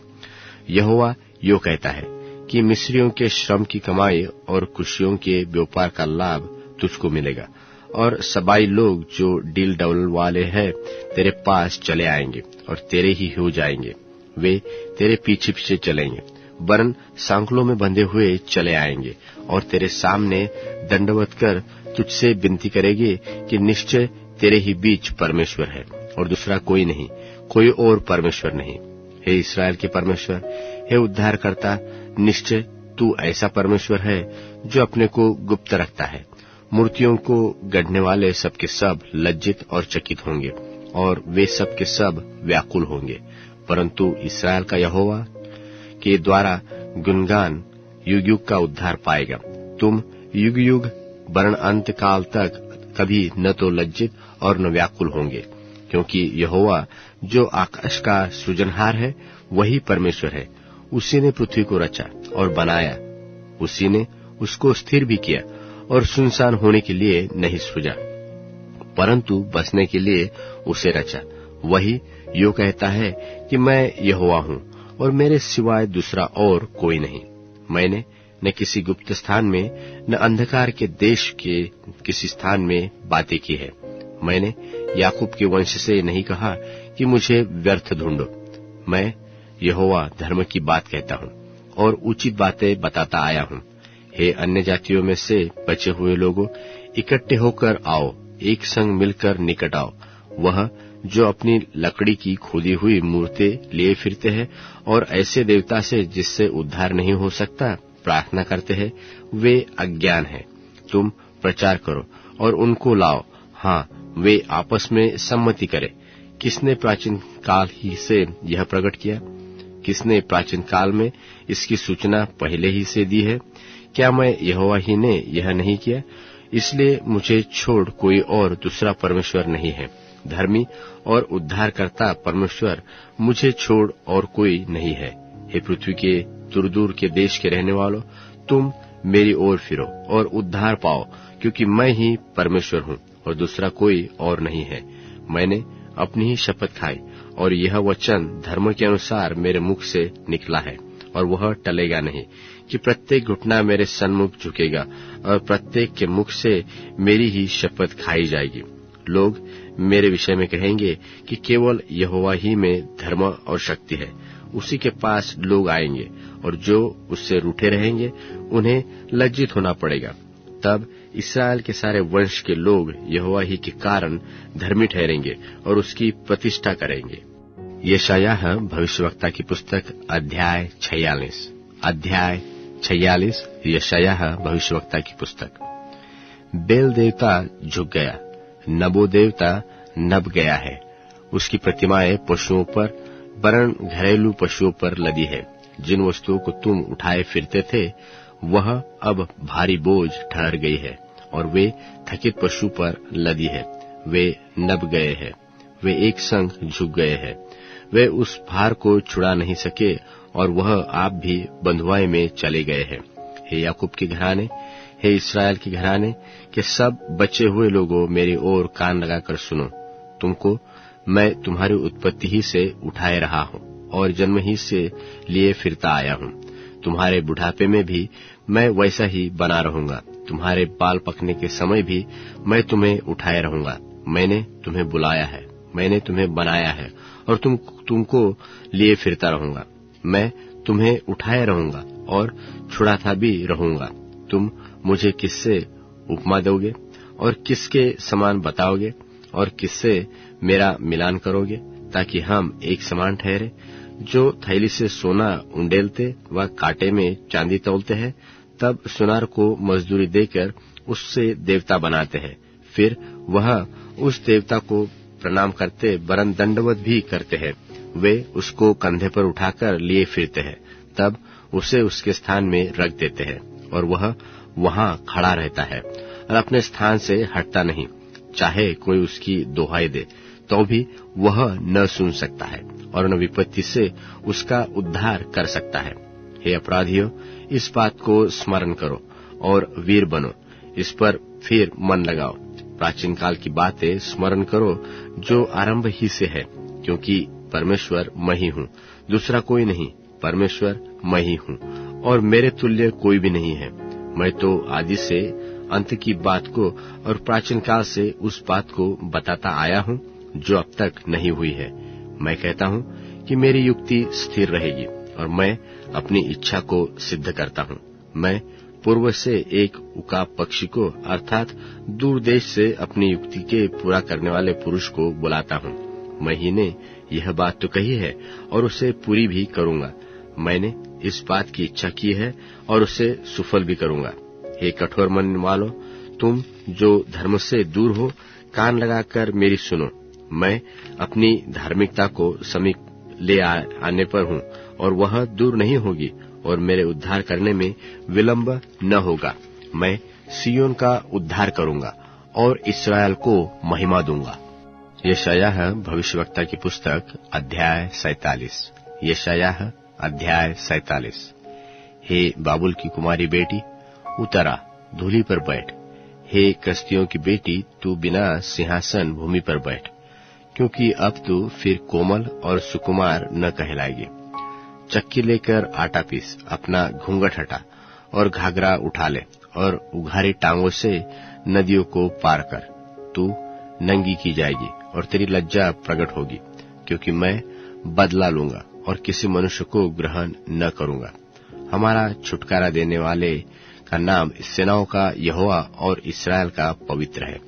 यहोवा यो कहता है कि मिस्रियों के श्रम की कमाई और कुशियों के व्यापार का लाभ तुझको मिलेगा, और सबाई लोग जो डील डौल वाले हैं तेरे पास चले आएंगे और तेरे ही हो जाएंगे। वे तेरे पीछे पीछे चलेंगे, वरन सांकलों में बंधे हुए चले आएंगे और तेरे सामने दंडवत कर तुझसे विनती करेंगे कि निश्चय तेरे ही बीच परमेश्वर है और दूसरा कोई नहीं, कोई और परमेश्वर नहीं। हे इस्राएल के परमेश्वर, हे उद्धारकर्ता, निश्चय तू ऐसा परमेश्वर है जो अपने को गुप्त रखता है। मूर्तियों को गढ़ने वाले सबके सब लज्जित और चकित होंगे और वे सब के सब व्याकुल होंगे, परंतु इस्राएल का यहोवा के द्वारा गुणगान युग युग का उद्धार पाएगा। तुम युग युग वरन अंत काल तक कभी न तो लज्जित और न व्याकुल होंगे, क्योंकि यहोवा जो आकाश का सृजनहार है वही परमेश्वर है। उसी ने पृथ्वी को रचा और बनाया, उसी ने उसको स्थिर भी किया और सुनसान होने के लिए नहीं सृजा, परंतु बसने के लिए उसे रचा। वही यो कहता है कि मैं यहोवा हूँ और मेरे सिवाय दूसरा और कोई नहीं। मैंने न किसी गुप्त स्थान में न अंधकार के देश के किसी स्थान में बातें की है। मैंने याकूब के वंश से नहीं कहा कि मुझे व्यर्थ ढूंढो। मैं यहोवा धर्म की बात कहता हूँ और उचित बातें बताता आया हूँ। हे अन्य जातियों में से बचे हुए लोगों, इकट्ठे होकर आओ, एक संग मिलकर निकट आओ। वह जो अपनी लकड़ी की खोदी हुई मूर्तें लिए फिरते हैं और ऐसे देवता से जिससे उद्धार नहीं हो सकता प्रार्थना करते हैं, वे अज्ञान हैं। तुम प्रचार करो और उनको लाओ। हाँ, वे आपस में सम्मति करें। किसने प्राचीन काल ही से यह प्रकट किया? किसने प्राचीन काल में इसकी सूचना पहले ही से दी है? क्या मैं यहोवा ही ने यह नहीं किया? इसलिए मुझे छोड़ कोई और दूसरा परमेश्वर नहीं है। धर्मी और उद्धारकर्ता परमेश्वर मुझे छोड़ और कोई नहीं है। हे पृथ्वी के दूर दूर के देश के रहने वालों, तुम मेरी ओर फिरो और उद्धार पाओ, क्योंकि मैं ही परमेश्वर हूँ और दूसरा कोई और नहीं है। मैंने अपनी ही शपथ खाई और यह वचन धर्म के अनुसार मेरे मुख से निकला है, और वह टलेगा नहीं, कि प्रत्येक घुटना मेरे सन्मुख झुकेगा और प्रत्येक के मुख से मेरी ही शपथ खाई जाएगी। लोग मेरे विषय में कहेंगे कि केवल यहोवा ही में धर्म और शक्ति है। उसी के पास लोग आएंगे और जो उससे रूठे रहेंगे उन्हें लज्जित होना पड़ेगा। तब इस्राएल के सारे वंश के लोग यहोवा ही के कारण धर्मी ठहरेंगे और उसकी प्रतिष्ठा करेंगे। यशायाह भविष्यवक्ता की पुस्तक अध्याय 46 यशायाह भविष्यवक्ता की पुस्तक। बेल देवता झुक गया, नबो देवता नब गया है। उसकी प्रतिमाएं पशुओं पर वरन घरेलू पशुओं पर लदी है। जिन वस्तुओं को तुम उठाए फिरते थे वह अब भारी बोझ ठहर गई है और वे थकित पशु पर लदी है। वे नब गए हैं, वे एक संग झुक गए हैं। वे उस भार को छुड़ा नहीं सके और वह आप भी बंधुआई में चले गए हैं। हे याकूब के घराने, हे इस्राएल के घराने के सब बचे हुए लोगों, मेरी ओर कान लगाकर सुनो। तुमको मैं तुम्हारी उत्पत्ति ही से उठाए रहा हूँ और जन्म ही से लिए फिरता आया हूँ। तुम्हारे बुढ़ापे में भी मैं वैसा ही बना रहूंगा। तुम्हारे बाल पकने के समय भी मैं तुम्हें उठाए रहूंगा। मैंने तुम्हें बुलाया है, मैंने तुम्हें बनाया है और तुमको लिए फिरता रहूंगा। मैं तुम्हें उठाए रहूंगा और छुड़ाता भी रहूंगा। तुम मुझे किससे उपमा दोगे और किसके समान बताओगे और किससे मेरा मिलान करोगे, ताकि हम एक समान ठहरे। जो थैली से सोना उंडेलते व कांटे में चांदी तौलते हैं, तब सुनार को मजदूरी देकर उससे देवता बनाते हैं। फिर वह उस देवता को प्रणाम करते वरन दंडवत भी करते हैं। वे उसको कंधे पर उठाकर लिए फिरते हैं, तब उसे उसके स्थान में रख देते हैं और वह वहां खड़ा रहता है और अपने स्थान से हटता नहीं। चाहे कोई उसकी दोहाई दे तो भी वह न सुन सकता है और न विपत्ति से उसका उद्धार कर सकता है। हे अपराधियों, इस बात को स्मरण करो और वीर बनो, इस पर फिर मन लगाओ। प्राचीन काल की बातें स्मरण करो जो आरंभ ही से है, क्योंकि परमेश्वर मैं ही हूँ, दूसरा कोई नहीं। परमेश्वर मैं ही हूँ और मेरे तुल्य कोई भी नहीं है। मैं तो आदि से अंत की बात को और प्राचीन काल से उस बात को बताता आया हूँ जो अब तक नहीं हुई है। मैं कहता हूँ कि मेरी युक्ति स्थिर रहेगी और मैं अपनी इच्छा को सिद्ध करता हूँ। मैं पूर्व से एक उकाब पक्षी को अर्थात दूर देश से अपनी युक्ति के पूरा करने वाले पुरुष को बुलाता हूँ। मैं ही ने यह बात तो कही है और उसे पूरी भी करूंगा। मैंने इस बात की इच्छा की है और उसे सफल भी करूंगा। हे कठोर मन वालों, तुम जो धर्म से दूर हो, कान लगाकर मेरी सुनो। मैं अपनी धार्मिकता को समीप ले आने पर हूँ और वह दूर नहीं होगी और मेरे उद्धार करने में विलंब न होगा। मैं सियोन का उद्धार करूंगा और इस्राएल को महिमा दूंगा। यशायाह भविष्यवक्ता की पुस्तक अध्याय 47। यशायाह अध्याय 47। हे बाबुल की कुमारी बेटी, उतरा धूली पर बैठ। हे कस्तियों की बेटी, तू बिना सिंहासन भूमि पर बैठ, क्योंकि अब तू फिर कोमल और सुकुमार न कहलाएगी। चक्की लेकर आटा पीस, अपना घूंघट हटा और घाघरा उठा ले और उघारी टांगों से नदियों को पार कर। तू नंगी की जाएगी और तेरी लज्जा प्रकट होगी, क्योंकि मैं बदला लूंगा और किसी मनुष्य को ग्रहण न करूंगा। हमारा छुटकारा देने वाले का नाम सेनाओं का यहोवा और इस्राएल का पवित्र है।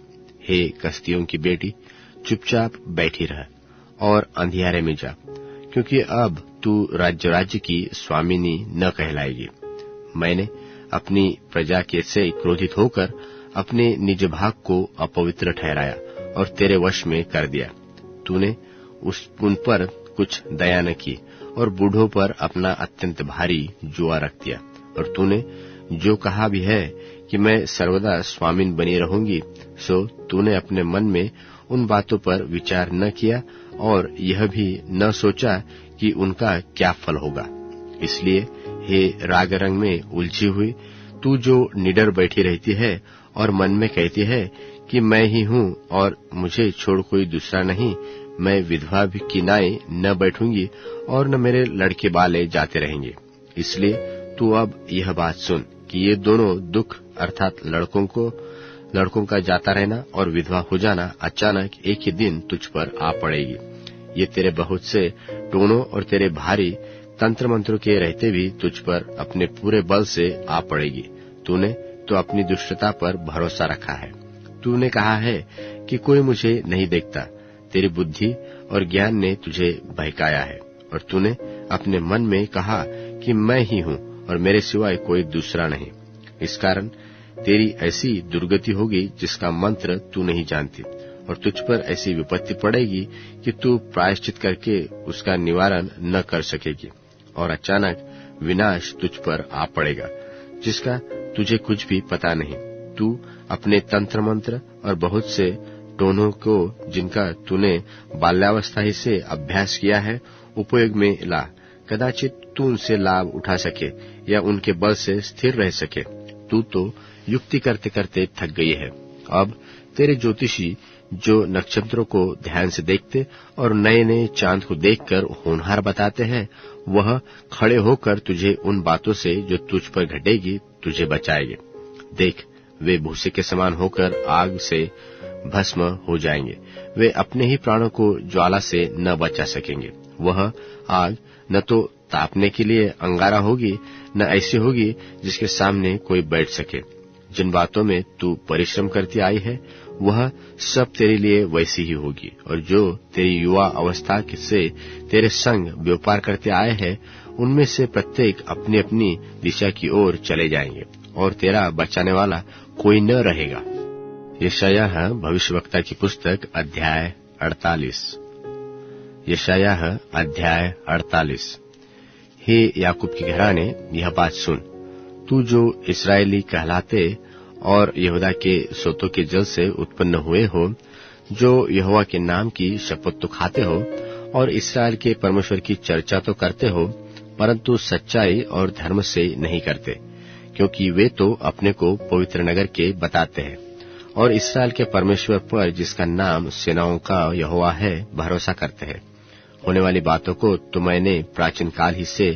हे कस्तियों की बेटी, चुपचाप बैठी रह और अंधियारे में जा, क्योंकि अब तू राज्य की स्वामिनी न कहलाएगी। मैंने अपनी प्रजा के से क्रोधित होकर अपने निज भाग को अपवित्र ठहराया और तेरे वश में कर दिया। तूने उन पर कुछ दया न की और बूढ़ों पर अपना अत्यंत भारी जुआ रख दिया। और तूने जो कहा भी है कि मैं सर्वदा स्वामिन बनी रहूंगी, सो तूने अपने मन में उन बातों पर विचार न किया और यह भी न सोचा कि उनका क्या फल होगा। इसलिए हे राग रंग में उलझी हुई, तू जो निडर बैठी रहती है और मन में कहती है कि मैं ही हूँ और मुझे छोड़ कोई दूसरा नहीं, मैं विधवा भी किनाए न बैठूंगी और न मेरे लड़के बाले जाते रहेंगे। इसलिए तू अब यह बात सुन कि ये दोनों दुख अर्थात लड़कों का जाता रहना और विधवा हो जाना अचानक एक ही दिन तुझ पर आ पड़ेगी। ये तेरे बहुत से टोनों और तेरे भारी तंत्र मंत्रों के रहते भी तुझ पर अपने पूरे बल से आ पड़ेगी। तूने तो अपनी दुष्टता पर भरोसा रखा है। तूने कहा है कि कोई मुझे नहीं देखता। तेरी बुद्धि और ज्ञान ने तुझे बहकाया है और तूने अपने मन में कहा कि मैं ही हूँ और मेरे सिवाय कोई दूसरा नहीं। इस कारण तेरी ऐसी दुर्गति होगी जिसका मंत्र तू नहीं जानती और तुझ पर ऐसी विपत्ति पड़ेगी कि तू प्रायश्चित करके उसका निवारण न कर सकेगी और अचानक विनाश तुझ पर आ पड़ेगा जिसका तुझे कुछ भी पता नहीं। तू अपने तंत्र मंत्र और बहुत से टोनों को जिनका तूने बाल्यावस्था ही से अभ्यास किया है उपयोग में ला। कदाचित तू उनसे लाभ उठा सके या उनके बल से स्थिर रह सके। तू तो युक्ति करते करते थक गई है। अब तेरे ज्योतिषी जो नक्षत्रों को ध्यान से देखते और नए नए चांद को देखकर होनहार बताते हैं, वह खड़े होकर तुझे उन बातों से जो तुझ पर घटेगी तुझे बचाएंगे। देख, वे भूसे के समान होकर आग से भस्म हो जाएंगे। वे अपने ही प्राणों को ज्वाला से न बचा सकेंगे। वह आग न तो तापने के लिए अंगारा होगी, न ऐसी होगी जिसके सामने कोई बैठ सके। जिन बातों में तू परिश्रम करती आई है वह सब तेरे लिए वैसी ही होगी, और जो तेरी युवा अवस्था से तेरे संग व्यापार करते आए हैं उनमें से प्रत्येक अपनी अपनी दिशा की ओर चले जाएंगे, और तेरा बचाने वाला कोई न रहेगा। यशायाह भविष्यवक्ता की पुस्तक अध्याय 48। यशायाह अध्याय 48। हे याकूब के घराने, यह बात सुन, तू जो इस्राएली कहलाते और यहूदा के सोतों के जल से उत्पन्न हुए हो, जो यहोवा के नाम की शपथ तो खाते हो और इस्राएल के परमेश्वर की चर्चा तो करते हो, परंतु सच्चाई और धर्म से नहीं करते, क्योंकि वे तो अपने को पवित्र नगर के बताते हैं और इस्राएल के परमेश्वर पर, जिसका नाम सेनाओं का यहोवा है, भरोसा करते हैं। होने वाली बातों को तो मैंने प्राचीन काल ही से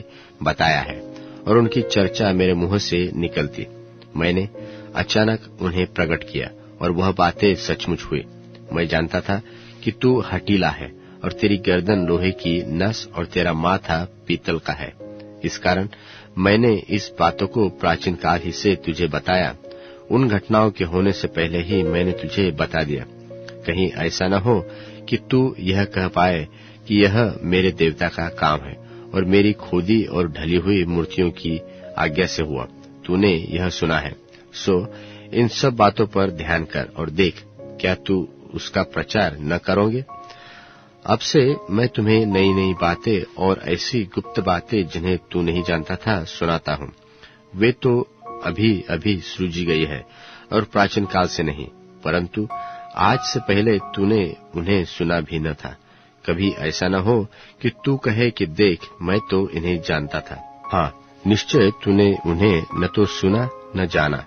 बताया है और उनकी चर्चा मेरे मुंह से निकलती। मैंने अचानक उन्हें प्रकट किया और वह बातें सचमुच हुई। मैं जानता था कि तू हठीला है और तेरी गर्दन लोहे की नस और तेरा माथा पीतल का है। इस कारण मैंने इस बातों को प्राचीन काल ही से तुझे बताया। उन घटनाओं के होने से पहले ही मैंने तुझे बता दिया। कहीं ऐसा न हो कि तू यह कह पाए कि यह मेरे देवता का काम है और मेरी खोदी और ढली हुई मूर्तियों की आज्ञा से हुआ। तूने यह सुना है, सो इन सब बातों पर ध्यान कर और देख, क्या तू उसका प्रचार न करोगे? अब से मैं तुम्हें नई नई बातें और ऐसी गुप्त बातें जिन्हें तू नहीं जानता था सुनाता हूँ। वे तो अभी अभी सृजी गई है और प्राचीन काल से नहीं, परंतु आज से पहले तूने उन्हें सुना भी न था। कभी ऐसा न हो कि तू कहे कि देख, मैं तो इन्हें जानता था। हाँ, निश्चय तूने उन्हें न तो सुना न जाना।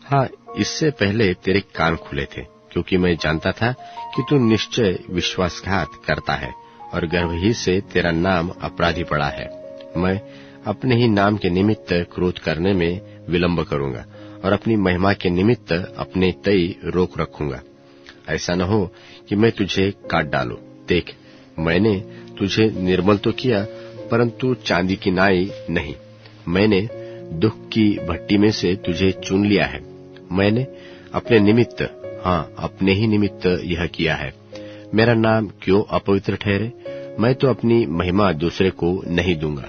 हाँ, इससे पहले तेरे कान खुले थे, क्योंकि मैं जानता था कि तू निश्चय विश्वासघात करता है और गर्भ ही से तेरा नाम अपराधी पड़ा है। मैं अपने ही नाम के निमित्त क्रोध करने में विलंब करूंगा और अपनी महिमा के निमित्त अपने तय रोक रखूंगा। ऐसा न हो कि मैं तुझे काट डालूं। देख, मैंने तुझे निर्मल तो किया, परंतु चांदी की नाई नहीं। मैंने दुख की भट्टी में से तुझे चुन लिया है। मैंने अपने निमित्त, हाँ, अपने ही निमित्त यह किया है। मेरा नाम क्यों अपवित्र ठहरे? मैं तो अपनी महिमा दूसरे को नहीं दूंगा।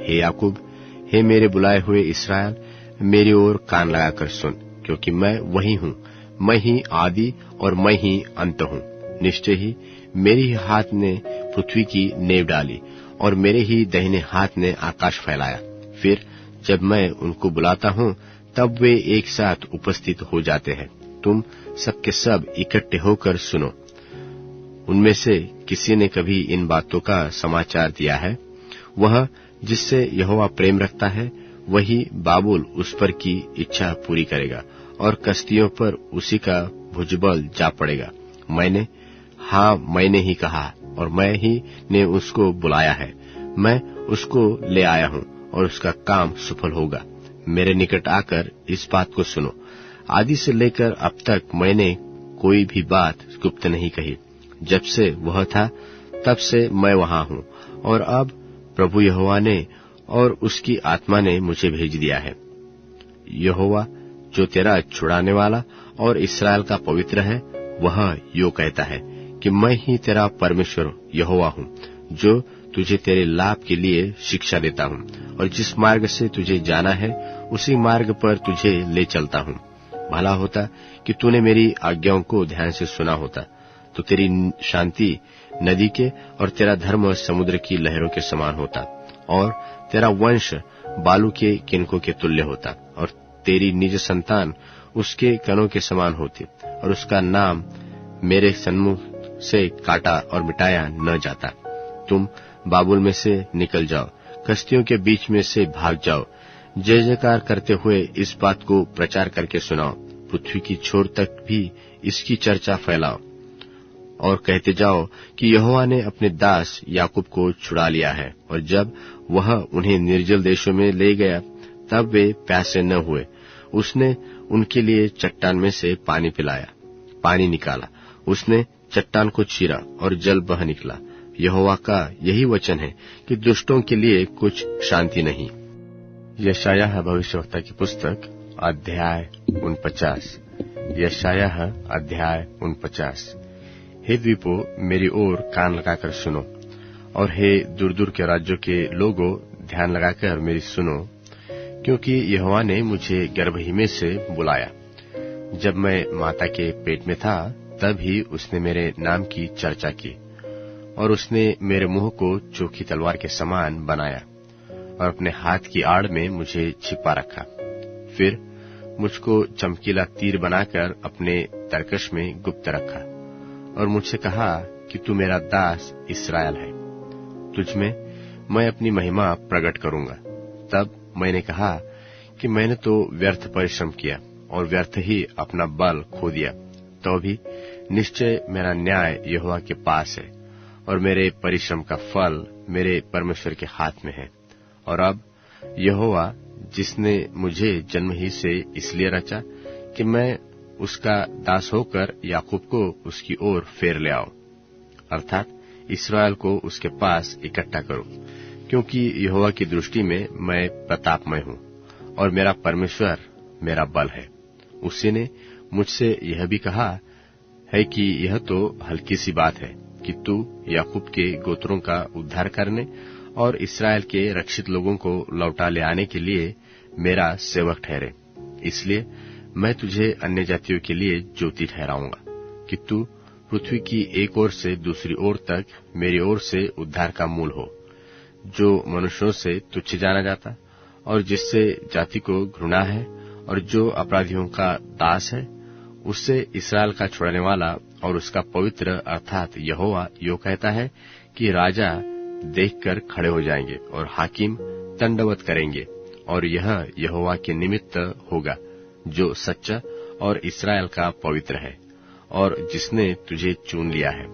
हे याकूब, हे मेरे बुलाए हुए इस्राएल, मेरी ओर कान लगाकर सुन, क्योंकि मैं वही हूँ। मैं ही आदि और मैं ही अंत हूँ। निश्चय ही मेरे ही हाथ ने पृथ्वी की नेव डाली और मेरे ही दाहिने हाथ ने आकाश फैलाया। फिर जब मैं उनको बुलाता हूँ तब वे एक साथ उपस्थित हो जाते हैं। तुम सबके सब इकट्ठे होकर सुनो। उनमें से किसी ने कभी इन बातों का समाचार दिया है? वह जिससे यहोवा प्रेम रखता है वही बाबुल उस पर की इच्छा पूरी करेगा और कश्तियों पर उसी का भुजबल जा पड़ेगा। मैंने ही कहा और मैं ही ने उसको बुलाया है। मैं उसको ले आया हूँ और उसका काम सफल होगा। मेरे निकट आकर इस बात को सुनो। आदि से लेकर अब तक मैंने कोई भी बात गुप्त नहीं कही। जब से वह था तब से मैं वहां हूँ, और अब प्रभु यहोवा ने और उसकी आत्मा ने मुझे भेज दिया है। यहोवा जो तेरा छुड़ाने वाला और इस्राएल का पवित्र है, वह यो कहता है कि मैं ही तेरा परमेश्वर यहोवा हूँ, जो तुझे तेरे लाभ के लिए शिक्षा देता हूँ, और जिस मार्ग से तुझे जाना है उसी मार्ग पर तुझे ले चलता हूँ। भला होता कि तूने मेरी आज्ञाओं को ध्यान से सुना होता, तो तेरी शांति नदी के और तेरा धर्म समुद्र की लहरों के समान होता, और तेरा वंश बालू के किनकों के तुल्य होता, और तेरी निज संतान उसके कणों के समान होती, और उसका नाम मेरे सन्मुख से काटा और मिटाया न जाता। तुम बाबुल में से निकल जाओ, कश्तियों के बीच में से भाग जाओ। जय जयकार करते हुए इस बात को प्रचार करके सुनाओ। पृथ्वी की छोर तक भी इसकी चर्चा फैलाओ और कहते जाओ कि यहोवा ने अपने दास याकूब को छुड़ा लिया है, और जब वह उन्हें निर्जल देशों में ले गया तब वे प्यासे न हुए। उसने उनके लिए चट्टान में से पानी निकाला उसने चट्टान को चीरा और जल बह निकला। यहोवा का यही वचन है कि दुष्टों के लिए कुछ शांति नहीं। यशायाह भविष्यवक्ता की पुस्तक अध्याय 49। यशायाह अध्याय 49। हे द्वीपों, मेरी ओर कान लगाकर सुनो, और हे दूर दूर के राज्यों के लोगों, ध्यान लगाकर मेरी सुनो, क्योंकि यहोवा ने मुझे गर्भ में से बुलाया। जब मैं माता के पेट में था, तब ही उसने मेरे नाम की चर्चा की, और उसने मेरे मुंह को चोखी तलवार के समान बनाया और अपने हाथ की आड़ में मुझे छिपा रखा। फिर मुझको चमकीला तीर बनाकर अपने तरकश में गुप्त रखा और मुझसे कहा कि तू मेरा दास इस्राएल है, तुझमें मैं अपनी महिमा प्रकट करूंगा। तब मैंने कहा कि मैंने तो व्यर्थ परिश्रम किया और व्यर्थ ही अपना बल खो दिया। तो भी निश्चय मेरा न्याय यहोवा के पास है, और मेरे परिश्रम का फल मेरे परमेश्वर के हाथ में है। और अब यहोवा, जिसने मुझे जन्म ही से इसलिए रचा कि मैं उसका दास होकर याकूब को उसकी ओर फेर ले आऊं, अर्थात इस्राएल को उसके पास इकट्ठा करूं, क्योंकि यहोवा की दृष्टि में मैं प्रतापमय हूं और मेरा परमेश्वर मेरा बल है। उसी ने मुझसे यह भी कहा है कि यह तो हल्की सी बात है कि तू याकूब के गोत्रों का उद्धार करने और इस्राएल के रक्षित लोगों को लौटा ले आने के लिए मेरा सेवक ठहरे। इसलिए मैं तुझे अन्य जातियों के लिए ज्योति ठहराऊंगा कि तू पृथ्वी की एक ओर से दूसरी ओर तक मेरी ओर से उद्धार का मूल हो। जो मनुष्यों से तुच्छ जाना जाता और जिससे जाति को घृणा है और जो अपराधियों का दास है, उससे इस्राएल का छुड़ाने वाला और उसका पवित्र अर्थात यहोवा यो कहता है कि राजा देखकर खड़े हो जाएंगे और हाकिम दंडवत करेंगे, और यह यहोवा के निमित्त होगा जो सच्चा और इस्राएल का पवित्र है और जिसने तुझे चुन लिया है।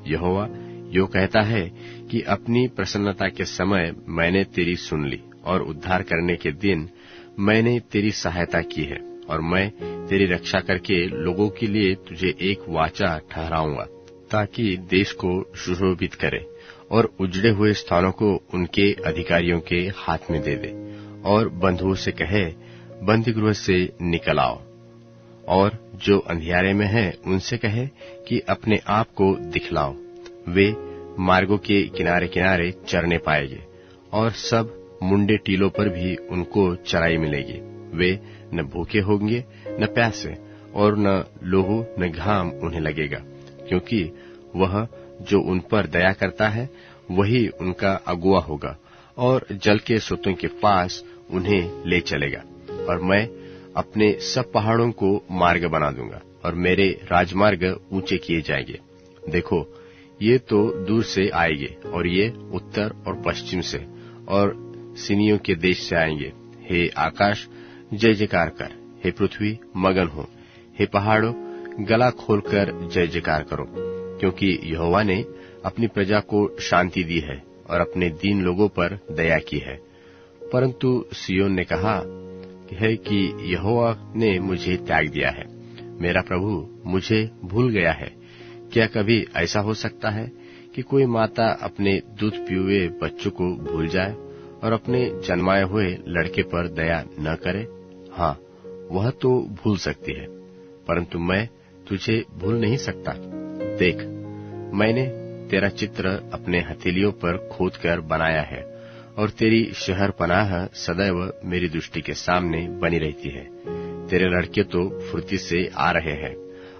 यहोवा यो कहता है कि अपनी प्रसन्नता के समय मैंने तेरी सुन ली और उद्धार करने के दिन मैंने तेरी सहायता की है, और मैं तेरी रक्षा करके लोगों के लिए तुझे एक वाचा ठहराऊंगा, ताकि देश को सुशोभित करे और उजड़े हुए स्थानों को उनके अधिकारियों के हाथ में दे दे, और बंधुओं से कहे बंदी गृह से निकल आओ, और जो अंधियारे में है उनसे कहे कि अपने आप को दिखलाओ। वे मार्गों के किनारे किनारे चरने पाएंगे और सब मुंडे टीलों पर भी उनको चराई मिलेगी। वे न भूखे होंगे न प्यासे, और न लोहू न घाम उन्हें लगेगा, क्योंकि वह जो उन पर दया करता है वही उनका अगुआ होगा और जल के स्रोतों के पास उन्हें ले चलेगा। और मैं अपने सब पहाड़ों को मार्ग बना दूंगा और मेरे राजमार्ग ऊंचे किए जाएंगे। देखो, ये तो दूर से आएंगे और ये उत्तर और पश्चिम से और सिनियों के देश से आएंगे। हे आकाश, जय जयकार कर, हे पृथ्वी मगन हो, हे पहाड़ों गला खोलकर जय जयकार करो, क्योंकि यहोवा ने अपनी प्रजा को शांति दी है और अपने दीन लोगों पर दया की है। परंतु सियोन ने कहा है कि यहोवा ने मुझे त्याग दिया है, मेरा प्रभु मुझे भूल गया है। क्या कभी ऐसा हो सकता है कि कोई माता अपने दूध पिए बच्चों को भूल जाए और अपने जन्माए हुए लड़के पर दया न करे? हाँ, वह तो भूल सकती है, परंतु मैं तुझे भूल नहीं सकता। देख, मैंने तेरा चित्र अपने हथेलियों पर खोदकर बनाया है, और तेरी शहर पनाह सदैव मेरी दृष्टि के सामने बनी रहती है। तेरे लड़के तो फुर्ती से आ रहे हैं,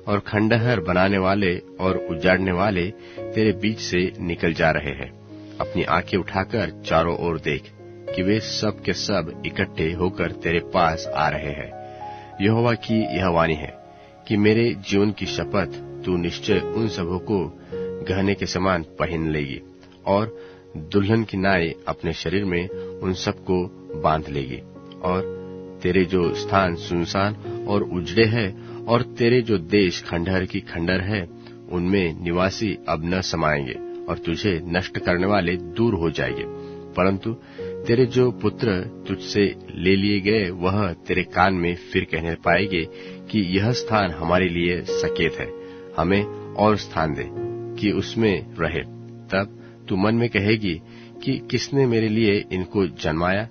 और खंडहर बनाने वाले और उजाड़ने वाले तेरे बीच से निकल जा रहे हैं। अपनी आंखें उठाकर चारों ओर देख कि वे सब के सब इकट्ठे होकर तेरे पास आ रहे हैं। यहोवा की यह वाणी है कि मेरे जीवन की शपथ, तू निश्चय उन सबों को गहने के समान पहन लेगी और दुल्हन की नाई अपने शरीर में उन सबको बांध लेगी। और तेरे जो स्थान सुनसान और उजड़े हैं और तेरे जो देश खंडहर की खंडहर है, उनमें निवासी अब न समाएंगे और तुझे नष्ट करने वाले दूर हो जाएंगे। परंतु तेरे जो पुत्र तुझसे ले लिए गए, वह तेरे कान में फिर कहने पाएंगे कि यह स्थान हमारे लिए सकेत है, हमें और स्थान दे कि उसमें रहे। तब तू मन में कहेगी कि किसने मेरे लिए इनको जन्माया?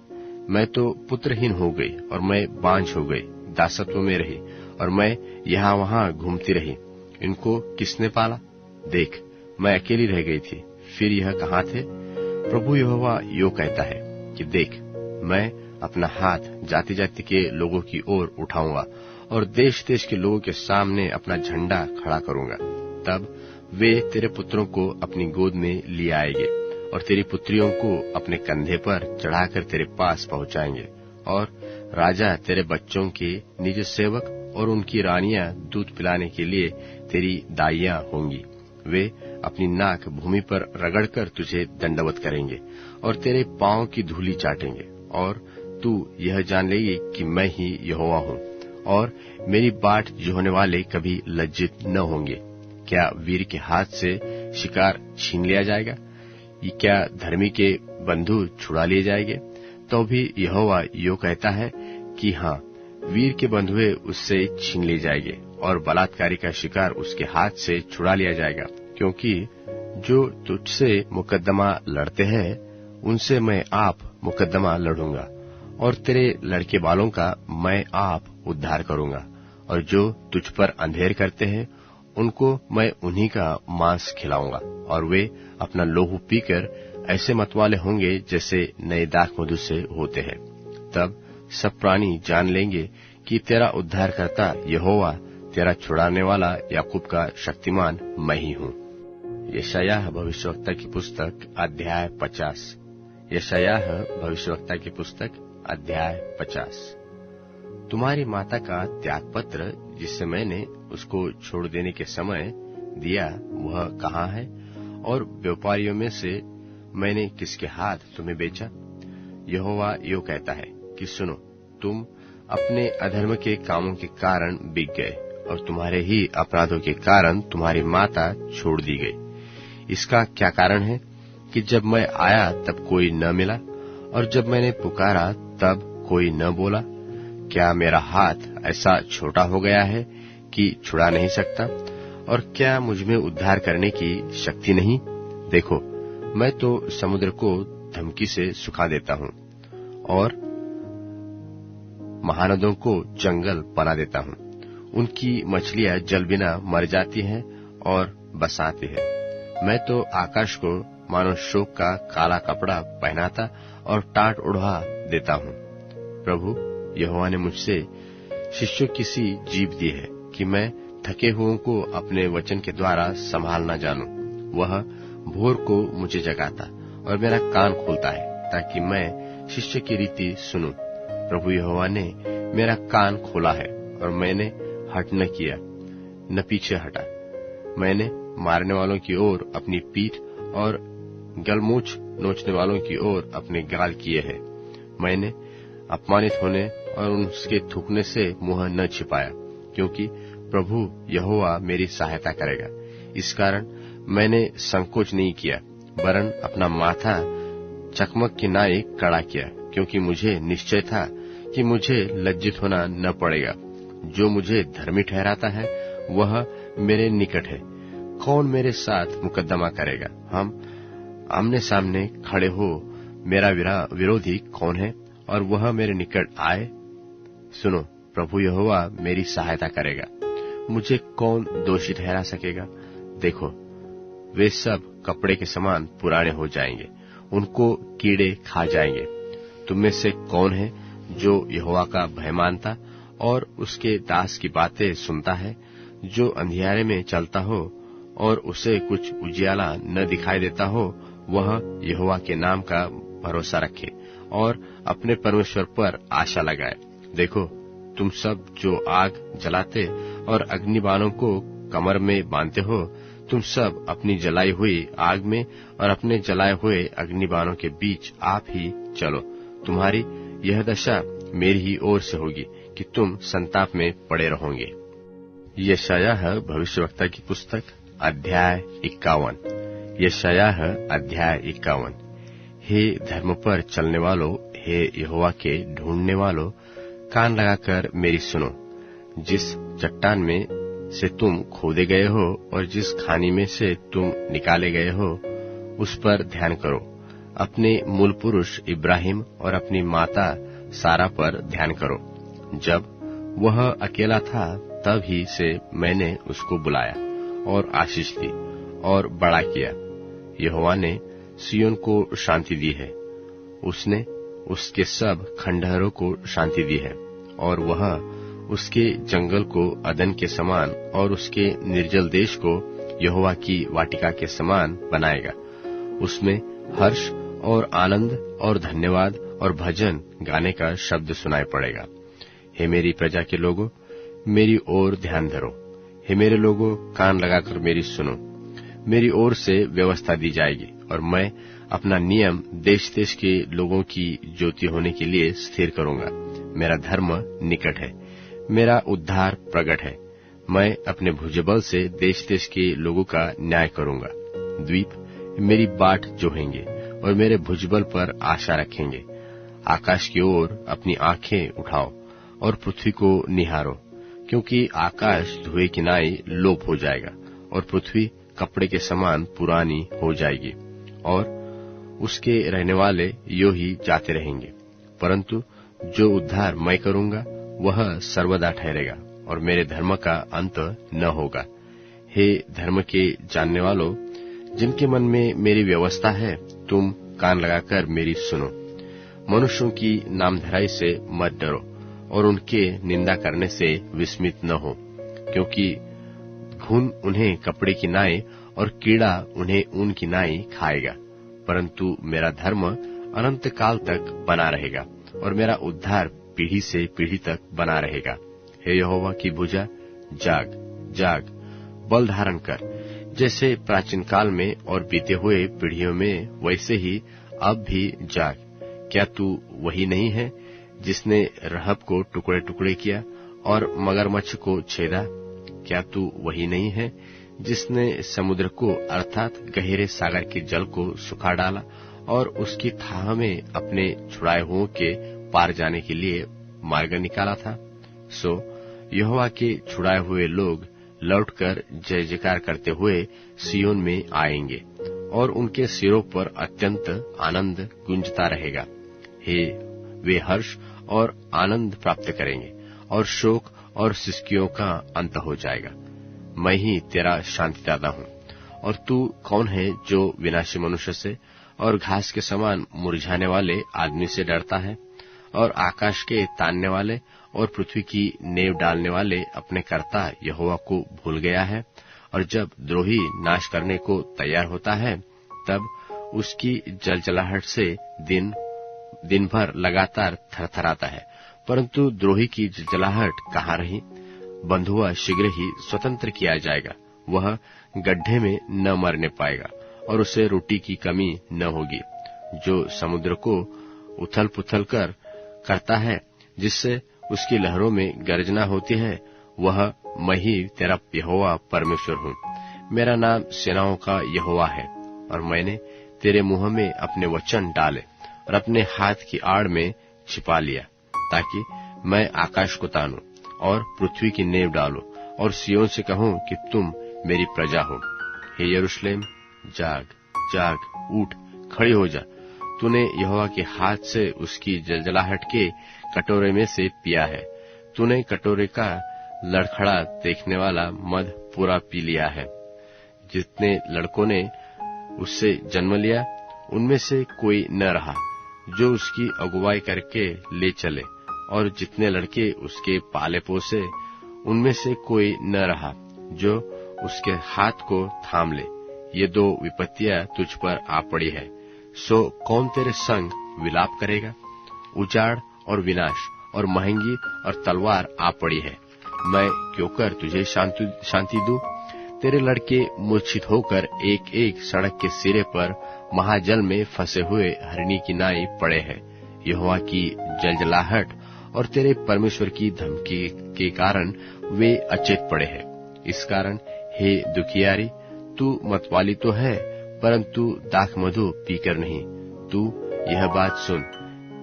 मैं तो पुत्रहीन हो गई और मैं बांझ हो गई, दासत्व में रही और मैं यहाँ वहाँ घूमती रही। इनको किसने पाला? देख, मैं अकेली रह गई थी, फिर यह कहाँ थे? प्रभु यहोवा यो कहता है कि देख, मैं अपना हाथ जाति जाति के लोगों की ओर उठाऊंगा और देश देश के लोगों के सामने अपना झंडा खड़ा करूंगा। तब वे तेरे पुत्रों को अपनी गोद में लिए आएंगे और तेरी पुत्रियों को अपने कंधे पर चढ़ाकर तेरे पास पहुंचाएंगे। और राजा तेरे बच्चों के निज सेवक और उनकी रानियां दूध पिलाने के लिए तेरी दाइयां होंगी। वे अपनी नाक भूमि पर रगड़कर तुझे दंडवत करेंगे और तेरे पांव की धूली चाटेंगे। और तू यह जान लेगी कि मैं ही यहोवा हूँ, और मेरी बाट जोहने वाले कभी लज्जित न होंगे। क्या वीर के हाथ से शिकार छीन लिया जाएगा? क्या धर्मी के बंधु छुड़ा लिए जाएंगे? तो भी यहोवा यो कहता है कि हाँ, वीर के बंधुए उससे छीन लिए जाएंगे और बलात्कारी का शिकार उसके हाथ से छुड़ा लिया जाएगा। क्योंकि जो तुझसे मुकद्दमा लड़ते हैं, उनसे मैं आप मुकद्दमा लड़ूंगा और तेरे लड़के बालों का मैं आप उद्धार करूंगा। और जो तुझ पर अंधेर करते हैं, उनको मैं उन्हीं का मांस खिलाऊंगा और वे अपना लोहू पीकर ऐसे मतवाले होंगे जैसे नए दाख मधु से होते हैं। तब सब प्राणी जान लेंगे कि तेरा उद्धारकर्ता यहोवा, तेरा छुड़ाने वाला याकूब का शक्तिमान मैं ही हूँ। यशायाह भविष्यवक्ता की पुस्तक अध्याय 50। यशायाह भविष्यवक्ता की पुस्तक अध्याय 50। तुम्हारी माता का त्याग पत्र जिससे मैंने उसको छोड़ देने के समय दिया, वह कहाँ है? और व्यापारियों में से मैंने किसके हाथ तुम्हें बेचा? यहोवा यो कहता है कि सुनो, तुम अपने अधर्म के कामों के कारण बिक गए और तुम्हारे ही अपराधों के कारण तुम्हारी माता छोड़ दी गई। इसका क्या कारण है कि जब मैं आया तब कोई न मिला और जब मैंने पुकारा तब कोई न बोला? क्या मेरा हाथ ऐसा छोटा हो गया है कि छुड़ा नहीं सकता? और क्या मुझमें उद्धार करने की शक्ति नहीं? देखो, मैं तो समुद्र को धमकी से सुखा देता हूँ और महानदों को जंगल बना देता हूँ। उनकी मछलियां जल बिना मर जाती हैं और बसाती है। मैं तो आकाश को मानो शोक का काला कपड़ा पहनाता और टाट उड़ा देता हूँ। प्रभु यहोवा ने मुझसे शिष्यों की सी जीभ दी है कि मैं थके हुओं को अपने वचन के द्वारा संभाल न जानूं। वह भोर को मुझे जगाता और मेरा कान खोलता है ताकि मैं शिष्य की रीति सुनूं। प्रभु यहोवा ने मेरा कान खोला है और मैंने हट न किया, न पीछे हटा। मैंने मारने वालों की ओर अपनी पीठ और गलमूछ नोचने वालों की ओर अपने गाल किए हैं। मैंने अपमानित होने और उसके थूकने से मुंह न छिपाया, क्योंकि प्रभु यहोवा मेरी सहायता करेगा। इस कारण मैंने संकोच नहीं किया, वरन अपना माथा चकमक की नाई कड़ा किया, क्योंकि मुझे निश्चय था कि मुझे लज्जित होना न पड़ेगा। जो मुझे धर्मी ठहराता है वह मेरे निकट है। कौन मेरे साथ मुकद्दमा करेगा? हम आमने सामने खड़े हो, मेरा विरोधी कौन है और वह मेरे निकट आए? सुनो, प्रभु यहोवा मेरी सहायता करेगा। मुझे कौन दोषी ठहरा सकेगा? देखो, वे सब कपड़े के समान पुराने हो जाएंगे, उनको कीड़े खा जाएंगे। तुम में से कौन है जो यहोवा का भय मानता और उसके दास की बातें सुनता है? जो अंधियारे में चलता हो और उसे कुछ उजियाला न दिखाई देता हो, वह यहोवा के नाम का भरोसा रखे और अपने परमेश्वर पर आशा लगाए। देखो, तुम सब जो आग जलाते और अग्निबाणों को कमर में बांधते हो, तुम सब अपनी जलाई हुई आग में और अपने जलाए हुए अग्निबाणों के बीच आप ही चलो। तुम्हारी यह दशा मेरी ही ओर से होगी कि तुम संताप में पड़े रहोगे। यशायाह भविष्यवक्ता की पुस्तक अध्याय 51। यशायाह अध्याय 51। हे धर्म पर चलने वालों, हे यहोवा के ढूंढने वालों, कान लगाकर मेरी सुनो। जिस चट्टान में से तुम खोदे गए हो और जिस खानी में से तुम निकाले गए हो उस पर ध्यान करो। अपने मूल पुरुष इब्राहिम और अपनी माता सारा पर ध्यान करो। जब वह अकेला था तब ही से मैंने उसको बुलाया और आशीष दी और बड़ा किया। यहोवा ने सिय्योन को शांति दी है, उसने उसके सब खंडहरों को शांति दी है, और वह उसके जंगल को अदन के समान और उसके निर्जल देश को यहोवा की वाटिका के समान बनाएगा। उसमें हर्ष और आनंद और धन्यवाद और भजन गाने का शब्द सुनाई पड़ेगा। हे मेरी प्रजा के लोगों, मेरी ओर ध्यान धरो। हे मेरे लोगों, कान लगाकर मेरी सुनो। मेरी ओर से व्यवस्था दी जाएगी और मैं अपना नियम देश देश के लोगों की ज्योति होने के लिए स्थिर करूंगा। मेरा धर्म निकट है, मेरा उद्धार प्रगट है। मैं अपने भुजबल से देश देश के लोगों का न्याय करूंगा। द्वीप मेरी बाट जोहेंगे और मेरे भुजबल पर आशा रखेंगे। आकाश की ओर अपनी आंखें उठाओ और पृथ्वी को निहारो, क्योंकि आकाश धुएं की नाई लोप हो जाएगा और पृथ्वी कपड़े के समान पुरानी हो जाएगी और उसके रहने वाले यो ही जाते रहेंगे। परंतु जो उद्धार मैं करूंगा वह सर्वदा ठहरेगा और मेरे धर्म का अंत न होगा। हे धर्म के जानने वालों, जिनके मन में मेरी व्यवस्था है, तुम कान लगाकर मेरी सुनो। मनुष्यों की नामधराई से मत डरो और उनके निंदा करने से विस्मित न हो, क्योंकि घुन उन्हें कपड़े की नाई और कीड़ा उन्हें ऊन की नाई खाएगा। परंतु मेरा धर्म अनंत काल तक बना रहेगा और मेरा उद्धार पीढ़ी से पीढ़ी तक बना रहेगा। हे यहोवा की भुजा, जाग जाग, बल धारण कर। जैसे प्राचीन काल में और बीते हुए पीढ़ियों में, वैसे ही अब भी जाग। क्या तू वही नहीं है जिसने रहब को टुकड़े टुकड़े किया और मगरमच्छ को छेदा? क्या तू वही नहीं है जिसने समुद्र को अर्थात गहरे सागर के जल को सुखा डाला और उसकी थाह में अपने छुड़ाए हुओं के पार जाने के लिए मार्ग निकाला था? सो यहोवा के छुड़ाए हुए लोग लौटकर जय जयकार करते हुए सियोन में आएंगे और उनके सिरों पर अत्यंत आनंद गूंजता रहेगा। हे वे हर्ष और आनंद प्राप्त करेंगे और शोक और सिसकियों का अंत हो जाएगा। मैं ही तेरा शांतिदाता हूँ। और तू कौन है जो विनाशी मनुष्य से और घास के समान मुरझाने वाले आदमी से डरता है? और आकाश के तानने वाले और पृथ्वी की नेव डालने वाले अपने कर्ता यहोवा को भूल गया है? और जब द्रोही नाश करने को तैयार होता है, तब उसकी जलजलाहट से दिन भर लगातार थरथराता है। परंतु द्रोही की जलजलाहट कहाँ रही? बंधुआ शीघ्र ही स्वतंत्र किया जाएगा। वह गड्ढे में न मरने पाएगा और उसे रोटी की कमी न होगी। जो समुद्र को उथल पुथल करता है, जिससे उसकी लहरों में गर्जना होती है, वह मैं ही तेरा यहोवा परमेश्वर हूँ। मेरा नाम सेनाओं का यहोवा है और मैंने तेरे मुंह में अपने वचन डाले और अपने हाथ की आड़ में छिपा लिया, ताकि मैं आकाश को तानूं और पृथ्वी की नेव डालूं और सियोन से कहूं कि तुम मेरी प्रजा हो। हे यरूशलेम, जाग जाग, उठ, खड़ी हो जा। तूने यहोवा के हाथ से उसकी जलजलाहट के कटोरे में से पिया है। तूने कटोरे का लड़खड़ा देखने वाला मद पूरा पी लिया है। जितने लड़कों ने उससे जन्म लिया, उनमें से कोई न रहा जो उसकी अगुवाई करके ले चले, और जितने लड़के उसके पाले पोसे, उनमें से कोई न रहा जो उसके हाथ को थाम ले। ये दो विपत्तियां तुझ पर आ पड़ी है, सो कौन तेरे संग विलाप करेगा? उजाड़ और विनाश और महंगी और तलवार आ पड़ी है। मैं क्यों कर तुझे शांति दूं? तेरे लड़के मूर्छित होकर एक एक सड़क के सिरे पर महाजल में फंसे हुए हरिणी की नाई पड़े हैं। यहोवा की जलजलाहट और तेरे परमेश्वर की धमकी के कारण वे अचेत पड़े हैं। इस कारण हे दुखियारी, तू मतवाली तो है, परंतु दाख मधु पीकर नहीं। तू यह बात सुन,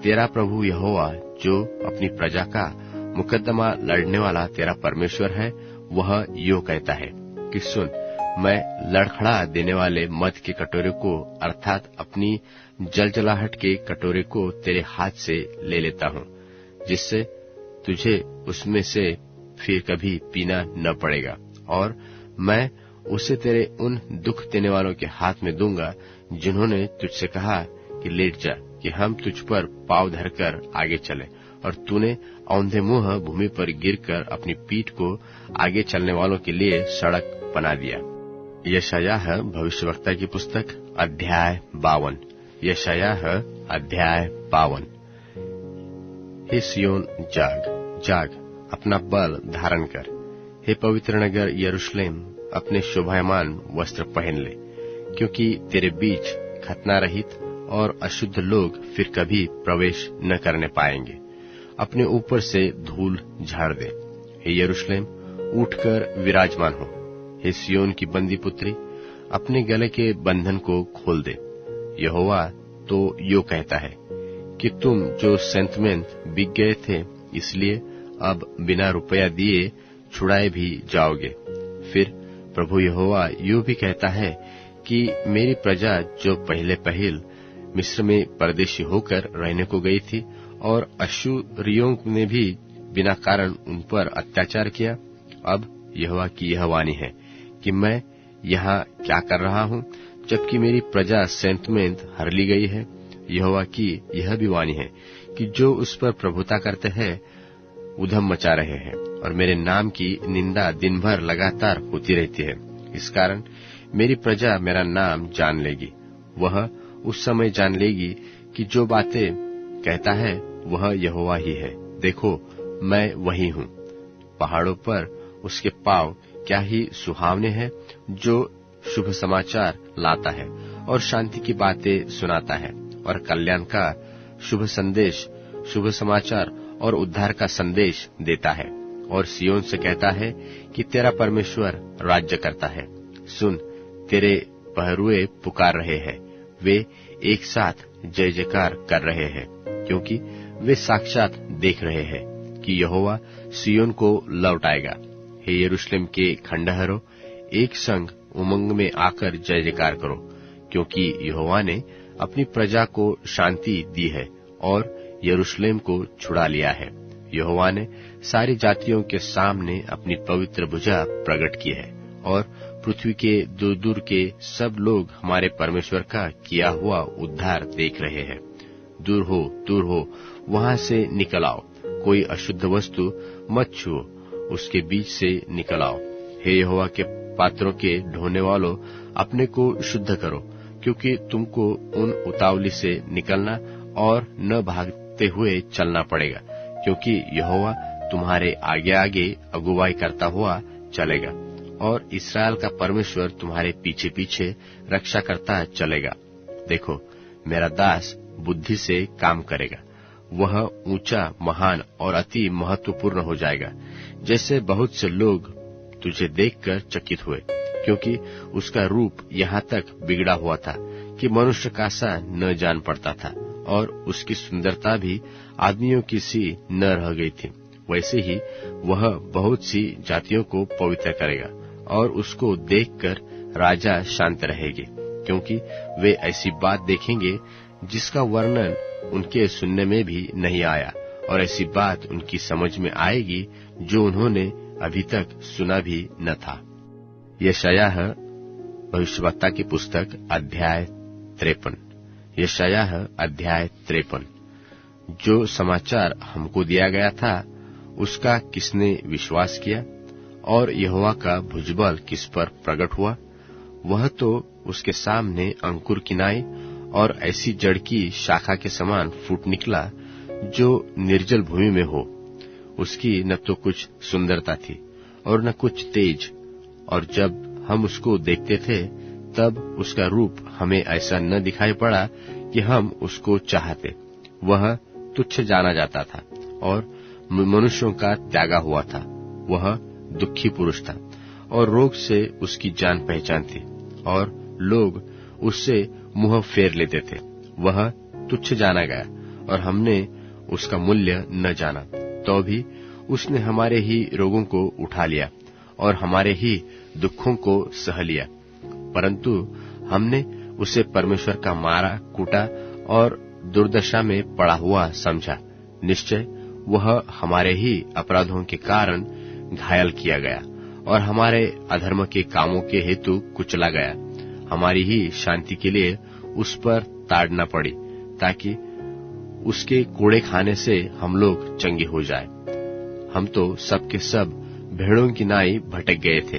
तेरा प्रभु यहोवा जो अपनी प्रजा का मुकद्दमा लड़ने वाला तेरा परमेश्वर है, वह यो कहता है कि सुन, मैं लड़खड़ा देने वाले मद के कटोरे को अर्थात अपनी जलजलाहट के कटोरे को तेरे हाथ से ले लेता हूँ, जिससे तुझे उसमें से फिर कभी पीना न पड़ेगा, और मैं उसे तेरे उन दुख देने वालों के हाथ में दूंगा जिन्होंने तुझसे कहा कि लेट जा, कि हम तुझ पर पांव धरकर आगे चले, और तूने औंधे मुंह भूमि पर गिरकर अपनी पीठ को आगे चलने वालों के लिए सड़क बना दिया। यशायाह भविष्यवक्ता की पुस्तक अध्याय 52। यशायाह अध्याय 52। हे सियोन, जाग जाग, अपना बल धारण कर। हे पवित्र नगर यरूशलेम, अपने शोभायमान वस्त्र पहन ले, क्योंकि तेरे बीच खतना रहित और अशुद्ध लोग फिर कभी प्रवेश न करने पाएंगे। अपने ऊपर से धूल झाड़ दे। हे यरूशलेम, उठकर विराजमान हो। हे सियोन की बंदी पुत्री, अपने गले के बंधन को खोल दे। यहोवा तो यो कहता है कि तुम जो सेंतमेंत बिक गए थे, इसलिए अब बिना रुपया दिए छुड़ाए भी जाओगे। फिर प्रभु यहोवा यो भी कहता है कि मेरी प्रजा जो पहले पहल मिस्र में परदेशी होकर रहने को गई थी, और अश्शूरियों ने भी बिना कारण उन पर अत्याचार किया, अब यहोवा की यह वाणी है कि मैं यहाँ क्या कर रहा हूँ, जबकि मेरी प्रजा सेंतमेंत हर ली गई है। यहोवा की यह भी वाणी है कि जो उस पर प्रभुता करते हैं उधम मचा रहे हैं, और मेरे नाम की निंदा दिन भर लगातार होती रहती है। इस कारण मेरी प्रजा मेरा नाम जान लेगी। वह उस समय जान लेगी कि जो बातें कहता है वह यहोवा ही है। देखो, मैं वही हूँ। पहाड़ों पर उसके पांव क्या ही सुहावने हैं, जो शुभ समाचार लाता है और शांति की बातें सुनाता है, और कल्याण का शुभ संदेश, शुभ समाचार और उद्धार का संदेश देता है, और सियोन से कहता है कि तेरा परमेश्वर राज्य करता है। सुन, तेरे पहरुए पुकार रहे हैं, वे एक साथ जय जयकार कर रहे हैं, क्योंकि वे साक्षात देख रहे हैं कि यहोवा सियोन को लौटाएगा। हे यरूशलेम के खंडहरों, एक संग उमंग में आकर जय जयकार करो, क्योंकि यहोवा ने अपनी प्रजा को शांति दी है और यरूशलेम को छुड़ा लिया है। यहोवा ने सारी जातियों के सामने अपनी पवित्र भुजा प्रकट की है, और पृथ्वी के दूर दूर के सब लोग हमारे परमेश्वर का किया हुआ उद्धार देख रहे हैं। दूर हो, वहां से निकल आओ। कोई अशुद्ध वस्तु मत छुओ, उसके बीच से निकल आओ। हे यहोवा के पात्रों के ढोने वालों, अपने को शुद्ध करो, क्योंकि तुमको उन उतावली से निकलना और न भागते हुए चलना पड़ेगा, क्योंकि यहोवा तुम्हारे आगे आगे अगुवाई करता हुआ चलेगा, और इस्राएल का परमेश्वर तुम्हारे पीछे पीछे रक्षा करता चलेगा। देखो, मेरा दास बुद्धि से काम करेगा, वह ऊंचा, महान और अति महत्वपूर्ण हो जाएगा। जैसे बहुत से लोग तुझे देखकर चकित हुए, क्योंकि उसका रूप यहाँ तक बिगड़ा हुआ था कि मनुष्य का सा न जान पड़ता था, और उसकी सुंदरता भी आदमियों की सी न रह गई थी। वैसे ही वह बहुत सी जातियों को पवित्र करेगा, और उसको देखकर राजा शांत रहेंगे, क्योंकि वे ऐसी बात देखेंगे जिसका वर्णन उनके सुनने में भी नहीं आया, और ऐसी बात उनकी समझ में आएगी जो उन्होंने अभी तक सुना भी न था। यशायाह भविष्यवक्ता की पुस्तक अध्याय 53। यशायाह अध्याय 53। जो समाचार हमको दिया गया था उसका किसने विश्वास किया, और यहोवा का भुजबल किस पर प्रकट हुआ? वह तो उसके सामने अंकुर किनाई और ऐसी जड़ की शाखा के समान फूट निकला जो निर्जल भूमि में हो। उसकी न तो कुछ सुंदरता थी और न कुछ तेज, और जब हम उसको देखते थे तब उसका रूप हमें ऐसा न दिखाई पड़ा कि हम उसको चाहते। वह तुच्छ जाना जाता था और मनुष्यों का त्यागा हुआ था। वह दुखी पुरुष था और रोग से उसकी जान पहचान थी, और लोग उससे मुंह फेर लेते थे। वह तुच्छ जाना गया और हमने उसका मूल्य न जाना, तो भी उसने हमारे ही रोगों को उठा लिया और हमारे ही दुखों को सह लिया, परंतु हमने उसे परमेश्वर का मारा कूटा और दुर्दशा में पड़ा हुआ समझा। निश्चय वह हमारे ही अपराधों के कारण घायल किया गया और हमारे अधर्म के कामों के हेतु कुचला गया। हमारी ही शांति के लिए उस पर ताड़ना पड़ी, ताकि उसके कोड़े खाने से हम लोग चंगे हो जाए। हम तो सब के सब भेड़ों की नाई भटक गए थे।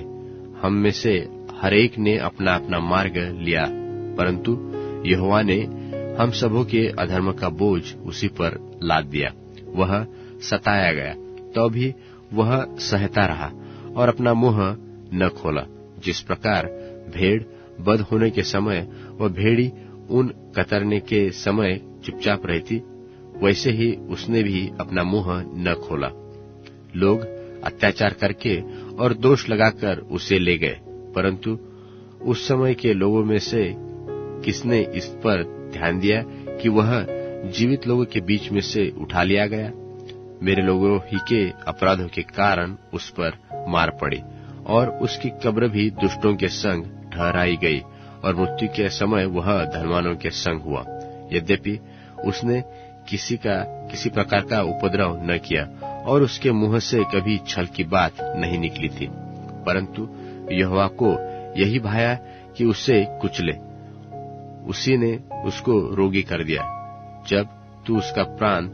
हम में से हर एक ने अपना अपना मार्ग लिया, परंतु यहोवा ने हम सबों के अधर्म का बोझ उसी पर लाद दिया। वह सताया गया तो भी वह सहता रहा और अपना मुंह न खोला। जिस प्रकार भेड़ बध होने के समय वह भेड़ी ऊन कतरने के समय चुपचाप रहती, वैसे ही उसने भी अपना मुंह न खोला। लोग अत्याचार करके और दोष लगाकर उसे ले गए, परंतु उस समय के लोगों में से किसने इस पर ध्यान दिया कि वह जीवित लोगों के बीच में से उठा लिया गया? मेरे लोगों ही के अपराधों के कारण उस पर मार पड़ी और उसकी कब्र भी दुष्टों के संग ठहराई गई और मृत्यु के समय वह धनवानों के संग हुआ। यद्यपि उसने किसी प्रकार का उपद्रव न किया और उसके मुंह से कभी छल की बात नहीं निकली थी, परंतु यहोवा को यही भाया कि उसे कुचले। उसी ने उसको रोगी कर दिया। जब तू उसका प्राण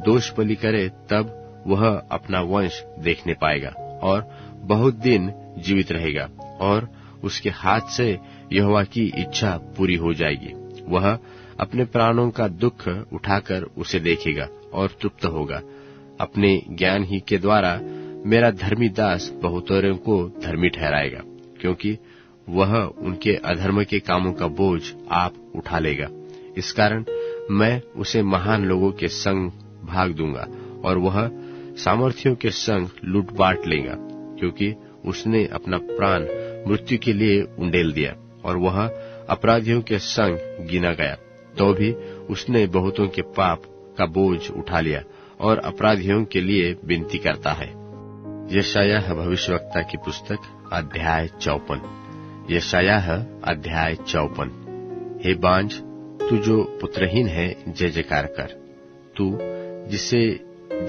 दोष बलि करे, तब वह अपना वंश देखने पाएगा और बहुत दिन जीवित रहेगा और उसके हाथ से यहोवा की इच्छा पूरी हो जाएगी। वह अपने प्राणों का दुख उठाकर उसे देखेगा और तृप्त होगा। अपने ज्ञान ही के द्वारा मेरा धर्मी दास बहुतों को धर्मी ठहराएगा, क्योंकि वह उनके अधर्म के कामों का बोझ आप उठा लेगा। इस कारण मैं उसे महान लोगों के संग भाग दूंगा और वह सामर्थियों के संग लूट बांट लेगा, क्योंकि उसने अपना प्राण मृत्यु के लिए उंडेल दिया और वह अपराधियों के संग गिना गया। तो भी उसने बहुतों के पाप का बोझ उठा लिया और अपराधियों के लिए विनती करता है। यशायाह भविष्यवक्ता की पुस्तक अध्याय 54। यशायाह अध्याय 54। हे बांझ, तू जो पुत्रहीन है, जय जयकार कर। तू जिसे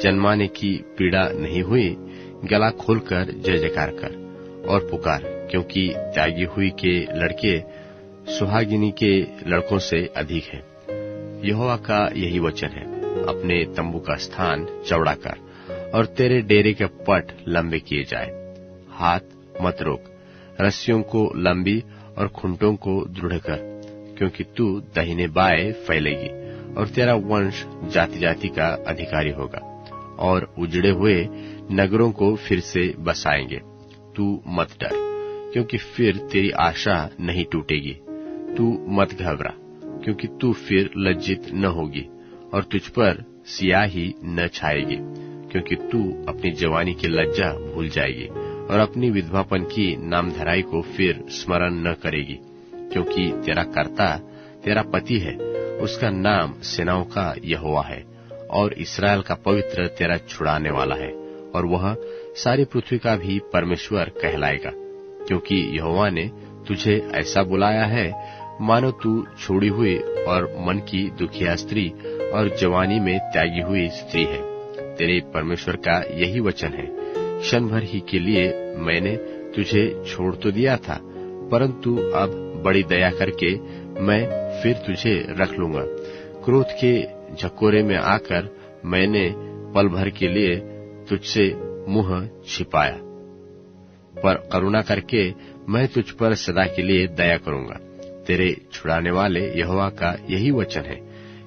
जन्माने की पीड़ा नहीं हुई, गला खोलकर जय जयकार कर और पुकार, क्योंकि त्यागी हुई के लड़के सुहागिनी के लड़कों से अधिक है। यहोवा का यही वचन है, अपने तंबू का स्थान चौड़ा कर और तेरे डेरे के पट लंबे किए जाए। हाथ मत रोक, रस्सियों को लंबी और खुंटों को दृढ़ कर, क्योंकि तू दाहिने बाएं फैलेगी और तेरा वंश जाति जाति का अधिकारी होगा और उजड़े हुए नगरों को फिर से बसाएंगे। तू मत डर, क्योंकि फिर तेरी आशा नहीं टूटेगी। तू मत घबरा, क्योंकि तू फिर लज्जित न होगी और तुझ पर सियाही न छाएगी, क्योंकि तू अपनी जवानी की लज्जा भूल जाएगी और अपनी विधवापन की नामधराई को फिर स्मरण न करेगी। क्योंकि तेरा कर्ता तेरा पति है, उसका नाम सेनाओं का यहोवा है और इस्राएल का पवित्र तेरा छुड़ाने वाला है, और वह सारी पृथ्वी का भी परमेश्वर कहलाएगा। क्योंकि यहोवा ने तुझे ऐसा बुलाया है मानो तू छोड़ी हुई और मन की दुखिया स्त्री और जवानी में त्यागी हुई स्त्री है। तेरे परमेश्वर का यही वचन है, क्षण भर ही के लिए मैंने तुझे छोड़ तो दिया था, परंतु अब बड़ी दया करके मैं फिर तुझे रख लूंगा। क्रोध के झकोरे में आकर मैंने पल भर के लिए तुझसे मुंह छिपाया, पर करुणा करके मैं तुझ पर सदा के लिए दया करूंगा। तेरे छुड़ाने वाले यहोवा का यही वचन है।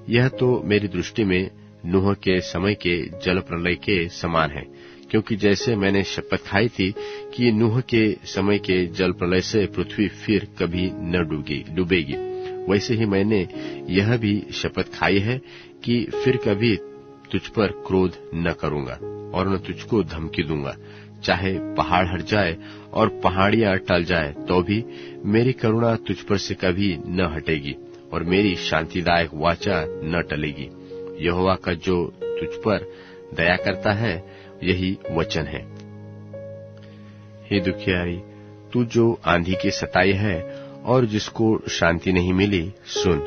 यह तो मेरी दृष्टि में नूह के समय के जल प्रलय के समान है, क्योंकि जैसे मैंने शपथ खाई थी कि नूह के समय के जल प्रलय से पृथ्वी फिर कभी न डूबेगी, वैसे ही मैंने यह भी शपथ खाई है कि फिर कभी तुझ पर क्रोध न करूंगा और न तुझको धमकी दूंगा। चाहे पहाड़ हट जाए और पहाड़ियां टल जाए, तो भी मेरी करुणा तुझ पर से कभी न हटेगी और मेरी शांतिदायक वाचा न टलेगी। यहोवा का जो तुझ पर दया करता है, यही वचन है। हे दुखियारी, तू जो आंधी की सताई है और जिसको शांति नहीं मिली, सुन,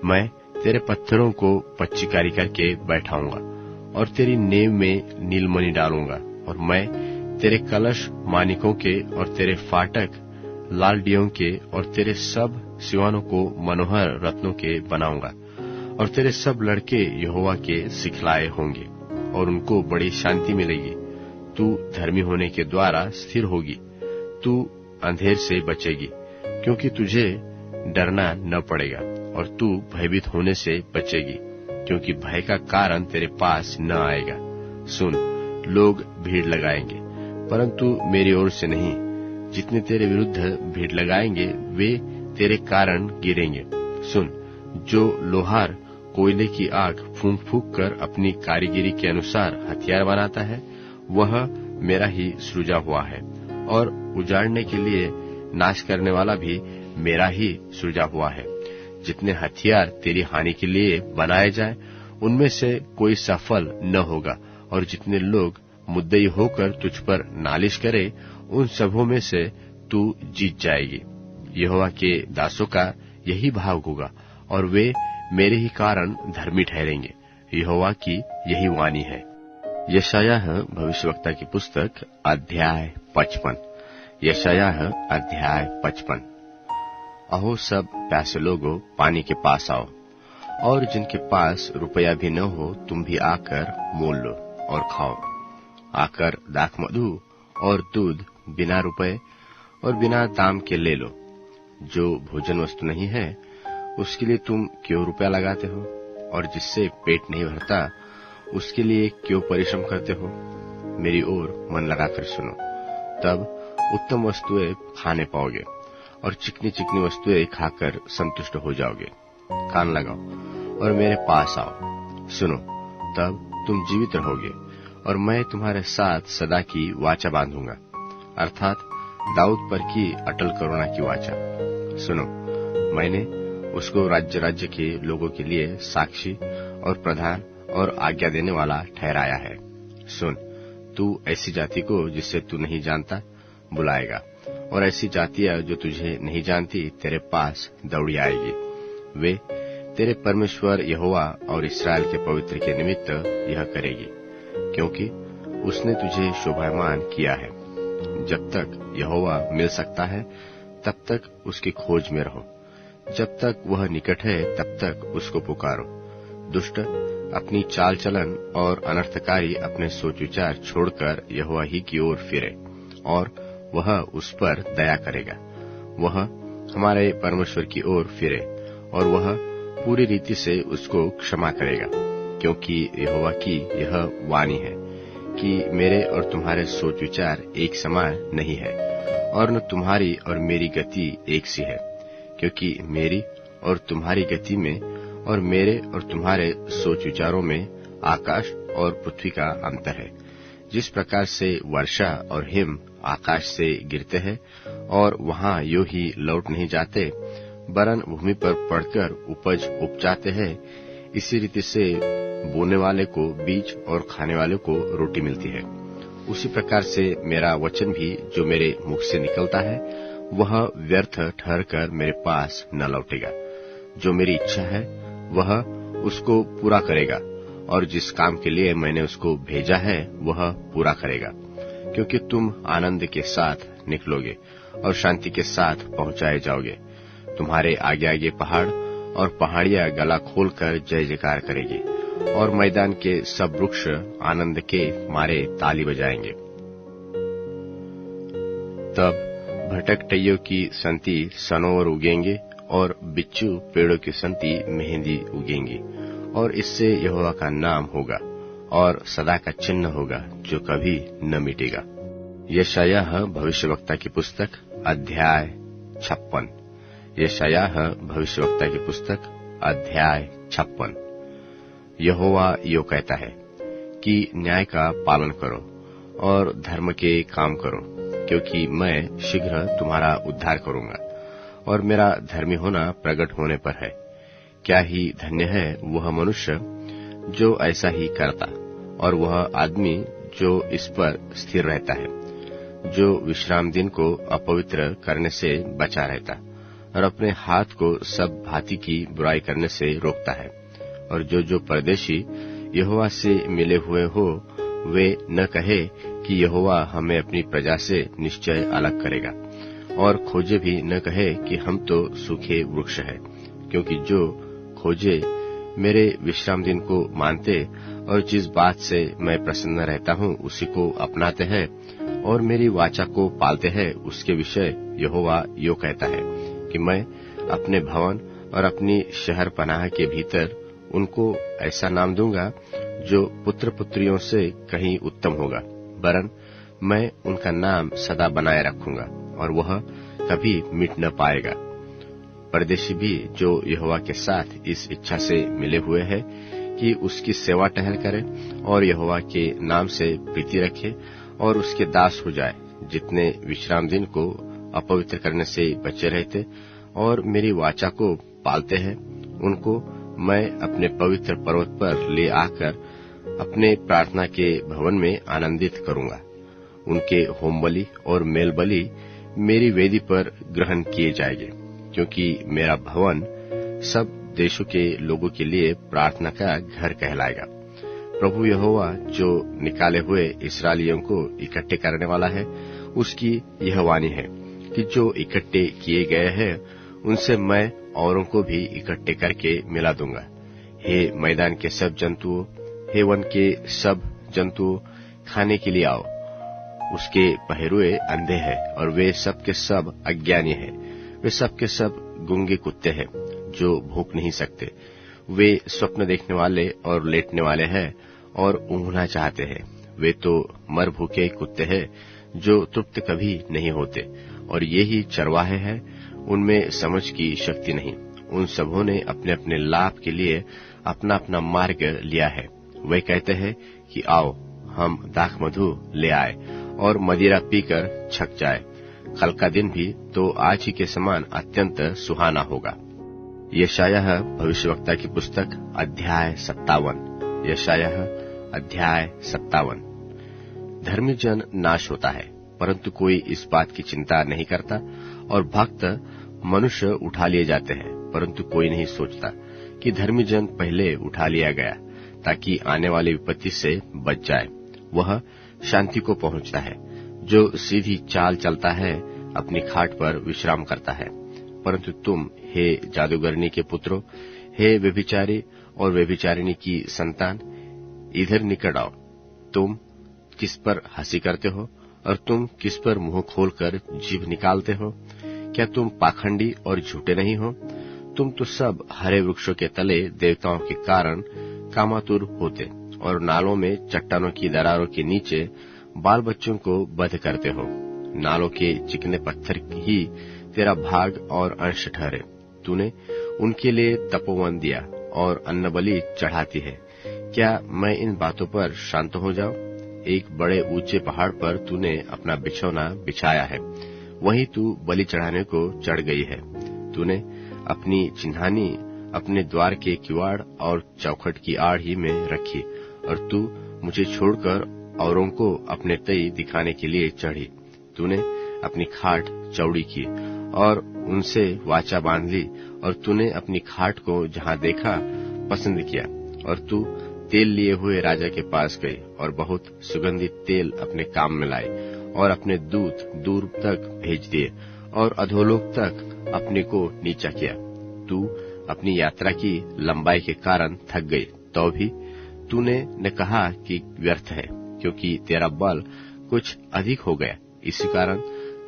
मैं तेरे पत्थरों को पच्चीकारी करके बैठाऊंगा और तेरी नेव में नीलमणि डालूंगा, और मैं तेरे कलश मानिकों के और तेरे फाटक लालडियों के और तेरे सब सिवानों को मनोहर रत्नों के बनाऊंगा, और तेरे सब लड़के यहोवा के सिखलाए होंगे और उनको बड़ी शांति मिलेगी। तू धर्मी होने के द्वारा स्थिर होगी, तू अंधेर से बचेगी, क्योंकि तुझे डरना न पड़ेगा, और तू भयभीत होने से बचेगी, क्योंकि भय का कारण तेरे पास न आएगा। सुन, लोग भीड़ लगाएंगे, परंतु मेरी ओर से नहीं। जितने तेरे विरुद्ध भीड़ लगाएंगे वे तेरे कारण गिरेंगे। सुन, जो लोहार कोयले की आग फूंक फूंक कर अपनी कारीगिरी के अनुसार हथियार बनाता है, वह मेरा ही सृजा हुआ है, और उजाड़ने के लिए नाश करने वाला भी मेरा ही सृजा हुआ है। जितने हथियार तेरी हानि के लिए बनाए जाए, उनमें से कोई सफल न होगा, और जितने लोग मुद्दई होकर तुझ पर नालिश करे, उन सबों में से तू जीत जाएगी। यहोवा के दासों का यही भाव होगा, और वे मेरे ही कारण धर्मी ठहरेंगे। यहोवा की यही वाणी है। यशायाह भविष्यवक्ता की पुस्तक अध्याय 55। यशायाह अध्याय 55। अहो सब प्यासे लोगों, पानी के पास आओ, और जिनके पास रुपया भी न हो, तुम भी आकर मोल लो और खाओ। आकर दाख मधु और दूध बिना रुपए और बिना दाम के ले लो। जो भोजन वस्तु नहीं है, उसके लिए तुम क्यों रुपया लगाते हो? और जिससे पेट नहीं भरता, उसके लिए क्यों परिश्रम करते हो? मेरी ओर मन लगाकर सुनो, तब उत्तम वस्तुएं खाने पाओगे, और चिकनी चिकनी वस्तुएं खाकर संतुष्ट हो जाओगे। कान लगाओ और मेरे पास आओ, सुनो, तब तुम जीवित रहोगे, और मैं तुम्हारे साथ सदा की वाचा बांधूंगा, अर्थात दाऊद पर की अटल करुणा की वाचा। सुनो, मैंने उसको राज्य राज्य के लोगों के लिए साक्षी और प्रधान और आज्ञा देने वाला ठहराया है। सुन, तू ऐसी जाति को जिससे तू नहीं जानता बुलाएगा, और ऐसी जातियां जो तुझे नहीं जानती तेरे पास दौड़ी आएगी। वे तेरे परमेश्वर यहोवा और इस्राएल के पवित्र के निमित्त यह करेगी, क्योंकि उसने तुझे शोभायमान किया है। जब तक यहोवा मिल सकता है, तब तक उसकी खोज में रहो। जब तक वह निकट है, तब तक उसको पुकारो। दुष्ट अपनी चाल चलन और अनर्थकारी अपने सोच विचार छोड़कर यहोवा ही की ओर फिरे, और वह उस पर दया करेगा। वह हमारे परमेश्वर की ओर फिरे, और वह पूरी रीति से उसको क्षमा करेगा, क्योंकि यहोवा की यह वाणी है कि मेरे और तुम्हारे सोच विचार एक समान नहीं है, और न तुम्हारी और मेरी गति एक सी है। क्योंकि मेरी और तुम्हारी गति में और मेरे और तुम्हारे सोच विचारों में आकाश और पृथ्वी का अंतर है। जिस प्रकार से वर्षा और हिम आकाश से गिरते हैं और वहां यूं ही लौट नहीं जाते, वरन भूमि पर पड़कर उपज उपजाते हैं, इसी रीति से बोने वाले को बीज और खाने वाले को रोटी मिलती है। उसी प्रकार से मेरा वचन भी जो मेरे मुख से निकलता है, वह व्यर्थ ठहरकर मेरे पास न लौटेगा। जो मेरी इच्छा है वह उसको पूरा करेगा, और जिस काम के लिए मैंने उसको भेजा है वह पूरा करेगा। क्योंकि तुम आनंद के साथ निकलोगे और शांति के साथ पहुंचाए जाओगे। तुम्हारे आगे आगे पहाड़ और पहाड़ियां गला खोलकर जय जयकार करेगी, और मैदान के सब वृक्ष आनंद के मारे ताली बजाएंगे। तब भटकटैयों की संति सनोवर उगेंगे, और बिच्छू पेड़ों की संति मेहंदी उगेंगी, और इससे यहोवा का नाम होगा और सदा का चिन्ह होगा जो कभी न मिटेगा। यशायाह भविष्यवक्ता की पुस्तक अध्याय 56। यशायाह भविष्यवक्ता की पुस्तक अध्याय 56। यहोवा यो कहता है कि न्याय का पालन करो और धर्म के काम करो, क्योंकि मैं शीघ्र तुम्हारा उद्धार करूंगा और मेरा धर्मी होना प्रकट होने पर है। क्या ही धन्य है वह मनुष्य जो ऐसा ही करता, और वह आदमी जो इस पर स्थिर रहता है। जो विश्राम दिन को अपवित्र करने से बचा रहता और अपने हाथ को सब भांति की बुराई करने से रोकता है। और जो परदेशी यहोवा से मिले हुए हो वे न कहे कि यहोवा हमें अपनी प्रजा से निश्चय अलग करेगा, और खोजे भी न कहे कि हम तो सूखे वृक्ष है, क्योंकि जो खोजे मेरे विश्राम दिन को मानते और जिस बात से मैं प्रसन्न रहता हूँ उसी को अपनाते हैं और मेरी वाचा को पालते हैं, उसके विषय यहोवा यो कहता है कि मैं अपने भवन और अपनी शहर पनाह के भीतर उनको ऐसा नाम दूंगा जो पुत्र पुत्रियों से कहीं उत्तम होगा, वरन मैं उनका नाम सदा बनाए रखूंगा और वह कभी मिट न पाएगा। परदेशी भी जो यहोवा के साथ इस इच्छा से मिले हुए हैं कि उसकी सेवा टहल करे और यहोवा के नाम से प्रीति रखे और उसके दास हो जाए, जितने विश्राम दिन को अपवित्र करने से बचे रहते और मेरी वाचा को पालते हैं, उनको मैं अपने पवित्र पर्वत पर ले आकर अपने प्रार्थना के भवन में आनंदित करूंगा। उनके होम बलि और मेल बलि मेरी वेदी पर ग्रहण किए जाएंगे, क्योंकि मेरा भवन सब देशों के लोगों के लिए प्रार्थना का घर कहलाएगा। प्रभु यहोवा जो निकाले हुए इस्राएलियों को इकट्ठे करने वाला है, उसकी यह वाणी है कि जो इकट्ठे किए गए हैं उनसे मैं औरों को भी इकट्ठे करके मिला दूंगा। हे मैदान के सब जंतुओं, हे वन के सब जंतुओं, खाने के लिए आओ। उसके पहरुए अंधे हैं और वे सब के सब अज्ञानी हैं। वे सब के सब गूंगे कुत्ते हैं जो भूख नहीं सकते। वे स्वप्न देखने वाले और लेटने वाले हैं और ऊँघना चाहते हैं। वे तो मर भूखे कुत्ते हैं जो तृप्त कभी नहीं होते, और ये ही चरवाहे हैं, उनमें समझ की शक्ति नहीं। उन सबों ने अपने अपने लाभ के लिए अपना अपना मार्ग लिया है। वे कहते हैं कि आओ हम दाख मधु ले आए और मदिरा पीकर छक जाए। कल का दिन भी तो आज ही के समान अत्यंत सुहाना होगा। यशायाह भविष्यवक्ता की पुस्तक अध्याय 57। यशायाह अध्याय 57। धर्मी जन नाश होता है, परंतु कोई इस बात की चिंता नहीं करता, और भक्त मनुष्य उठा लिए जाते हैं, परंतु कोई नहीं सोचता कि धर्मी जन पहले उठा लिया गया ताकि आने वाली विपत्ति से बच जाए। वह शांति को पहुंचता है, जो सीधी चाल चलता है अपनी खाट पर विश्राम करता है। परंतु तुम, हे जादूगरनी के पुत्रों, हे व्यभिचारी और व्यभिचारिणी की संतान, इधर निकट आओ। तुम किस पर हंसी करते हो और तुम किस पर मुंह खोलकर जीभ निकालते हो? क्या तुम पाखंडी और झूठे नहीं हो? तुम तो सब हरे वृक्षों के तले देवताओं के कारण कामातुर होते और नालों में चट्टानों की दरारों के नीचे बाल बच्चों को बध करते हो। नालों के चिकने पत्थर ही तेरा भाग और अंश ठहरे। तूने उनके लिए तपोवन दिया और अन्न बलि चढ़ाती है। क्या मैं इन बातों पर शांत हो जाऊं? एक बड़े ऊंचे पहाड़ पर तूने अपना बिछौना बिछाया है, वहीं तू बलि चढ़ाने को चढ़ गई है। तूने अपनी चिन्हानी अपने द्वार के किवाड़ और चौखट की आड़ ही में रखी, और तू मुझे छोड़कर औरों को अपने तई दिखाने के लिए चढ़ी। तूने अपनी खाट चौड़ी की और उनसे वाचा बांध ली, और तूने अपनी खाट को जहां देखा पसंद किया। और तू तेल लिए हुए राजा के पास गई और बहुत सुगंधित तेल अपने काम में लाई और अपने दूत दूर तक भेज दिए और अधोलोक तक अपने को नीचा किया। तू अपनी यात्रा की लंबाई के कारण थक गई, तो भी तूने न कहा कि व्यर्थ है, क्योंकि तेरा बल कुछ अधिक हो गया, इसी कारण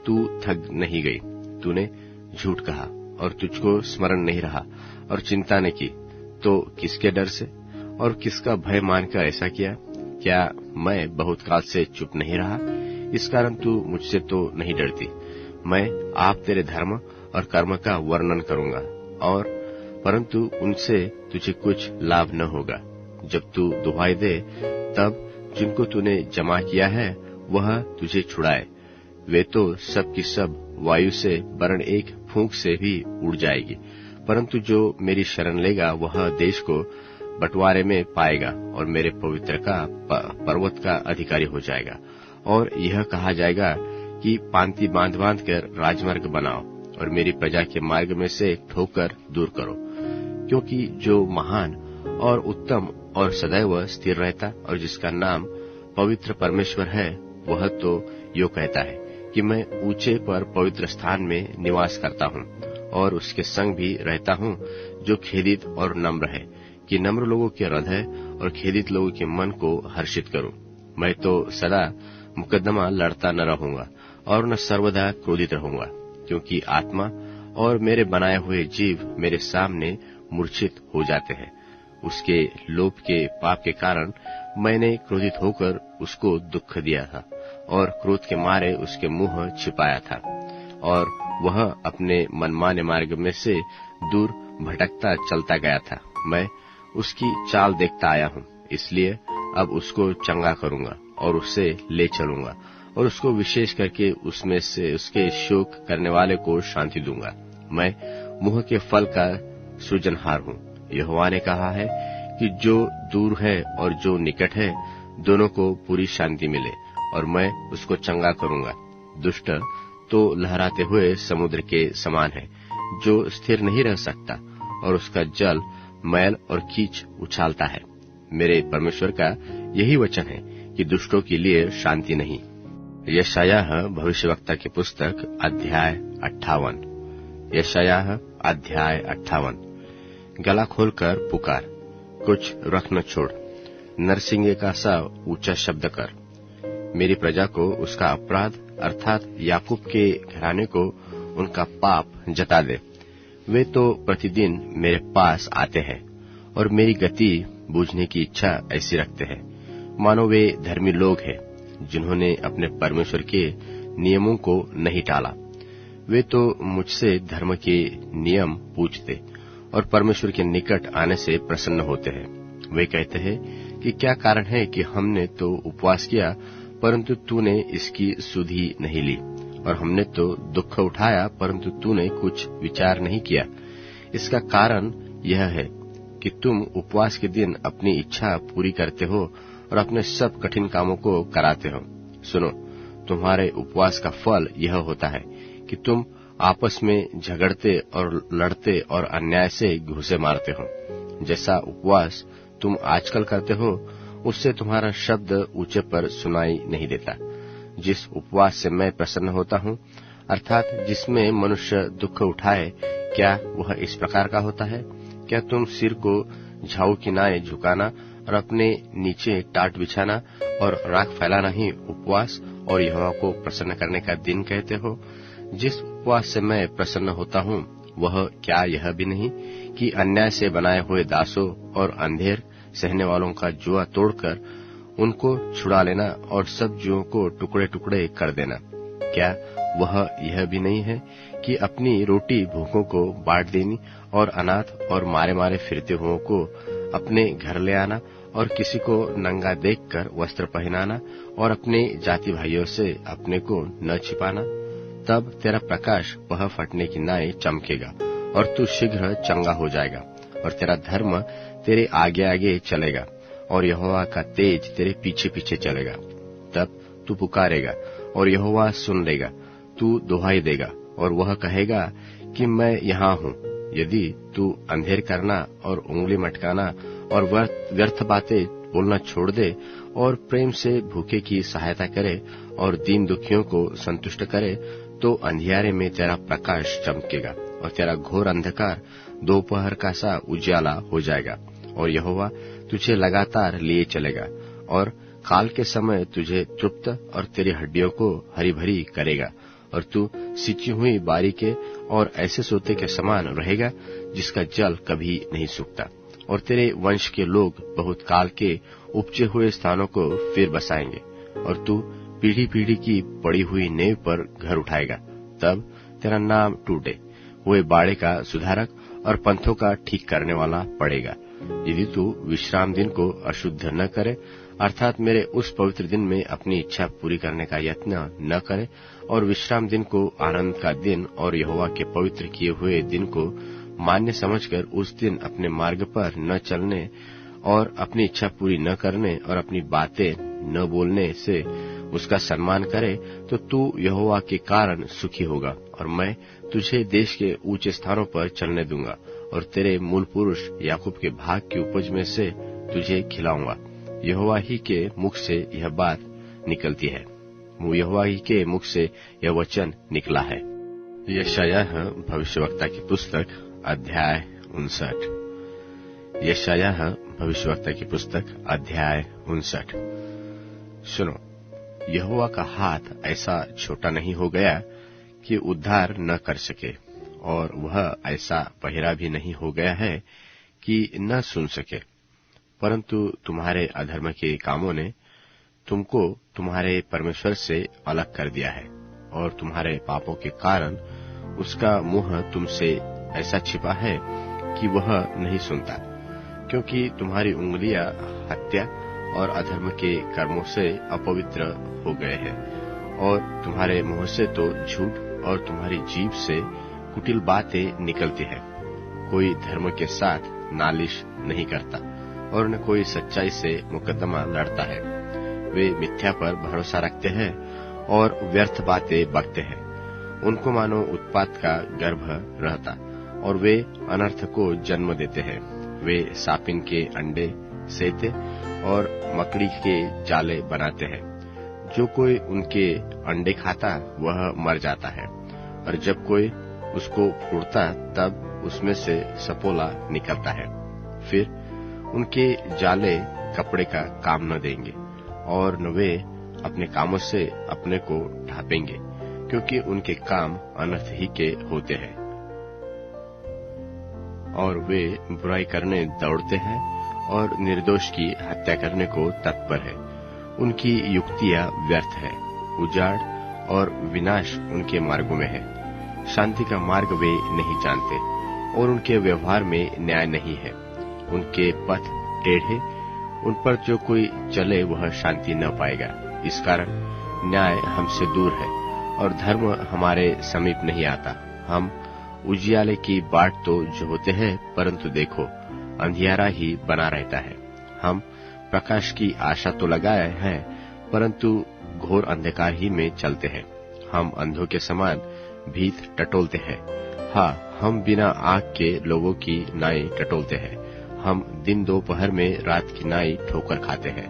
तू थक नहीं गई। तूने झूठ कहा और तुझको स्मरण नहीं रहा और चिंता न की, तो किसके डर से और किसका भय मानकर ऐसा किया? क्या मैं बहुत काल से चुप नहीं रहा? इस कारण तू मुझसे तो नहीं डरती। मैं आप तेरे धर्म और कर्म का वर्णन करूंगा, और परंतु उनसे तुझे कुछ लाभ न होगा। जब तू दुहाई दे, तब जिनको तूने जमा किया है वह तुझे छुड़ाए। वे तो सब की सब वायु से वरन एक फूंक से भी उड़ जाएगी, परंतु जो मेरी शरण लेगा वह देश को बंटवारे में पाएगा और मेरे पवित्र का पर्वत का अधिकारी हो जाएगा। और यह कहा जाएगा कि पांति बांध बांध कर राजमार्ग बनाओ और मेरी प्रजा के मार्ग में से ठोकर दूर करो। क्योंकि जो महान और उत्तम और सदैव स्थिर रहता और जिसका नाम पवित्र परमेश्वर है, वह तो यो कहता है कि मैं ऊंचे पर पवित्र स्थान में निवास करता हूँ और उसके संग भी रहता हूँ जो खेदित और नम्र है, कि नम्र लोगों के हृदय और खेदित लोगों के मन को हर्षित करूं। मैं तो सदा मुकदमा लड़ता न रहूंगा और न सर्वदा क्रोधित रहूंगा, क्योंकि आत्मा और मेरे बनाए हुए जीव मेरे सामने मूर्छित हो जाते हैं। उसके लोभ के पाप के कारण मैंने क्रोधित होकर उसको दुख दिया था और क्रोध के मारे उसके मुंह छिपाया था, और वह अपने मनमाने मार्ग में से दूर भटकता चलता गया था। मैं उसकी चाल देखता आया हूँ, इसलिए अब उसको चंगा करूंगा और उससे ले चलूंगा और उसको विशेष करके उसमें से उसके शोक करने वाले को शांति दूंगा। मैं मुंह के फल का सृजनहार हूँ। यहोवा ने कहा है कि जो दूर है और जो निकट है, दोनों को पूरी शांति मिले, और मैं उसको चंगा करूंगा। दुष्ट तो लहराते हुए समुद्र के समान है, जो स्थिर नहीं रह सकता, और उसका जल मैल और कीच उछालता है। मेरे परमेश्वर का यही वचन है कि दुष्टों के लिए शांति नहीं। यशायाह भविष्यवक्ता की पुस्तक अध्याय 58। यशायाह अध्याय 58। गला खोलकर पुकार, कुछ रख न छोड़, नरसिंगे का सा ऊंचा शब्द कर। मेरी प्रजा को उसका अपराध अर्थात याकूब के घराने को उनका पाप जता दे। वे तो प्रतिदिन मेरे पास आते हैं और मेरी गति बूझने की इच्छा ऐसी रखते हैं, मानो वे धर्मी लोग हैं जिन्होंने अपने परमेश्वर के नियमों को नहीं टाला। वे तो मुझसे धर्म के नियम पूछते और परमेश्वर के निकट आने से प्रसन्न होते हैं। वे कहते हैं कि क्या कारण है कि हमने तो उपवास किया परंतु तूने इसकी सुधि नहीं ली, और हमने तो दुख उठाया परंतु तूने कुछ विचार नहीं किया। इसका कारण यह है कि तुम उपवास के दिन अपनी इच्छा पूरी करते हो और अपने सब कठिन कामों को कराते हो। सुनो, तुम्हारे उपवास का फल यह होता है कि तुम आपस में झगड़ते और लड़ते और अन्याय से घूंसे मारते हो। जैसा उपवास तुम आजकल करते हो, उससे तुम्हारा शब्द ऊंचे पर सुनाई नहीं देता। जिस उपवास से मैं प्रसन्न होता हूँ, अर्थात जिसमें मनुष्य दुख उठाए, क्या वह इस प्रकार का होता है? क्या तुम सिर को झाऊ किनारे झुकाना और अपने नीचे टाट बिछाना और राख फैलाना ही उपवास और यहोवा को प्रसन्न करने का दिन कहते हो? जिस उपवास से मैं प्रसन्न होता हूँ, वह क्या यह भी नहीं कि अन्याय से बनाए हुए दासों और अंधेर सहने वालों का जुआ तोड़कर उनको छुड़ा लेना और सब जुओं को टुकड़े टुकड़े कर देना? क्या वह यह भी नहीं है कि अपनी रोटी भूखों को बांट देनी और अनाथ और मारे मारे फिरते हुओं को अपने घर ले आना और किसी को नंगा देखकर वस्त्र पहनाना और अपने जाति भाइयों से अपने को न छिपाना? तब तेरा प्रकाश वह फटने की नाई चमकेगा और तू शीघ्र चंगा हो जाएगा, और तेरा धर्म तेरे आगे आगे चलेगा और यहोवा का तेज तेरे पीछे पीछे चलेगा। तब तू पुकारेगा और यहोवा सुन लेगा, तू दुहाई देगा और वह कहेगा कि मैं यहाँ हूँ। यदि तू अंधेर करना और उंगली मटकाना और व्यर्थ बातें बोलना छोड़ दे और प्रेम से भूखे की सहायता करे और दीन दुखियों को संतुष्ट करे, तो अंधियारे में तेरा प्रकाश चमकेगा और तेरा घोर अंधकार दोपहर का सा उजाला हो जाएगा, और यहोवा तुझे लगातार लिए चलेगा और काल के समय तुझे तृप्त और तेरी हड्डियों को हरी भरी करेगा, और तू सिंची हुई बारी के और ऐसे सोते के समान रहेगा जिसका जल कभी नहीं सूखता, और तेरे वंश के लोग बहुत काल के उपजे हुए स्थानों को फिर बसाएंगे, और तू पीढ़ी पीढ़ी की पड़ी हुई नींव पर घर उठाएगा। तब तेरा नाम टूटे हुए बाड़े का सुधारक और पंथों का ठीक करने वाला पड़ेगा। यदि तू विश्राम दिन को अशुद्ध न करे, अर्थात मेरे उस पवित्र दिन में अपनी इच्छा पूरी करने का यत्न न करे, और विश्राम दिन को आनंद का दिन और यहोवा के पवित्र किए हुए दिन को मान्य समझकर उस दिन अपने मार्ग पर न चलने और अपनी इच्छा पूरी न करने और अपनी बातें न बोलने से उसका सम्मान करे तो तू यहोवा के कारण सुखी होगा, और मैं तुझे देश के ऊंचे स्थानों पर चलने दूंगा, और तेरे मूल पुरुष याकूब के भाग की उपज में से तुझे खिलाऊंगा। यहोवा ही के मुख से यह बात निकलती है, यहोवा ही के मुख से यह वचन निकला है। यशायाह भविष्यवक्ता की पुस्तक अध्याय 59। यशायाह भविष्यवक्ता की पुस्तक अध्याय 59। सुनो, यहोवा का हाथ ऐसा छोटा नहीं हो गया कि उद्धार न कर सके, और वह ऐसा बहिरा भी नहीं हो गया है कि न सुन सके, परंतु तुम्हारे अधर्म के कामों ने तुमको तुम्हारे परमेश्वर से अलग कर दिया है, और तुम्हारे पापों के कारण उसका मुंह तुमसे ऐसा छिपा है कि वह नहीं सुनता, क्योंकि तुम्हारी उंगलियां हत्या और अधर्म के कर्मों से अपवित्र हो गए हैं, और तुम्हारे मुंह से तो झूठ और तुम्हारी जीभ से कुटिल बातें निकलती है। कोई धर्म के साथ नालिश नहीं करता, और न कोई सच्चाई से मुकदमा लड़ता है। वे मिथ्या पर भरोसा रखते हैं और व्यर्थ बातें बकते हैं। उनको मानो उत्पात का गर्भ रहता, और वे अनर्थ को जन्म देते हैं। वे सापिन के अंडे सेते और मकड़ी के जाले बनाते हैं। जो कोई उनके अंडे खाता वह मर जाता है, और जब कोई उसको फोड़ता तब उसमें से सपोला निकलता है। फिर उनके जाले कपड़े का काम न देंगे, और न वे अपने कामों से अपने को ढांपेंगे, क्योंकि उनके काम अनर्थ ही के होते हैं, और वे बुराई करने दौड़ते हैं और निर्दोष की हत्या करने को तत्पर है। उनकी युक्तियां व्यर्थ है, उजाड़ और विनाश उनके मार्गों में है। शांति का मार्ग वे नहीं जानते, और उनके व्यवहार में न्याय नहीं है। उनके पथ टेढ़े, उन पर जो कोई चले वह शांति न पाएगा। इस कारण न्याय हमसे दूर है, और धर्म हमारे समीप नहीं आता। हम उजियाले की बाट तो जो होते हैं, परंतु देखो अंधियारा ही बना रहता है। हम प्रकाश की आशा तो लगाए हैं, परंतु घोर अंधकार ही में चलते हैं। हम अंधों के समान भीत टटोलते हैं। हाँ, हम बिना आंख के लोगों की नाई टटोलते हैं। हम दिन दोपहर में रात की नाई ठोकर खाते हैं।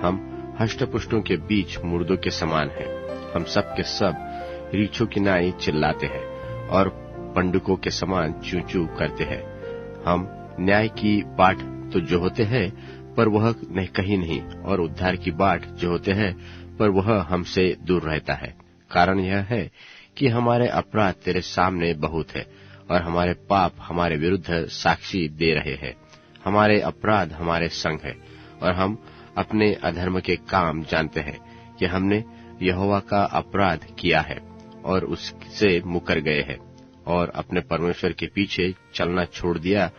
हम हष्टपुष्टों के बीच मुर्दों के समान हैं। हम सब के सब रीछों की नाई चिल्लाते हैं, और पंडुकों के समान चू चू करते हैं। हम न्याय की बाट तो जो होते हैं, पर वह कहीं नहीं, और उद्धार की बाट जो होते हैं, पर वह हमसे दूर रहता है। कारण यह है कि हमारे अपराध तेरे सामने बहुत है, और हमारे पाप हमारे विरुद्ध साक्षी दे रहे हैं। हमारे अपराध हमारे संग है, और हम अपने अधर्म के काम जानते हैं कि हमने यहोवा का अपराध किया है, और उससे मुकर गए हैं, और अपने परमेश्वर के पीछे चलना छोड़ दिया,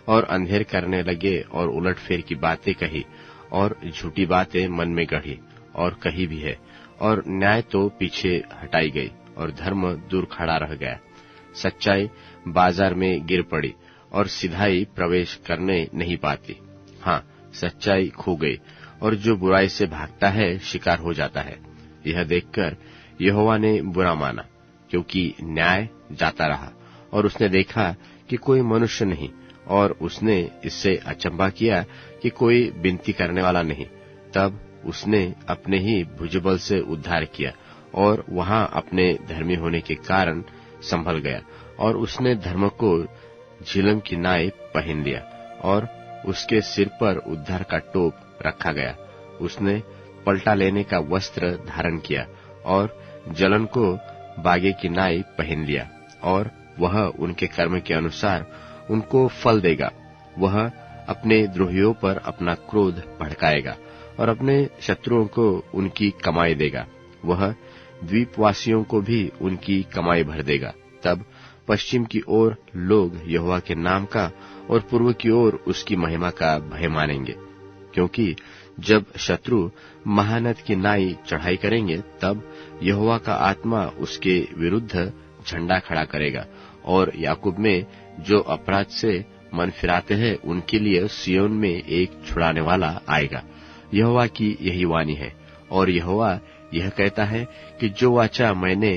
और अंधेर करने लगे, और उलटफेर की बातें कही, और झूठी बातें मन में गढ़ी और कही भी है, और न्याय तो पीछे हटाई गई, और धर्म दूर खड़ा रह गया। सच्चाई बाजार में गिर पड़ी, और सिधाई प्रवेश करने नहीं पाती। हाँ, सच्चाई खो गई, और जो बुराई से भागता है शिकार हो जाता है। यह देखकर यहोवा ने बुरा माना, क्योंकि न्याय जाता रहा, और उसने देखा कि कोई मनुष्य नहीं, और उसने इससे अचंभा किया कि कोई विनती करने वाला नहीं। तब उसने अपने ही भुजबल से उद्धार किया, और वहां अपने धर्मी होने के कारण संभल गया, और उसने धर्म को झिलम की नाई पहन लिया, और उसके सिर पर उद्धार का टोप रखा गया। उसने पलटा लेने का वस्त्र धारण किया, और जलन को बागे की नाई पहन लिया, और वह उनके कर्म के अनुसार उनको फल देगा। वह अपने द्रोहियों पर अपना क्रोध भड़काएगा, और अपने शत्रुओं को उनकी कमाई देगा। वह द्वीपवासियों को भी उनकी कमाई भर देगा। तब पश्चिम की ओर लोग यहोवा के नाम का, और पूर्व की ओर उसकी महिमा का भय मानेंगे। क्योंकि जब शत्रु महानद की नाई चढ़ाई करेंगे, तब यहोवा का आत्मा उसके विरुद्ध झंडा खड़ा करेगा, और याकूब में जो अपराध से मन फिराते हैं उनके लिए सियोन में एक छुड़ाने वाला आएगा। यहोवा की यही वाणी है, और यहोवा यह कहता है कि जो वाचा मैंने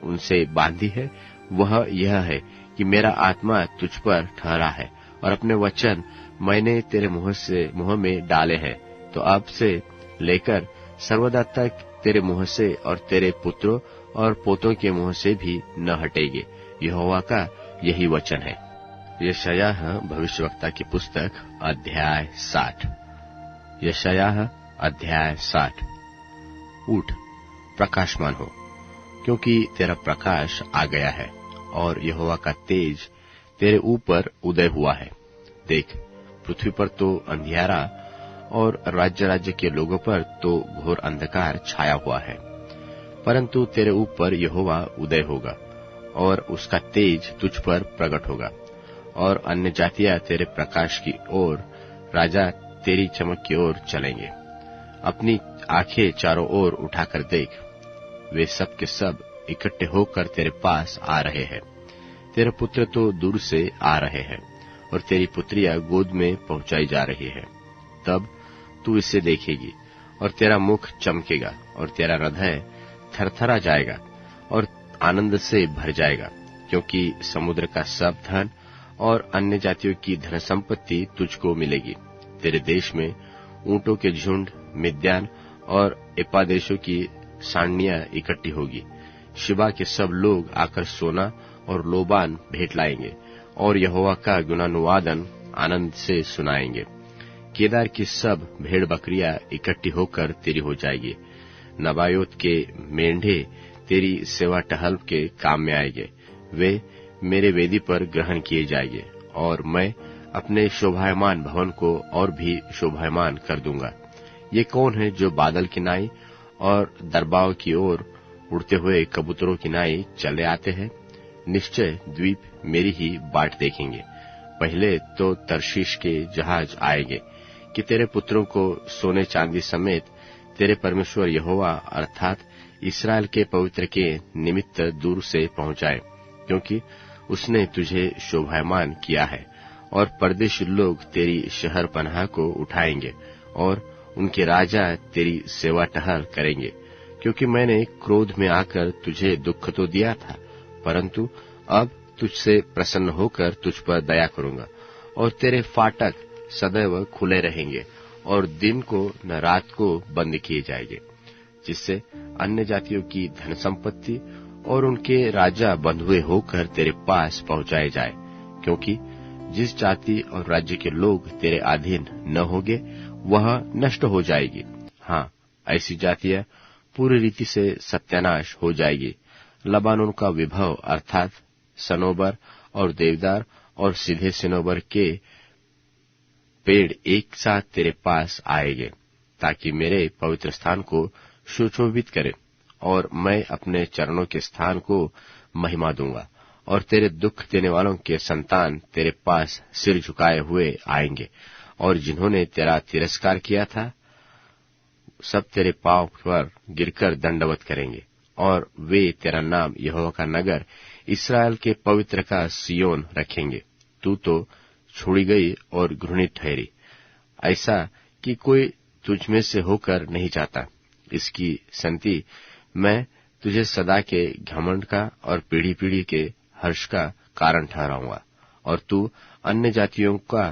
उनसे बांधी है वह यह है कि मेरा आत्मा तुझ पर ठहरा है और अपने वचन मैंने तेरे मुंह में डाले हैं, तो अब से लेकर सर्वदा तक तेरे मुंह से और तेरे पुत्रों और पोतों के मुंह से भी न हटेंगे। यहोवा का यही वचन है। यशायाह भविष्यवक्ता की पुस्तक अध्याय 60। यशायाह अध्याय 60। उठ, प्रकाशमान हो, क्योंकि तेरा प्रकाश आ गया है और यहोवा का तेज तेरे ऊपर उदय हुआ है। देख, पृथ्वी पर तो अंधियारा और राज्य राज्य के लोगों पर तो घोर अंधकार छाया हुआ है, परंतु तेरे ऊपर यहोवा उदय होगा और उसका तेज तुझ पर प्रकट होगा। और अन्य जातियां तेरे प्रकाश की ओर, राजा तेरी चमक की ओर चलेंगे। अपनी आंखें चारों ओर उठाकर देख, वे सब के सब इकट्ठे होकर तेरे पास आ रहे हैं। तेरे पुत्र तो दूर से आ रहे हैं और तेरी पुत्रियां गोद में पहुंचाई जा रही है। तब तू इसे देखेगी और तेरा मुख चमकेगा और तेरा हृदय थरथरा जाएगा और आनंद से भर जाएगा, क्योंकि समुद्र का सब धन और अन्य जातियों की धन संपत्ति तुझको मिलेगी। तेरे देश में ऊंटों के झुंड, मिद्यान और एपा देशों की सांडनियां इकट्ठी होगी। शिबा के सब लोग आकर सोना और लोबान भेंट लाएंगे और यहोवा का गुणानुवादन आनंद से सुनाएंगे। केदार की सब भेड़ बकरियां इकट्ठी होकर तेरी हो जाएगी। नबायोत के मेंढे तेरी सेवा टहल के काम में आएंगे। वे मेरे वेदी पर ग्रहण किए जाएंगे और मैं अपने शोभायमान भवन को और भी शोभायमान कर दूंगा। ये कौन है जो बादल की नाई और दरबाव की ओर उड़ते हुए कबूतरों की नाई चले आते हैं? निश्चय द्वीप मेरी ही बाट देखेंगे। पहले तो तर्शीश के जहाज आएंगे कि तेरे पुत्रों को सोने चांदी समेत तेरे परमेश्वर यहोवा अर्थात इस्राएल के पवित्र के निमित्त दूर से पहुंचाए, क्योंकि उसने तुझे शोभायमान किया है। और परदेशी लोग तेरी शहर पनाह को उठाएंगे और उनके राजा तेरी सेवा टहल करेंगे, क्योंकि मैंने क्रोध में आकर तुझे दुख तो दिया था, परंतु अब तुझसे प्रसन्न होकर तुझ पर दया करूंगा और तेरे फाटक सदैव खुले रहेंगे और दिन को न रात को बंद किए जाएंगे, जिससे अन्य जातियों की धन संपत्ति और उनके राजा बंधुए होकर तेरे पास पहुंचाए जाए। क्योंकि जिस जाति और राज्य के लोग तेरे अधीन न होंगे वह नष्ट हो जाएगी। हाँ, ऐसी जातियां पूरी रीति से सत्यानाश हो जाएगी। लबानोन का विभव अर्थात सनोबर और देवदार और सीधे सिनोबर के पेड़ एक साथ तेरे पास आएंगे, ताकि मेरे पवित्र स्थान को सुशोभित करे और मैं अपने चरणों के स्थान को महिमा दूंगा। और तेरे दुख देने वालों के संतान तेरे पास सिर झुकाए हुए आएंगे, और जिन्होंने तेरा तिरस्कार किया था सब तेरे पांव पर गिरकर दंडवत करेंगे, और वे तेरा नाम यहोवा का नगर इस्राएल के पवित्र का सियोन रखेंगे। तू तो छोड़ी गई और घृणित ठहरी, ऐसा कि कोई तुझमें से होकर नहीं जाता। इसकी संति मैं तुझे सदा के घमंड का और पीढ़ी पीढ़ी के हर्ष का कारण ठहराऊंगा, और तू अन्य जातियों का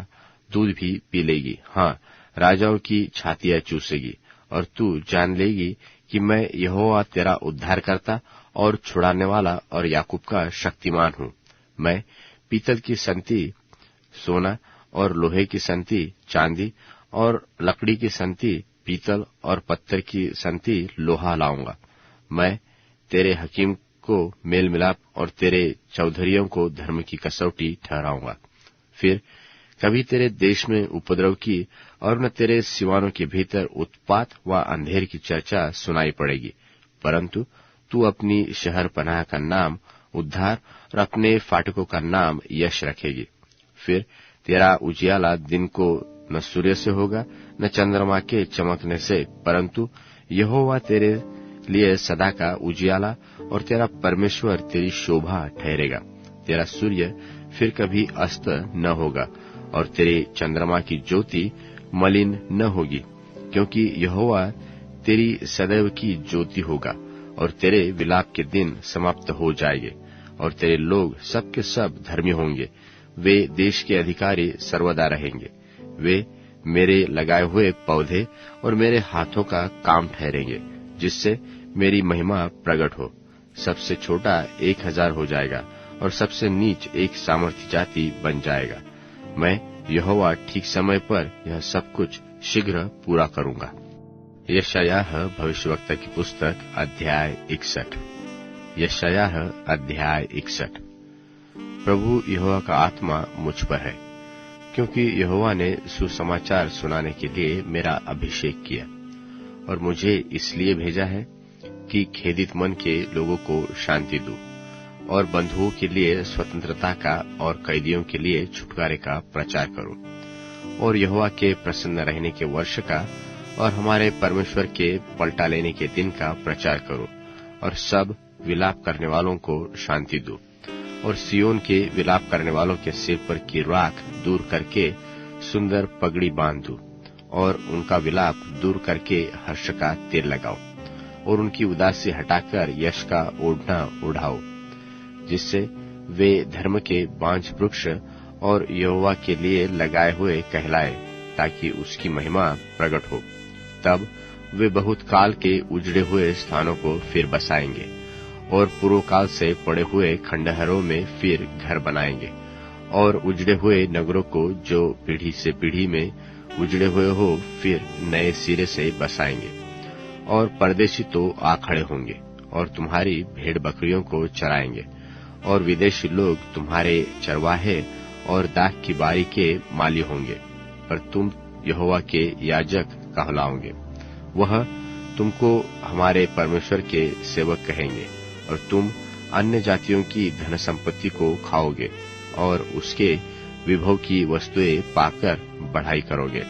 दूध भी पी लेगी। हाँ, राजाओं की छातियां चूसेगी, और तू जान लेगी कि मैं यहोवा तेरा उद्धारकर्ता और छुड़ाने वाला और याकूब का शक्तिमान हूँ। मैं पीतल की संति सोना और लोहे की संति चांदी और लकड़ी की संति पीतल और पत्थर की संति लोहा लाऊंगा। मैं तेरे हकीम को मेल मिलाप और तेरे चौधरियों को धर्म की कसौटी ठहराऊंगा। फिर कभी तेरे देश में उपद्रव की और न तेरे सिवानों के भीतर उत्पात व अंधेर की चर्चा सुनाई पड़ेगी, परंतु तू अपनी शहर पनाह का नाम उद्धार और अपने फाटकों का नाम यश रखेगी। फिर तेरा उजियाला दिन को न सूर्य से होगा न चंद्रमा के चमकने से, परंतु यहोवा तेरे लिए सदा का उजियाला और तेरा परमेश्वर तेरी शोभा ठहरेगा। तेरा सूर्य फिर कभी अस्त न होगा और तेरे चंद्रमा की ज्योति मलिन न होगी, क्योंकि यहोवा तेरी सदैव की ज्योति होगा, और तेरे विलाप के दिन समाप्त हो जाएंगे, और तेरे लोग सब के सब धर्मी होंगे। वे देश के अधिकारी सर्वदा रहेंगे। वे मेरे लगाए हुए पौधे और मेरे हाथों का काम ठहरेंगे, जिससे मेरी महिमा प्रकट हो। सबसे छोटा 1000 हो जाएगा, और सबसे नीच एक सामर्थी जाति बन जाएगा। मैं यहोवा ठीक समय पर यह सब कुछ शीघ्र पूरा करूंगा। यशायाह भविष्यवक्ता की पुस्तक अध्याय 61। यशायाह अध्याय 61। प्रभु यहोवा का आत्मा मुझ पर है, क्योंकि यहोवा ने सुसमाचार सुनाने के लिए मेरा अभिषेक किया, और मुझे इसलिए भेजा है कि खेदित मन के लोगों को शांति दूं, और बंधुओं के लिए स्वतंत्रता का और कैदियों के लिए छुटकारे का प्रचार करूं, और यहोवा के प्रसन्न रहने के वर्ष का और हमारे परमेश्वर के पलटा लेने के दिन का प्रचार करूं, और सब विलाप करने वालों को शांति दूं, और सियोन के विलाप करने वालों के सिर पर की राख दूर करके सुंदर पगड़ी बांध दूं, और उनका विलाप दूर करके हर्ष का तेल लगाओ, और उनकी उदासी हटाकर यश का ओढ़ना उड़ाओ, जिससे वे धर्म के बांझ वृक्ष और यहोवा के लिए लगाए हुए कहलाए, ताकि उसकी महिमा प्रकट हो। तब वे बहुत काल के उजड़े हुए स्थानों को फिर बसाएंगे, और पूर्व काल से पड़े हुए खंडहरों में फिर घर बनाएंगे, और उजड़े हुए नगरों को जो पीढ़ी से पीढ़ी में उजड़े हुए हो फिर नए सिरे से बसाएंगे। और परदेशी तो आ खड़े होंगे, और तुम्हारी भेड़ बकरियों को चराएंगे, और विदेशी लोग तुम्हारे चरवाहे और दाख की बारी के माली होंगे। पर तुम यहोवा के याजक कहलाओगे। वह तुमको हमारे परमेश्वर के सेवक कहेंगे, और तुम अन्य जातियों की धन संपत्ति को खाओगे, और उसके विभव की वस्तुएं पाकर बढ़ाई करोगे।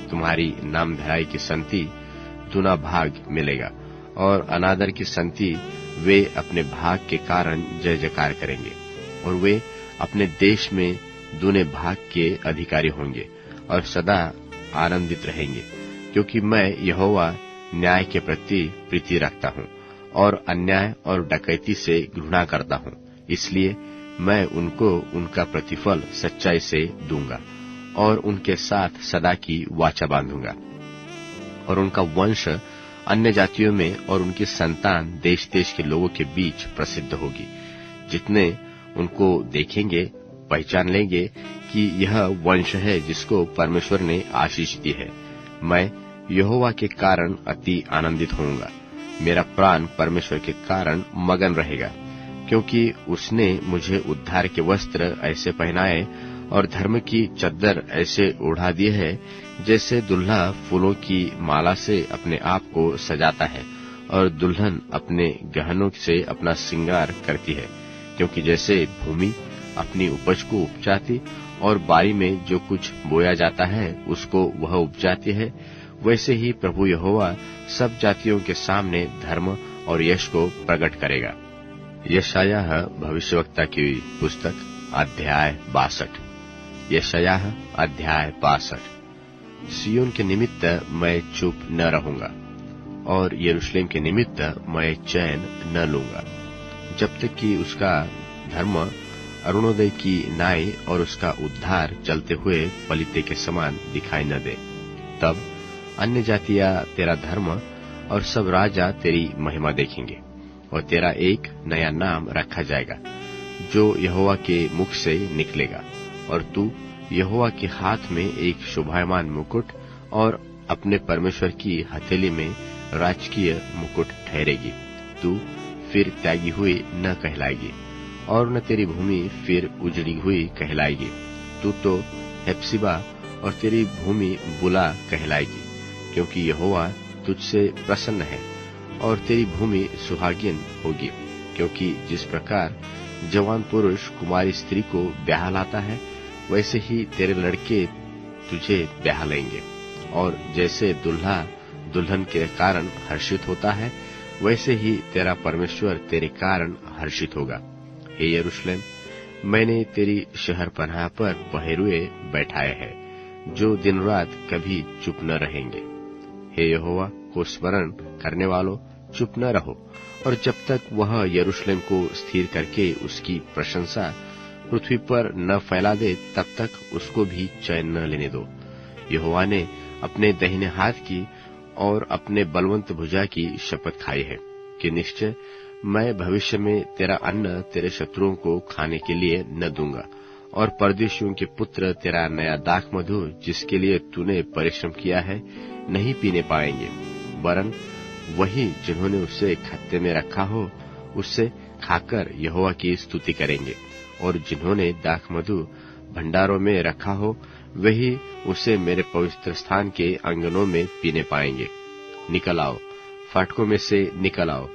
तुम्हारी नामधराई की संति दुना भाग मिलेगा, और अनादर की संति वे अपने भाग के कारण जय जयकार करेंगे, और वे अपने देश में दुने भाग के अधिकारी होंगे, और सदा आनंदित रहेंगे। क्योंकि मैं यहोवा न्याय के प्रति प्रीति रखता हूँ, और अन्याय और डकैती से घृणा करता हूँ। इसलिए मैं उनको उनका प्रतिफल सच्चाई से दूंगा, और उनके साथ सदा की वाचा बांधूंगा। और उनका वंश अन्य जातियों में और उनकी संतान देश देश के लोगों के बीच प्रसिद्ध होगी। जितने उनको देखेंगे पहचान लेंगे कि यह वंश है जिसको परमेश्वर ने आशीष दी है। मैं यहोवा के कारण अति आनंदित होऊंगा। मेरा प्राण परमेश्वर के कारण मगन रहेगा, क्योंकि उसने मुझे उद्धार के वस्त्र ऐसे पहनाए और धर्म की चद्दर ऐसे ओढ़ा दिए है, जैसे दुल्हा फूलों की माला से अपने आप को सजाता है और दुल्हन अपने गहनों से अपना श्रृंगार करती है। क्योंकि जैसे भूमि अपनी उपज को उपजाती और बारी में जो कुछ बोया जाता है उसको वह उपजाती है, वैसे ही प्रभु यहोवा सब जातियों के सामने धर्म और यश को प्रकट करेगा। यशायाह भविष्यवक्ता की पुस्तक अध्याय 62। यशायाह अध्याय 62। सियोन के निमित्त मैं चुप न रहूंगा, और यरूशलेम के निमित्त मैं चैन न लूंगा, जब तक कि उसका धर्म अरुणोदय की नाई और उसका उद्धार चलते हुए पलिते के समान दिखाई न दे। तब अन्य जातियां तेरा धर्म और सब राजा तेरी महिमा देखेंगे, और तेरा एक नया नाम रखा जाएगा जो यहोवा के मुख से निकलेगा। और तू यहोवा के हाथ में एक शोभायमान मुकुट और अपने परमेश्वर की हथेली में राजकीय मुकुट ठहरेगी। तू फिर त्यागी हुई न कहलाएगी, और न तेरी भूमि फिर उजड़ी हुई कहलाएगी। तू तो हेप्सिबा और तेरी भूमि बुला कहलाएगी, क्योंकि यहोवा तुझसे प्रसन्न है, और तेरी भूमि सुहागिन होगी। क्योंकि जिस प्रकार जवान पुरुष कुमारी स्त्री को ब्याह लाता है, वैसे ही तेरे लड़के तुझे ब्याह लेंगे। और जैसे दुल्हा दुल्हन के कारण हर्षित होता है, वैसे ही तेरा परमेश्वर तेरे कारण हर्षित होगा। हे यरूशलेम, मैंने तेरी शहर पनाह पर पहरुए बैठाए हैं, जो दिन रात कभी चुप न रहेंगे। हे यहोवा, को स्मरण करने वालों, चुप न रहो, और जब तक वह यरूशलेम को स्थिर करके उसकी प्रशंसा पृथ्वी पर न फैला दे, तब तक उसको भी चैन न लेने दो। यहोवा ने अपने दाहिने हाथ की और अपने बलवंत भुजा की शपथ खाई है कि निश्चय मैं भविष्य में तेरा अन्न तेरे शत्रुओं को खाने के लिए न दूंगा, और परदेशियों के पुत्र तेरा नया दाख मधु जिसके लिए तूने परिश्रम किया है नहीं पीने पाएंगे, वरन वही जिन्होंने उसे खत्ते में रखा हो उससे खाकर यहोवा की स्तुति करेंगे, और जिन्होंने दाख मधु भंडारों में रखा हो वही उसे मेरे पवित्र स्थान के आंगनों में पीने पाएंगे। निकल आओ, फाटकों में से निकल आओ,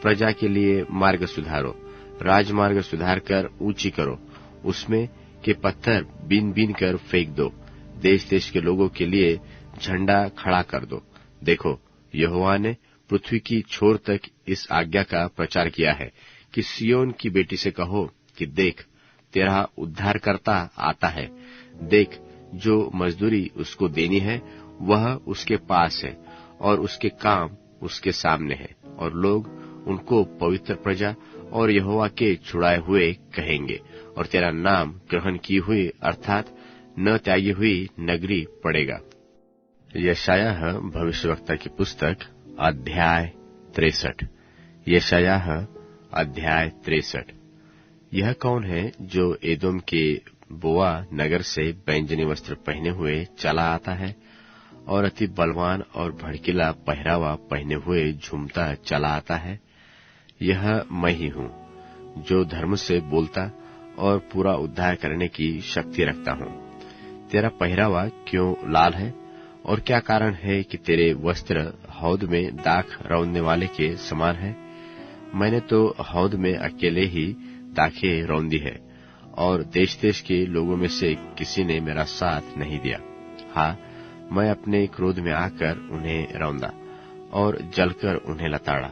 प्रजा के लिए मार्ग सुधारो, राजमार्ग सुधार कर ऊंची करो, उसमें के पत्थर बीन बीन कर फेंक दो, देश देश के लोगों के लिए झंडा खड़ा कर दो। देखो, यहोवा ने पृथ्वी की छोर तक इस आज्ञा का प्रचार किया है कि सियोन की बेटी से कहो कि देख, तेरा उद्धारकर्ता आता है। देख, जो मजदूरी उसको देनी है वह उसके पास है, और उसके काम उसके सामने है, और लोग उनको पवित्र प्रजा और यहोवा के छुड़ाए हुए कहेंगे, और तेरा नाम ग्रहण की हुई अर्थात न त्यागी हुई नगरी पड़ेगा। यशायाह भविष्यवक्ता की पुस्तक अध्याय 63। यशायाह अध्याय 63। यह कौन है जो एदोम के बोआ नगर से बैंजनी वस्त्र पहने हुए चला आता है, और अति बलवान और भड़कीला पहरावा पहने हुए झूमता चला आता है? यह मैं ही हूँ, जो धर्म से बोलता और पूरा उद्धार करने की शक्ति रखता हूँ। तेरा पहरावा क्यों लाल है, और क्या कारण है कि तेरे वस्त्र हौद में दाख रौंदने वाले के समान है? मैंने तो हौद में अकेले ही दाखें रौंदी है, और देश देश के लोगों में से किसी ने मेरा साथ नहीं दिया। हाँ, मैं अपने क्रोध में आकर उन्हें रौंदा और जलकर उन्हें लताड़ा।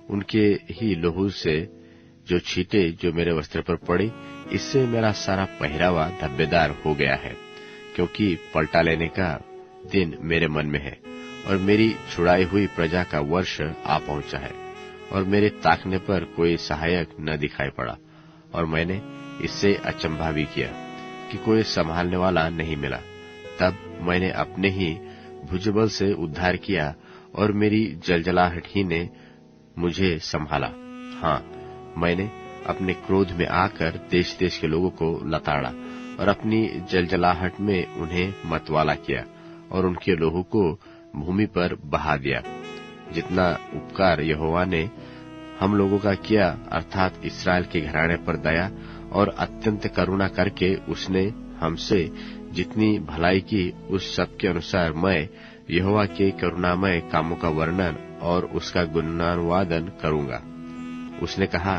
उनके ही लहू से जो छींटे जो मेरे वस्त्र पर पड़ी, इससे मेरा सारा पहरावा धब्बेदार हो गया है, क्योंकि पलटा लेने का दिन मेरे मन में है, और मेरी छुड़ाई हुई प्रजा का वर्ष आ पहुंचा है, और मेरे ताकने पर कोई सहायक न दिखाई पड़ा। और मैंने इससे अचंभा भी किया कि कोई संभालने वाला नहीं मिला। तब मैंने अपने ही भुजबल से उद्धार किया, और मेरी जलजलाहट ही ने मुझे संभाला। हाँ, मैंने अपने क्रोध में आकर देश देश के लोगों को लताड़ा, और अपनी जलजलाहट में उन्हें मतवाला किया, और उनके लोहू को भूमि पर बहा दिया। जितना उपकार यहोवा ने हम लोगों का किया, अर्थात इस्राएल के घराने पर दया और अत्यंत करुणा करके उसने हमसे जितनी भलाई की, उस सब के अनुसार मैं यहोवा के करुणामय कामों का वर्णन और उसका गुणानुवादन करूंगा। उसने कहा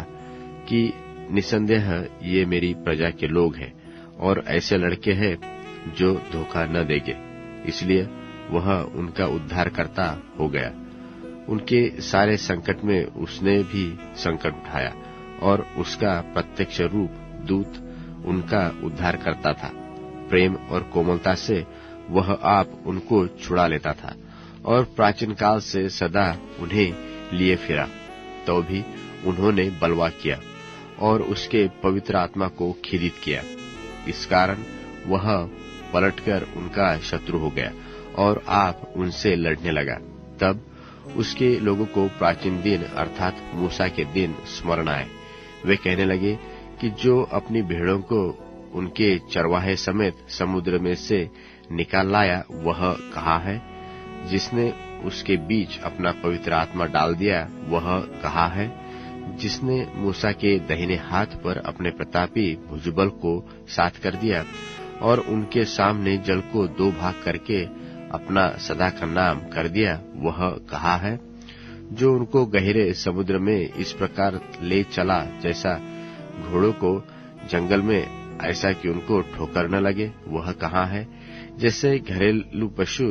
कि निसंदेह ये मेरी प्रजा के लोग हैं, और ऐसे लड़के हैं जो धोखा न देंगे, इसलिए वह उनका उद्धारकर्ता हो गया। उनके सारे संकट में उसने भी संकट उठाया, और उसका प्रत्यक्ष रूप दूत उनका उद्धार करता था। प्रेम और कोमलता से वह आप उनको छुड़ा लेता था, और प्राचीन काल से सदा उन्हें लिए फिरा। तो भी उन्होंने बलवा किया और उसके पवित्र आत्मा को खिदित किया। इस कारण वह पलटकर उनका शत्रु हो गया, और आप उनसे लड़ने लगा। तब उसके लोगों को प्राचीन दिन अर्थात मूसा के दिन स्मरण आए। वे कहने लगे कि जो अपनी भेड़ों को उनके चरवाहे समेत समुद्र में से निकाल लाया, वह कहाँ है? जिसने उसके बीच अपना पवित्र आत्मा डाल दिया, वह कहाँ है? जिसने मूसा के दाहिने हाथ पर अपने प्रतापी भुजबल को साथ कर दिया, और उनके सामने जल को 2 भाग करके अपना सदा का नाम कर दिया, वह कहाँ है? जो उनको गहरे समुद्र में इस प्रकार ले चला, जैसा घोड़ों को जंगल में, ऐसा कि उनको ठोकर न लगे, वह कहाँ है? जैसे घरेलू पशु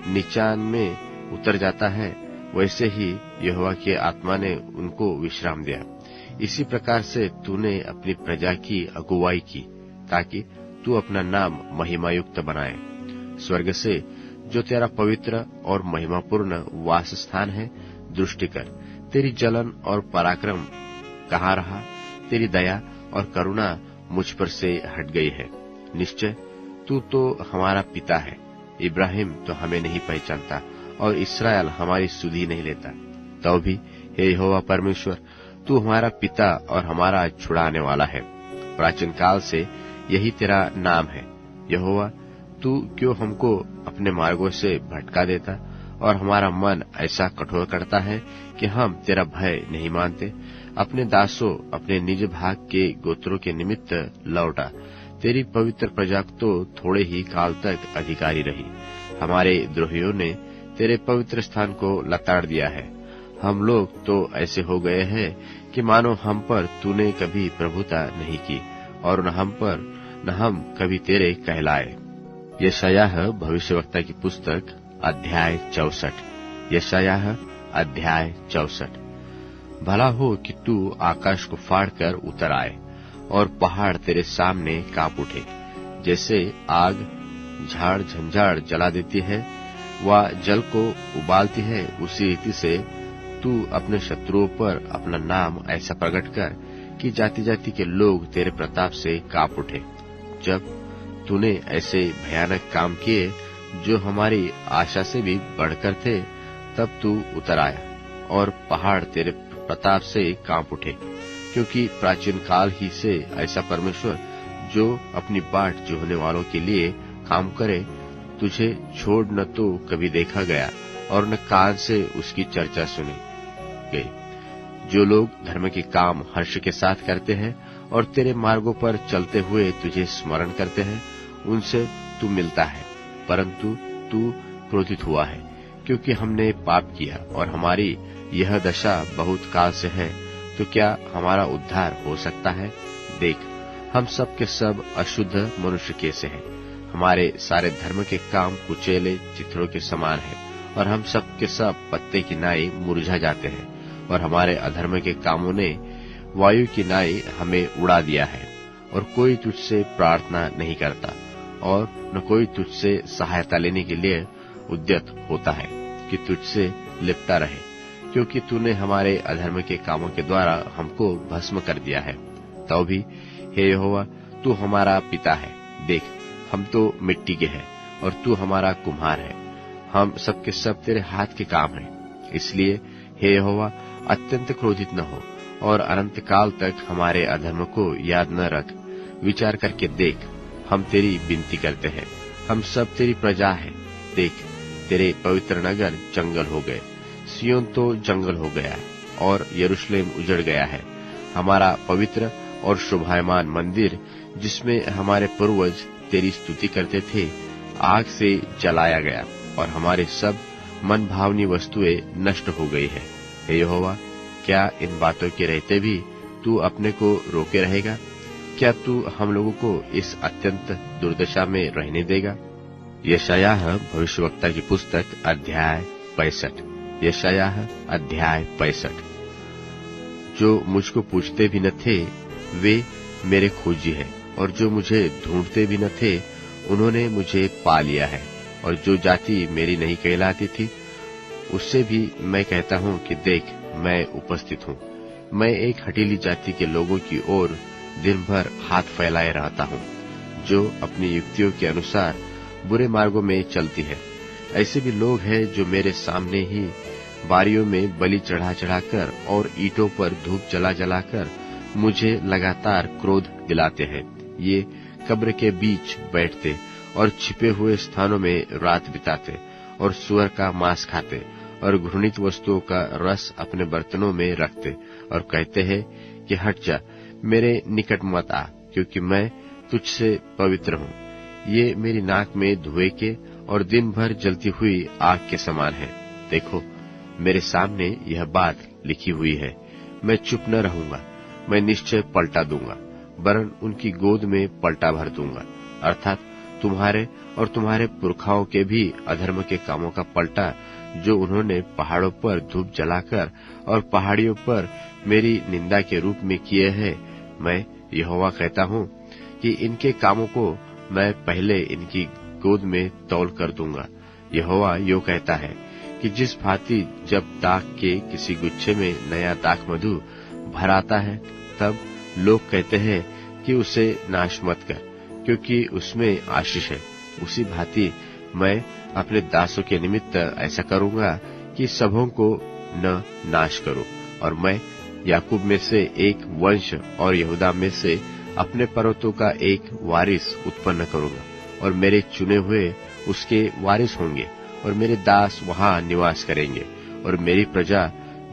नीचान में उतर जाता है, वैसे ही यहोवा के आत्मा ने उनको विश्राम दिया। इसी प्रकार से तूने अपनी प्रजा की अगुवाई की, ताकि तू अपना नाम महिमायुक्त बनाए। स्वर्ग से जो तेरा पवित्र और महिमापूर्ण वास स्थान है, दृष्टि कर। तेरी जलन और पराक्रम कहाँ रहा? तेरी दया और करुणा मुझ पर से हट गई है। निश्चय तू तो हमारा पिता है। इब्राहिम तो हमें नहीं पहचानता और इस्राएल हमारी सुधि नहीं लेता। तो भी हे यहोवा परमेश्वर, तू हमारा पिता और हमारा छुड़ाने वाला है। प्राचीन काल से यही तेरा नाम है। यहोवा, तू क्यों हमको अपने मार्गों से भटका देता और हमारा मन ऐसा कठोर करता है कि हम तेरा भय नहीं मानते? अपने दासों, अपने निज भाग के गोत्रों के निमित्त लौटा। तेरी पवित्र प्रजा तो थोड़े ही काल तक अधिकारी रही। हमारे द्रोहियों ने तेरे पवित्र स्थान को लताड़ दिया है। हम लोग तो ऐसे हो गए हैं कि मानो हम पर तूने कभी प्रभुता नहीं की और न हम कभी तेरे कहलाए। यशायाह भविष्यवक्ता की पुस्तक अध्याय 64। यशायाह अध्याय 64। भला हो कि तू आकाश को फाड़कर उतर आए और पहाड़ तेरे सामने कांप उठे। जैसे आग झाड़ झंझाड़ जला देती है व जल को उबालती है, उसी रीति से तू अपने शत्रुओं पर अपना नाम ऐसा प्रकट कर कि जाति जाति के लोग तेरे प्रताप से कांप उठे। जब तूने ऐसे भयानक काम किए जो हमारी आशा से भी बढ़कर थे, तब तू उतर आया और पहाड़ तेरे प्रताप से कांप उठे। क्योंकि प्राचीन काल ही से ऐसा परमेश्वर जो अपनी बाट जोहने वालों के लिए काम करे, तुझे छोड़ न तो कभी देखा गया और न कान से उसकी चर्चा सुनी गई। जो लोग धर्म के काम हर्ष के साथ करते हैं और तेरे मार्गों पर चलते हुए तुझे स्मरण करते हैं, उनसे तू मिलता है। परंतु तू क्रोधित हुआ है क्योंकि हमने पाप किया और हमारी यह दशा बहुत काल से है। तो क्या हमारा उद्धार हो सकता है? देख, हम सब के सब अशुद्ध मनुष्य कैसे हैं। हमारे सारे धर्म के काम कुचेले चित्रों के समान है और हम सब के सब पत्ते की नाई मुरझा जाते हैं और हमारे अधर्म के कामों ने वायु की नाई हमें उड़ा दिया है। और कोई तुझसे प्रार्थना नहीं करता और न कोई तुझसे सहायता लेने के लिए उद्यत होता है कि तुझसे लिपटा रहे, क्योंकि तूने हमारे अधर्म के कामों के द्वारा हमको भस्म कर दिया है। तो भी हे यहोवा, तू हमारा पिता है। देख, हम तो मिट्टी के हैं और तू हमारा कुम्हार है। हम सबके सब तेरे हाथ के काम हैं। इसलिए हे यहोवा, अत्यंत क्रोधित न हो और अनंत काल तक हमारे अधर्म को याद न रख। विचार करके देख, हम तेरी विनती करते हैं। हम सब तेरी प्रजा है। देख, तेरे पवित्र नगर जंगल हो गए। सियोन तो जंगल हो गया है और यरूशलेम उजड़ गया है। हमारा पवित्र और शोभायमान मंदिर, जिसमें हमारे पूर्वज तेरी स्तुति करते थे, आग से जलाया गया और हमारे सब मन भावनी वस्तुएं नष्ट हो गई है। हे यहोवा, क्या इन बातों के रहते भी तू अपने को रोके रहेगा? क्या तू हम लोगों को इस अत्यंत दुर्दशा में रहने देगा? यशायाह भविष्यवक्ता की पुस्तक अध्याय 65। यशायाह अध्याय 65। जो मुझको पूछते भी न थे वे मेरे खोजी हैं, और जो मुझे ढूंढते भी न थे उन्होंने मुझे पा लिया है। और जो जाति मेरी नहीं कहलाती थी, उससे भी मैं कहता हूँ कि देख, मैं उपस्थित हूँ। मैं एक हठीली जाति के लोगों की ओर दिन भर हाथ फैलाए रहता हूँ, जो अपनी युक्तियों के अनुसार बुरे मार्गों में चलती है। ऐसे भी लोग हैं जो मेरे सामने ही बारियों में बलि चढ़ा चढ़ाकर और ईंटों पर धूप जला जलाकर मुझे लगातार क्रोध दिलाते हैं। ये कब्र के बीच बैठते और छिपे हुए स्थानों में रात बिताते और सूअर का मांस खाते और घृणित वस्तुओं का रस अपने बर्तनों में रखते और कहते हैं कि हट जा, मेरे निकट मत आ, क्योंकि मैं तुझसे पवित्र हूँ। ये मेरी नाक में धुएं के और दिन भर जलती हुई आग के समान है। देखो, मेरे सामने यह बात लिखी हुई है। मैं चुप न रहूंगा, मैं निश्चय पलटा दूंगा, वरन उनकी गोद में पलटा भर दूंगा, अर्थात तुम्हारे और तुम्हारे पुरखाओं के भी अधर्म के कामों का पलटा, जो उन्होंने पहाड़ों पर धूप जलाकर और पहाड़ियों पर मेरी निंदा के रूप में किए हैं। मैं यहोवा कहता हूँ कि इनके कामों को मैं पहले इनकी गोद में तौल कर दूंगा। यहोवा यो कहता है कि जिस भांति जब दाख के किसी गुच्छे में नया दाख मधु भर आता है, तब लोग कहते हैं कि उसे नाश मत कर, क्योंकि उसमें आशीष है, उसी भांति मैं अपने दासों के निमित्त ऐसा करूंगा कि सबों को न नाश करूं, और मैं याकूब में से एक वंश और यहूदा में से अपने पर्वतों का एक वारिस उत्पन्न करूंगा, और मेरे चुने हुए उसके वारिस होंगे, और मेरे दास वहां निवास करेंगे। और मेरी प्रजा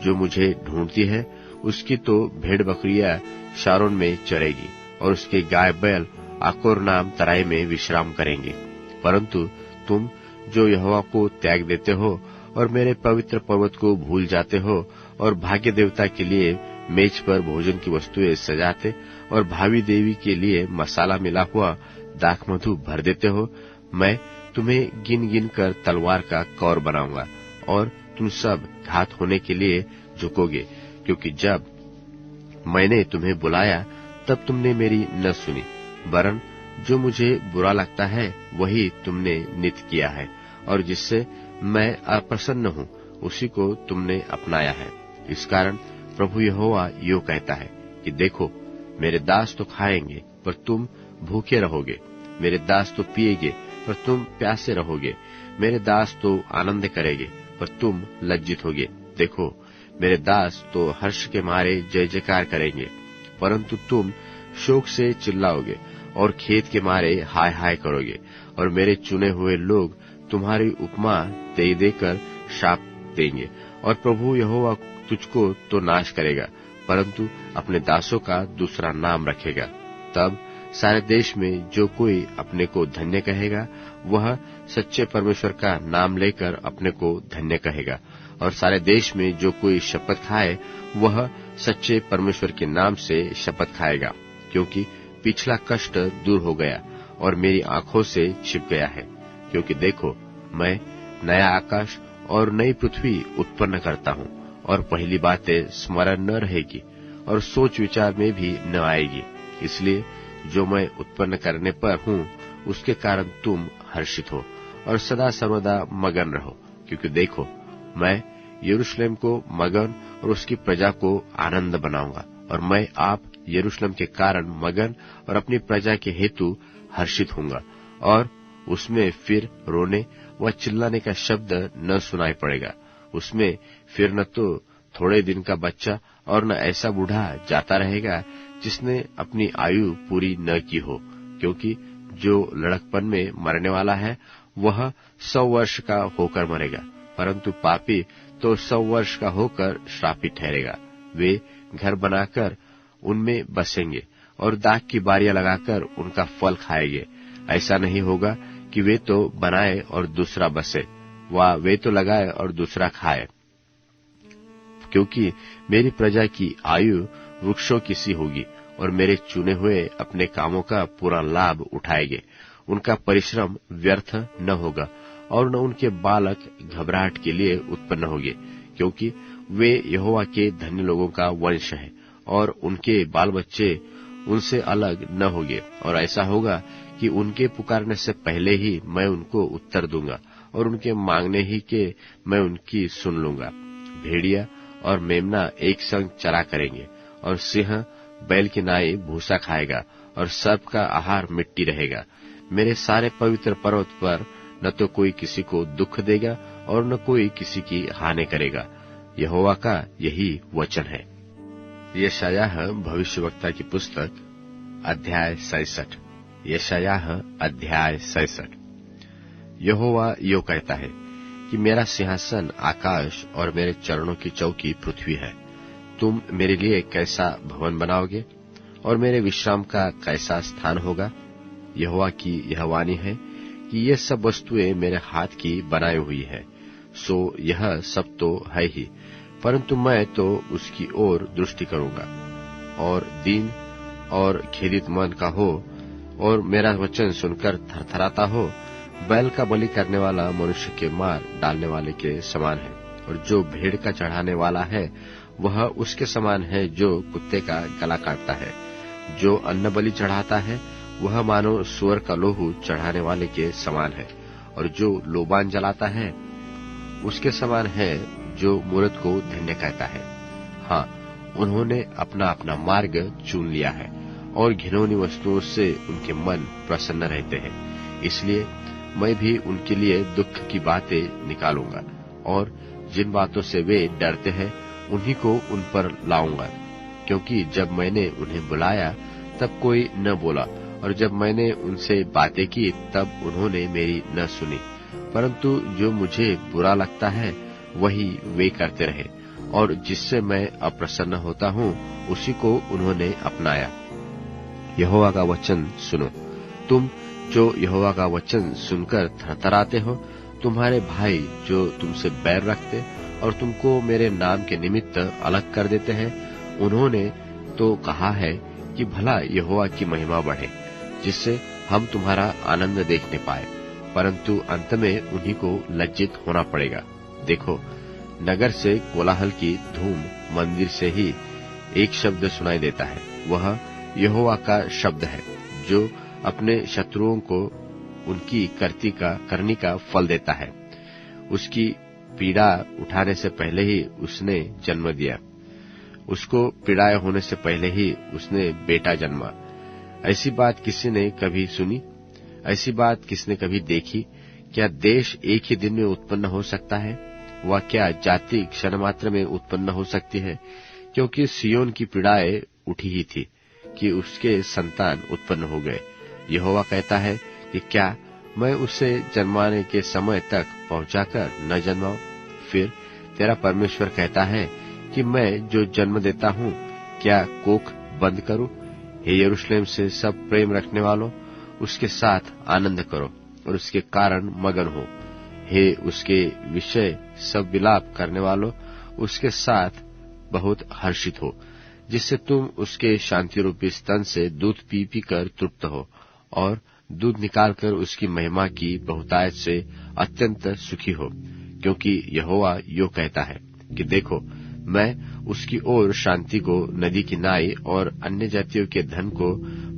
जो मुझे ढूंढती है, उसकी तो भेड़ बकरियां शारोन में चरेगी, और उसके गाय बैल आकोर नाम तराई में विश्राम करेंगे। परंतु तुम जो यहोवा को त्याग देते हो और मेरे पवित्र पर्वत को भूल जाते हो, और भाग्य देवता के लिए मेज पर भोजन की वस्तुएं सजाते और भावी देवी के लिए मसाला मिला हुआ दाख मधु भर देते हो, मैं तुम्हें गिन गिन कर तलवार का कौर बनाऊंगा, और तुम सब घात होने के लिए झुकोगे, क्योंकि जब मैंने तुम्हें बुलाया तब तुमने मेरी न सुनी, वरन जो मुझे बुरा लगता है वही तुमने नित किया है, और जिससे मैं अप्रसन्न हूँ उसी को तुमने अपनाया है। इस कारण प्रभु यहोवा यो कहता है कि देखो, मेरे दास तो खाएंगे पर तुम भूखे रहोगे, मेरे दास तो पिएगे पर तुम प्यासे रहोगे, मेरे दास तो आनंद करेंगे पर तुम लज्जित होगे। देखो, मेरे दास तो हर्ष के मारे जय जयकार करेंगे, परंतु तुम शोक से चिल्लाओगे और खेद के मारे हाय हाय करोगे, और मेरे चुने हुए लोग तुम्हारी उपमा दे देकर शाप देंगे। और प्रभु यहोवा तुझको तो नाश करेगा, परंतु अपने दासों का दूसरा नाम रखेगा। तब सारे देश में जो कोई अपने को धन्य कहेगा, वह सच्चे परमेश्वर का नाम लेकर अपने को धन्य कहेगा, और सारे देश में जो कोई शपथ खाए, वह सच्चे परमेश्वर के नाम से शपथ खाएगा, क्योंकि पिछला कष्ट दूर हो गया और मेरी आंखों से छिप गया है। क्योंकि देखो, मैं नया आकाश और नई पृथ्वी उत्पन्न करता हूँ, और पहली बातें स्मरण न रहेगी और सोच विचार में भी न आएगी। इसलिए जो मैं उत्पन्न करने पर हूँ, उसके कारण तुम हर्षित हो और सदा सर्वदा मगन रहो। क्योंकि देखो, मैं यरूशलेम को मगन और उसकी प्रजा को आनंद बनाऊंगा, और मैं आप यरूशलेम के कारण मगन और अपनी प्रजा के हेतु हर्षित होऊंगा, और उसमें फिर रोने व चिल्लाने का शब्द न सुनाई पड़ेगा। उसमें फिर न तो थोड़े दिन का बच्चा और न ऐसा बूढ़ा जाता रहेगा जिसने अपनी आयु पूरी न की हो, क्योंकि जो लड़कपन में मरने वाला है वह 100 वर्ष का होकर मरेगा, परंतु पापी तो 100 वर्ष का होकर श्रापित ठहरेगा। वे घर बनाकर उनमें बसेंगे और दाख की बारियां लगाकर उनका फल खाएंगे। ऐसा नहीं होगा कि वे तो बनाए और दूसरा बसे, व वे तो लगाए और दूसरा खाए। क्योंकि मेरी प्रजा की आयु वृक्षों की सी होगी, और मेरे चुने हुए अपने कामों का पूरा लाभ उठाएंगे। उनका परिश्रम व्यर्थ न होगा, और न उनके बालक घबराहट के लिए उत्पन्न होंगे, क्योंकि वे यहोवा के धन्य लोगों का वंश है, और उनके बाल बच्चे उनसे अलग न होंगे। और ऐसा होगा कि उनके पुकारने से पहले ही मैं उनको उत्तर दूंगा, और उनके मांगने ही के मैं उनकी सुन लूंगा। भेड़िया और मेमना एक संग चरा करेंगे, और सिंह बैल की नाई भूसा खाएगा, और सर्प का आहार मिट्टी रहेगा। मेरे सारे पवित्र पर्वत पर न तो कोई किसी को दुख देगा और न कोई किसी की हानि करेगा। यहोवा का यही वचन है। यशायाह भविष्यवक्ता की पुस्तक अध्याय 66। यशायाह अध्याय 66। यहोवा यो कहता है कि मेरा सिंहासन आकाश और मेरे चरणों की चौकी पृथ्वी है। तुम मेरे लिए कैसा भवन बनाओगे और मेरे विश्राम का कैसा स्थान होगा? यहोवा की यह वाणी है कि ये सब वस्तुएं मेरे हाथ की बनाई हुई है। सो यह सब तो है ही, परंतु मैं तो उसकी ओर दृष्टि करूंगा, और दीन और खेदित मन का हो और मेरा वचन सुनकर थरथराता हो। बैल का बलि करने वाला मनुष्य के मार डालने वाले के समान है, और जो भेड़ का चढ़ाने वाला है वह उसके समान है जो कुत्ते का गला काटता है। जो अन्न बलि चढ़ाता है वह मानो सूअर का लोहू चढ़ाने वाले के समान है, और जो लोबान जलाता है उसके समान है जो मूरत को धन्य कहता है। हाँ, उन्होंने अपना अपना मार्ग चुन लिया है और घिनौनी वस्तुओं से उनके मन प्रसन्न रहते हैं। इसलिए मैं भी उनके लिए दुख की बातें निकालूंगा और जिन बातों से वे डरते हैं उन्हीं को उन पर लाऊंगा। क्योंकि जब मैंने उन्हें बुलाया तब कोई न बोला और जब मैंने उनसे बातें की तब उन्होंने मेरी न सुनी, परंतु जो मुझे बुरा लगता है वही वे करते रहे और जिससे मैं अप्रसन्न होता हूँ उसी को उन्होंने अपनाया। यहोवा का वचन सुनो। तुम जो यहोवा का वचन सुनकर थरथराते हो, तुम्हारे भाई जो तुमसे बैर रखते और तुमको मेरे नाम के निमित्त अलग कर देते हैं, उन्होंने तो कहा है कि भला यहोवा की महिमा बढ़े, जिससे हम तुम्हारा आनंद देखने पाए, परंतु अंत में उन्हीं को लज्जित होना पड़ेगा। देखो, नगर से कोलाहल की धूम, मंदिर से ही एक शब्द सुनाई देता है, वह यहोवा का शब्द है, जो अपने शत्रुओं को उनकी करनी का फल देता है। उसकी पीड़ा उठाने से पहले ही उसने जन्म दिया, उसको पीड़ाए होने से पहले ही उसने बेटा जन्मा। ऐसी बात किसी ने कभी सुनी? ऐसी बात किसने कभी देखी? क्या देश एक ही दिन में उत्पन्न हो सकता है? वह क्या जाति क्षण मात्र में उत्पन्न हो सकती है? क्योंकि सियोन की पीड़ाएं उठी ही थी कि उसके संतान उत्पन्न हो गए। यहोवा कहता है कि क्या मैं उसे जन्माने के समय तक पहुंचाकर न जन्माऊं? फिर तेरा परमेश्वर कहता है कि मैं जो जन्म देता हूं, क्या कोख बंद करूं? हे यरूशलेम से सब प्रेम रखने वालों, उसके साथ आनंद करो और उसके कारण मगन हो। हे उसके विषय सब विलाप करने वालों, उसके साथ बहुत हर्षित हो, जिससे तुम उसके शांति रूपी स्तन से दूध पी पी कर तृप्त हो और दूध निकालकर उसकी महिमा की बहुतायत से अत्यंत सुखी हो। क्योंकि यहोवा यो कहता है कि देखो, मैं उसकी ओर शांति को नदी की नाई और अन्य जातियों के धन को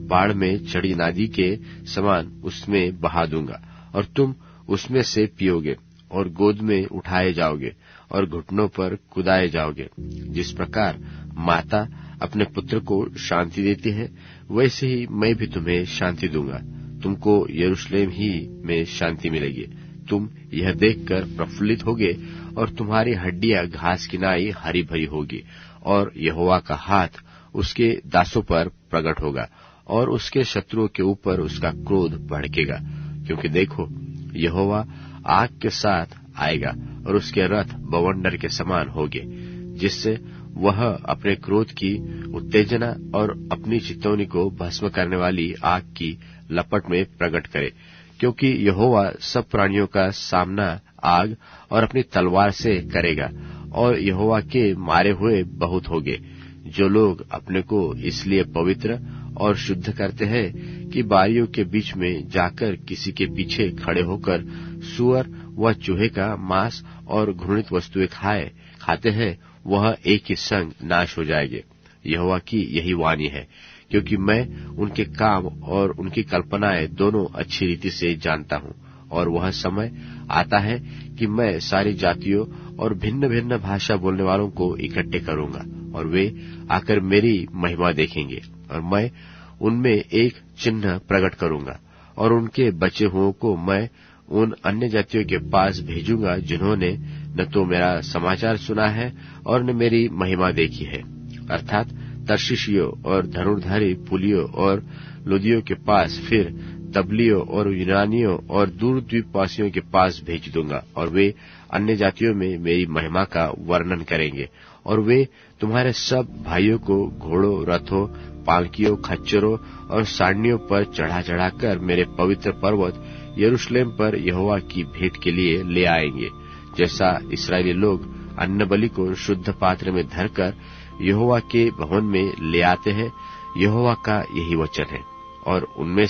बाढ़ में चढ़ी नदी के समान उसमें बहा दूंगा, और तुम उसमें से पियोगे और गोद में उठाए जाओगे और घुटनों पर कुदाए जाओगे। जिस प्रकार माता अपने पुत्र को शांति देती है, वैसे ही मैं भी तुम्हें शांति दूंगा। तुमको यरूशलेम ही में शांति मिलेगी। तुम यह देखकर प्रफुल्लित होगे और तुम्हारी हड्डियां घास की नाई हरी भरी होगी, और यहोवा का हाथ उसके दासों पर प्रकट होगा और उसके शत्रुओं के ऊपर उसका क्रोध भड़केगा। क्योंकि देखो, यहोवा आग के साथ आएगा और उसके रथ बवंडर के समान होंगे, जिससे वह अपने क्रोध की उत्तेजना और अपनी चितौनी को भस्म करने वाली आग की लपट में प्रकट करे। क्योंकि यहोवा सब प्राणियों का सामना आग और अपनी तलवार से करेगा, और यहोवा के मारे हुए बहुत होंगे, जो लोग अपने को इसलिए पवित्र और शुद्ध करते हैं कि बारियों के बीच में जाकर किसी के पीछे खड़े होकर सूअर व चूहे का मांस और घृणित वस्तुएं खाते हैं, वह एक ही संग नाश हो जाएंगे। यहोवा की यही वाणी है, क्योंकि मैं उनके काम और उनकी कल्पनाएं दोनों अच्छी रीति से जानता हूँ। और वह समय आता है कि मैं सारी जातियों और भिन्न भिन्न भाषा बोलने वालों को इकट्ठे करूंगा, और वे आकर मेरी महिमा देखेंगे, और मैं उनमें एक चिन्ह प्रकट करूंगा, और उनके बचे हुओं को मैं उन अन्य जातियों के पास भेजूंगा जिन्होंने न तो मेरा समाचार सुना है और न मेरी महिमा देखी है। अर्थात तर्शीशियों और धनुर्धारी पुलियों और लुदियों के पास, फिर तबलियों और यूनानियों और दूर द्वीपवासियों के पास भेज दूंगा, और वे अन्य जातियों में मेरी महिमा का वर्णन करेंगे। और वे तुम्हारे सब भाइयों को घोड़ों, रथों, पालकियों, खच्चरों और साड़नियों पर चढ़ा चढ़ाकर मेरे पवित्र पर्वत यरूशलेम पर यहोवा की भेंट के लिए ले आएंगे। जैसा इस्राएली लोग अन्न बलि को शुद्ध पात्र में धरकर यहोवा के भवन में ले आते हैं, यहोवा का यही वचन है। और उनमें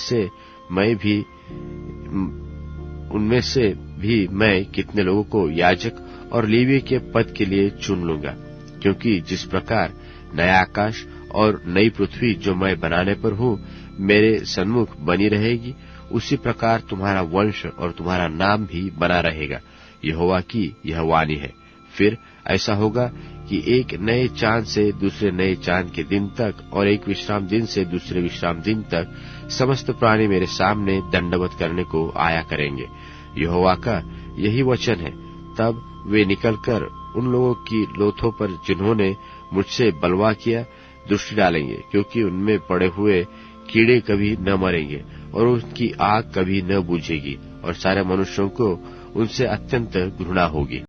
से भी मैं कितने लोगों को याजक और लेवी के पद के लिए चुन लूंगा, क्योंकि जिस प्रकार नया आकाश और नई पृथ्वी जो मैं बनाने पर हूँ मेरे सन्मुख बनी रहेगी, उसी प्रकार तुम्हारा वंश और तुम्हारा नाम भी बना रहेगा। यहोवा की यह वाणी है। फिर ऐसा होगा कि एक नए चांद से दूसरे नए चांद के दिन तक और एक विश्राम दिन से दूसरे विश्राम दिन तक समस्त प्राणी मेरे सामने दंडवत करने को आया करेंगे। यहोवा का यही वचन है। तब वे निकलकर उन लोगों की लोथों पर जिन्होंने मुझसे बलवा किया दृष्टि डालेंगे, क्योंकि उनमें पड़े हुए कीड़े कभी न मरेंगे और उनकी आग कभी न बुझेगी और सारे मनुष्यों को उनसे अत्यंत घृणा होगी।